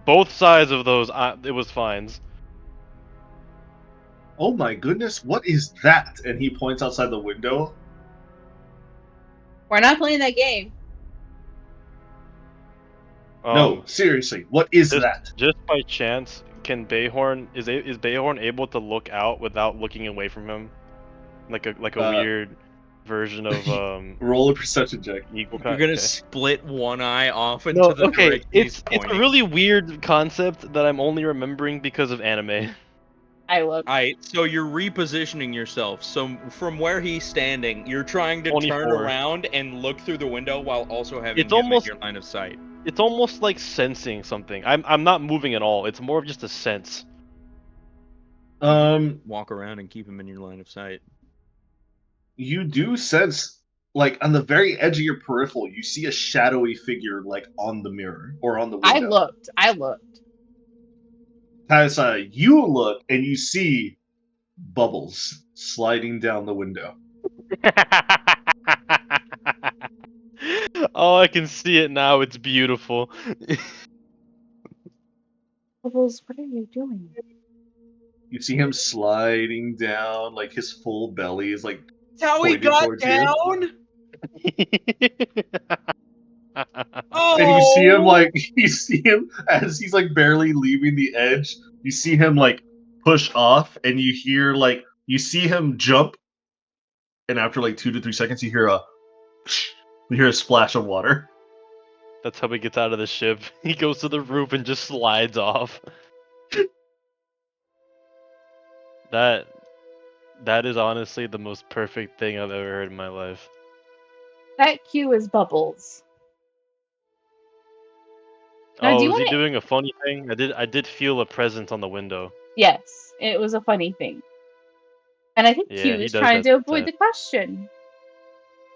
both sides of those, it was fines. Oh my goodness, what is that? And he points outside the window. We're not playing that game. No, seriously, what is that? Just by chance, can Bayhorn is Bayhorn able to look out without looking away from him, like a weird version of Roll a perception check. eagle? You're gonna Okay. split one eye off into No, the okay. direction he's It's pointing. a really weird concept that I'm only remembering because of anime. I look. Alright, so you're repositioning yourself. So from where he's standing, you're trying to turn 24. around and look through the window while also having It's him almost- in your line of sight. It's almost like sensing something. I'm not moving at all. It's more of just a sense. Walk around and keep him in your line of sight. You do sense, like, on the very edge of your peripheral, you see a shadowy figure, like, on the mirror or on the window. I looked. Kaisa, you look and you see bubbles sliding down the window. Oh, I can see it now. It's beautiful. Bubbles, what are you doing? You see him sliding down, like his full belly is like That's how he pointed got towards you. down? Oh! And you see him as he's like barely leaving the edge. You see him like push off, and you see him jump, and after like 2 to 3 seconds, you hear a splash of water. That's how he gets out of the ship. He goes to the roof and just slides off. That is honestly the most perfect thing I've ever heard in my life. That Q is Bubbles. Now, do you Oh, is he wanna- doing a funny thing? I did feel a presence on the window. Yes, it was a funny thing. And I think Yeah, Q he is does trying that to avoid sometimes. the question.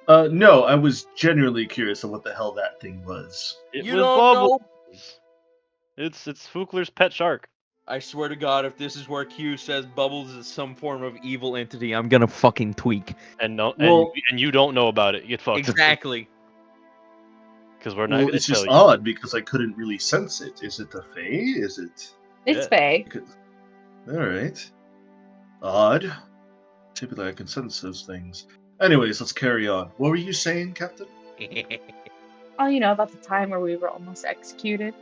No, I was genuinely curious of what the hell that thing was. It You was don't Bubbles. know? It's Fukler's pet shark. I swear to God, if this is where Q says Bubbles is some form of evil entity, I'm gonna fucking tweak. And no, Well- and you don't know about it. Get fucked. Exactly. Because we're not Well, gonna it's tell just you. odd because I couldn't really sense it. Is it the Fae? Is it? It's Yeah. Faye. All right. Odd. Typically, I can sense those things. Anyways, let's carry on. What were you saying, Captain? Oh, you know, about the time where we were almost executed.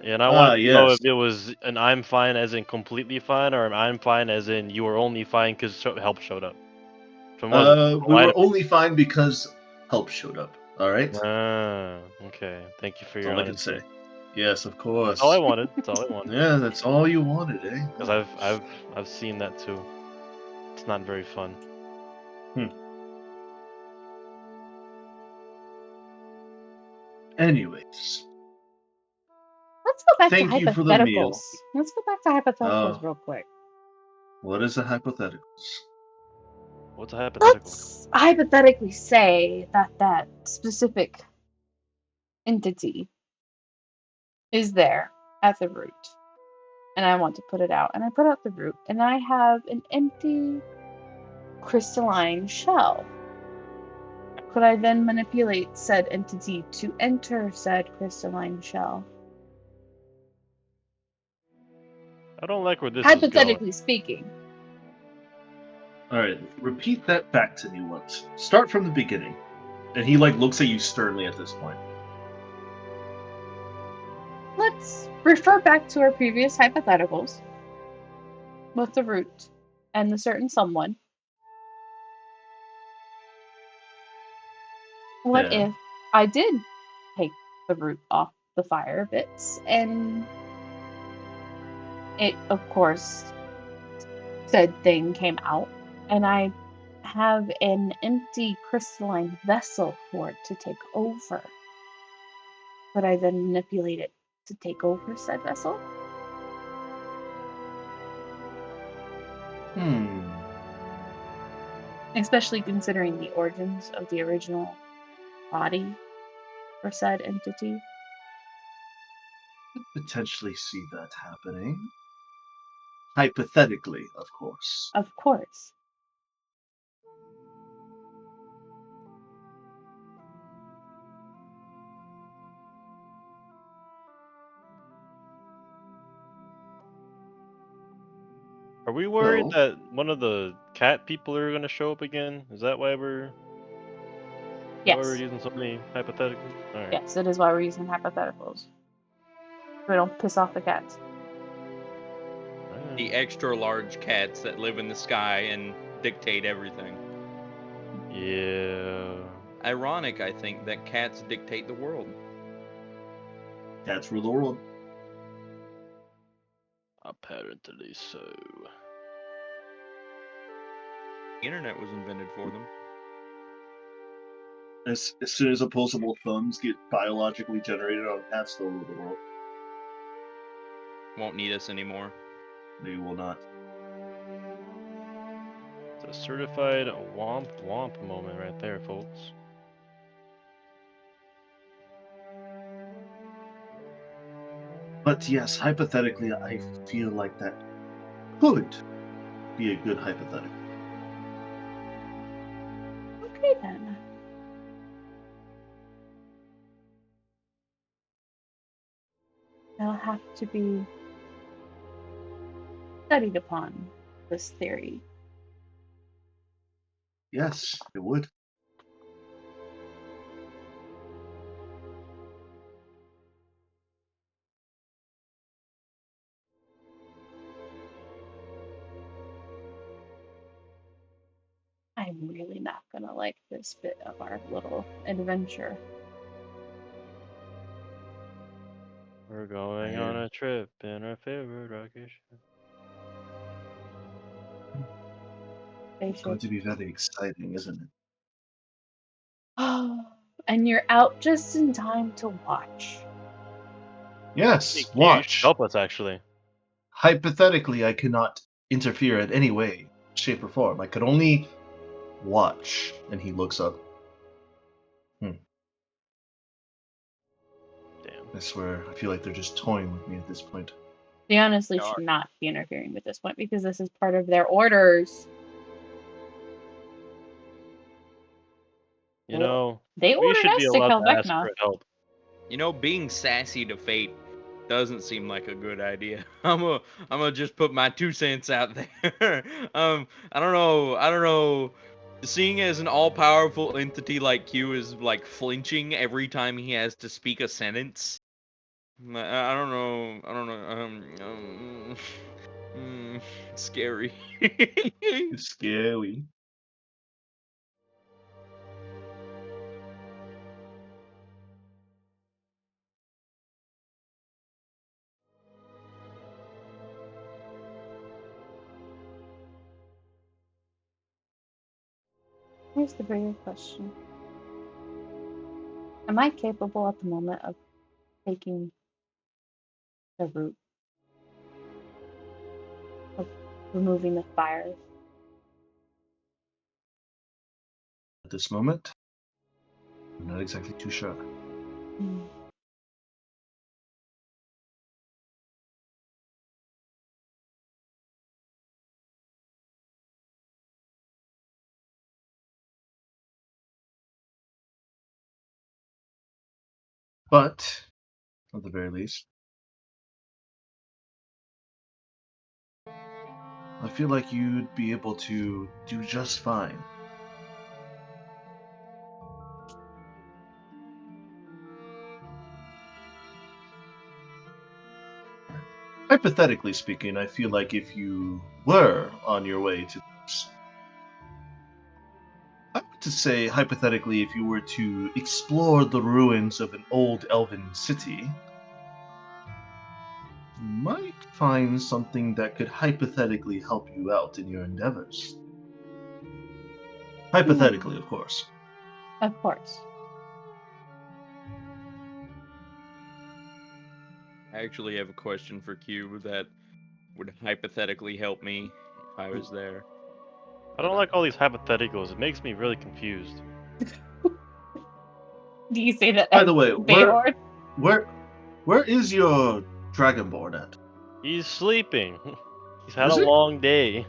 And I want to know yes. if it was an I'm fine as in completely fine, or an I'm fine as in you were only fine because help showed up. From We were only fine because help showed up. All right. Okay. Thank you for That's your all I can honesty. say. Yes, of course. That's all I wanted. That's all I wanted. Yeah, that's all you wanted, eh? Because I've seen that too. It's not very fun. Anyways, Let's go back thank to you for the meal. hypotheticals. Let's go back to hypotheticals real quick. What is the hypotheticals? What's a hypothetical? Let's hypothetically say that that specific entity is there at the root, and I want to put it out. And I put out the root, and I have an empty crystalline shell. Could I then manipulate said entity to enter said crystalline shell? I don't like where this is going. Hypothetically speaking. Alright, repeat that back to me once. Start from the beginning. And he looks at you sternly at this point. Let's refer back to our previous hypotheticals with the root and the certain someone. What Yeah. if I did take the root off the fire bits and it, of course, said thing came out and I have an empty crystalline vessel for it to take over? Could I then manipulate it to take over said vessel? Especially considering the origins of the original body for said entity. Could potentially see that happening. Hypothetically, of course. Of course. Are we worried Well- that one of the cat people are gonna show up again? Is that why we're Yes. using so many hypotheticals? Alright. Yes, it is why we're using hypotheticals. We don't piss off the cats. Alright. The extra large cats that live in the sky and dictate everything. Yeah. Ironic, I think, that cats dictate the world. Cats rule the world. Apparently so. The internet was invented for them. As soon as opposable thumbs get biologically generated on cats, they'll rule the world. Won't need us anymore. They will not. It's a certified womp womp moment right there, folks. But yes, hypothetically, I feel like that could be a good hypothetical. Okay then. That'll have to be studied upon, this theory. Yes, it would. I'm really not gonna like this bit of our little adventure. We're going on a trip in our favorite rocket ship. It's going to be very exciting, isn't it? And you're out just in time to watch. Yes, Hey, you should watch. help us actually. Hypothetically, I cannot interfere in any way, shape, or form. I could only watch. And he looks up. Damn. I swear, I feel like they're just toying with me at this point. They honestly Darn. should not be interfering at this point because this is part of their orders. You know, They we ordered should us be to allowed kill to ask Vecna. for help. You know, being sassy to fate doesn't seem like a good idea. I'm gonna just put my 2 cents out there. I don't know. Seeing as an all-powerful entity like Q is like flinching every time he has to speak a sentence. I don't know. Scary. It's scary. Here's the bigger question. Am I capable at the moment of taking the root? Of removing the fire? At this moment, I'm not exactly too sure. Hmm. But, at the very least, I feel like you'd be able to do just fine. Hypothetically speaking, I feel like if you were on your way to this, I would to say, hypothetically, if you were to explore the ruins of an old elven city, you might find something that could hypothetically help you out in your endeavors. Hypothetically, of course. Of course. I actually have a question for Q that would hypothetically help me if I was there. I don't like all these hypotheticals. It makes me really confused. Do you say that By the way, Baylord? where is your dragonborn at? He's sleeping. He's had Is a he? long day.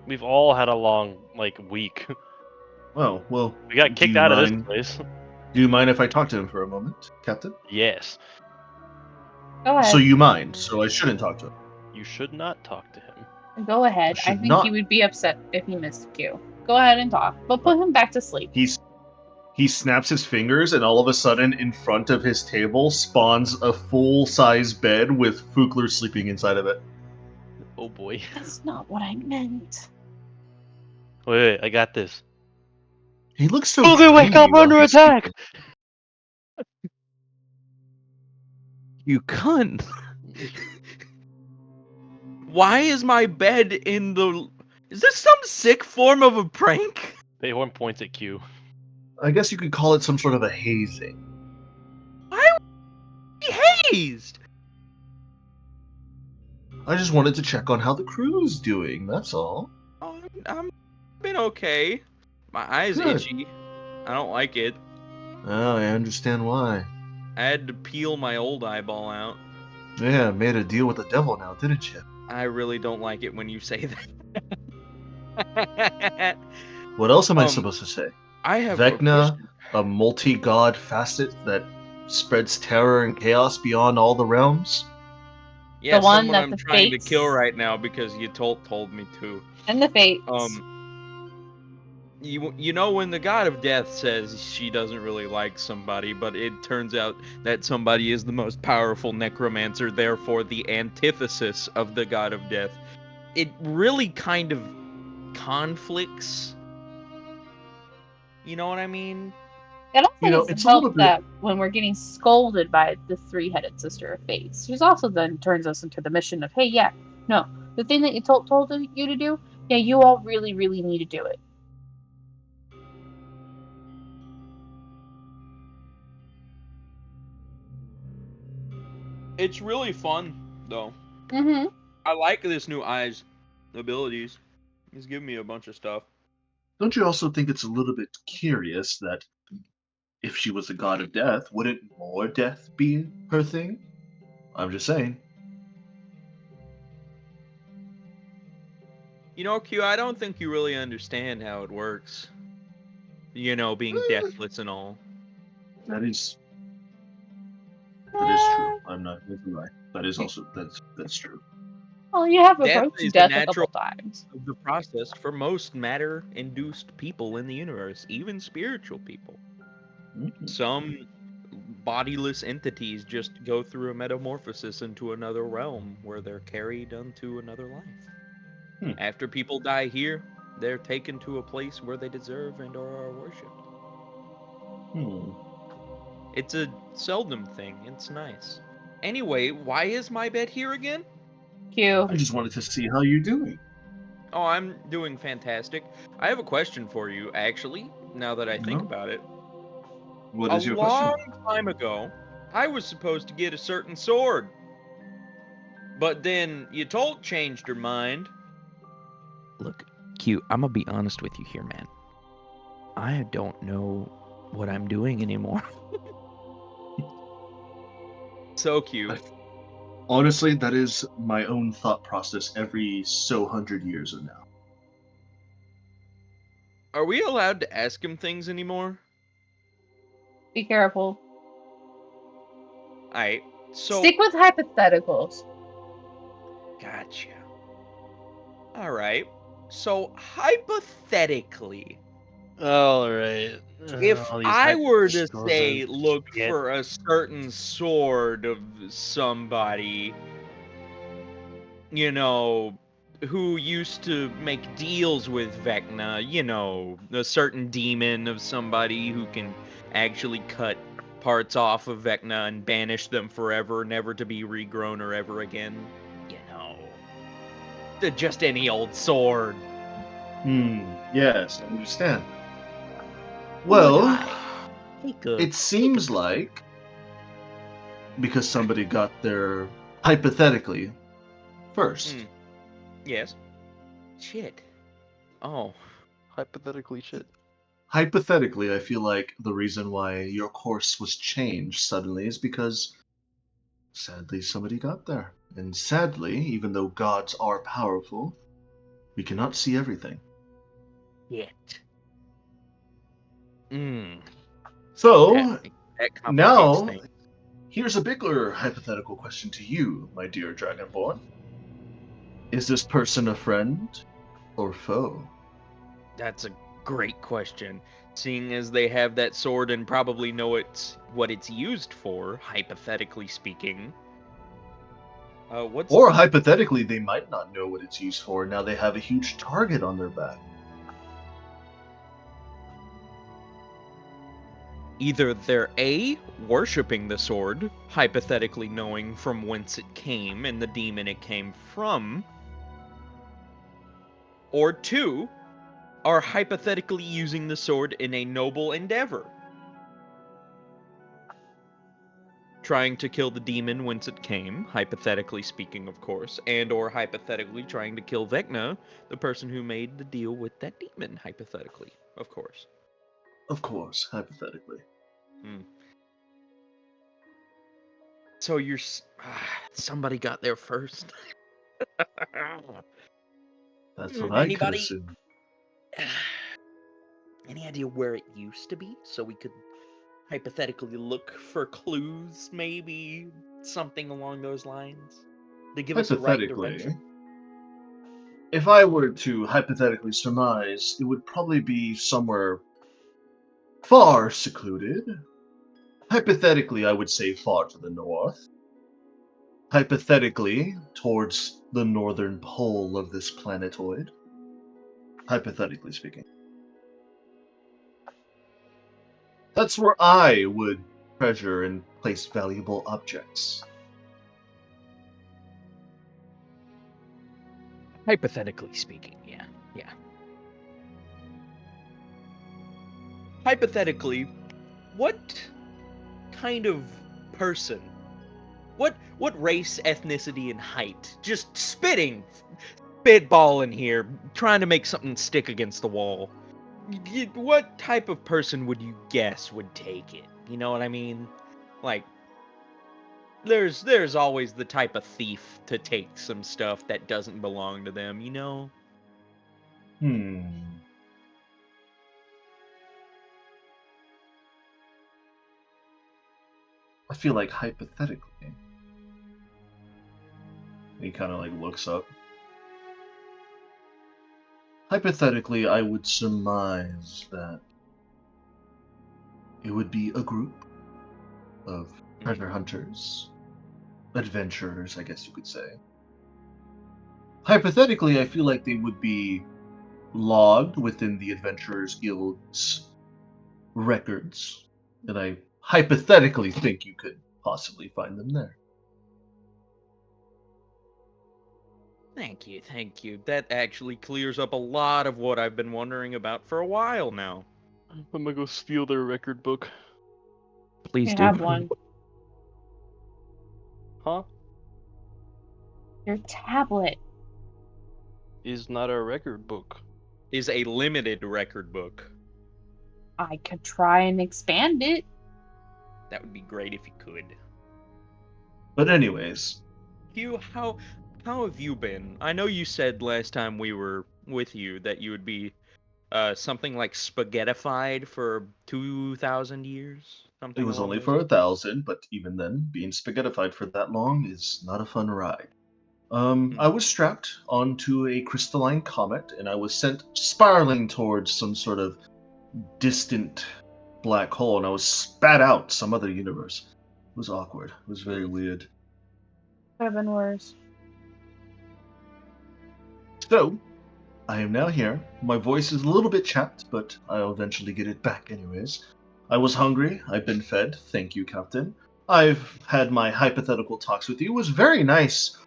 We've all had a long, week. Oh, well, We got do kicked you out of this mind? place. Do you mind if I talk to him for a moment, Captain? Yes. Go So ahead. you mind, so I shouldn't talk to him. You should not talk to him. Go ahead. I Should think he not. would be upset if he missed Q. Go ahead and talk, but put him back to sleep. He snaps his fingers, and all of a sudden, in front of his table spawns a full-size bed with Fugler sleeping inside of it. Oh boy. That's not what I meant. Wait, I got this. He looks so Fugler, wake dreamy up! while Under he's attack! sleeping. You cunt! Why is my bed in the... Is this some sick form of a prank? Bayhorn points at Q. I guess you could call it some sort of a hazing. Why would he be hazed? I just wanted to check on how the crew's doing, that's all. Oh, I'm been okay. My eye's Good. itchy. I don't like it. Oh, I understand why. I had to peel my old eyeball out. Yeah, made a deal with the devil now, didn't you? I really don't like it when you say that. What else am I supposed to say? I have a Vecna, question. a multi-god facet that spreads terror and chaos beyond all the realms? Yeah, The one someone that I'm the trying to fates- kill right now because you told me to. And the fates. You know when the god of death says she doesn't really like somebody, but it turns out that somebody is the most powerful necromancer, therefore the antithesis of the god of death. It really kind of conflicts. You know what I mean? It also You know, doesn't it's a little help bit- that when we're getting scolded by the three-headed sister of fates, she also then turns us into the mission of, hey, yeah, no, the thing that you told you to do, yeah, you all really, really need to do it. It's really fun, though. Mm-hmm. I like this new Eye's abilities. He's giving me a bunch of stuff. Don't you also think it's a little bit curious that if she was the god of death, wouldn't more death be her thing? I'm just saying. You know, Q, I don't think you really understand how it works. You know, being deathless and all. That is true. I'm not going to lie. That is also that's true. Well, you have Death approached is death the a couple natural times. of the process for most matter-induced people in the universe, even spiritual people. Mhm. Some bodiless entities just go through a metamorphosis into another realm where they're carried unto another life. After people die here, they're taken to a place where they deserve and are worshipped. It's a seldom thing. It's nice. Anyway, why is my bed here again? Q. I just wanted to see how you're doing. Oh, I'm doing fantastic. I have a question for you, actually, now that I think No? about it. What A is your question? long time ago, I was supposed to get a certain sword. But then Yatolt changed her mind. Look, Q, I'm gonna be honest with you here, man. I don't know what I'm doing anymore. So cute. Honestly, that is my own thought process every 100 years of now. Are we allowed to ask him things anymore? Be careful. Alright, so. Stick with hypotheticals. Gotcha. Alright, so hypothetically, Alright. if All these I were to hypotheticals say and look shit. for a certain sword of somebody, you know, who used to make deals with Vecna, you know, a certain demon of somebody who can actually cut parts off of Vecna and banish them forever, never to be regrown or ever again. You know, just any old sword. Yes, I understand. Who would Well, I take it seems like because somebody got there hypothetically first. Yes. Shit. Oh. Hypothetically shit. Hypothetically, I feel like the reason why your course was changed suddenly is because sadly somebody got there. And sadly, even though gods are powerful, we cannot see everything. Shit. Hmm. So, That complicates now, things. here's a bigger hypothetical question to you, my dear Dragonborn. Is this person a friend or foe? That's a great question. Seeing as they have that sword and probably know what it's used for, hypothetically speaking. Or hypothetically, they might not know what it's used for. Now they have a huge target on their back. Either they're A, worshipping the sword, hypothetically knowing from whence it came and the demon it came from, or 2, are hypothetically using the sword in a noble endeavor. Trying to kill the demon whence it came, hypothetically speaking, of course, and or hypothetically trying to kill Vecna, the person who made the deal with that demon, hypothetically, of course. Of course, hypothetically. So you're somebody got there first. That's what I could Anybody? assume. Any idea where it used to be, so we could hypothetically look for clues, maybe something along those lines, to give us the right Hypothetically, direction? if I were to hypothetically surmise, it would probably be somewhere far secluded. Hypothetically, I would say far to the north. Hypothetically, towards the northern pole of this planetoid. Hypothetically speaking. That's where I would treasure and place valuable objects. Hypothetically speaking, yeah. Hypothetically, what kind of person, what race, ethnicity, and height, just spitballing here, trying to make something stick against the wall, what type of person would you guess would take it? You know what I mean? Like, there's always the type of thief to take some stuff that doesn't belong to them, you know? I feel like hypothetically. He kind of looks up. Hypothetically, I would surmise that it would be a group of treasure hunters, adventurers, I guess you could say. Hypothetically, I feel like they would be logged within the Adventurers Guild's records, and I hypothetically think you could possibly find them there. Thank you, thank you. That actually clears up a lot of what I've been wondering about for a while now. I'm gonna go steal their record book. Please You do. have one. Huh? Your tablet. Is not a record book. Is a limited record book. I could try and expand it. That would be great if you could. But anyways, Hugh, how have you been? I know you said last time we were with you that you would be something like spaghettified for 2,000 years. Something it was along only those for lines. 1,000, but even then, being spaghettified for that long is not a fun ride. I was strapped onto a crystalline comet, and I was sent spiraling towards some sort of distant black hole, and I was spat out some other universe. It was awkward. It was very weird. Could have been worse. So, I am now here. My voice is a little bit chapped, but I'll eventually get it back anyways. I was hungry. I've been fed. Thank you, Captain. I've had my hypothetical talks with you. It was very nice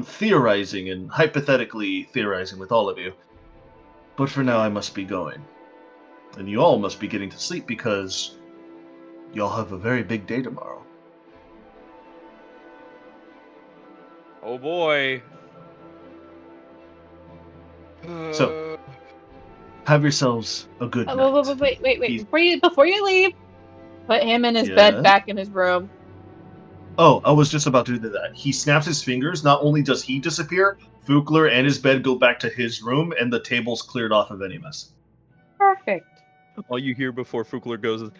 theorizing and hypothetically theorizing with all of you. But for now, I must be going. And you all must be getting to sleep because y'all have a very big day tomorrow. Oh boy. So, have yourselves a good night. Wait. Peace. Before you leave, put him in his bed Yes? back in his room. Oh, I was just about to do that. He snaps his fingers. Not only does he disappear, Fukler and his bed go back to his room, and the table's cleared off of any mess. Perfect. All you hear before Fukler goes is,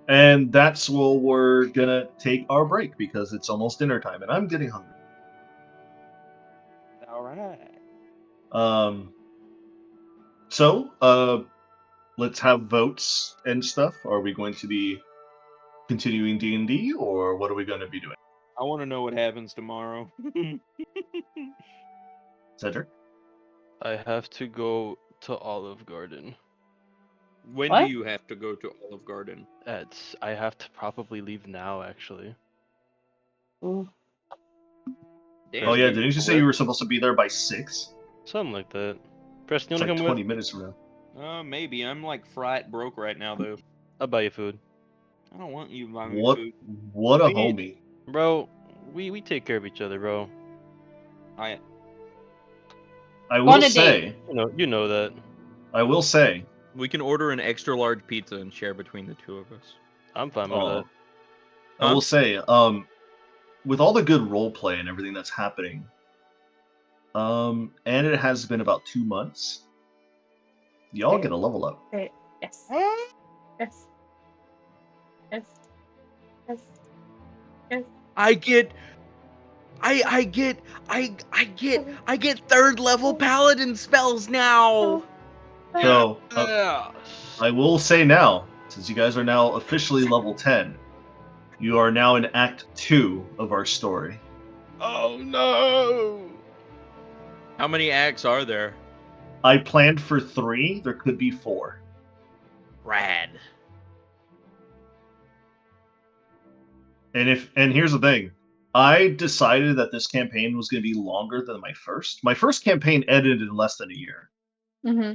And that's where we're gonna take our break because it's almost dinner time, and I'm getting hungry. alright. So, let's have votes and stuff. Are we going to be continuing D&D, or what are we going to be doing? I want to know what happens tomorrow. Cedric? I have to go to Olive Garden. When What? do you have to go to Olive Garden? I have to probably leave now, actually. Ooh. Damn, Oh yeah, dude. didn't you say you were supposed to be there by 6? Something like that. Preston, It's you wanna like come 20 with? minutes from now. Maybe. I'm like fright broke right now, though. I'll buy you food. I don't want you buying me What? food. What a We- homie. Bro, we take care of each other, bro. I On will a say, You know that. I will say, We can order an extra large pizza and share between the two of us. I'm fine with oh, that. I will say, with all the good role play and everything that's happening, and it has been about 2 months, y'all get a level up. Yes. Yes. Yes. Yes. Yes. I get third level paladin spells now. So, Yeah. I will say now, since you guys are now officially level 10, you are now in Act 2 of our story. Oh no! How many acts are there? I planned for 3, there could be 4. Rad. And here's the thing. I decided that this campaign was going to be longer than my first. My first campaign ended in less than a year. Mm-hmm.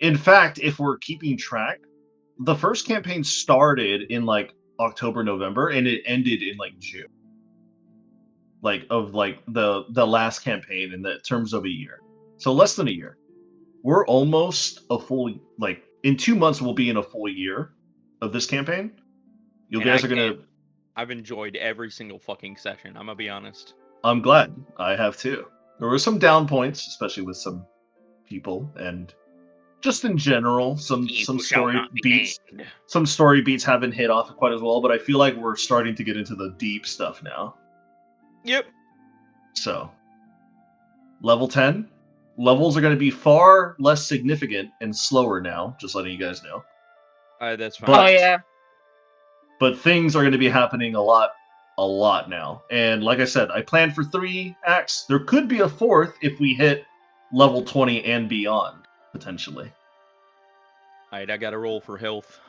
In fact, if we're keeping track, the first campaign started in like October, November, and it ended in like June. The last campaign in the terms of a year. So less than a year. We're almost a full, like, in 2 months we'll be in a full year of this campaign. You And guys I are gonna. can't- I've enjoyed every single fucking session. I'm gonna be honest. I'm glad. I have too. There were some down points, especially with some people, and just in general, some story beats. Some story beats haven't hit off quite as well, but I feel like we're starting to get into the deep stuff now. Yep. So, level 10. Levels are going to be far less significant and slower now, just letting you guys know. That's fine. But, Oh yeah. But things are going to be happening a lot now. And like I said, I planned for 3 acts. There could be a 4th if we hit level 20 and beyond, potentially. Alright, I gotta roll for health.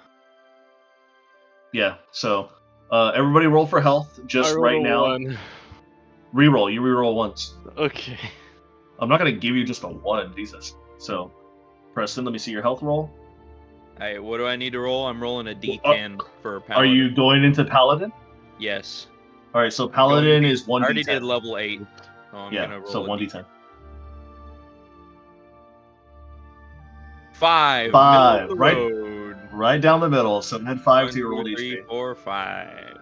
Yeah, so everybody roll for health just I rolled right a now. 1. Reroll. You reroll once. Okay. I'm not gonna give you just a 1, Jesus. So, Preston, let me see your health roll. Alright, what do I need to roll? I'm rolling a D10 for Are Paladin. you going into Paladin? Yes. Alright, so Paladin is 1d10. I already did level 8. So I'm Yeah, gonna roll so a 1d10. 5. 5, Middle of the right. road. Right down the middle. So add 5 to 1, your 2, rolled 3, HP. 4, 5.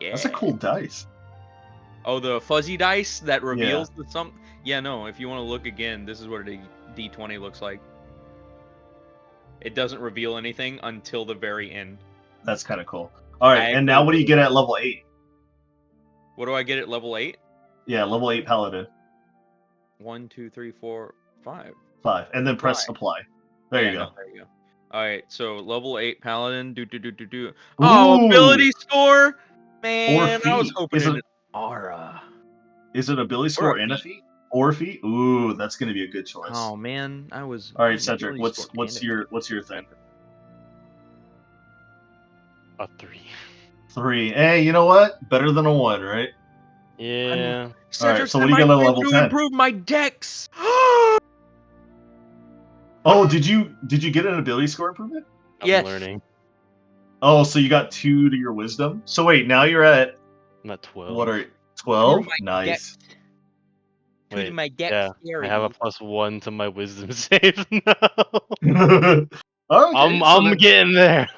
Yeah. That's a cool dice. Oh, the fuzzy dice that Yeah. reveals the something? Yeah, no, if you want to look again, this is what a D20 looks like. It doesn't reveal anything until the very end. That's kind of cool. Alright, and now what do you get at level 8? What do I get at level 8? Yeah, level 8 Paladin. 1, 2, 3, 4, 5. 5. And then press apply. There you go. No, there you go. Alright, so level 8 Paladin. Oh, Ooh! ability score? Man, I was feat. hoping Is in it- aura. Is it ability score and a feat? Or feat? Ooh, that's gonna be a good choice. Oh man, I was. Alright, Cedric, what's your thing? A 3. 3. Hey, you know what? Better than a 1, right? Yeah. Cedric, so what do you get at level 10? Improve my dex. Oh, did you get an ability score improvement? I'm Yes. learning. Oh, so you got 2 to your wisdom. So wait, now you're at I'm at 12. what are 12? my Nice. Wait, my yeah, I have a +1 to my wisdom save now. Okay, I'm getting there.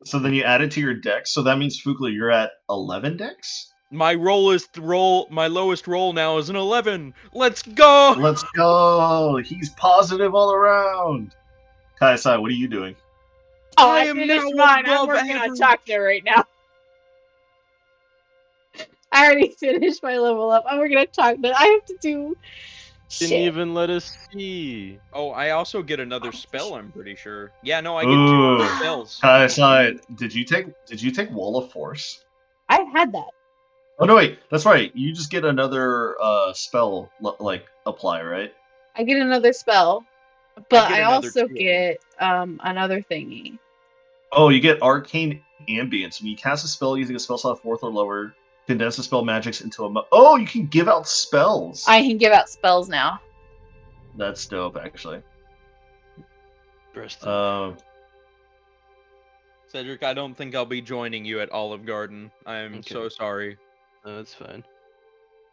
So then you add it to your dex. So that means Fugler, you're at 11 dex. My lowest roll now is an 11. Let's go. Let's go. He's positive all around. Kai-sai, what are you doing? Oh, I I am finished now mine. I'm above working on average. chocolate right now. I already finished my level up. I'm working on chocolate. I have to do Didn't shit. even let us see. Oh, I also get another spell. I'm pretty sure. Yeah, no, I get Ooh. 2 spells. Kai-sai, did you take Wall of Force? I've had that. Oh no, wait, that's right. You just get another spell like apply, right? I get another spell, but get I another also 2 of them. get another thingy. Oh, you get Arcane Ambience. When you cast a spell using a spell slot 4th or lower, condense the spell magics into a. Oh, you can give out spells. I can give out spells now. That's dope, actually. Preston. Cedric, I don't think I'll be joining you at Olive Garden. I am so sorry. No, that's fine.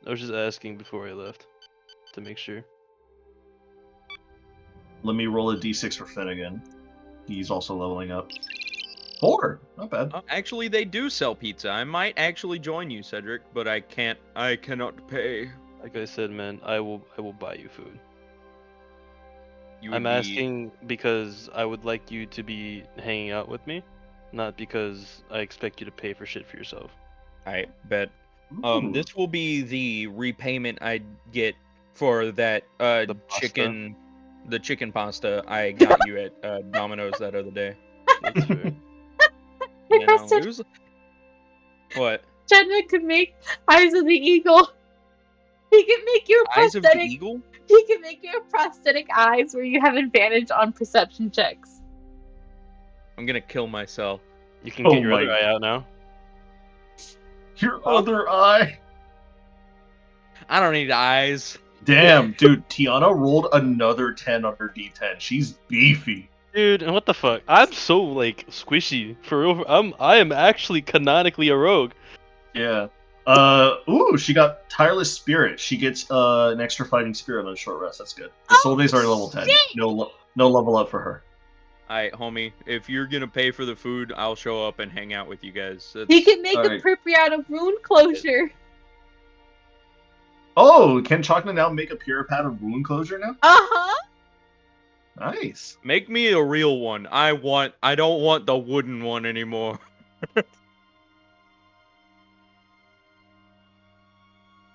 I was just asking before I left to make sure. Let me roll a d6 for Finnegan. He's also leveling up. 4, not bad. Actually, they do sell pizza. I might actually join you, Cedric, but I can't. I cannot pay. Like I said, man, I will buy you food. You I'm would be- asking because I would like you to be hanging out with me, not because I expect you to pay for shit for yourself. I bet. Ooh. This will be the repayment I get for that The chicken, the chicken pasta I got you at Domino's that other day. That's fair. You know, it was... What? Cedric could make Eyes of the Eagle. He can make you a Eyes of the prosthetic. Eagle? He can make you a prosthetic eyes where you have advantage on perception checks. I'm gonna kill myself. You can get your other eye out now. Your other eye. I don't need eyes. Damn, dude, Tiana rolled another 10 on her d10. She's beefy. Dude, and what the fuck? I'm so like squishy for real. I am actually canonically a rogue. Yeah. Ooh, she got Tireless Spirit. She gets an extra fighting spirit on a short rest. That's good. The soul days are level 10. No level up for her. Alright, homie. If you're gonna pay for the food, I'll show up and hang out with you guys. He can make a Alright. Pripyat out of wound closure. Oh, can Chakna now make a pure pad of wound closure now? Uh-huh. Nice. Make me a real one. I don't want the wooden one anymore.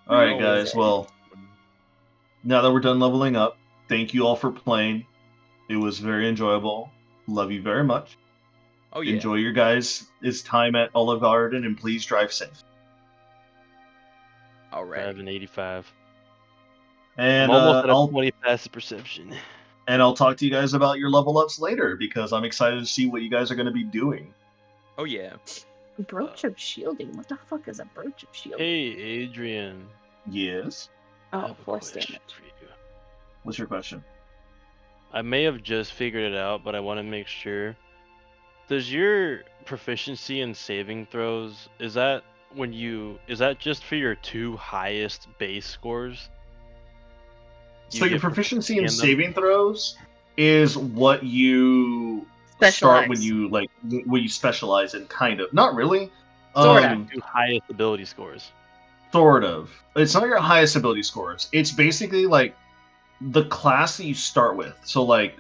Alright, Oh, guys. Well, now that we're done leveling up, thank you all for playing. It was very enjoyable. Love you very much. Oh yeah. Enjoy your guys' time at Olive Garden, and please drive safe. I Alright. have an 85. And I'm almost at a I'll 20 passive perception. and I'll talk to you guys about your level ups later because I'm excited to see what you guys are going to be doing. Oh yeah. Brooch of shielding. What the fuck is a brooch of shielding? Hey, Adrian. Yes. I Oh, have a force question damage. for you. What's your question? I may have just figured it out, but I want to make sure. Does your proficiency in saving throws, is that just for your 2 highest base scores? So your get proficiency in them? saving throws is what you start when Specialize. you specialize in, kind of. Not really. Sorta. Your 2 highest ability scores. Sort of. It's not your highest ability scores. It's basically like the class that you start with. So like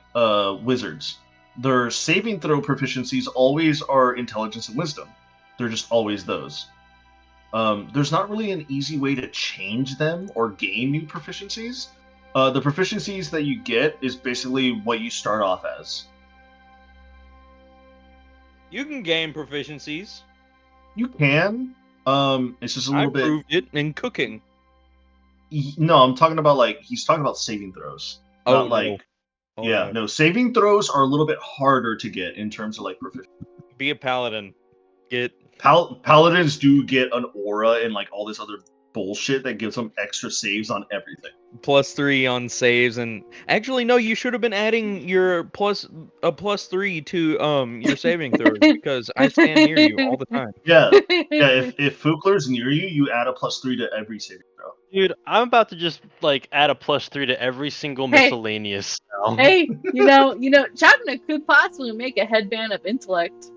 wizards, their saving throw proficiencies always are intelligence and wisdom. They're just always those. There's not really an easy way to change them or gain new proficiencies. The proficiencies that you get is basically what you start off as. You can gain proficiencies. You can. It's just a I little bit. proved it in cooking. No, I'm talking about like he's talking about saving throws, not Oh, like. no. Yeah, no. Saving throws are a little bit harder to get in terms of like proficiency. Be a paladin. Get Paladins do get an aura and like all this other bullshit that gives them extra saves on everything. +3 on saves, and actually no, you should have been adding your +3 to your saving throws because I stand near you all the time. Yeah, yeah. If Fukler's near you, you add a +3 to every saving throw. Dude, I'm about to just like add a +3 to every single Hey. miscellaneous spell. Hey, Chavna could possibly make a headband of intellect.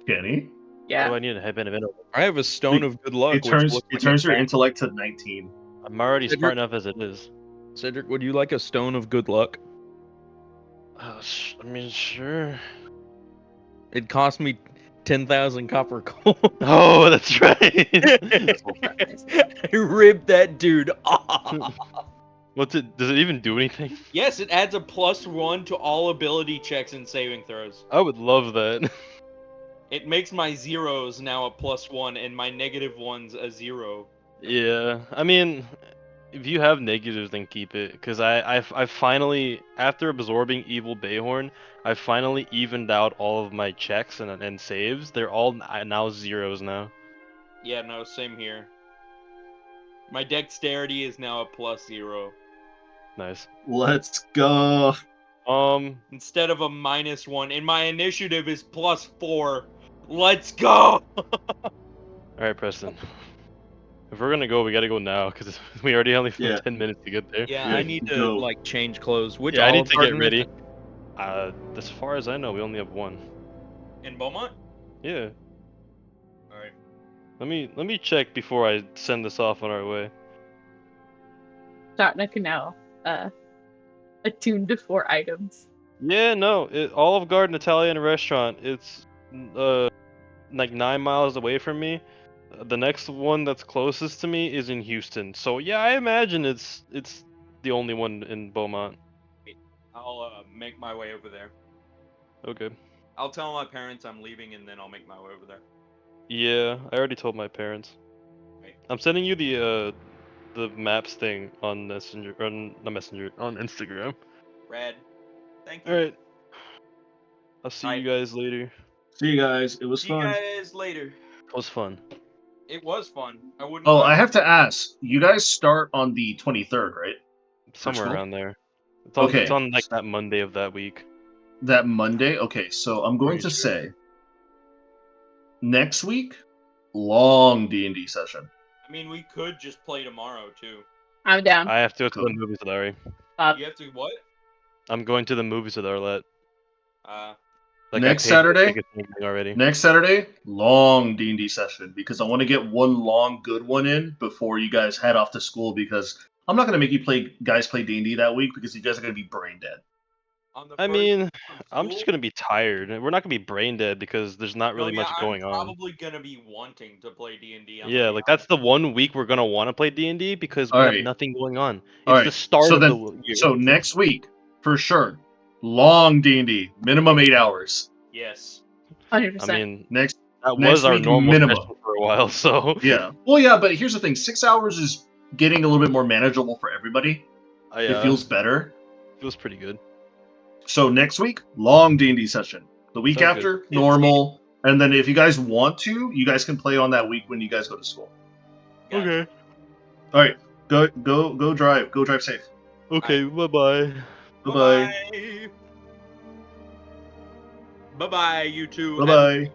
Can he? Why Yeah. do I need a headband of intellect? I have a stone of good luck. It turns which looks it like turns a your bat. intellect to 19. I'm already Cedric- smart enough as it is. Cedric, would you like a stone of good luck? I mean, sure. It cost me 10,000 copper gold. Oh, that's right. I ripped that dude off. What's it? Does it even do anything? Yes, it adds a +1 to all ability checks and saving throws. I would love that. It makes my zeros now a +1 and my negative ones a 0. Yeah, I mean, if you have negatives, then keep it. Cause I finally, after absorbing Evil Bayhorn, I finally evened out all of my checks and saves. They're all now zeros now. Yeah, no, same here. My dexterity is now a +0 Nice. Let's go. instead of a -1, and my initiative is +4. Let's go. All right, Preston. If we're gonna go, we gotta go now, cause we already only have 10 minutes to get there. Yeah, Yeah, I need to go. like change clothes. Which Yeah, I need Olive to get Garden is ready. it? As far as I know, we only have one. In Beaumont? Yeah. All right. Let me check before I send this off on our way. Chavna can now attune to 4 items. Yeah, no, Olive Garden Italian restaurant. It's like 9 miles away from me. The next one that's closest to me is in Houston. So yeah, I imagine it's the only one in Beaumont. I'll make my way over there. Okay. I'll tell my parents I'm leaving, and then I'll make my way over there. Yeah, I already told my parents. Right. I'm sending you the maps thing on Messenger, on Instagram. Rad. Thank you. All right. I'll see Alright. you guys later. See you guys. It was See fun. you guys later. It was fun. It was fun. I wouldn't. Oh, lie. I have to ask. You guys start on the 23rd, right? Somewhere school? around there. It's on, Okay. It's on like that Monday of that week. That Monday? Okay, so I'm going Pretty to sure. say next week, long D&D session. I mean, we could just play tomorrow too. I'm down. I have to go to Cool. the movies with Ari. Bob. You have to what? I'm going to the movies with Arlette. Like Next I paid for Saturday? tickets and everything already. Next Saturday, long D&D session because I want to get one long good one in before you guys head off to school because I'm not going to make you guys play D&D that week because you guys are going to be brain dead. On the I first mean, of I'm just school? gonna be tired. We're not gonna be brain dead because there's not really No, yeah, much going I'm on. probably gonna be wanting to play D&D. Yeah, like that's the one week we're gonna want to play D&D because we Alright. have nothing going on. It's Alright, the start so of then- the year. So next week, for sure, long D&D, minimum 8 hours. Yes. 100%. I mean, Next, that next was our week, normal minimum. session for a while, so Yeah. Well, yeah, but here's the thing: 6 hours is getting a little bit more manageable for everybody. It feels better. feels pretty good. So next week, long D&D session. The week Sounds after, normal. And then if you guys want to, you guys can play on that week when you guys go to school. Gotcha. Okay. All right, go drive. Go drive safe. Okay, bye-bye. Bye-bye. Bye bye, you two. Bye-bye.